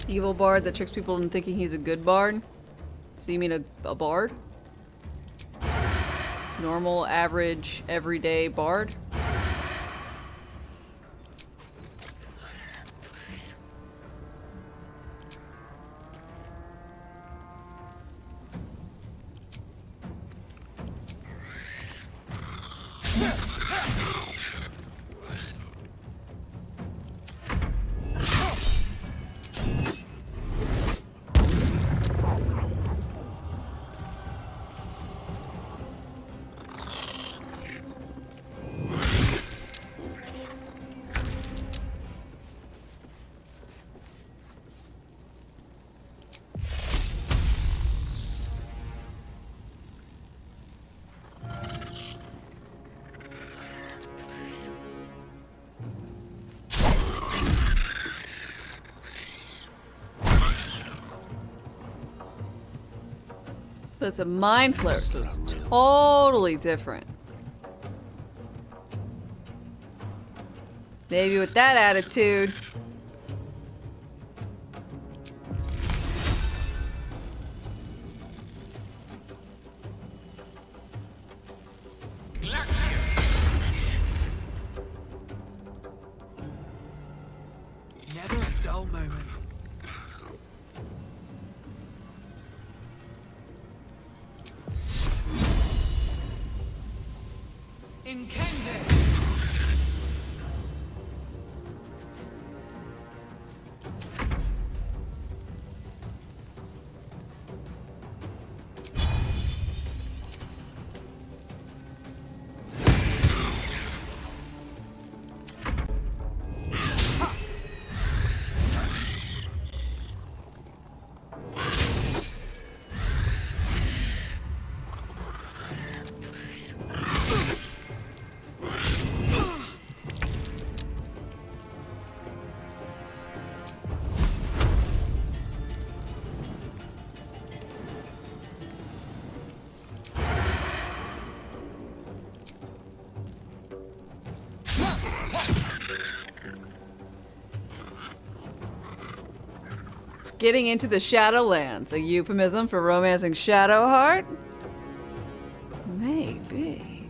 Evil bard that tricks people into thinking he's a good bard? So you mean a bard? Normal, average, everyday bard? So it's a mind flare, so it's totally different. Maybe with that attitude. Never a dull moment. Incende! Getting into the Shadowlands, a euphemism for romancing Shadowheart? Maybe.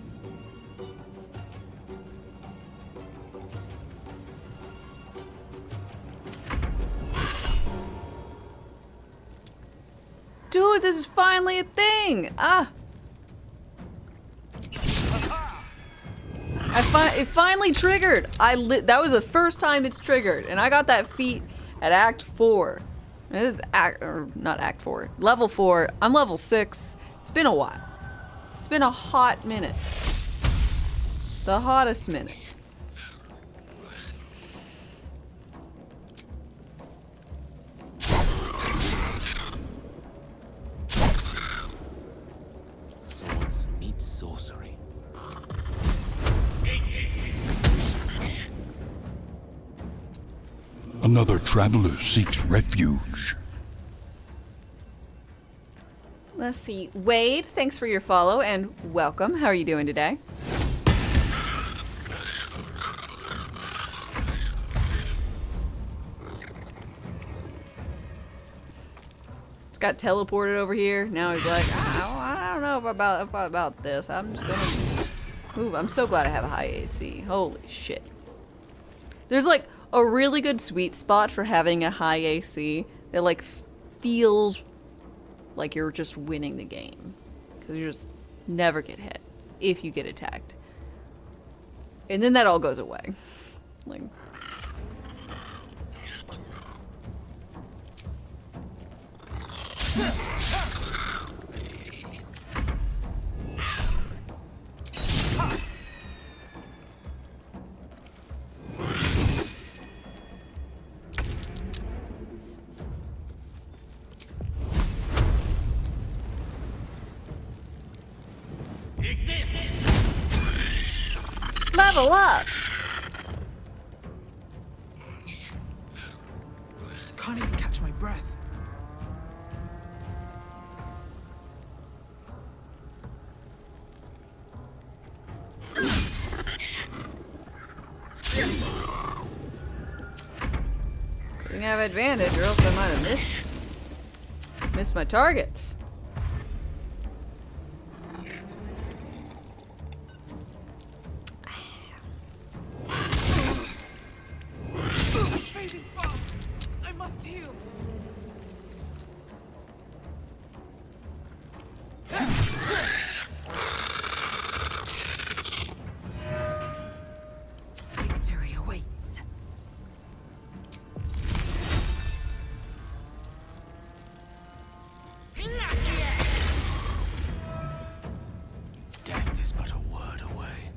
Dude, this is finally a thing! Ah! It finally triggered! That was the first time it's triggered, and I got that feat at Act 4. It is not Act 4. Level 4. I'm level 6. It's been a while. It's been a hot minute. The hottest minute. Swords meet sorcery. Another traveler seeks refuge. Let's see. Wade, thanks for your follow and welcome. How are you doing today? Just got teleported over here. Now he's like, I don't know about this. I'm just gonna move. I'm so glad I have a high AC. Holy shit. There's like a really good sweet spot for having a high AC that like feels like you're just winning the game. Because you just never get hit if you get attacked. And then that all goes away. Like... Level up! Can't even catch my breath. Couldn't have advantage or else I might have missed my targets. I must heal. Victory awaits. Death is but a word away.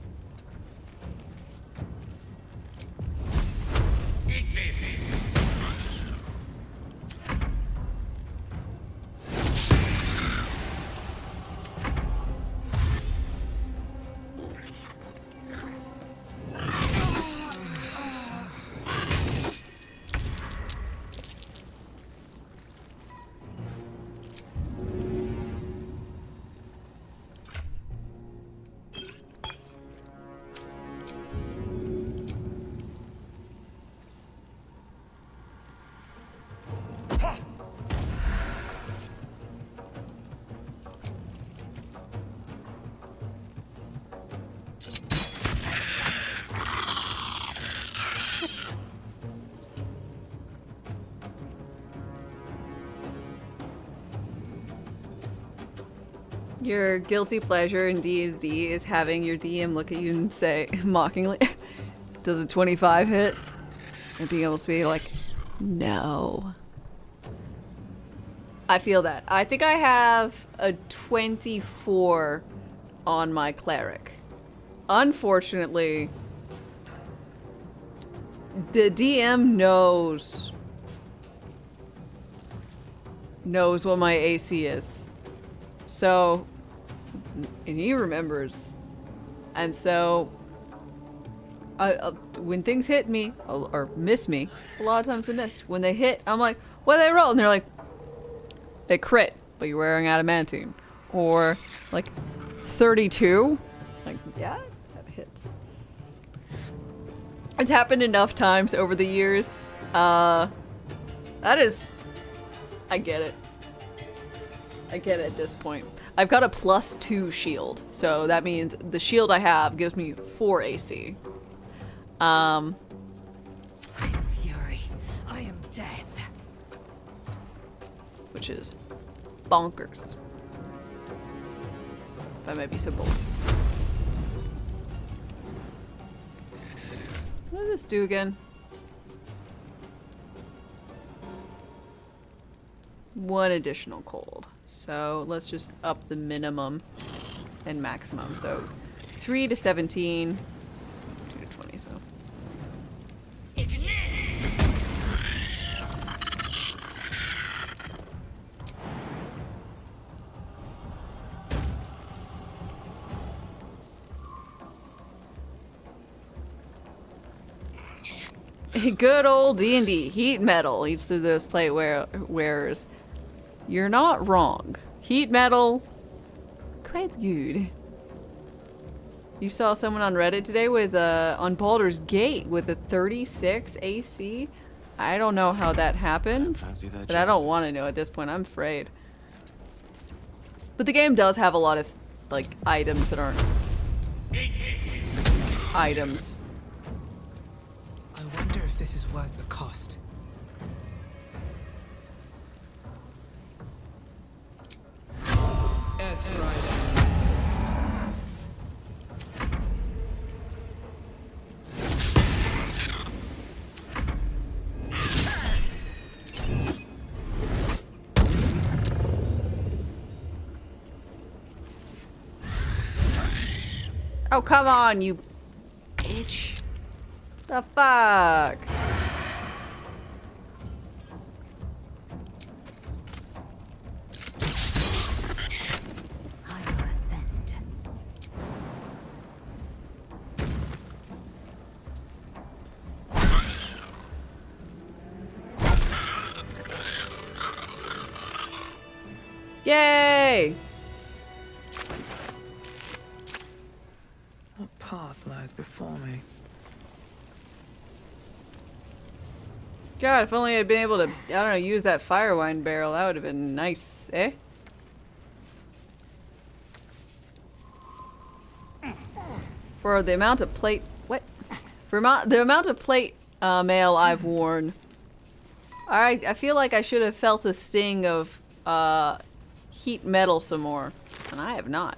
Your guilty pleasure in D&D is having your DM look at you and say, mockingly, does a 25 hit? And being able to be like, no. I feel that. I think I have a 24 on my cleric. Unfortunately, the DM knows what my AC is. So, and he remembers. And so, when things hit me, or miss me, a lot of times they miss. When they hit, I'm like, what did they roll? And they're like, they crit, but you're wearing adamantine. Or, like, 32? Like, yeah, that hits. It's happened enough times over the years. That is... I get it. I get it at this point. I've got a +2 shield, so that means the shield I have gives me 4 AC. I am fury. I am death. Which is bonkers. If I might be so bold. What does this do again? 1 additional cold. So let's just up the minimum and maximum. So 3 to 17, 2 to 20, so. Good old D&D. Heat metal. Each of those plate wearers. You're not wrong. Heat metal. Quite good. You saw someone on Reddit today with on Baldur's Gate with a 36 AC. I don't know how that happens, but I don't want to know at this point. I'm afraid. But the game does have a lot of like items that aren't items. I wonder if this is worth the cost. Yes, right. Oh, come on, you bitch. The fuck? Yay! What path lies before me? God, if only I'd been able to, I don't know, use that fire wine barrel, that would have been nice, eh? For the amount of plate, what? For the amount of plate mail I've worn, I feel like I should have felt the sting of heat metal some more, and I have not.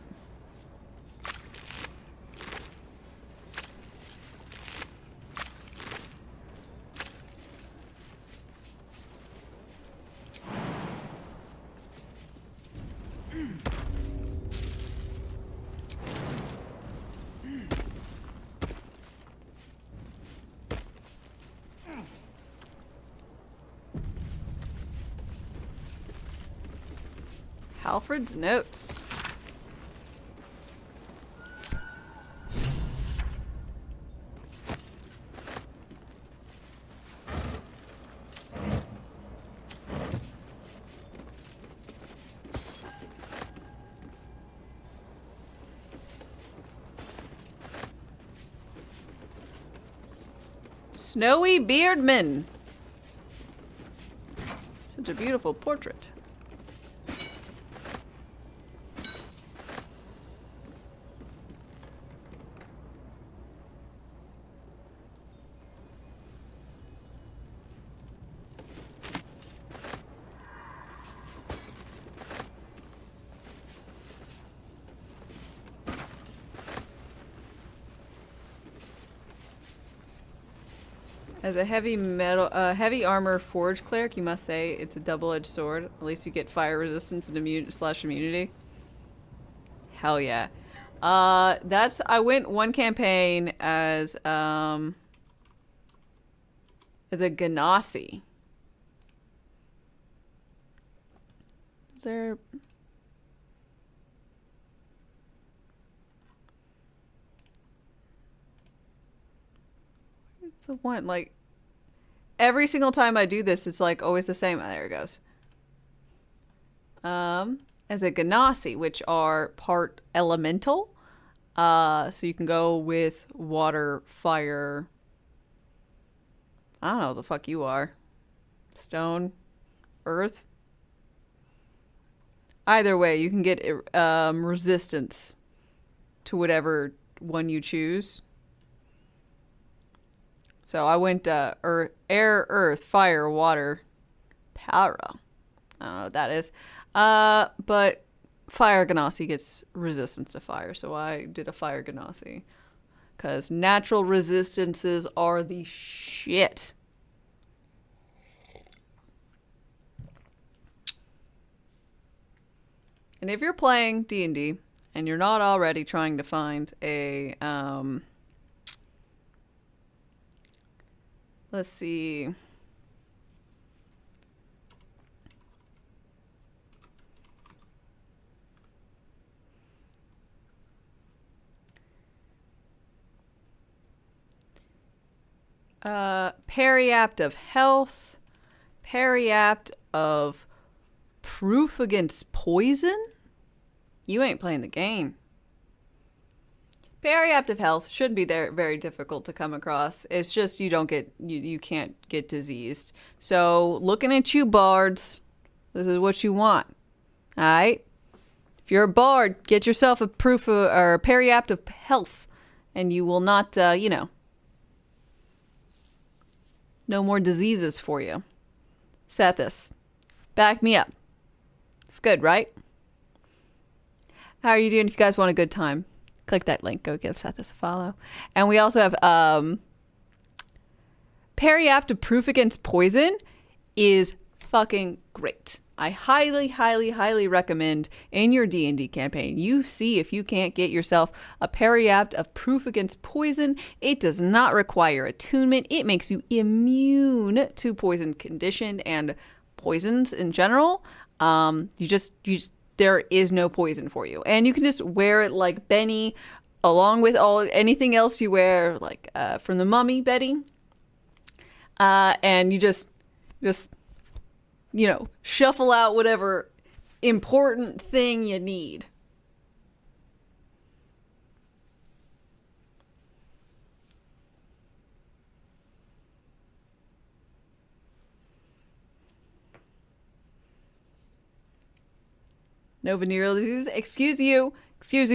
Alfred's notes. Snowy Beardman. Such a beautiful portrait. As a heavy armor forge cleric, you must say it's a double-edged sword. At least you get fire resistance and immunity. Hell yeah. I went one campaign as a Ganassi. Is there... It's the one, like... Every single time I do this, it's like always the same. Oh, there it goes. As a Ganassi, which are part elemental. So you can go with water, fire. I don't know what the fuck you are. Stone, earth. Either way, you can get resistance to whatever one you choose. So I went air, earth, fire, water, power. I don't know what that is. But fire Ganassi gets resistance to fire, so I did a fire Ganassi. Because natural resistances are the shit. And if you're playing D&D and you're not already trying to find a let's see. Periapt of health, periapt of proof against poison? You ain't playing the game. Periapt of health shouldn't be very difficult to come across. It's just you can't get diseased. So looking at you bards, this is what you want. Alright? If you're a bard, get yourself a proof of, or a periapt of health, and you will not, no more diseases for you. Sethis, back me up. It's good, right? How are you doing? If you guys want a good time, click that link. Go give Sethis a follow. And we also have periapt of proof against poison is fucking great. I highly, highly, highly recommend in your D&D campaign, you see if you can't get yourself a periapt of proof against poison. It does not require attunement. It makes you immune to poison condition and poisons in general. There is no poison for you. And you can just wear it like Benny, along with anything else you wear, like from the Mummy, Betty. And you just shuffle out whatever important thing you need. No venereal diseases. Excuse you.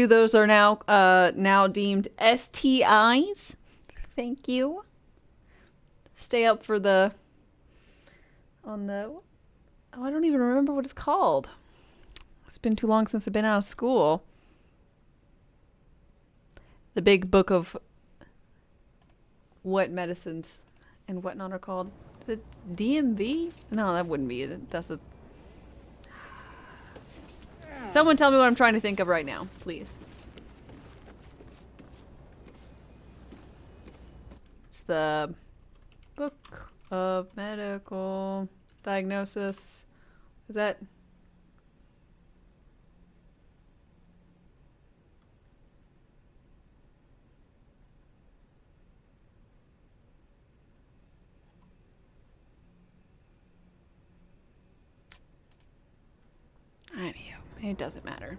Those are now deemed STIs. Thank you. Stay up for I don't even remember what it's called. It's been too long since I've been out of school. The big book of what medicines and whatnot are called. Is it DMV? No, that wouldn't be it. That's a... Someone tell me what I'm trying to think of right now, please. It's the Book of Medical Diagnosis. Is that... Anywho, it doesn't matter.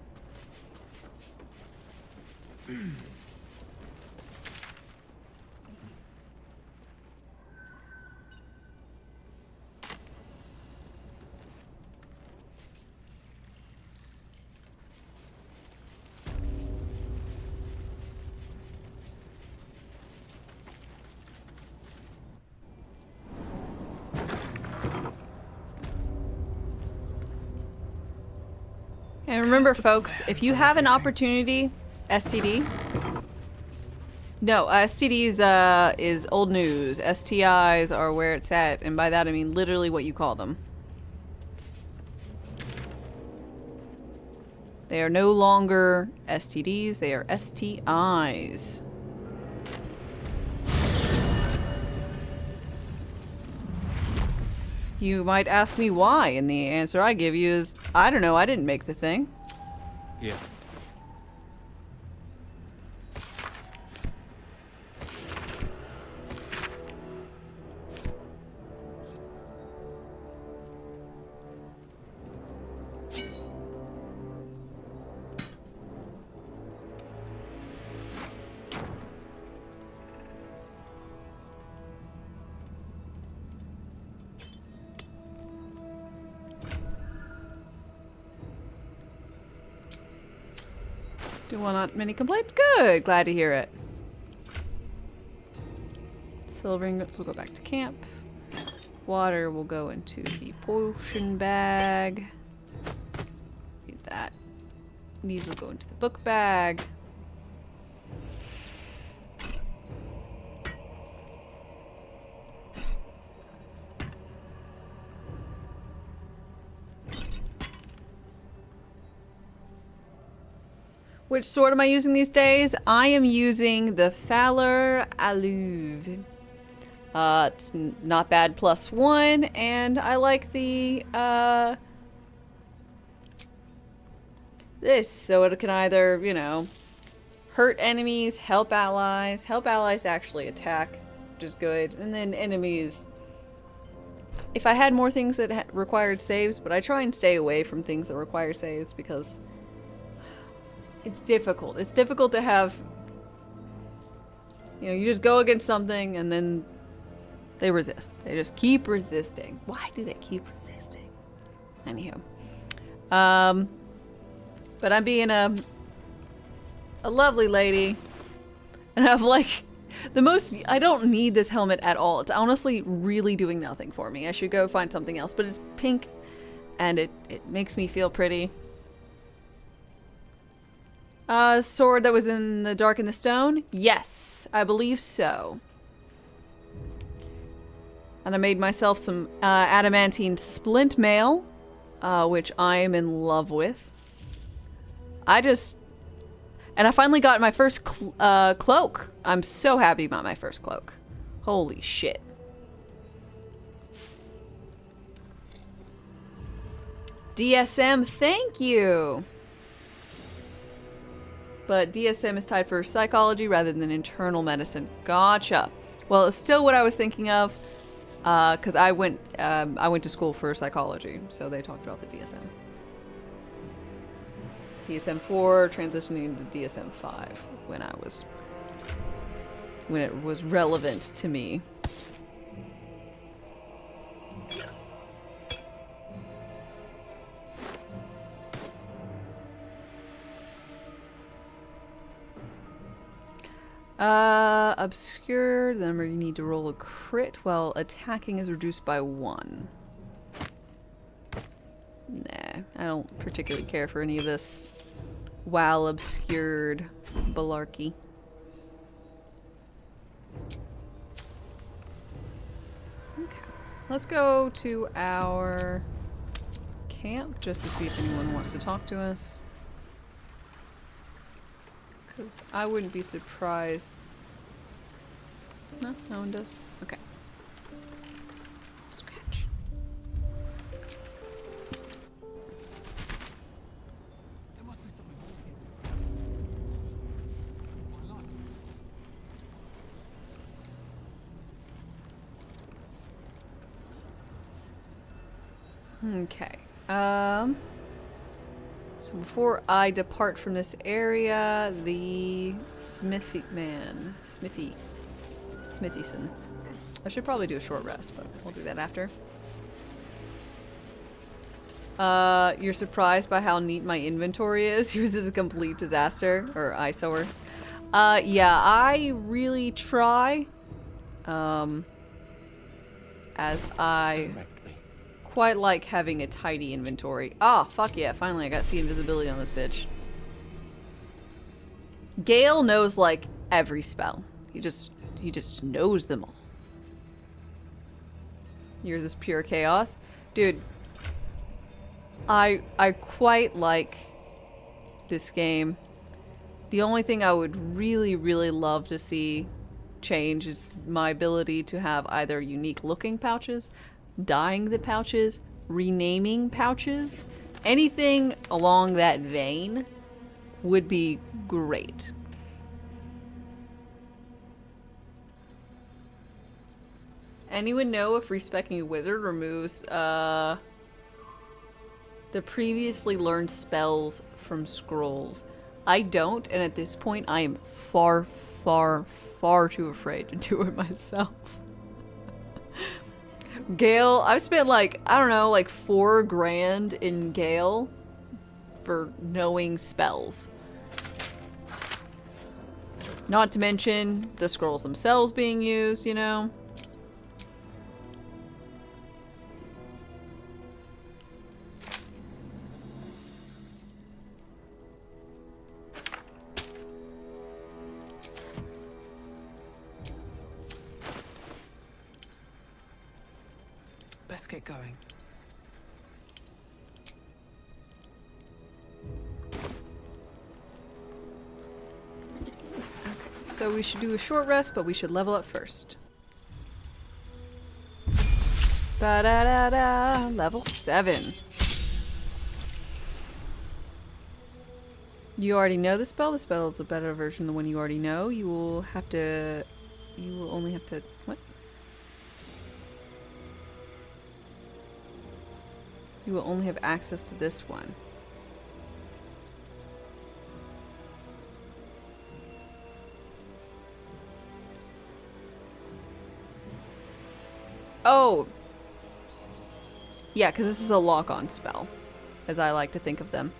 And remember, folks, if you have an opportunity, STD, No, STDs is old news. STIs are where it's at, and by that I mean literally what you call them. They are no longer STDs, they are STIs. You might ask me why, and the answer I give you is, I don't know, I didn't make the thing. Yeah. Well, not many complaints. Good. Glad to hear it. Silver ingots will go back to camp. Water will go into the potion bag. Need that. These will go into the book bag. Which sword am I using these days? I am using the Faller Aluve. It's not bad +1, and I like the, this, so it can either, you know, hurt enemies, help allies. Help allies actually attack, which is good. And then enemies, if I had more things that required saves, but I try and stay away from things that require saves because it's difficult. It's difficult to have, you know, you just go against something and then they resist. They just keep resisting. Why do they keep resisting? Anywho. But I'm being a lovely lady. And I've like I don't need this helmet at all. It's honestly really doing nothing for me. I should go find something else. But it's pink and it makes me feel pretty. Sword that was in the Dark in the Stone? Yes, I believe so. And I made myself some adamantine splint mail, which I am in love with. And I finally got my first cloak. I'm so happy about my first cloak. Holy shit. DSM, thank you. But DSM is tied for psychology rather than internal medicine. Gotcha. Well, it's still what I was thinking of, because I went to school for psychology, so they talked about the DSM. DSM-4 transitioning into DSM-5 when it was relevant to me. Obscured, then you need to roll a crit while attacking is reduced by 1. Nah, I don't particularly care for any of this while obscured balarchy. Okay, let's go to our camp just to see if anyone wants to talk to us. Because I wouldn't be surprised. No, no one does? Okay. Scratch. Okay. So before I depart from this area, the Smithyson. I should probably do a short rest, but we'll do that after. You're surprised by how neat my inventory is? Yours is a complete disaster, or eyesore. Yeah, I really try. As I quite like having a tidy inventory. Ah, fuck yeah, finally I got to see invisibility on this bitch. Gale knows, like, every spell. He just knows them all. Yours is pure chaos. Dude, I quite like this game. The only thing I would really, really love to see change is my ability to have either unique looking pouches, dyeing the pouches, renaming pouches. Anything along that vein would be great. Anyone know if respecking a wizard removes the previously learned spells from scrolls? I don't, and at this point I am far, far, far too afraid to do it myself. Gale, I've spent like, I don't know, like $4 grand in Gale for knowing spells. Not to mention the scrolls themselves being used, you know? Let's get going. So we should do a short rest, but we should level up first. Ba-da-da-da, level 7. You already know the spell. The spell is a better version than the one you already know. You will only have to, what? You will only have access to this one. Oh! Yeah, because this is a lock-on spell, as I like to think of them.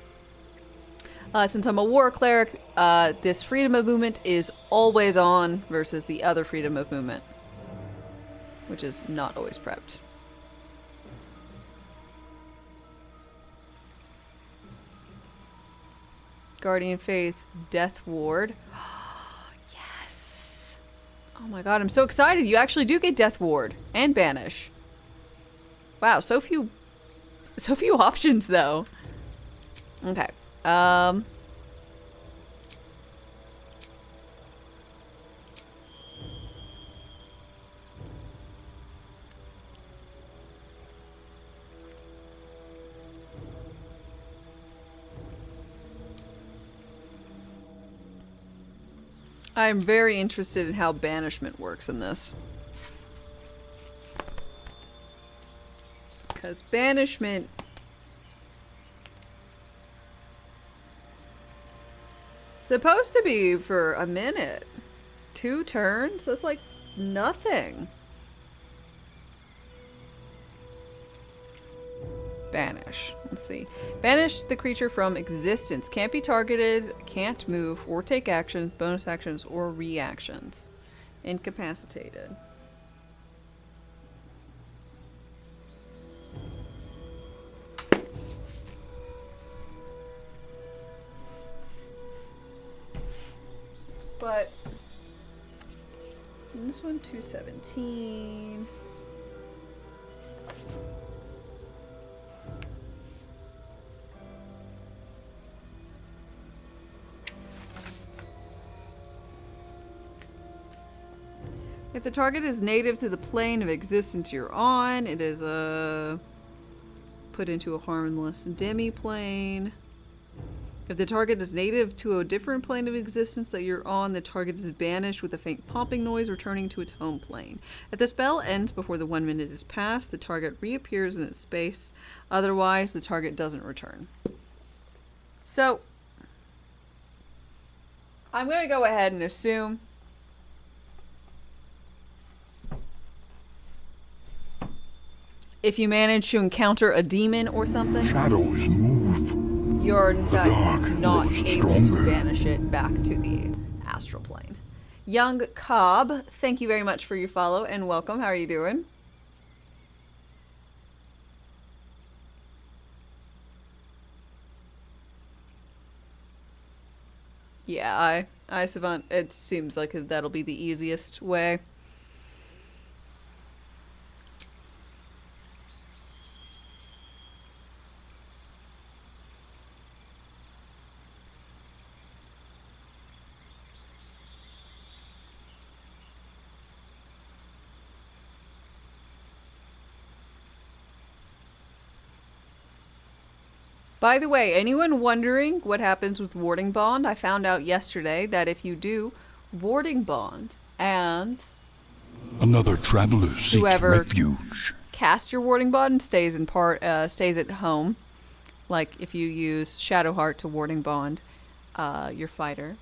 Since I'm a war cleric, this freedom of movement is always on versus the other freedom of movement, which is not always prepped. Guardian Faith, Death Ward. Yes! Oh my god, I'm so excited. You actually do get Death Ward and Banish. Wow, so few options though. Okay. I'm very interested in how banishment works in this. Because banishment... supposed to be for a minute. 2 turns? That's like nothing. Banish. Let's see. Banish the creature from existence. Can't be targeted, can't move, or take actions, bonus actions, or reactions. Incapacitated. But in this one, 217. If the target is native to the plane of existence you're on, it is put into a harmless demi-plane. If the target is native to a different plane of existence that you're on, the target is banished with a faint popping noise, returning to its home plane. If the spell ends before the 1 minute is passed, the target reappears in its space. Otherwise, the target doesn't return. So, I'm going to go ahead and assume if you manage to encounter a demon or something, Shadows move. you're in fact dark not grows able stronger. to banish it back to the astral plane. Young Cobb, thank you very much for your follow and welcome. How are you doing? Yeah, I Savant, it seems like that'll be the easiest way. By the way, anyone wondering what happens with warding bond? I found out yesterday that if you do warding bond and Another traveler seeks whoever refuge. cast your warding bond and stays at home, like if you use Shadowheart to warding bond your fighter,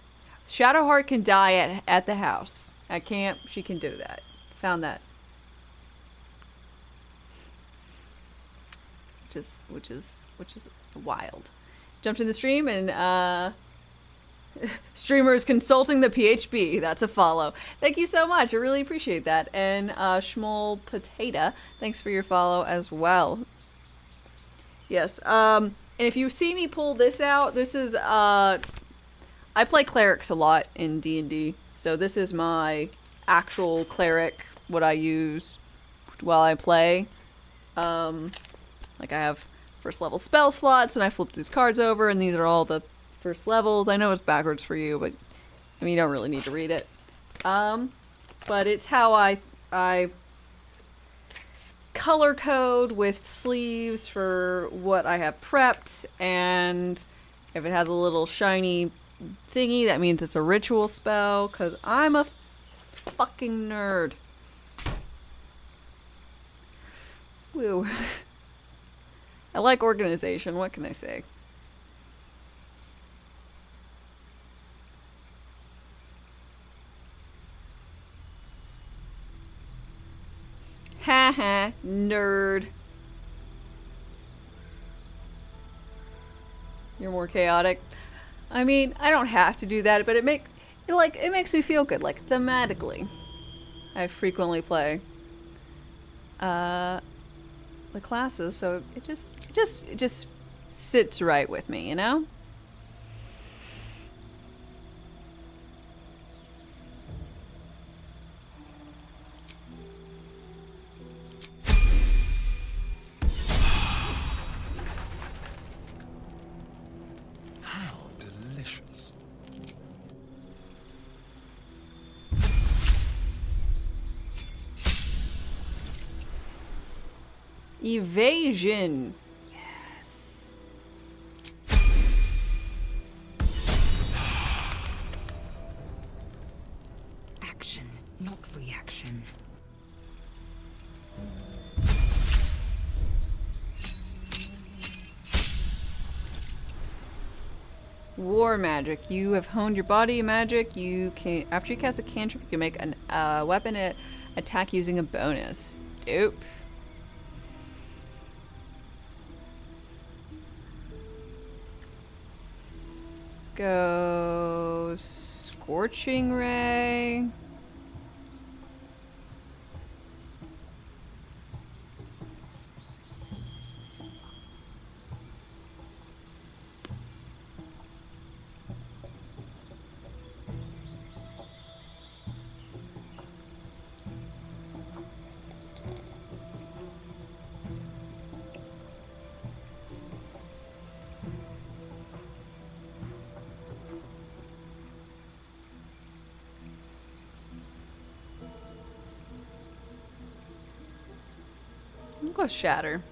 Shadowheart can die at the house. At camp, she can do that. Found that. Which is wild. Jumped in the stream and streamers consulting the PHB. That's a follow. Thank you so much. I really appreciate that. And Schmoll Potato, thanks for your follow as well. Yes. And if you see me pull this out, this is I play clerics a lot in D&D, so this is my actual cleric. What I use while I play. Like I have first level spell slots and I flip these cards over and these are all the first levels. I know it's backwards for you, but I mean you don't really need to read it. But it's how I color code with sleeves for what I have prepped, and if it has a little shiny thingy, that means it's a ritual spell, because I'm a fucking nerd. Woo. I like organization, what can I say? Haha, nerd. You're more chaotic. I mean, I don't have to do that, but it makes me feel good, like thematically. I frequently play the classes, so it just sits right with me, you know? How delicious. Evasion. Yes. Action, not reaction. War magic. You have honed your body magic. You can, after you cast a cantrip, you can make a weapon attack using a bonus. Dope. Let's go Scorching Ray. I'll go Shatter.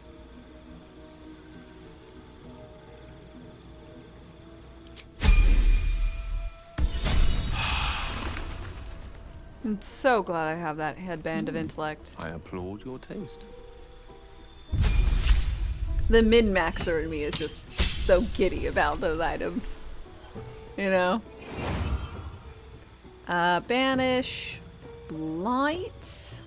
I'm so glad I have that headband of intellect. I applaud your taste. The min-maxer in me is just so giddy about those items. You know? Banish. Blight.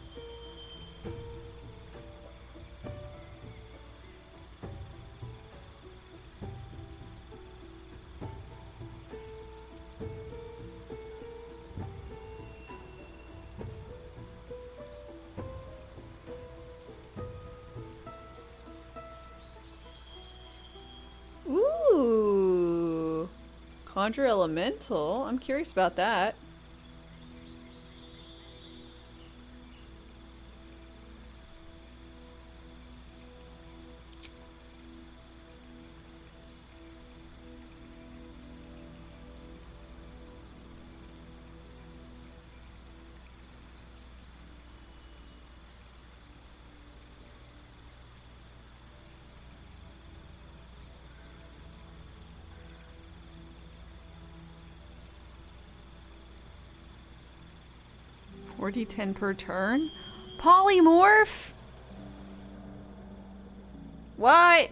Can't Conjure elemental? I'm curious about that. D10 per turn? Polymorph? What?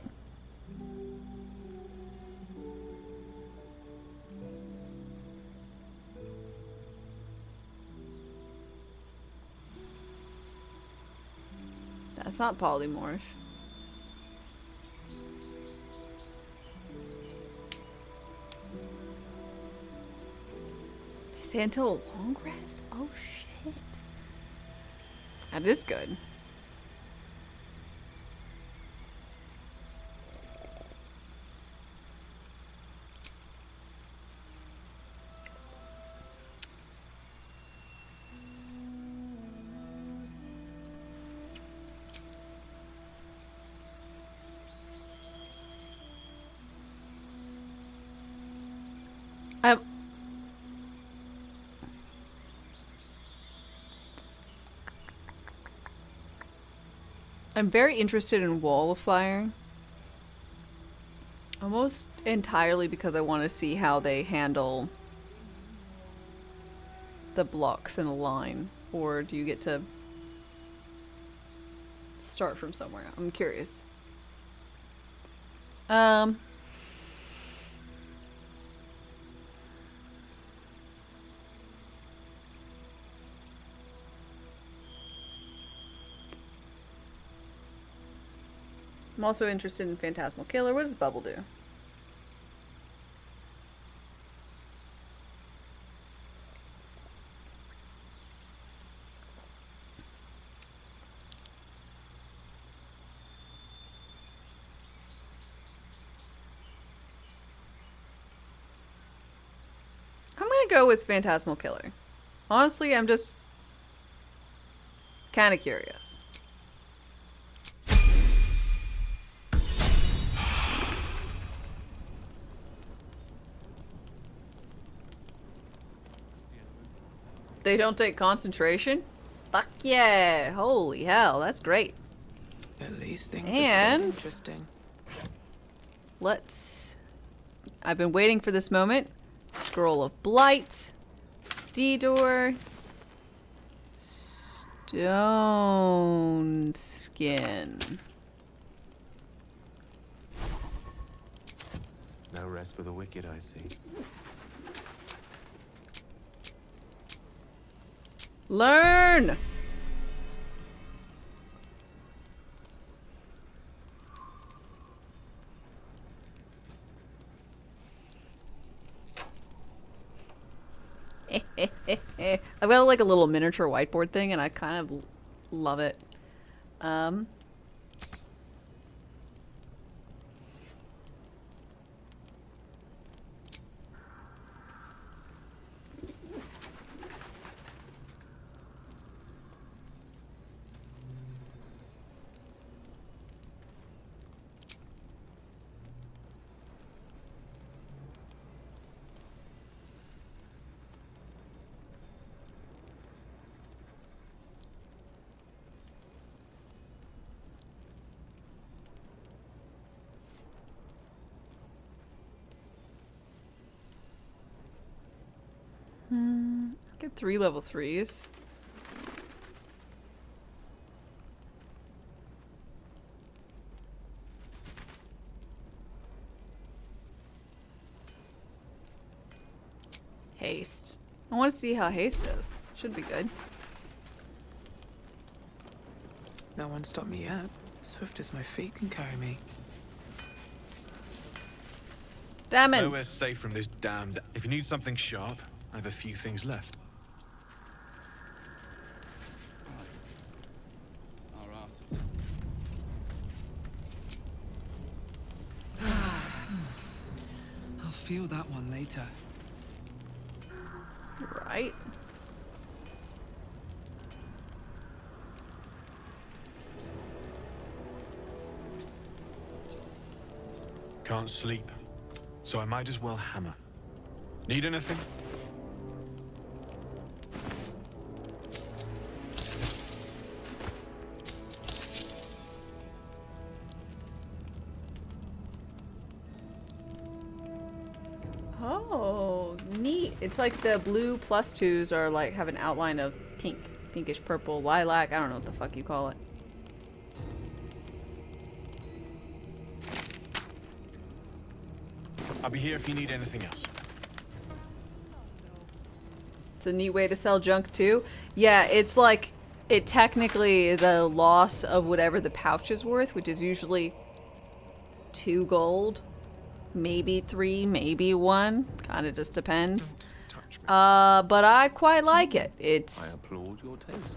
That's not polymorph. Santo Longgrass? Oh shit. That is good. I'm very interested in Wall of Fire. Almost entirely because I want to see how they handle the blocks in a line. Or do you get to start from somewhere? I'm curious. I'm also interested in Phantasmal Killer. What does Bubble do? I'm gonna go with Phantasmal Killer. Honestly, I'm just kind of curious. They don't take concentration? Fuck yeah! Holy hell, that's great. At least things And are interesting. Let's... I've been waiting for this moment. Scroll of Blight. D-Door. Stone Skin. No rest for the wicked, I see. Learn! I've got like a little miniature whiteboard thing and I kind of love it. Get 3 level 3s. Haste. I want to see how haste is. Should be good. No one stopped me yet. Swift as my feet can carry me. Damn it. Nowhere safe from this damned... If you need something sharp, I have a few things left. I'll feel that one later. Right. Can't sleep, so I might as well hammer. Need anything? Oh, neat. It's like the blue +2s are like have an outline of pink, pinkish purple, lilac. I don't know what the fuck you call it. I'll be here if you need anything else. It's a neat way to sell junk too. Yeah, it's like it technically is a loss of whatever the pouch is worth, which is usually 2 gold. Maybe 3, maybe 1. Kind of just depends. But I quite like it. It's I applaud your taste.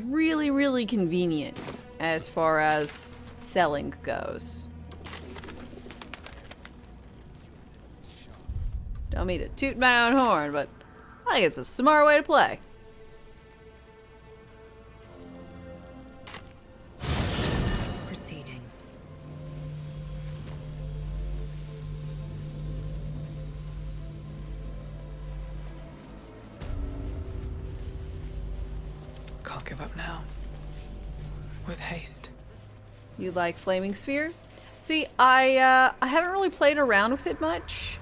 really, really convenient as far as selling goes. Don't mean to toot my own horn, but I think it's a smart way to play. Proceeding. Can't give up now. With haste. You like Flaming Sphere? See, I haven't really played around with it much.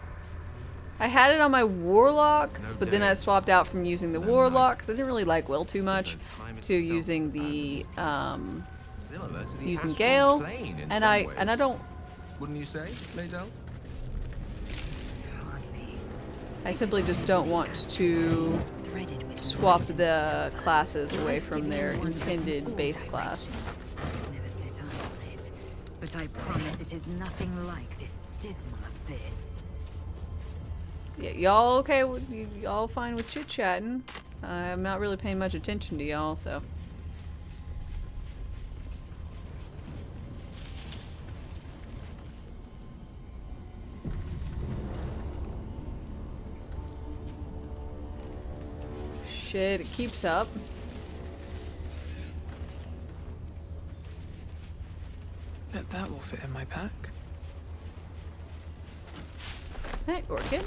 I had it on my Warlock, but then I swapped out from using the Warlock because I didn't really like Will too much to using the using Gale, and I don't. Wouldn't you say, Lae'zel? I simply just don't want to swap the classes away from their intended base class. Never set eyes on it, but I promise it is nothing like this dismal abyss. Yeah, y'all okay? Y'all fine with chit-chatting? I'm not really paying much attention to y'all, so. Shit, it keeps up. Bet that will fit in my pack. Hey, Orchid.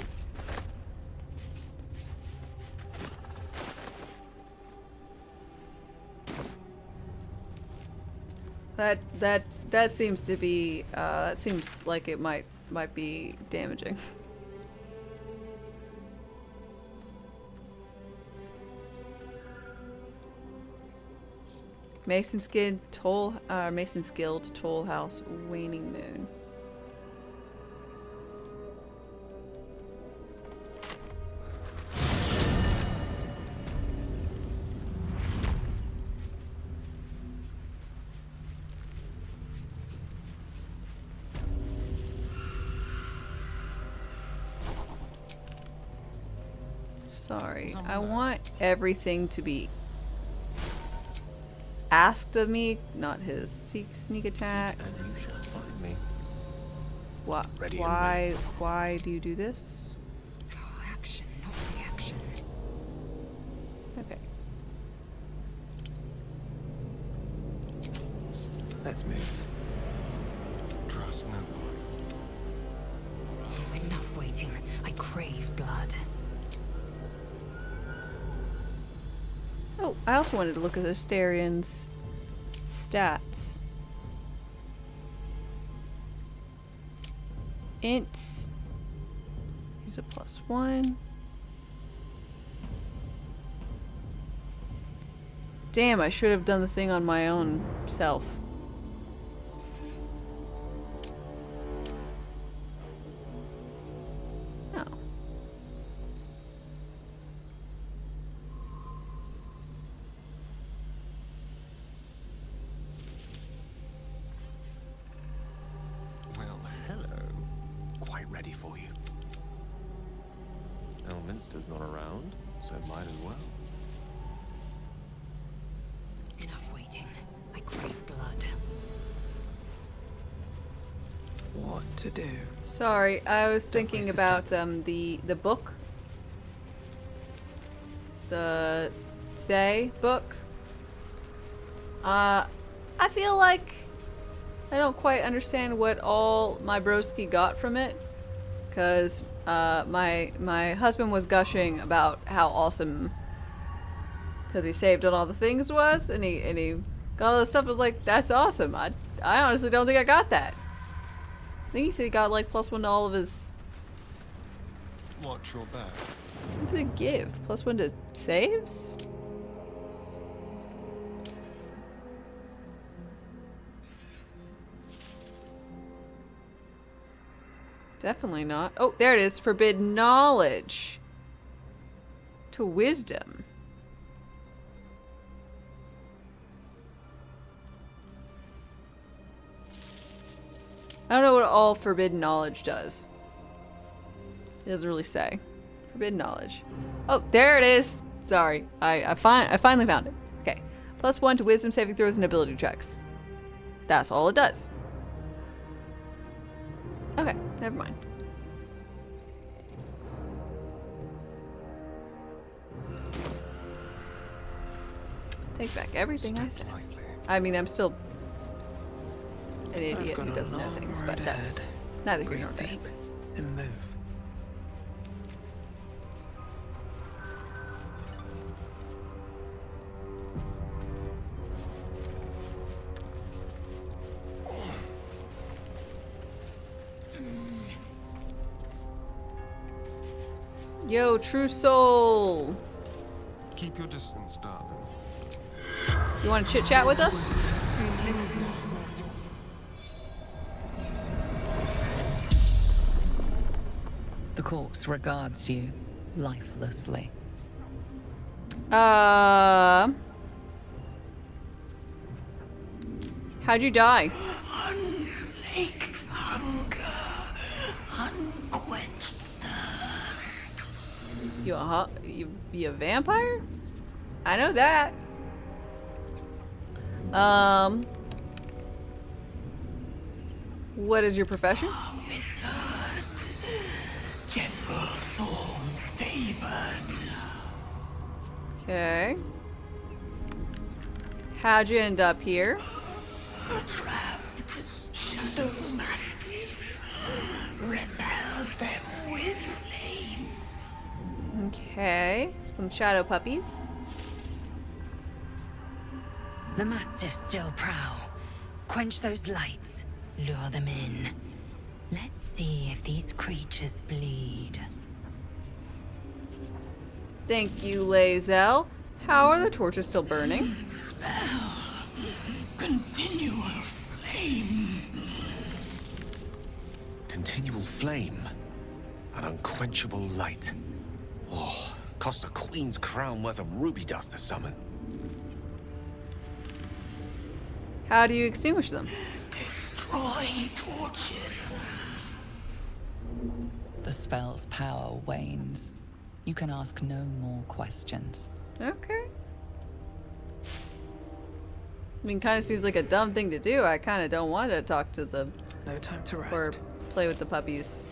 That seems to be that seems like it might be damaging. Mason's Guild Toll House Waning Moon. Sorry, I want everything to be asked of me, not his sneak attacks. And you shall find me. What? Ready Why do you do this? Action, not reaction. Okay. Let's move. Trust no one. Enough waiting. I crave blood. Oh, I also wanted to look at Asterian's stats. Int. He's a +1. Damn, I should have done the thing on my own self. Oh. Well, hello. Quite ready for you. Elminster's not around, so might as well. Enough waiting. I crave blood. What what to do. Sorry, I was Don't thinking waste a about the book. The Thay book. I feel like I don't quite understand what all my broski got from it, because my husband was gushing about how awesome, because he saved on all the things was, and he got all the stuff. I was like, that's awesome. I honestly don't think I got that. I think he said he got like +1 to all of his. Watch your back. What did it give? +1 to saves? Definitely not. Oh, there it is. Forbidden knowledge. To wisdom. I don't know what all forbidden knowledge does. It doesn't really say. Forbidden knowledge. Oh, there it is. Sorry. I finally found it. Okay. +1 to wisdom saving throws and ability checks. That's all it does. Okay, never mind. Take back everything I said. I mean, I'm still an idiot who doesn't know things, but that's neither here nor there. And move. Yo, true soul. Keep your distance, darling. You want to chit chat with us? The corpse regards you lifelessly. How'd you die? Unslaked hunger, unquenched thirst. You a vampire? I know that. What is your profession? Wizard, General Thorn's favored. Okay. How'd you end up here? Trapped shadow mastiffs, repelled them with flame. Okay. Some shadow puppies. The mastiffs still prowl. Quench those lights. Lure them in. Let's see if these creatures bleed. Thank you, Lae'zel. How are the torches still burning? Spell. Continual flame. Continual flame. An unquenchable light. Oh, costs a queen's crown worth of ruby dust to summon. How do you extinguish them? Destroy torches. The spell's power wanes. You can ask no more questions. Okay. I mean, kind of seems like a dumb thing to do. I kind of don't want to talk to the... No time to rest. Or play with the puppies.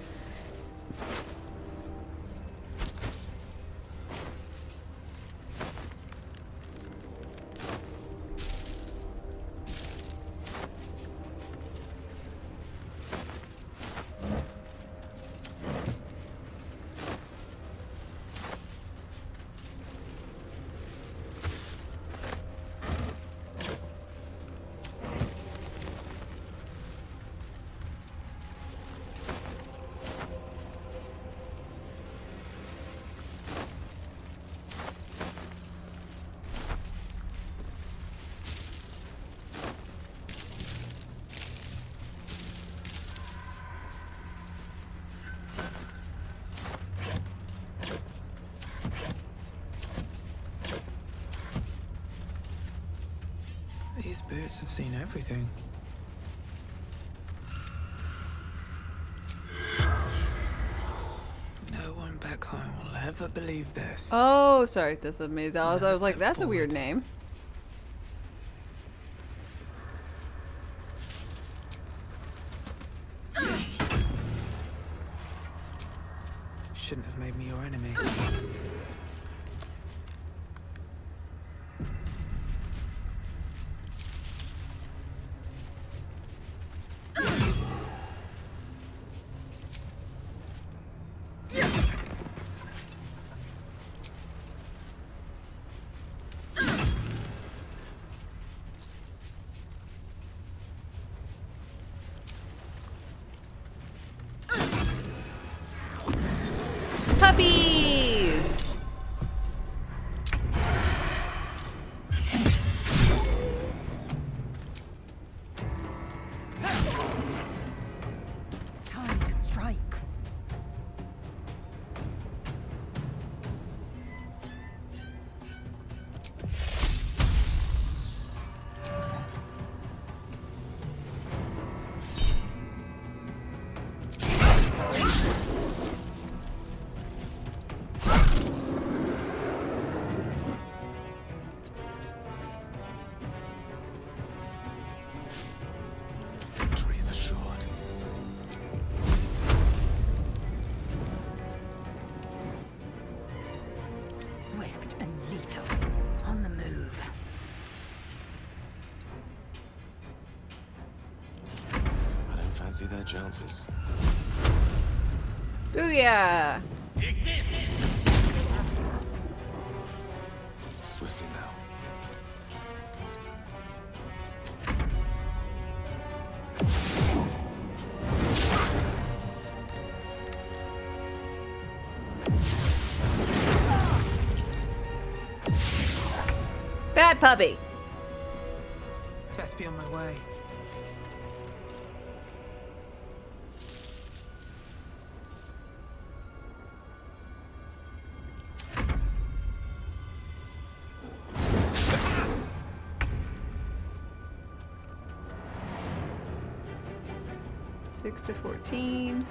These boots have seen everything. No one back home will ever believe this. Oh, sorry. This is amazing. I was like, that's a weird name. shouldn't have made me your enemy. Puppies! Time to strike. Victory is assured. Swift and lethal. On the move. I don't fancy their chances. Booyah! Swiftly now. Bad puppy! Best be on my way. Six to 14.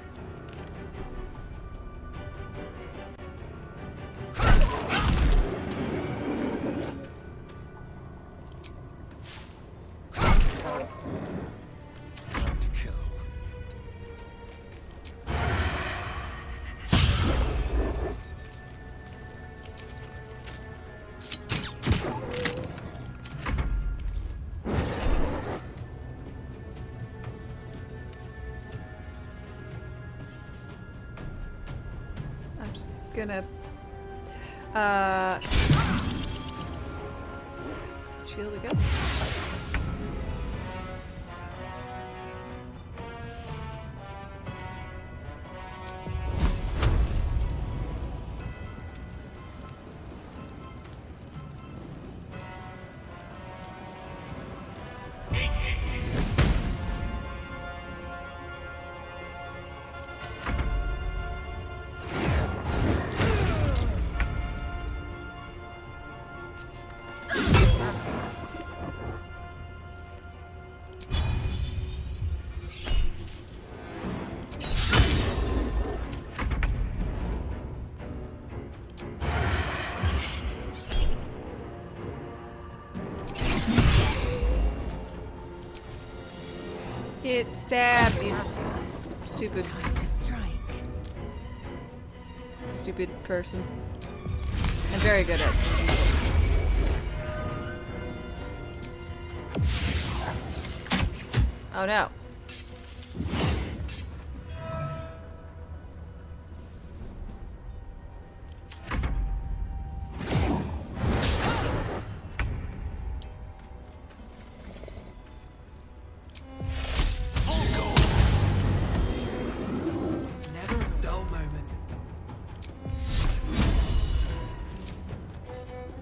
Time to kill. I'm just gonna shield again. Get stabbed, you stupid. Time to strike. Stupid person. I'm very good at. Oh no. Never a dull moment.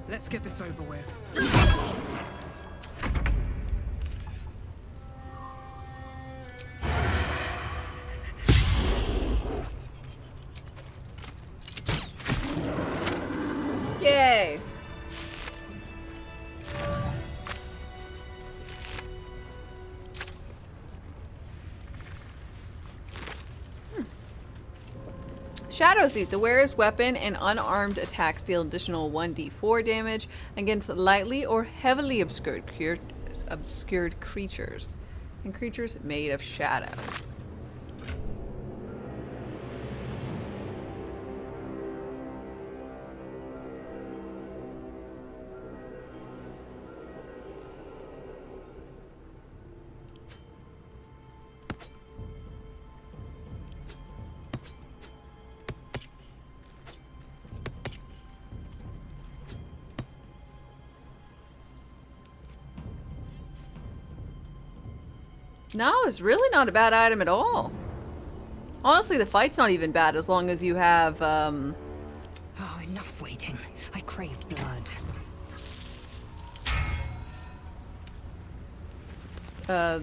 Let's get this over with. Yay! Shadow Thief. The wearer's weapon and unarmed attacks deal additional 1d4 damage against lightly or heavily obscured creatures and creatures made of shadow. No, it's really not a bad item at all. Honestly, the fight's not even bad as long as you have, Oh, enough waiting. I crave blood.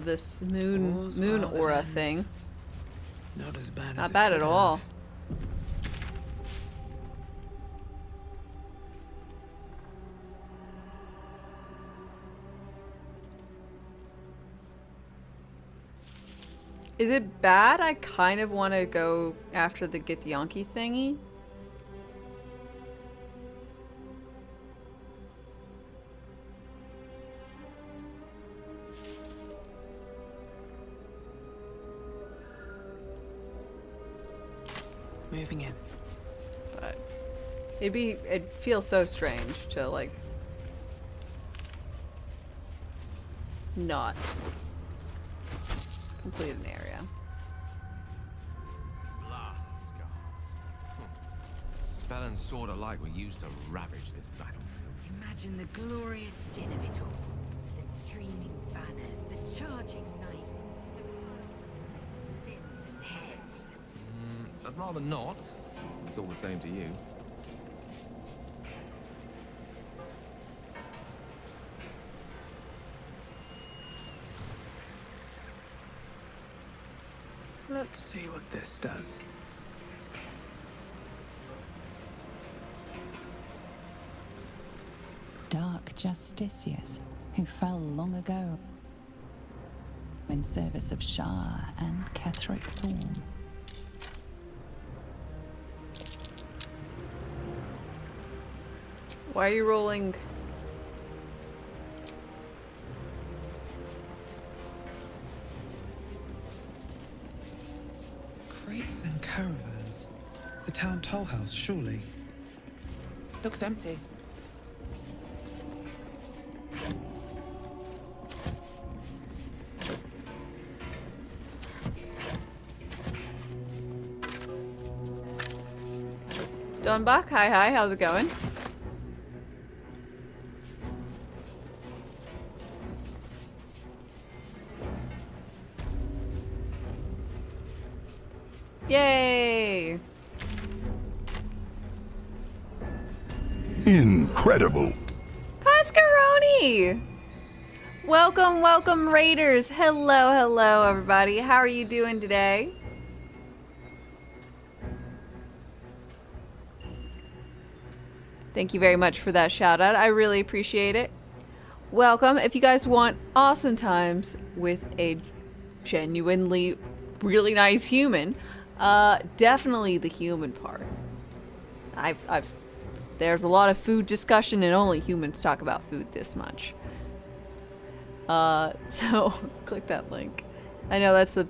This moon aura thing. Not as bad as Not bad at all. Is it bad? I kind of want to go after the Githyanki thingy. Moving in. But it feels so strange to like not complete an area. Blast scars. Spell and sword alike were used to ravage this battlefield. Imagine the glorious din of it all. The streaming banners, the charging knights, the piles of limbs and heads. I'd rather not. It's all the same to you. Let's see what this does. Dark justiciars who fell long ago in service of Shah and Ketheric Thorn. Why are you rolling? Crates and caravans. The town toll house, surely. Looks empty. Dunbuck, hi, how's it going? Yay! Incredible. Pascaroni! Welcome, welcome, Raiders. Hello, everybody. How are you doing today? Thank you very much for that shout out. I really appreciate it. Welcome. If you guys want awesome times with a genuinely really nice human, definitely the human part. There's a lot of food discussion and only humans talk about food this much. So click that link. I know that's the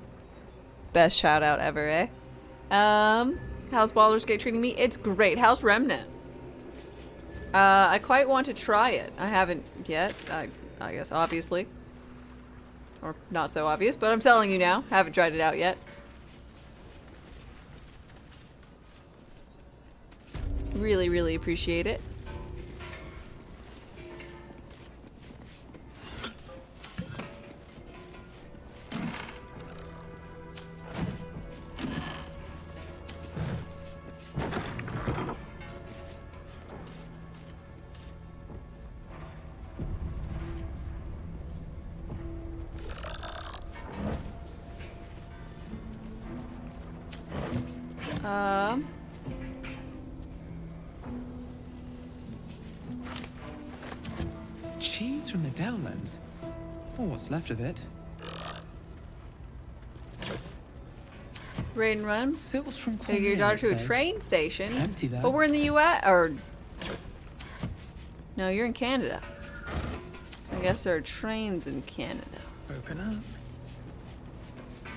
best shout out ever, eh? How's Baldur's Gate treating me? It's great. How's Remnant? I quite want to try it. I haven't yet, I guess, obviously. Or not so obvious, but I'm telling you now. Haven't tried it out yet. Really, really appreciate it. Cheese from the Downlands? Or what's left of it? Raid and run. Silks from Take your daughter to a train station. Empty though. But we're in the US, or... No, you're in Canada. I guess there are trains in Canada. Open up.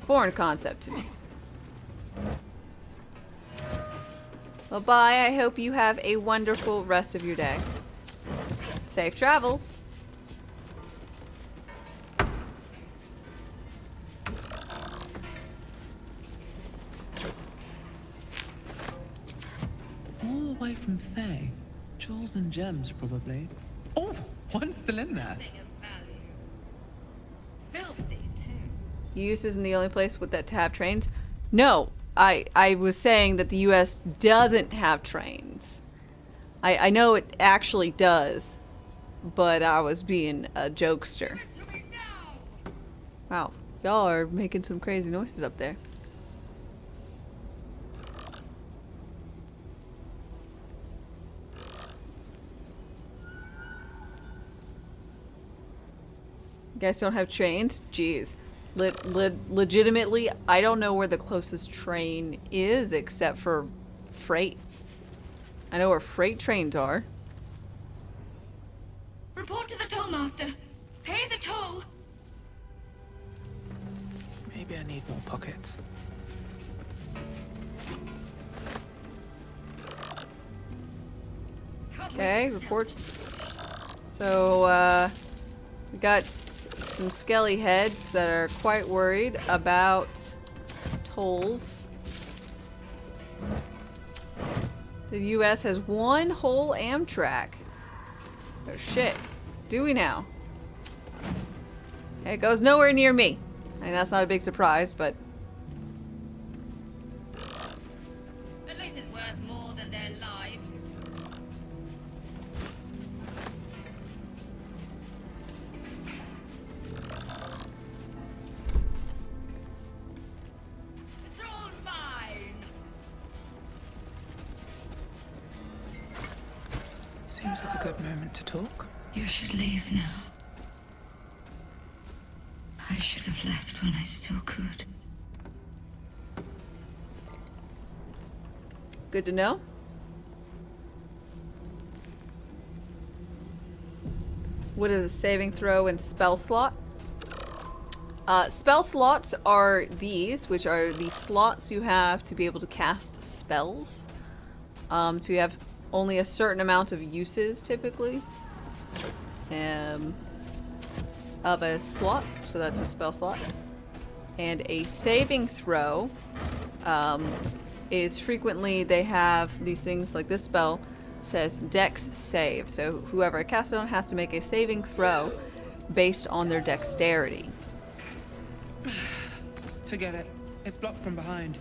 Foreign concept to me. Well, bye. I hope you have a wonderful rest of your day. Safe travels. All the way from Thay. Jewels and gems, probably. Oh, one's still in there. Filth. U.S. isn't the only place with that to have trains. No, I was saying that the U.S. doesn't have trains. I know it actually does, but I was being a jokester. Wow, y'all are making some crazy noises up there. You guys don't have trains? Jeez. Legitimately, I don't know where the closest train is except for freight. I know where freight trains are. Report to the tollmaster. Pay the toll. Maybe I need more pockets. Okay, reports. So, we got some skelly heads that are quite worried about tolls. The U.S. has one whole Amtrak. Oh shit. Do we now? It goes nowhere near me. I mean, that's not a big surprise, but... At least it's worth more than their lives. It's all mine. Seems like a good moment to talk. You should leave now. I should have left when I still could. Good to know. What is a saving throw and spell slot? Spell slots are these, which are the slots you have to be able to cast spells. So you have only a certain amount of uses, typically, of a slot. So that's a spell slot. And a saving throw is frequently they have these things like this spell says Dex save. So whoever I cast it on has to make a saving throw based on their dexterity. Forget it. It's blocked from behind.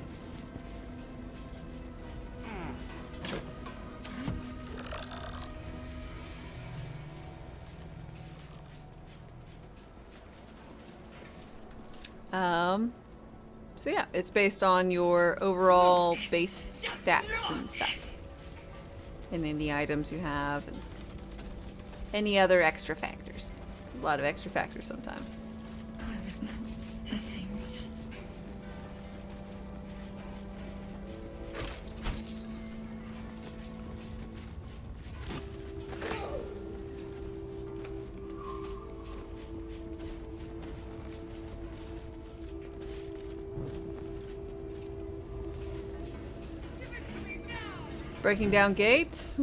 So yeah, it's based on your overall base stats and stuff. And any items you have, and any other extra factors. There's a lot of extra factors sometimes. Breaking down gates. I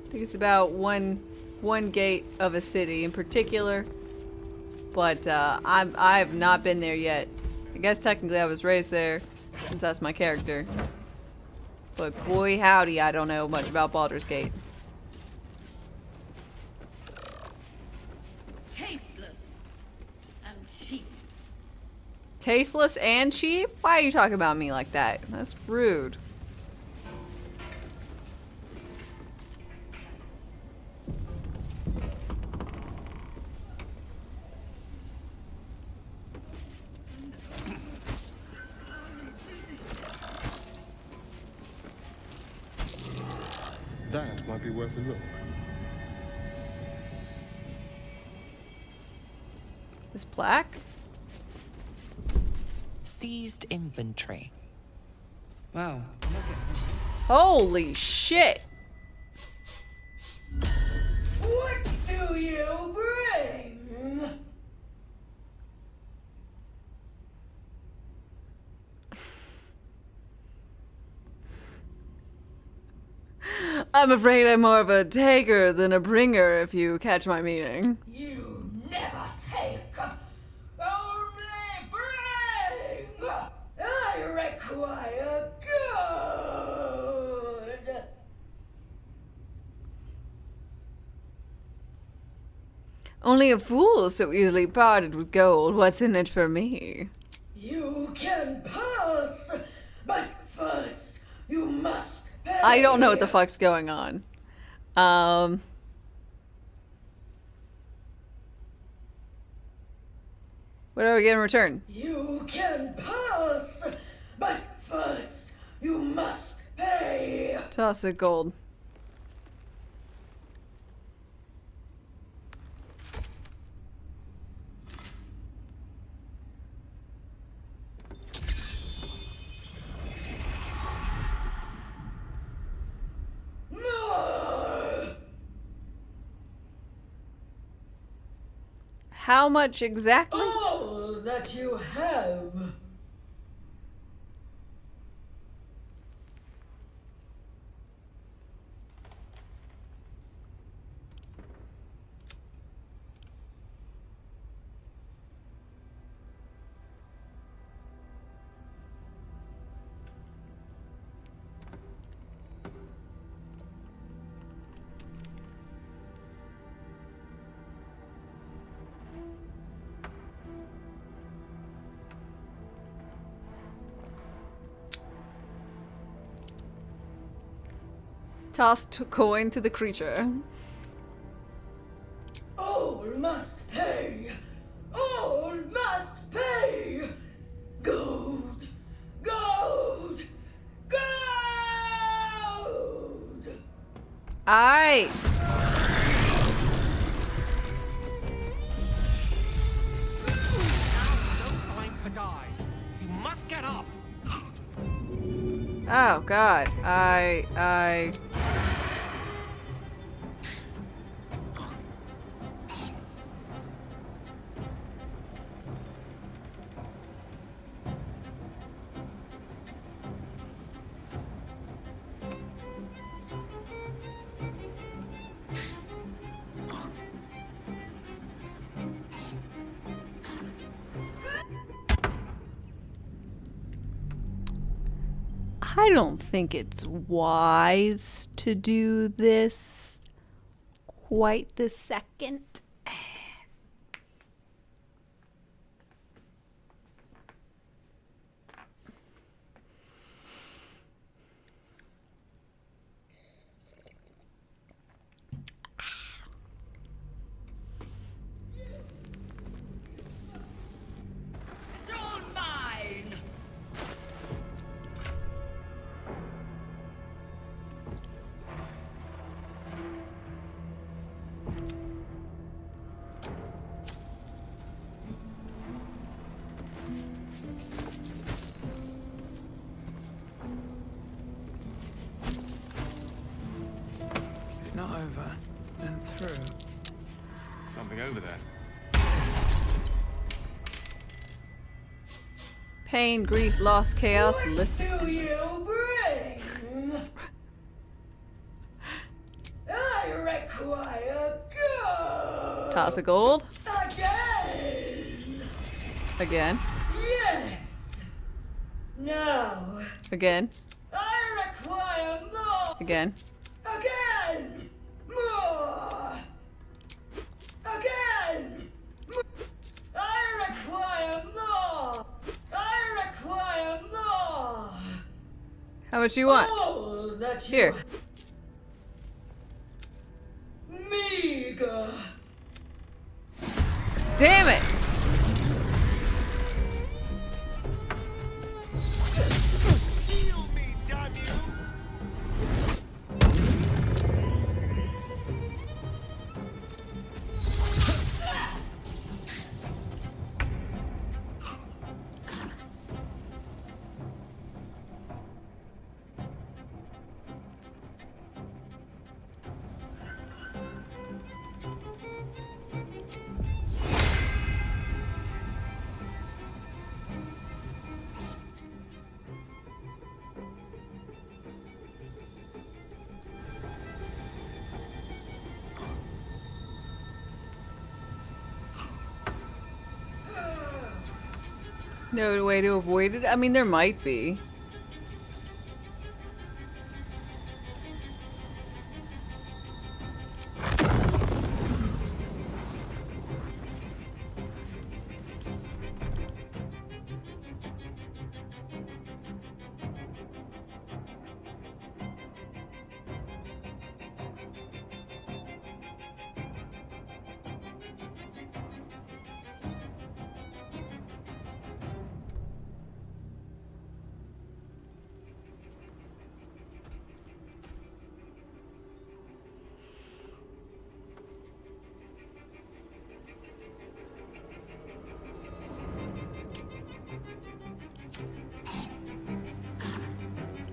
think it's about one gate of a city in particular, but I have not been there yet. I guess technically I was raised there since that's my character, but boy howdy, I don't know much about Baldur's Gate. Tasteless and cheap. Tasteless and cheap? Why are you talking about me like that? That's rude. That might be worth a look. This plaque? Seized inventory. Wow. Holy shit! What do you bring? I'm afraid I'm more of a taker than a bringer, if you catch my meaning. You never take, only bring. I require good. Only a fool so easily parted with gold. What's in it for me? You can pass, but first you must pay. I don't know what the fuck's going on. What do I get in return? You can pass, but first you must pay. Toss of gold. How much exactly? All that you have. Tossed coin to the creature. All must pay. All must pay. Gold. Gold. Gold. Aye. No time to die. You must get up. Oh god. I don't think it's wise to do this quite this second. It's all mine. If not over, then through. Something over there. Pain, grief, loss, chaos, the list is Do endless. you bring? I require gold. Toss of gold. Again. Again. Yes. Now. Again. I require more. Again. Again. More. Again. More. I require more. I require more. How much you want? All that you Here. Meager. Damn it! Heal me, damn you! No way to avoid it? I mean, there might be.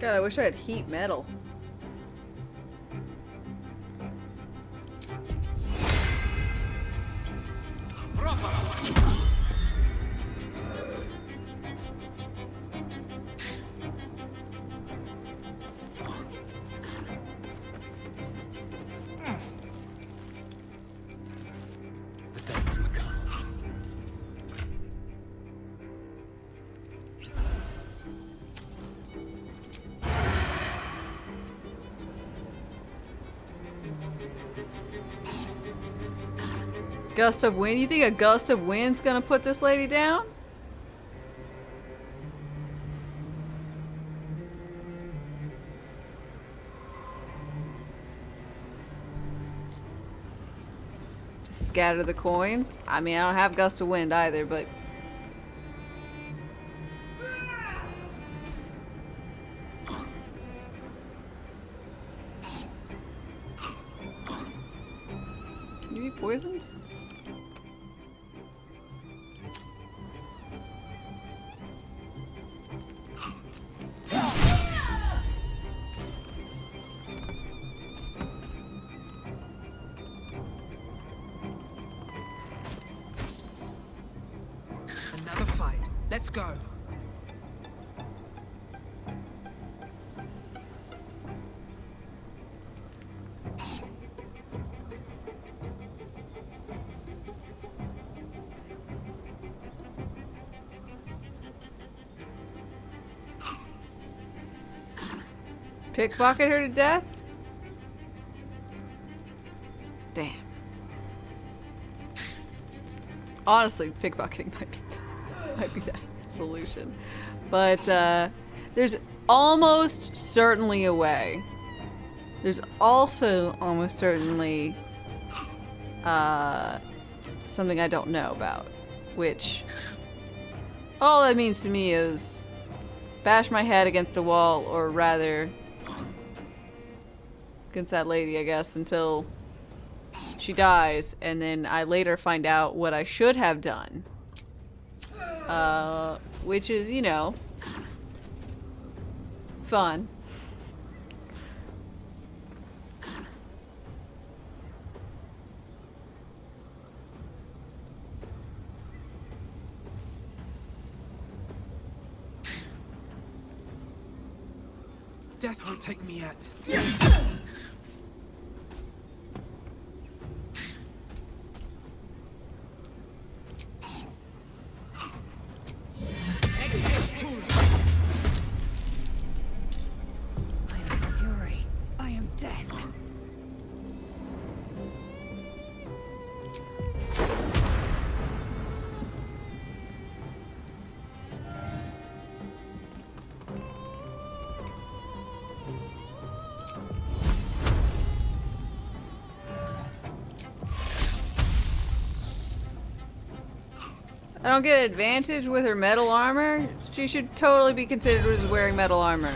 God, I wish I had heat metal. The date's macabre. Gust of wind? You think a gust of wind's gonna put this lady down? Just scatter the coins? I mean, I don't have gust of wind either, but... Can you be poisoned? Another fight. Let's go. Pickpocket her to death? Damn. Honestly, pickpocketing might be that solution. But there's almost certainly a way. There's also almost certainly something I don't know about, which all that means to me is bash my head against a wall, or rather against that lady, I guess, until she dies, and then I later find out what I should have done. Which is, you know, fun. Death won't take me yet. I don't get an advantage with her metal armor? She should totally be considered as wearing metal armor.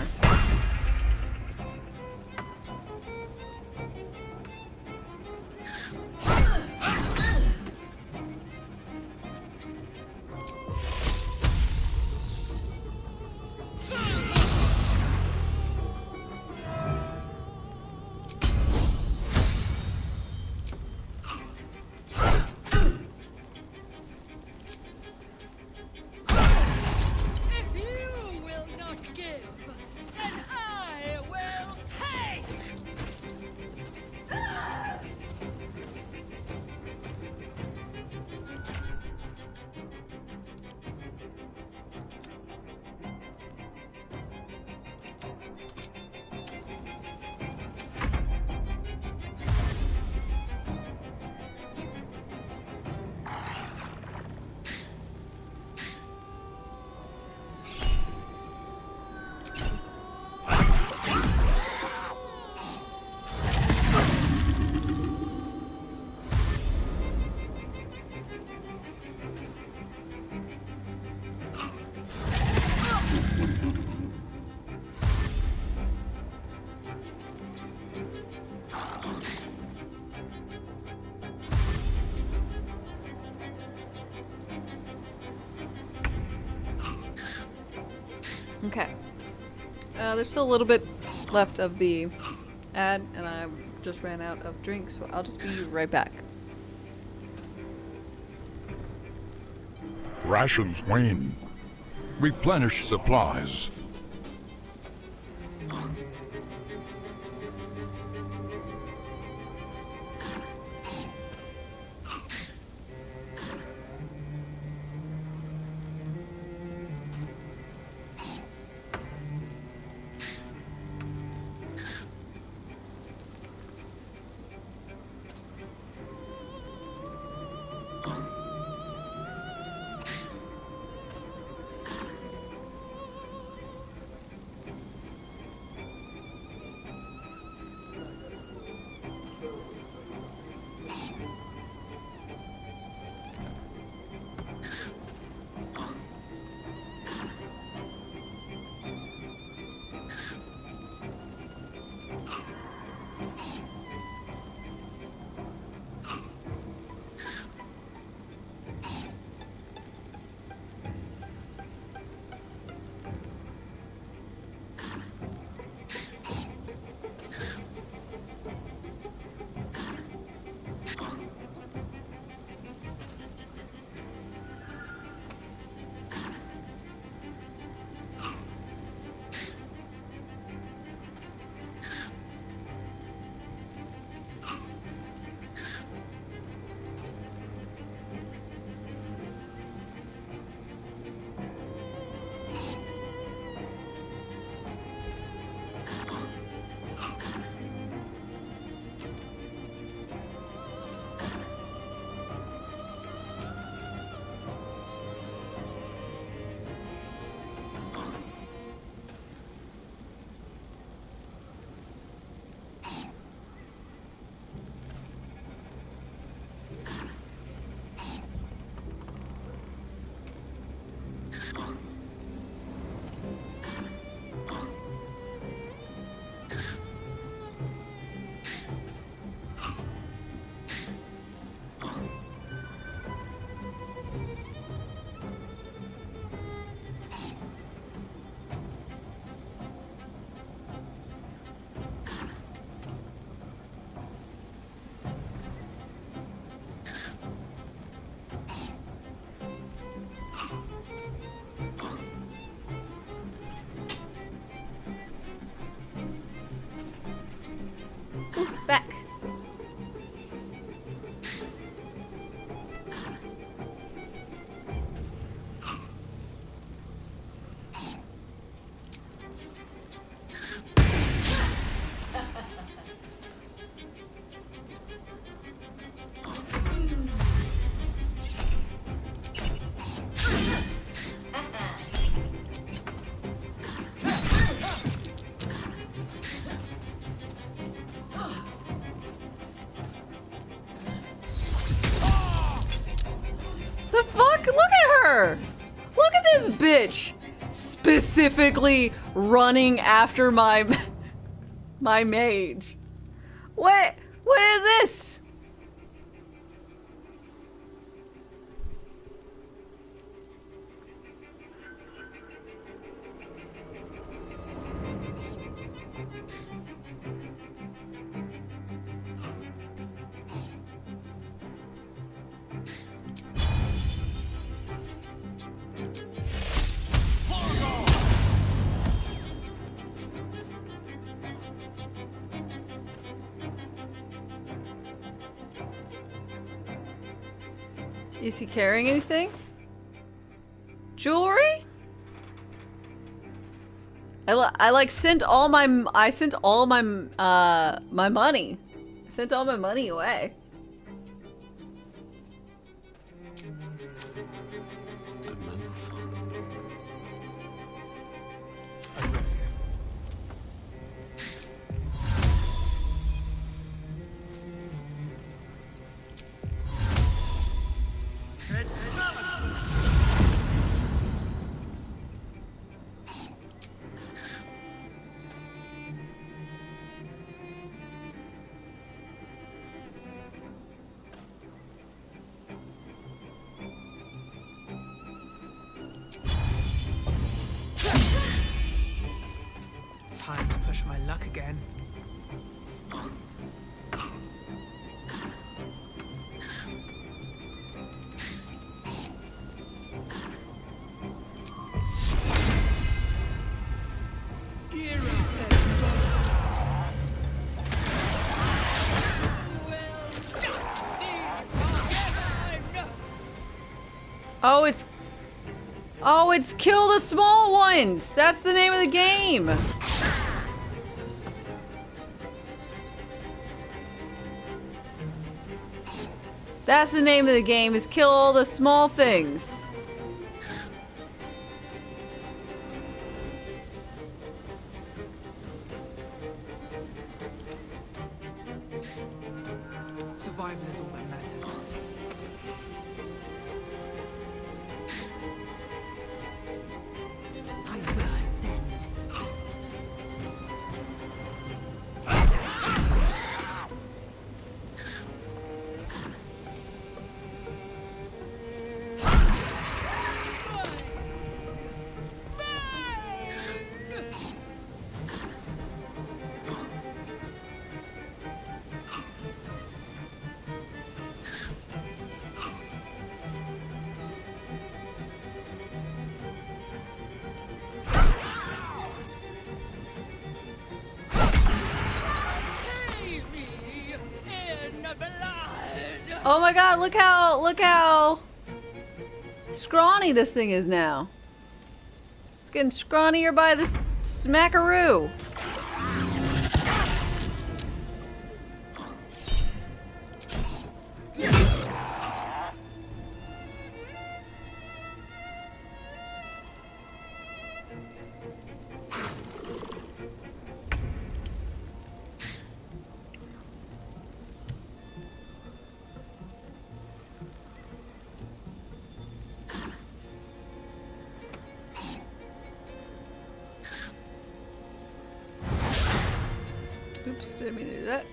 Okay. There's still a little bit left of the ad, and I just ran out of drinks, so I'll just be right back. Rations wane. Replenish supplies. Back. The fuck? Look at her! Look at this bitch! Specifically running after my mage. What is this? Is he carrying anything? Jewelry? I like sent all my my money. I sent all my money away. Good move. Time to push my luck again. Oh, it's kill the small ones! That's the name of the game! That's the name of the game, is kill all the small things. Survival is all that matters. I will ascend. Oh my god, look how scrawny this thing is now. It's getting scrawnier by the smackaroo. Oops, didn't mean to do that.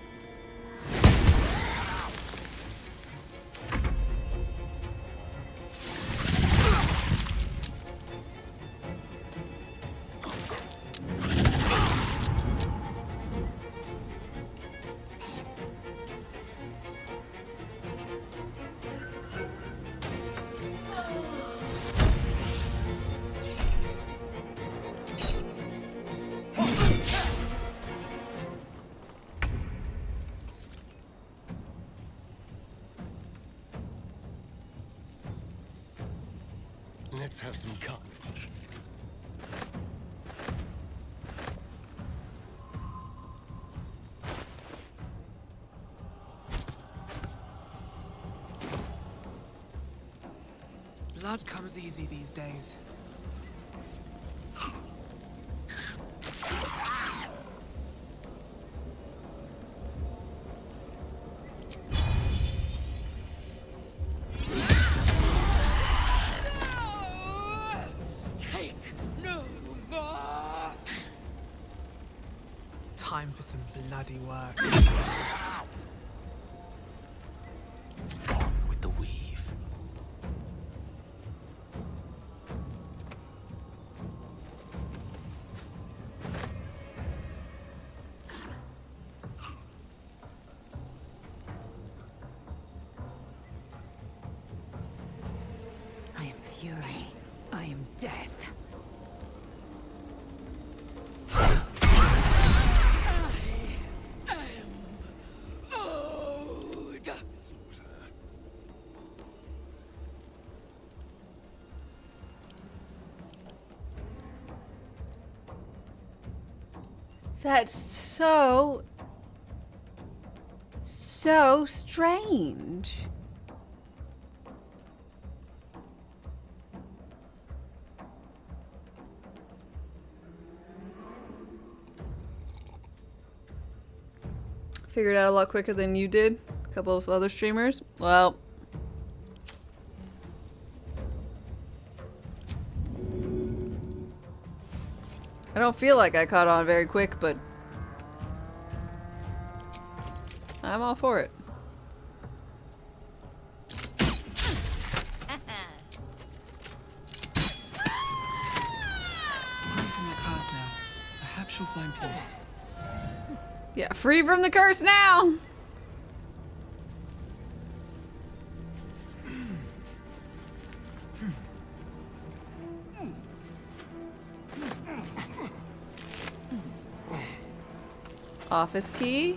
Let's have some carnage. Blood comes easy these days. Time for some bloody work. On with the weave. I am fury. I am death. That's so strange. Figured out a lot quicker than you did. A couple of other streamers. Well, I don't feel like I caught on very quick, but I'm all for it. Away from the cars now. I Perhaps she'll find peace. Yeah, free from the curse now! Office key.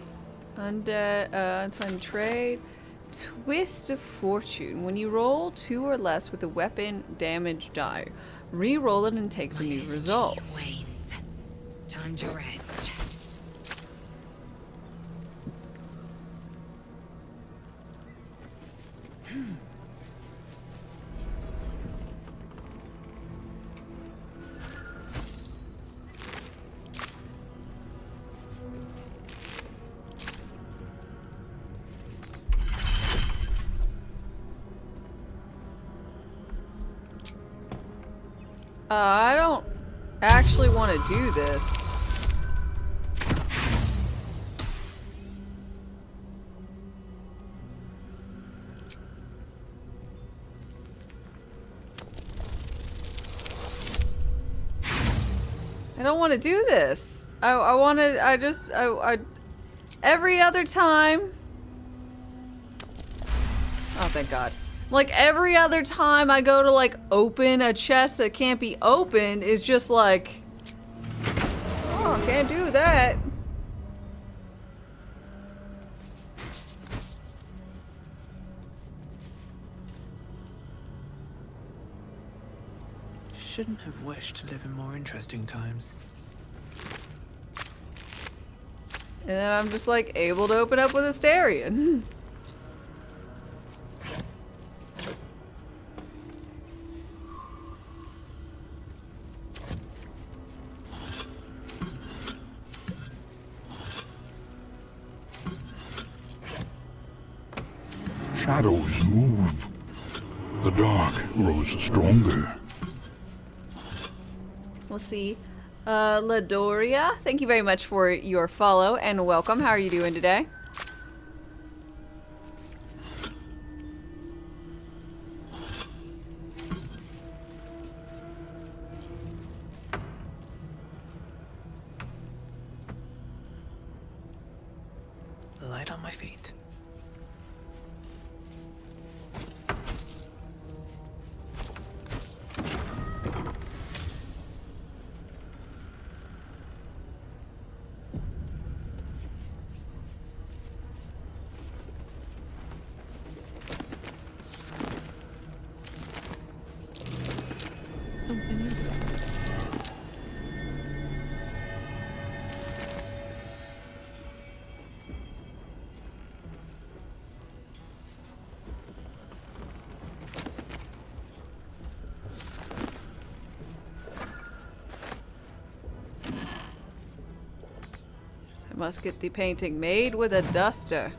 Unsigned trade. Twist of fortune. When you roll 2 or less with a weapon damage die, re-roll it and take the new result. Wanes. Time to rest. I don't actually want to do this. I don't want to do this. Every other time. Oh, thank God. Like, every other time I go to, like, open a chest that can't be opened is just like... Oh, can't do that. Shouldn't have wished to live in more interesting times. And then I'm just, like, able to open up with Astarion. Shadows move. The dark grows stronger. We'll see. Ladoria, thank you very much for your follow and welcome. How are you doing today? Light on my feet. Something in there. I must get the painting made with a duster.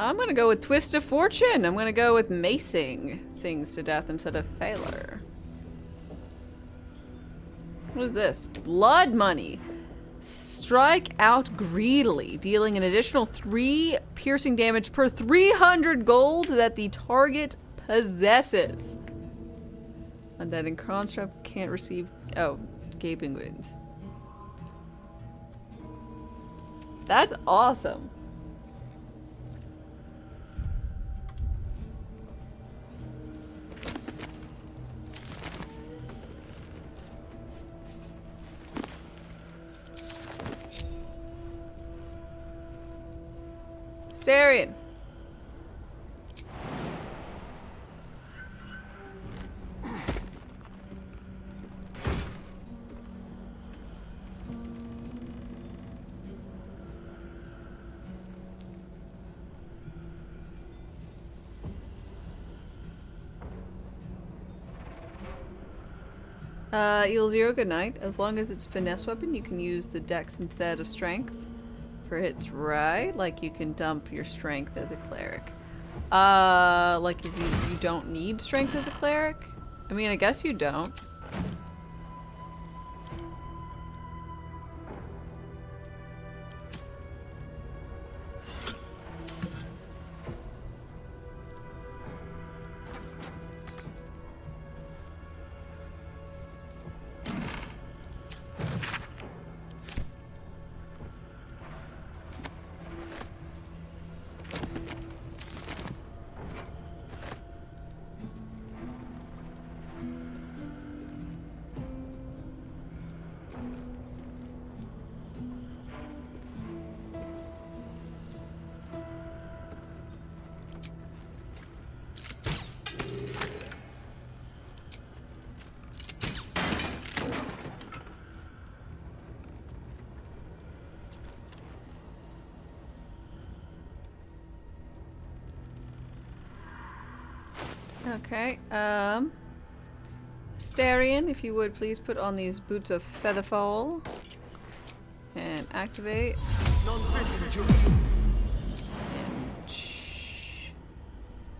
I'm gonna go with Twist of Fortune. I'm gonna go with macing things to death instead of failure. What is this? Blood money. Strike out greedily, dealing an additional 3 piercing damage per 300 gold that the target possesses. Undead and construct can't receive... Oh, gaping wounds. That's awesome. Astarion. Eel Zero, good night. As long as it's finesse weapon, you can use the dex instead of strength. For hits right, like you can dump your strength as a cleric. Like, you don't need strength as a cleric? I mean, I guess you don't. Okay, Starion, if you would please put on these boots of featherfall and activate. And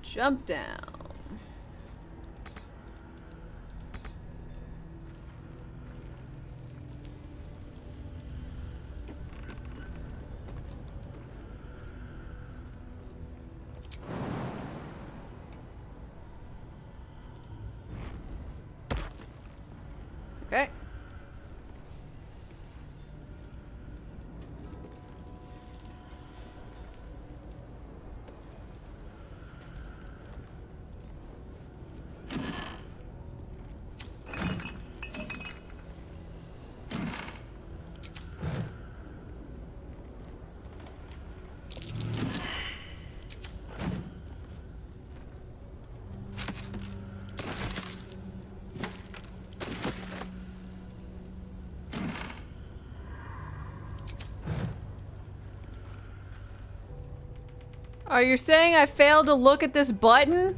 jump down. Okay. Are you saying I failed to look at this button?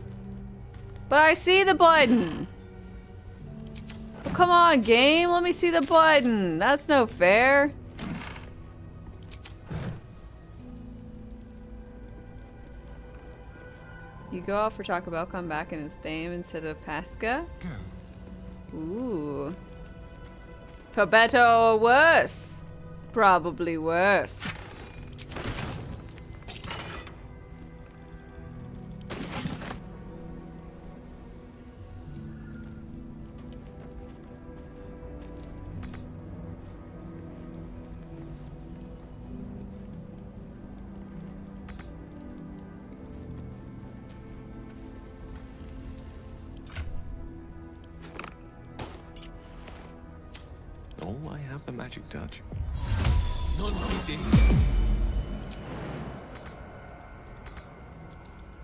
But I see the button. Oh, come on, game. Let me see the button. That's no fair. You go out for Taco Bell, come back and it's Dame instead of Pasca? Ooh. For better or worse? Probably worse. Oh, I have the magic touch.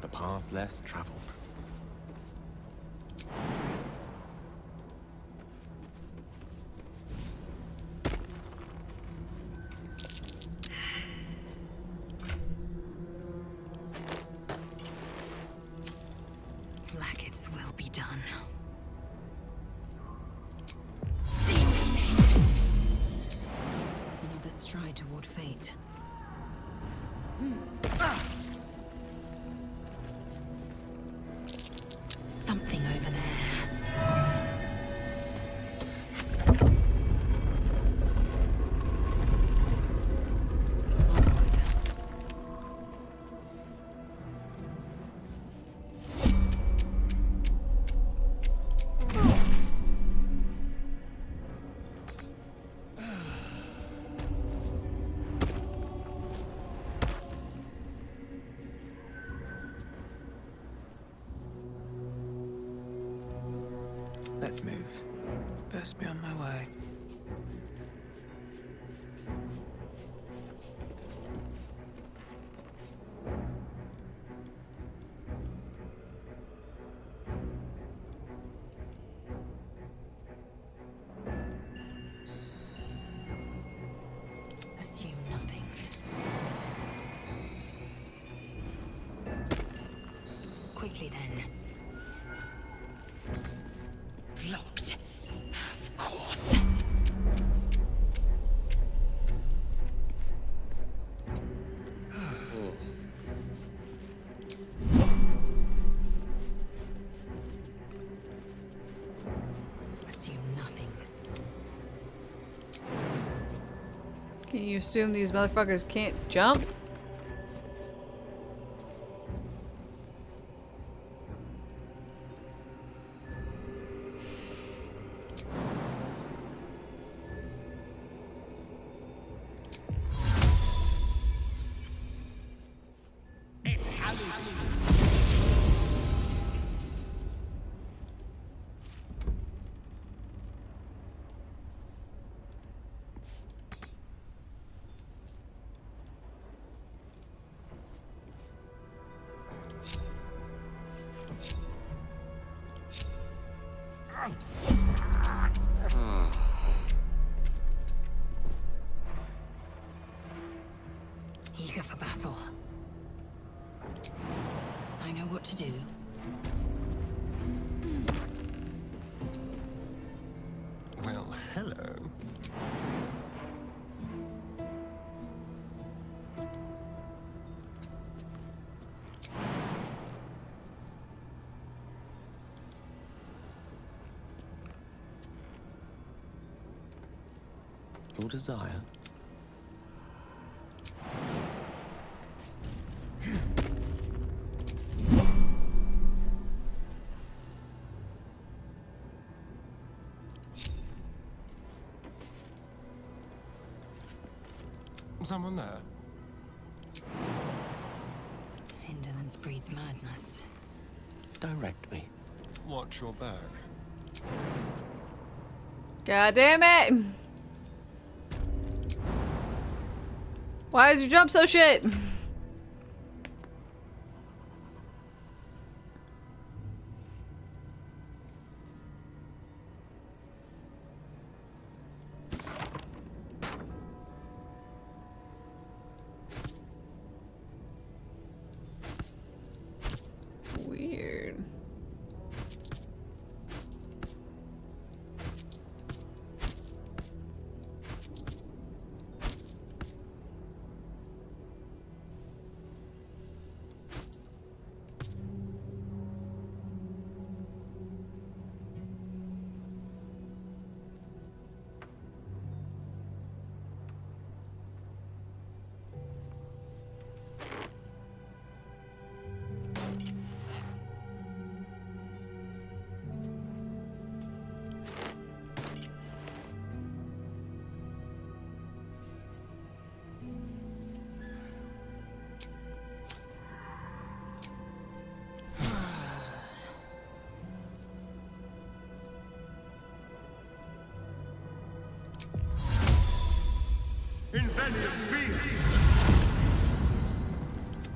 The path less traveled. Blackets will be done. Another stride toward fate. Something over there. Let's move. Best be on my way. Assume nothing. Quickly then. Locked. Of course. Can you assume these motherfuckers can't jump? Eager for battle. I know what to do. Well, hello. Your desire. Someone there? Indolence breeds madness. Direct me. Watch your back. God damn it! Why is your jump so shit? Weird.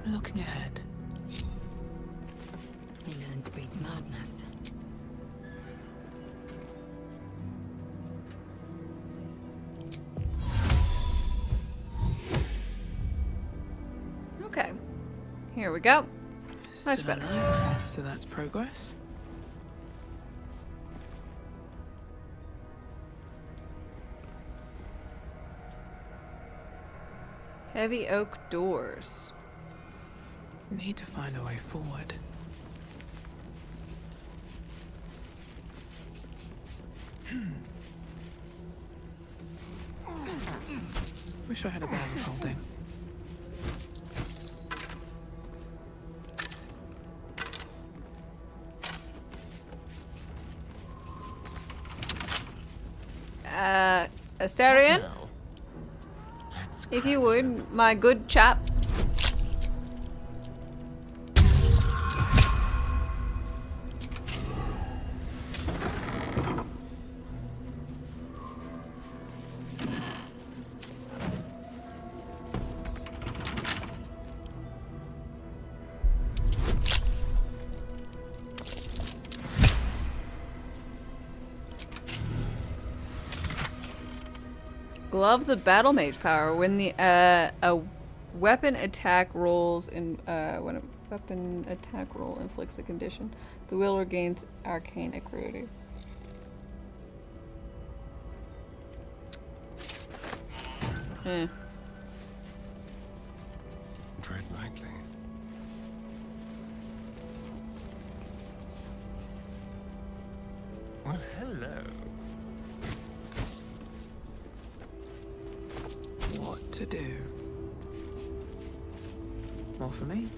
Looking ahead. Indolence breeds madness. Okay. Here we go. Much Still better. alive, so that's progress. Heavy oak doors. Need to find a way forward. Wish I had a bag of holding. Astarion? If you would, my good chap. Gloves of battle mage power. When the a weapon attack rolls in when a weapon attack roll inflicts a condition, the wielder gains arcane acuity. Tread lightly. Well, hello. what to do. More for me?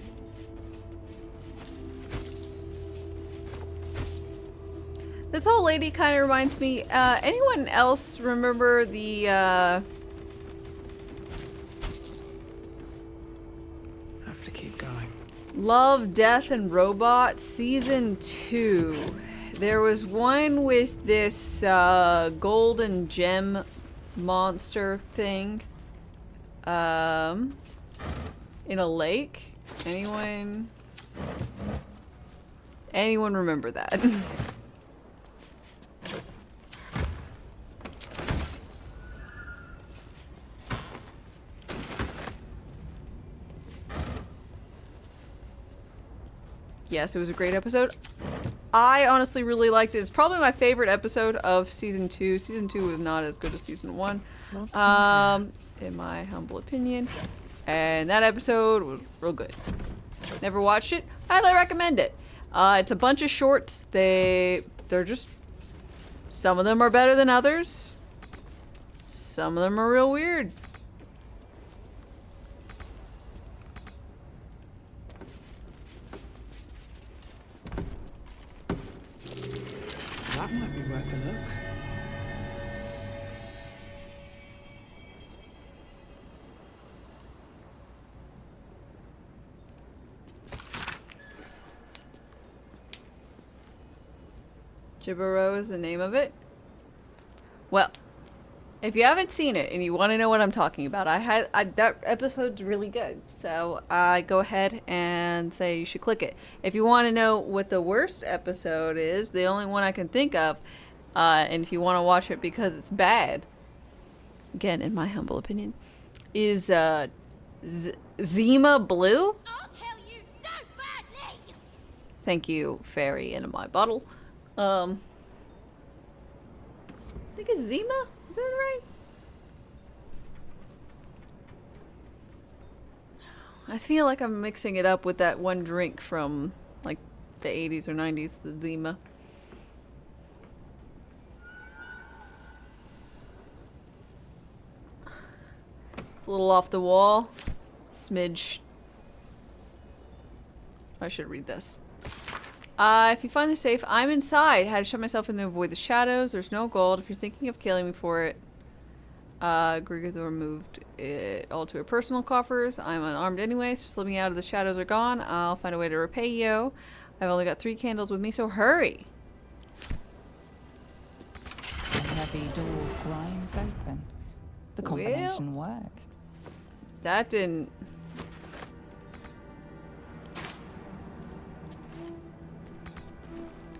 This whole lady kind of reminds me, anyone else remember the, Have to keep going. Love, Death, and Robots Season 2? There was one with this, golden gem monster thing, in a lake. Anyone remember that? Yes, it was a great episode. I honestly really liked it. It's probably my favorite episode of Season 2. Season 2 was not as good as Season 1, in my humble opinion. And that episode was real good. Never watched it. Highly recommend it. It's a bunch of shorts. They're just... Some of them are better than others. Some of them are real weird. That might be worth a look. Gibbero is the name of it. Well, if you haven't seen it and you want to know what I'm talking about, that episode's really good. So I go ahead and say you should click it. If you want to know what the worst episode is, the only one I can think of, and if you want to watch it because it's bad, again, in my humble opinion, is Zima Blue. I'll tell you so badly. Thank you, fairy, in my bottle. I think it's Zima? Is that right? I feel like I'm mixing it up with that one drink from, like, the 80s or 90s, the Zima. It's a little off the wall. Smidge. I should read this. If you find the safe, I'm inside. How to shut myself in to avoid the shadows. There's no gold. If you're thinking of killing me for it, Grigathor moved it all to her personal coffers. I'm unarmed anyway, so slipping out of the shadows are gone. I'll find a way to repay you. I've only got 3 candles with me, so hurry. The heavy door grinds open. The combination worked. That didn't...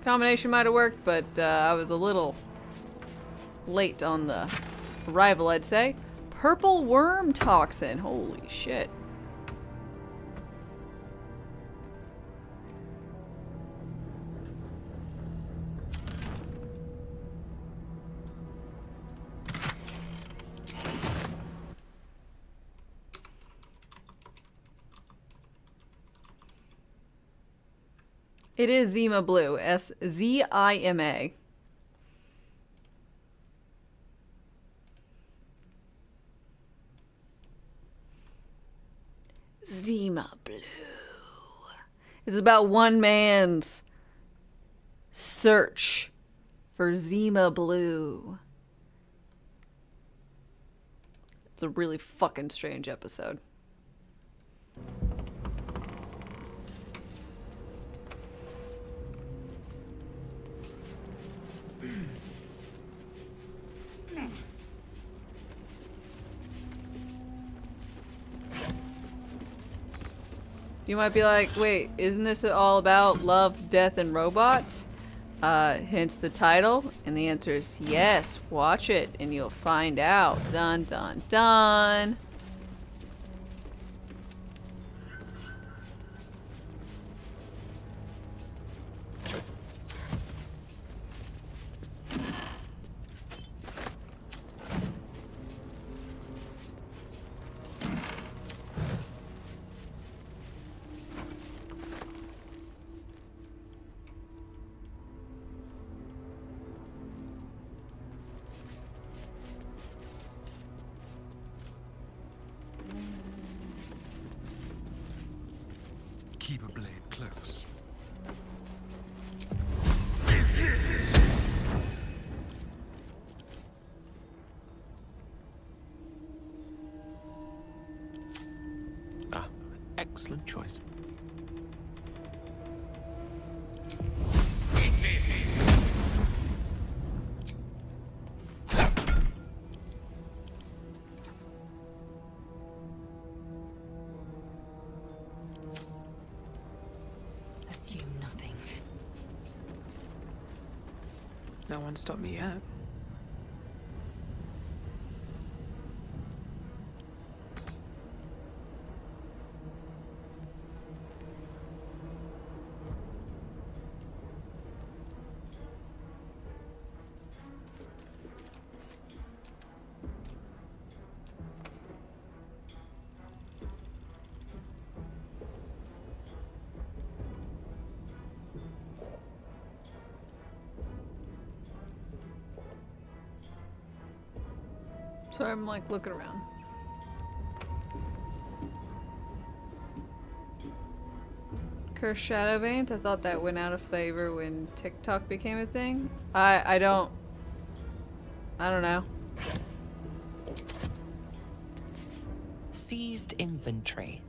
Combination might have worked, but I was a little late on the arrival, I'd say. Purple worm toxin. Holy shit. It is Zima Blue. S-Z-I-M-A. Zima Blue. It's about one man's search for Zima Blue. It's a really fucking strange episode. You might be like, wait, isn't this all about love, death, and robots? Hence the title. And the answer is yes. Watch it and you'll find out. Dun, dun, dun. choice. Assume nothing. No one stopped me yet. So I'm like looking around. Cursed Shadow Veins? I thought that went out of favor when TikTok became a thing. I don't know. Seized inventory.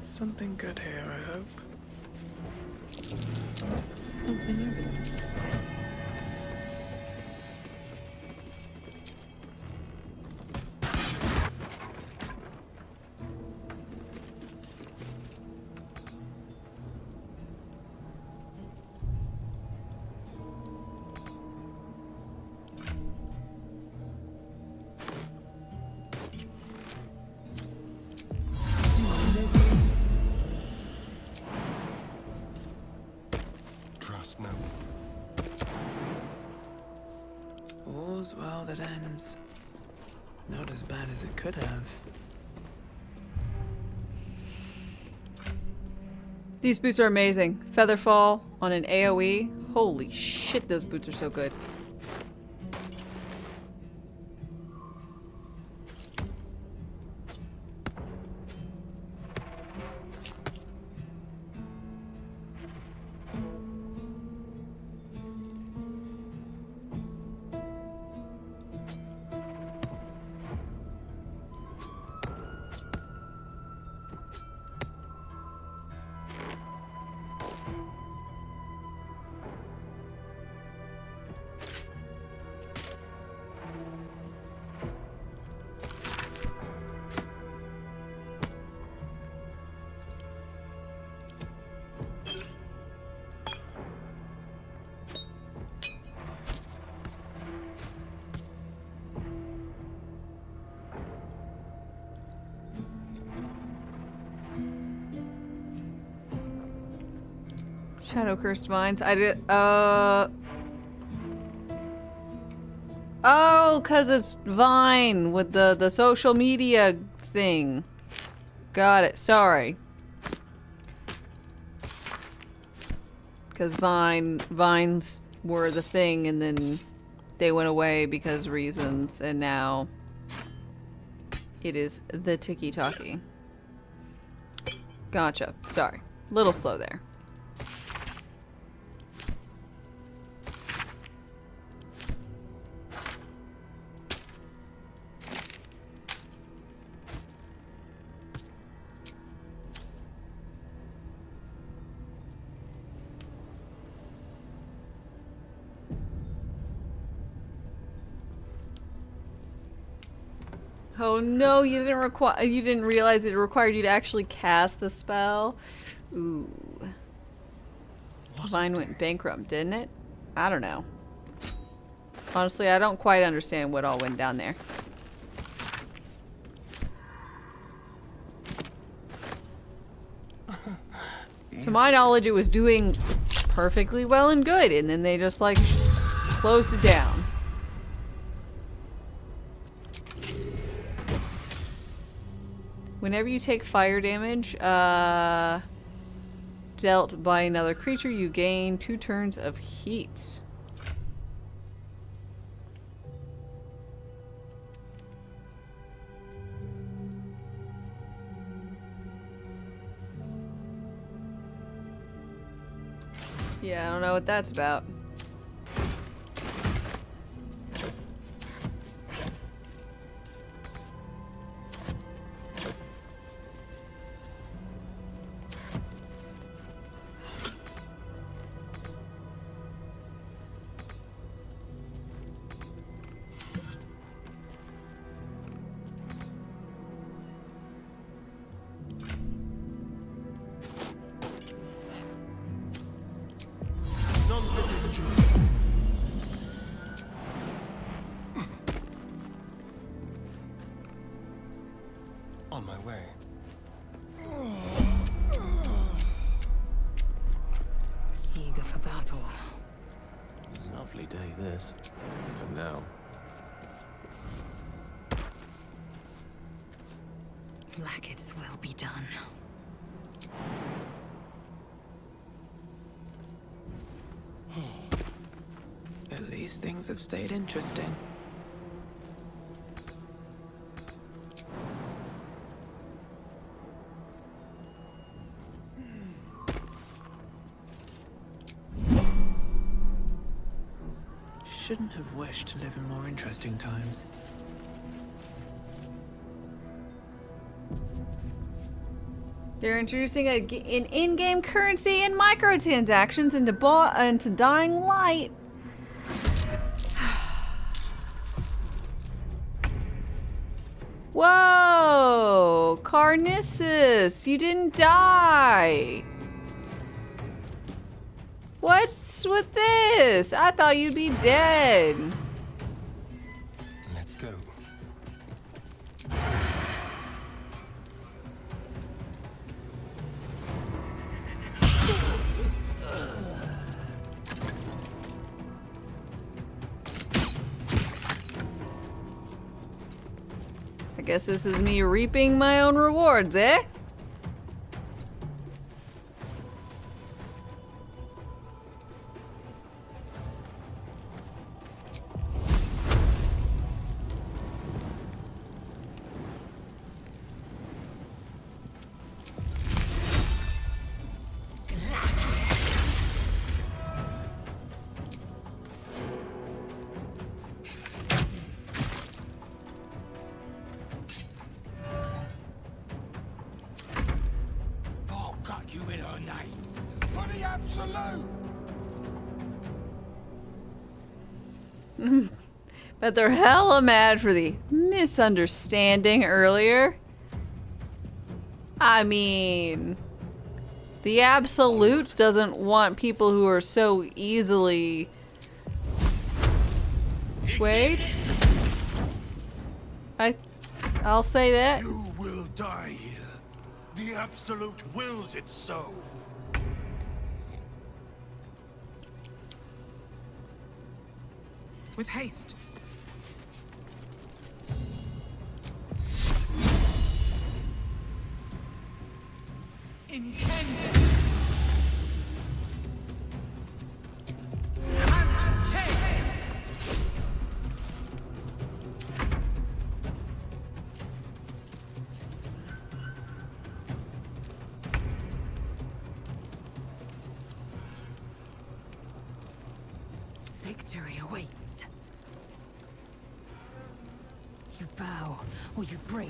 Something good here, I hope. Something over there. Trust no All's well that ends. Not as bad as it could have. These boots are amazing. Featherfall on an AoE. Holy shit, those boots are so good. Shadow Cursed Vines. I did, oh, cause it's Vine with the social media thing. Got it. Sorry. Cause Vines were the thing and then they went away because reasons and now it is the Tiki-Taki. Gotcha. Sorry. Little slow there. Oh no, you didn't realize it required you to actually cast the spell? Ooh. Vine went bankrupt, didn't it? I don't know. Honestly, I don't quite understand what all went down there. To my knowledge, it was doing perfectly well and good, and then they just like closed it down. Whenever you take fire damage, dealt by another creature, you gain 2 turns of heat. Yeah, I don't know what that's about. On my way. Eager for battle. Lovely day, this. For now. Blackets will be done. At least things have stayed interesting. Shouldn't have wished to live in more interesting times. They're introducing an in-game currency and microtransactions into Dying Light. Whoa! Carnissus, you didn't die! What's with this? I thought you'd be dead. Let's go. I guess this is me reaping my own rewards, eh? You in her name. For the absolute! But they're hella mad for the misunderstanding earlier. I mean, the Absolute doesn't want people who are so easily swayed. I'll say that. You will die here. The Absolute wills it so. With haste. Intended. Victory awaits. You bow or you break.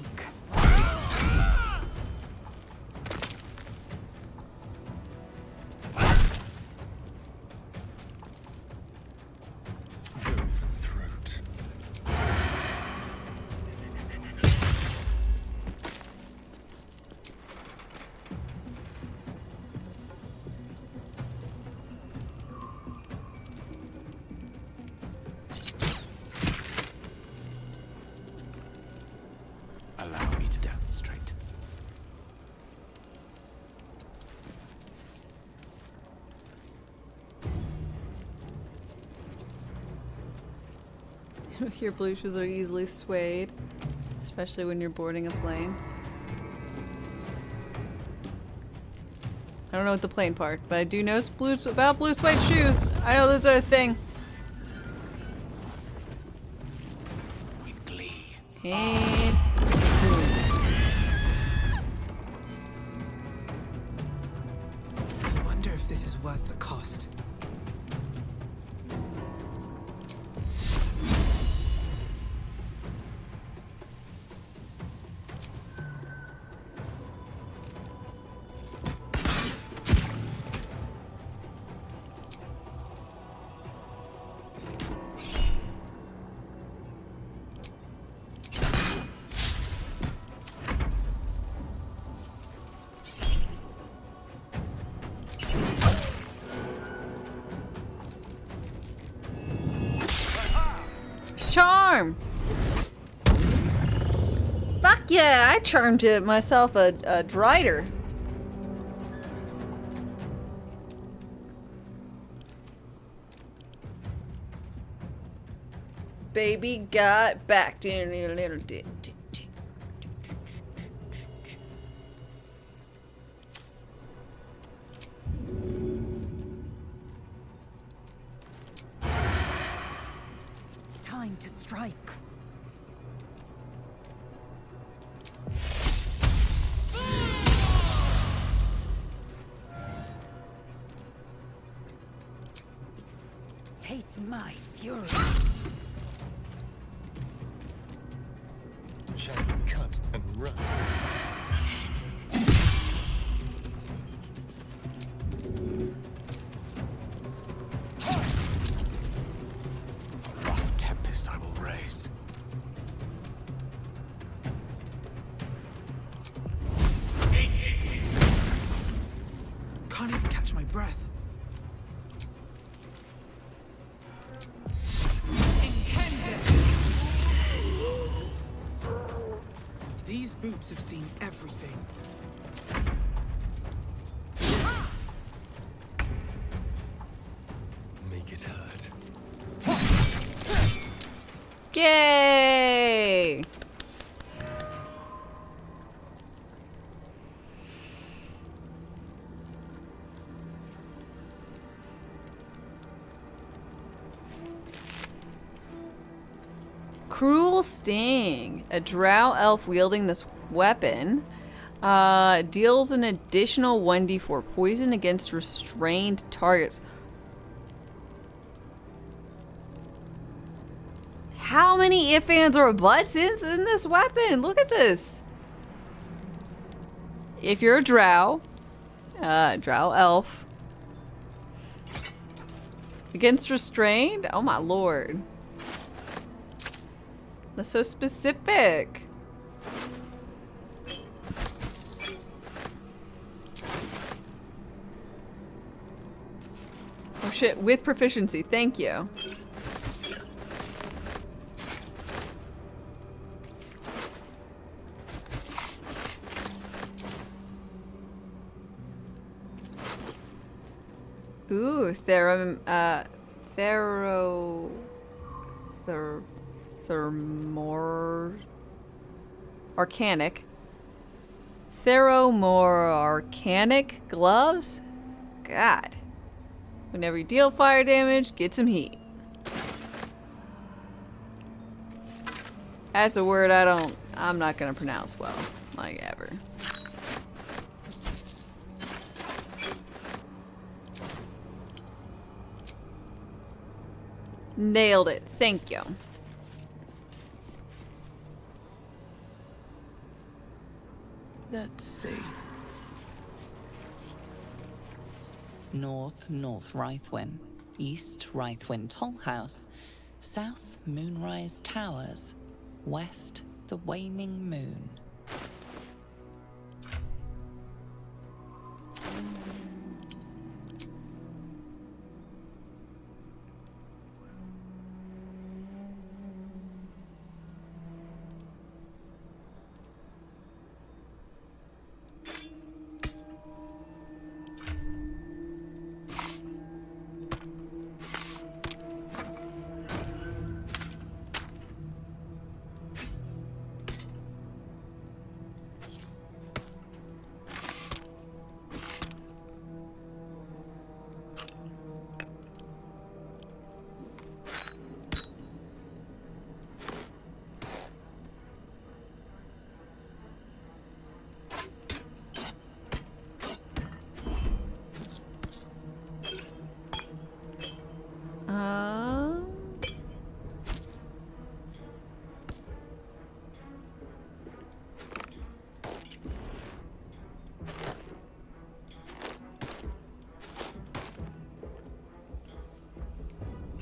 Allow me to demonstrate. Your blue shoes are easily swayed, especially when you're boarding a plane. I don't know what the plane part, but I do know about blue suede shoes. I know those are a thing. With glee. And I wonder if this is worth the cost. charm. Fuck yeah, I charmed it myself a Drider. Baby got back in a little bit. Time to strike. Taste my fury. Shall we cut and run? A rough tempest I will raise. Can't even catch my breath. These boots have seen everything. Make it hurt. Yay! Cruel Sting. A drow elf wielding this weapon deals an additional 1d4 poison against restrained targets. How many ifs, ands, or buts is in this weapon? Look at this. If you're a drow elf, against restrained? Oh my lord. That's so specific. Oh shit, with proficiency, thank you. Ooh, Theromore Arcanic. Theromore Arcanic gloves? God. Whenever you deal fire damage, get some heat. That's a word I'm not gonna pronounce well, like ever. Nailed it. Thank you. Let's see. North Rythwin, East Rythwin Tollhouse, South Moonrise Towers, West the Waning Moon.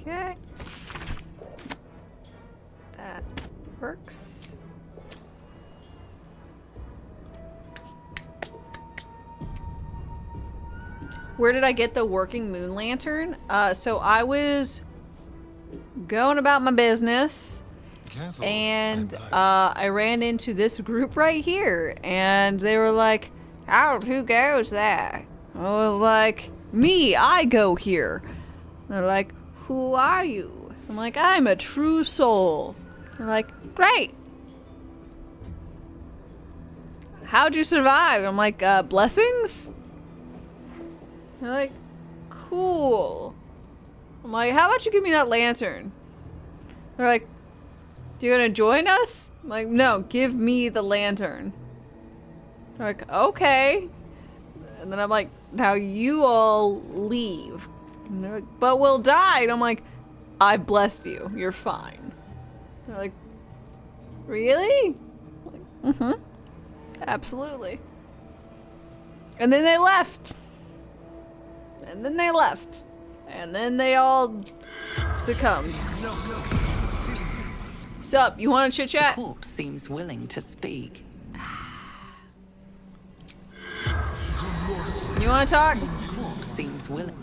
Okay. That works. Where did I get the working moon lantern? So I was going about my business careful. And I ran into this group right here, and they were like, "Oh, who goes there?" I was like, "Me, I go here." They're like, "Who are you?" I'm like, "I'm a true soul." They're like, "Great. How'd you survive?" I'm like, "Blessings?" They're like, "Cool." I'm like, "How about you give me that lantern?" They're like, "You gonna join us?" I'm like, "No, give me the lantern." They're like, "Okay." And then I'm like, "Now you all leave." And they're like, "But we'll die." And I'm like, "I blessed you. You're fine." They're like, "Really?" I'm like, "Mm-hmm. Absolutely." And then they left. And then they left. And then they all succumbed. Sup, you want to chit chat? The corpse seems willing to speak. You want to talk? The corpse seems willing.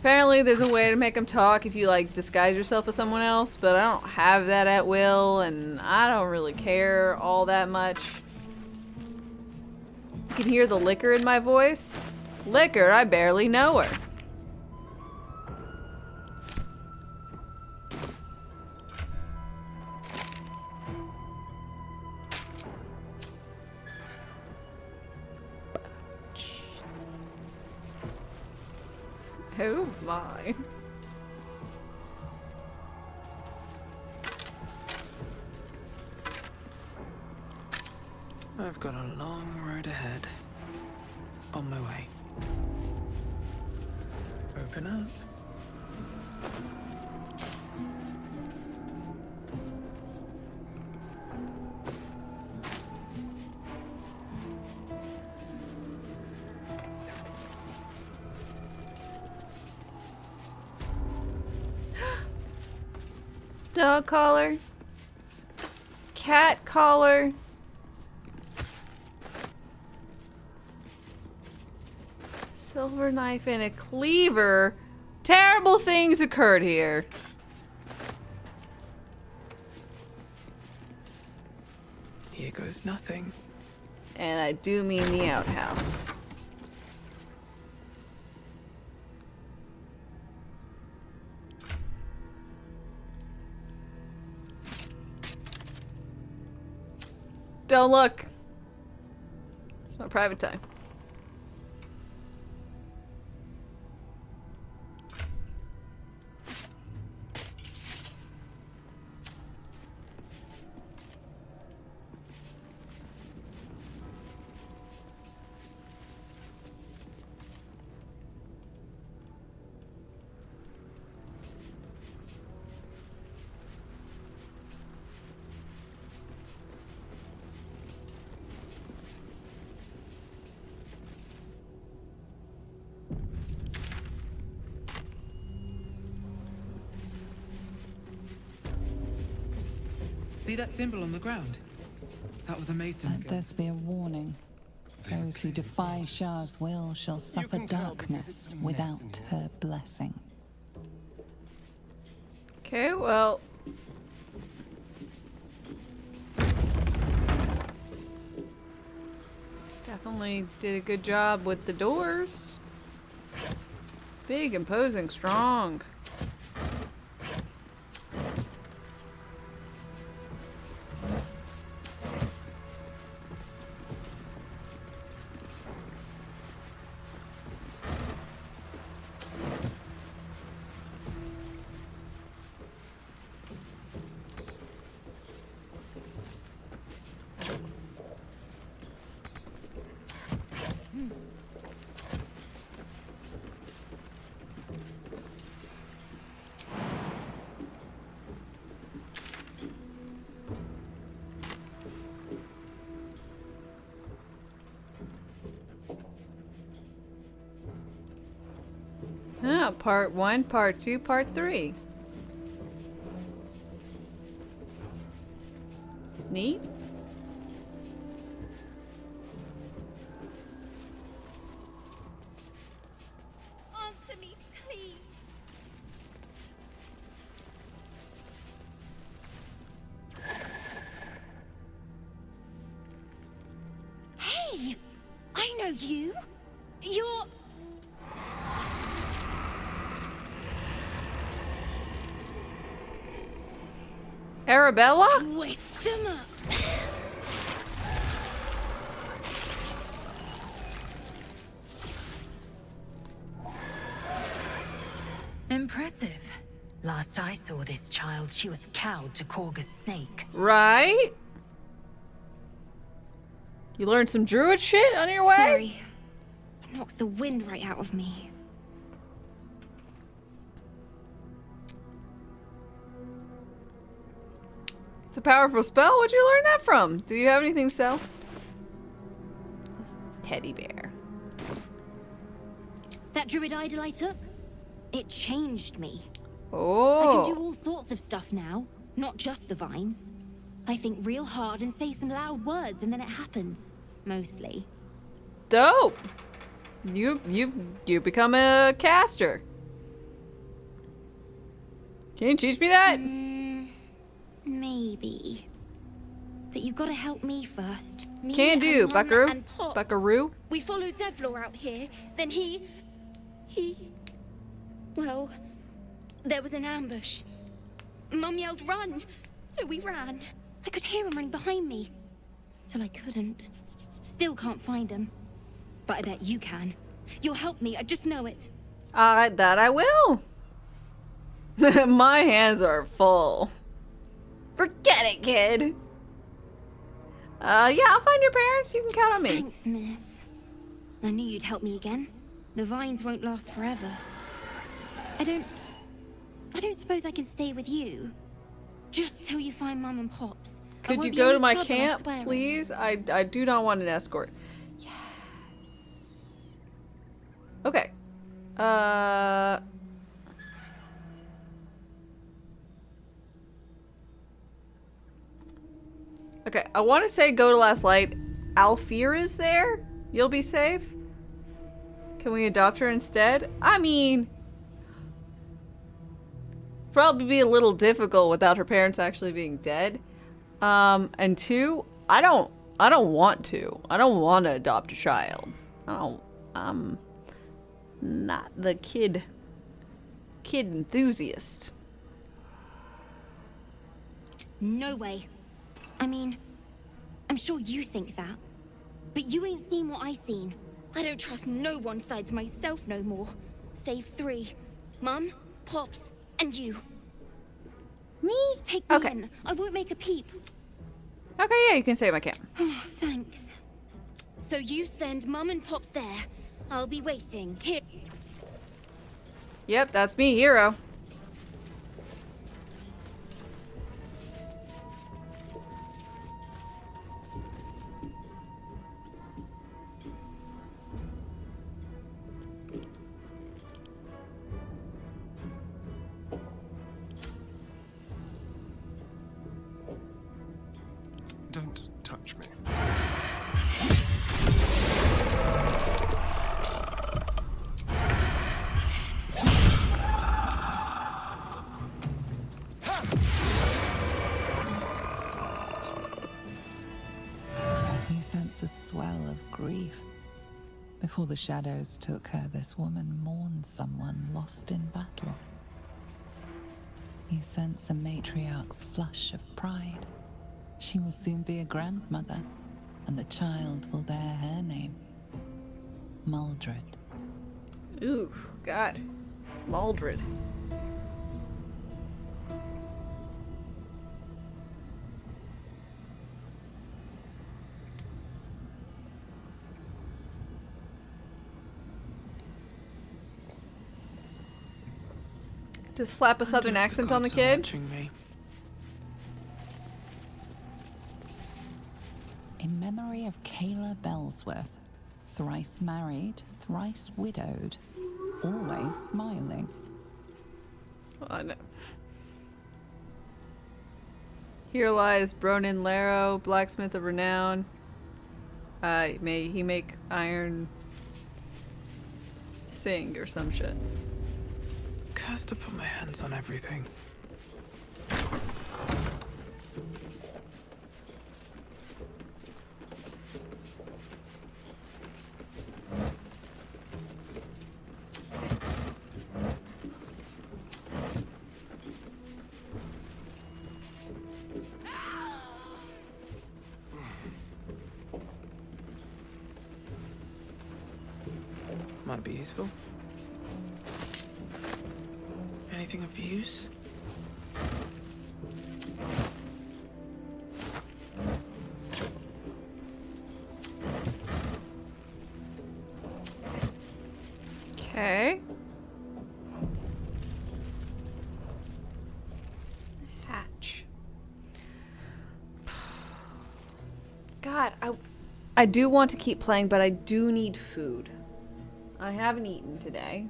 Apparently there's a way to make them talk if you like disguise yourself as someone else, but I don't have that at will, and I don't really care all that much. You can hear the liquor in my voice. Liquor, I barely know her. Oh my. I've got a long road ahead. On my way. Open up. Dog collar. Cat collar. Silver knife and a cleaver. Terrible things occurred here. Here goes nothing. And I do mean the outhouse. Don't look. It's my private time. See that symbol on the ground? That was amazing. Let this be a warning. Those who defy Shah's will shall suffer darkness without her blessing. Okay, well. Definitely did a good job with the doors. Big, imposing, strong. Ah, part 1, part 2, part 3. Neat. Answer me, please. know you. You're... Arabella? Twist 'em up. Impressive. Last I saw this child, she was cowed to Korga's snake. Right? You learned some druid shit on your way? Sorry. It knocks the wind right out of me. It's a powerful spell. Where'd you learn that from? Do you have anything to sell? Teddy bear. That druid idol I took, it changed me. Oh. I can do all sorts of stuff now, not just the vines. I think real hard and say some loud words and then it happens. Mostly. Dope. You become a caster. Can you teach me that? Maybe. But you gotta help me first. Me Can do, and Mum buckaroo. and Pops. Buckaroo. We follow Zevlor out here, then he... Well, there was an ambush. Mum yelled run, so we ran. I could hear him running behind me. Till I couldn't. Still can't find him. But I bet you can. You'll help me, I just know it. That I will. My hands are full. Forget it, kid. Yeah, I'll find your parents. You can count on me. Thanks, miss. I knew you'd help me again. The vines won't last forever. I don't suppose I can stay with you. Just till you find Mum and Pops. Could you go to my camp, please? I do not want an escort. Yes. Okay. Okay, I want to say go to Last Light. Alfir is there? You'll be safe? Can we adopt her instead? I mean... probably be a little difficult without her parents actually being dead. And two, I don't want to. I don't want to adopt a child. I'm not the kid enthusiast. No way. I mean, I'm sure you think that. But you ain't seen what I seen. I don't trust no one sides myself no more. Save three. Mum, Pops, and you. Me? Take me in. I won't make a peep. Okay, yeah, you can stay at my camp. Oh, thanks. So you send Mum and Pops there. I'll be waiting. Here. Yep, that's me, hero. Don't touch me. You sense a swell of grief. Before the shadows took her, this woman mourned someone lost in battle. You sense a matriarch's flush of pride. She will soon be a grandmother, and the child will bear her name. Maldred. Ooh, God. Maldred. Just slap a southern accent on the kid. In memory of Kayla Bellsworth, thrice married, thrice widowed, always smiling. Oh, no. Here lies Bronin Laro, blacksmith of renown. May he make iron sing or some shit. Cursed to put my hands on everything. might be useful. Anything of use? Okay. Hatch. God, I do want to keep playing, but I do need food. I haven't eaten today.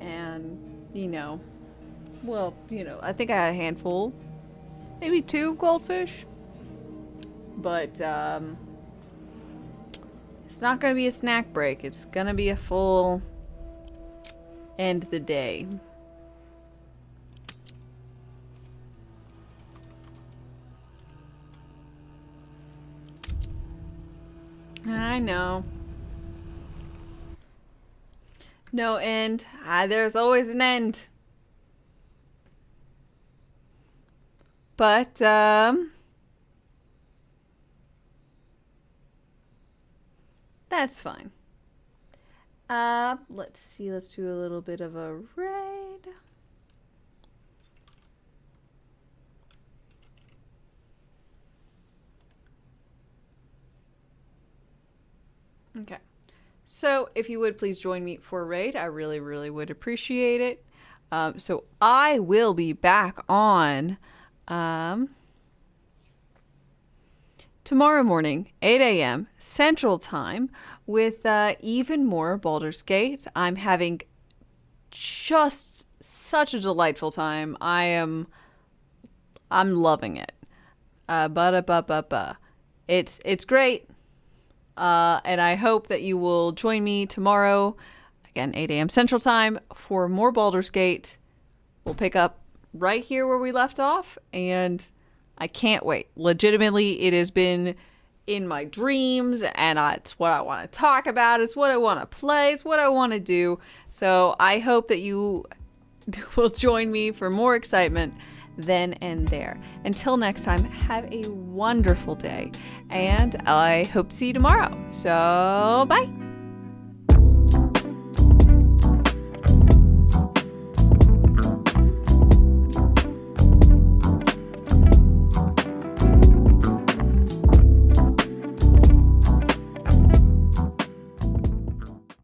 And, you know, well, you know, I think I had a handful. Maybe 2 goldfish. But, it's not gonna be a snack break. It's gonna be a full end the day. I know. No end. There's always an end. But, that's fine. Let's see. Let's do a little bit of a raid. Okay. So if you would please join me for a raid, I really, really would appreciate it. So I will be back on tomorrow morning, 8 a.m. Central Time, with even more Baldur's Gate. I'm having just such a delightful time. I'm loving it. It's great. And I hope that you will join me tomorrow, again, 8 a.m. Central Time, for more Baldur's Gate. We'll pick up right here where we left off, and I can't wait. Legitimately, it has been in my dreams, and it's what I want to talk about. It's what I want to play. It's what I want to do. So I hope that you will join me for more excitement then and there. Until next time, have a wonderful day, and I hope to see you tomorrow. So, bye!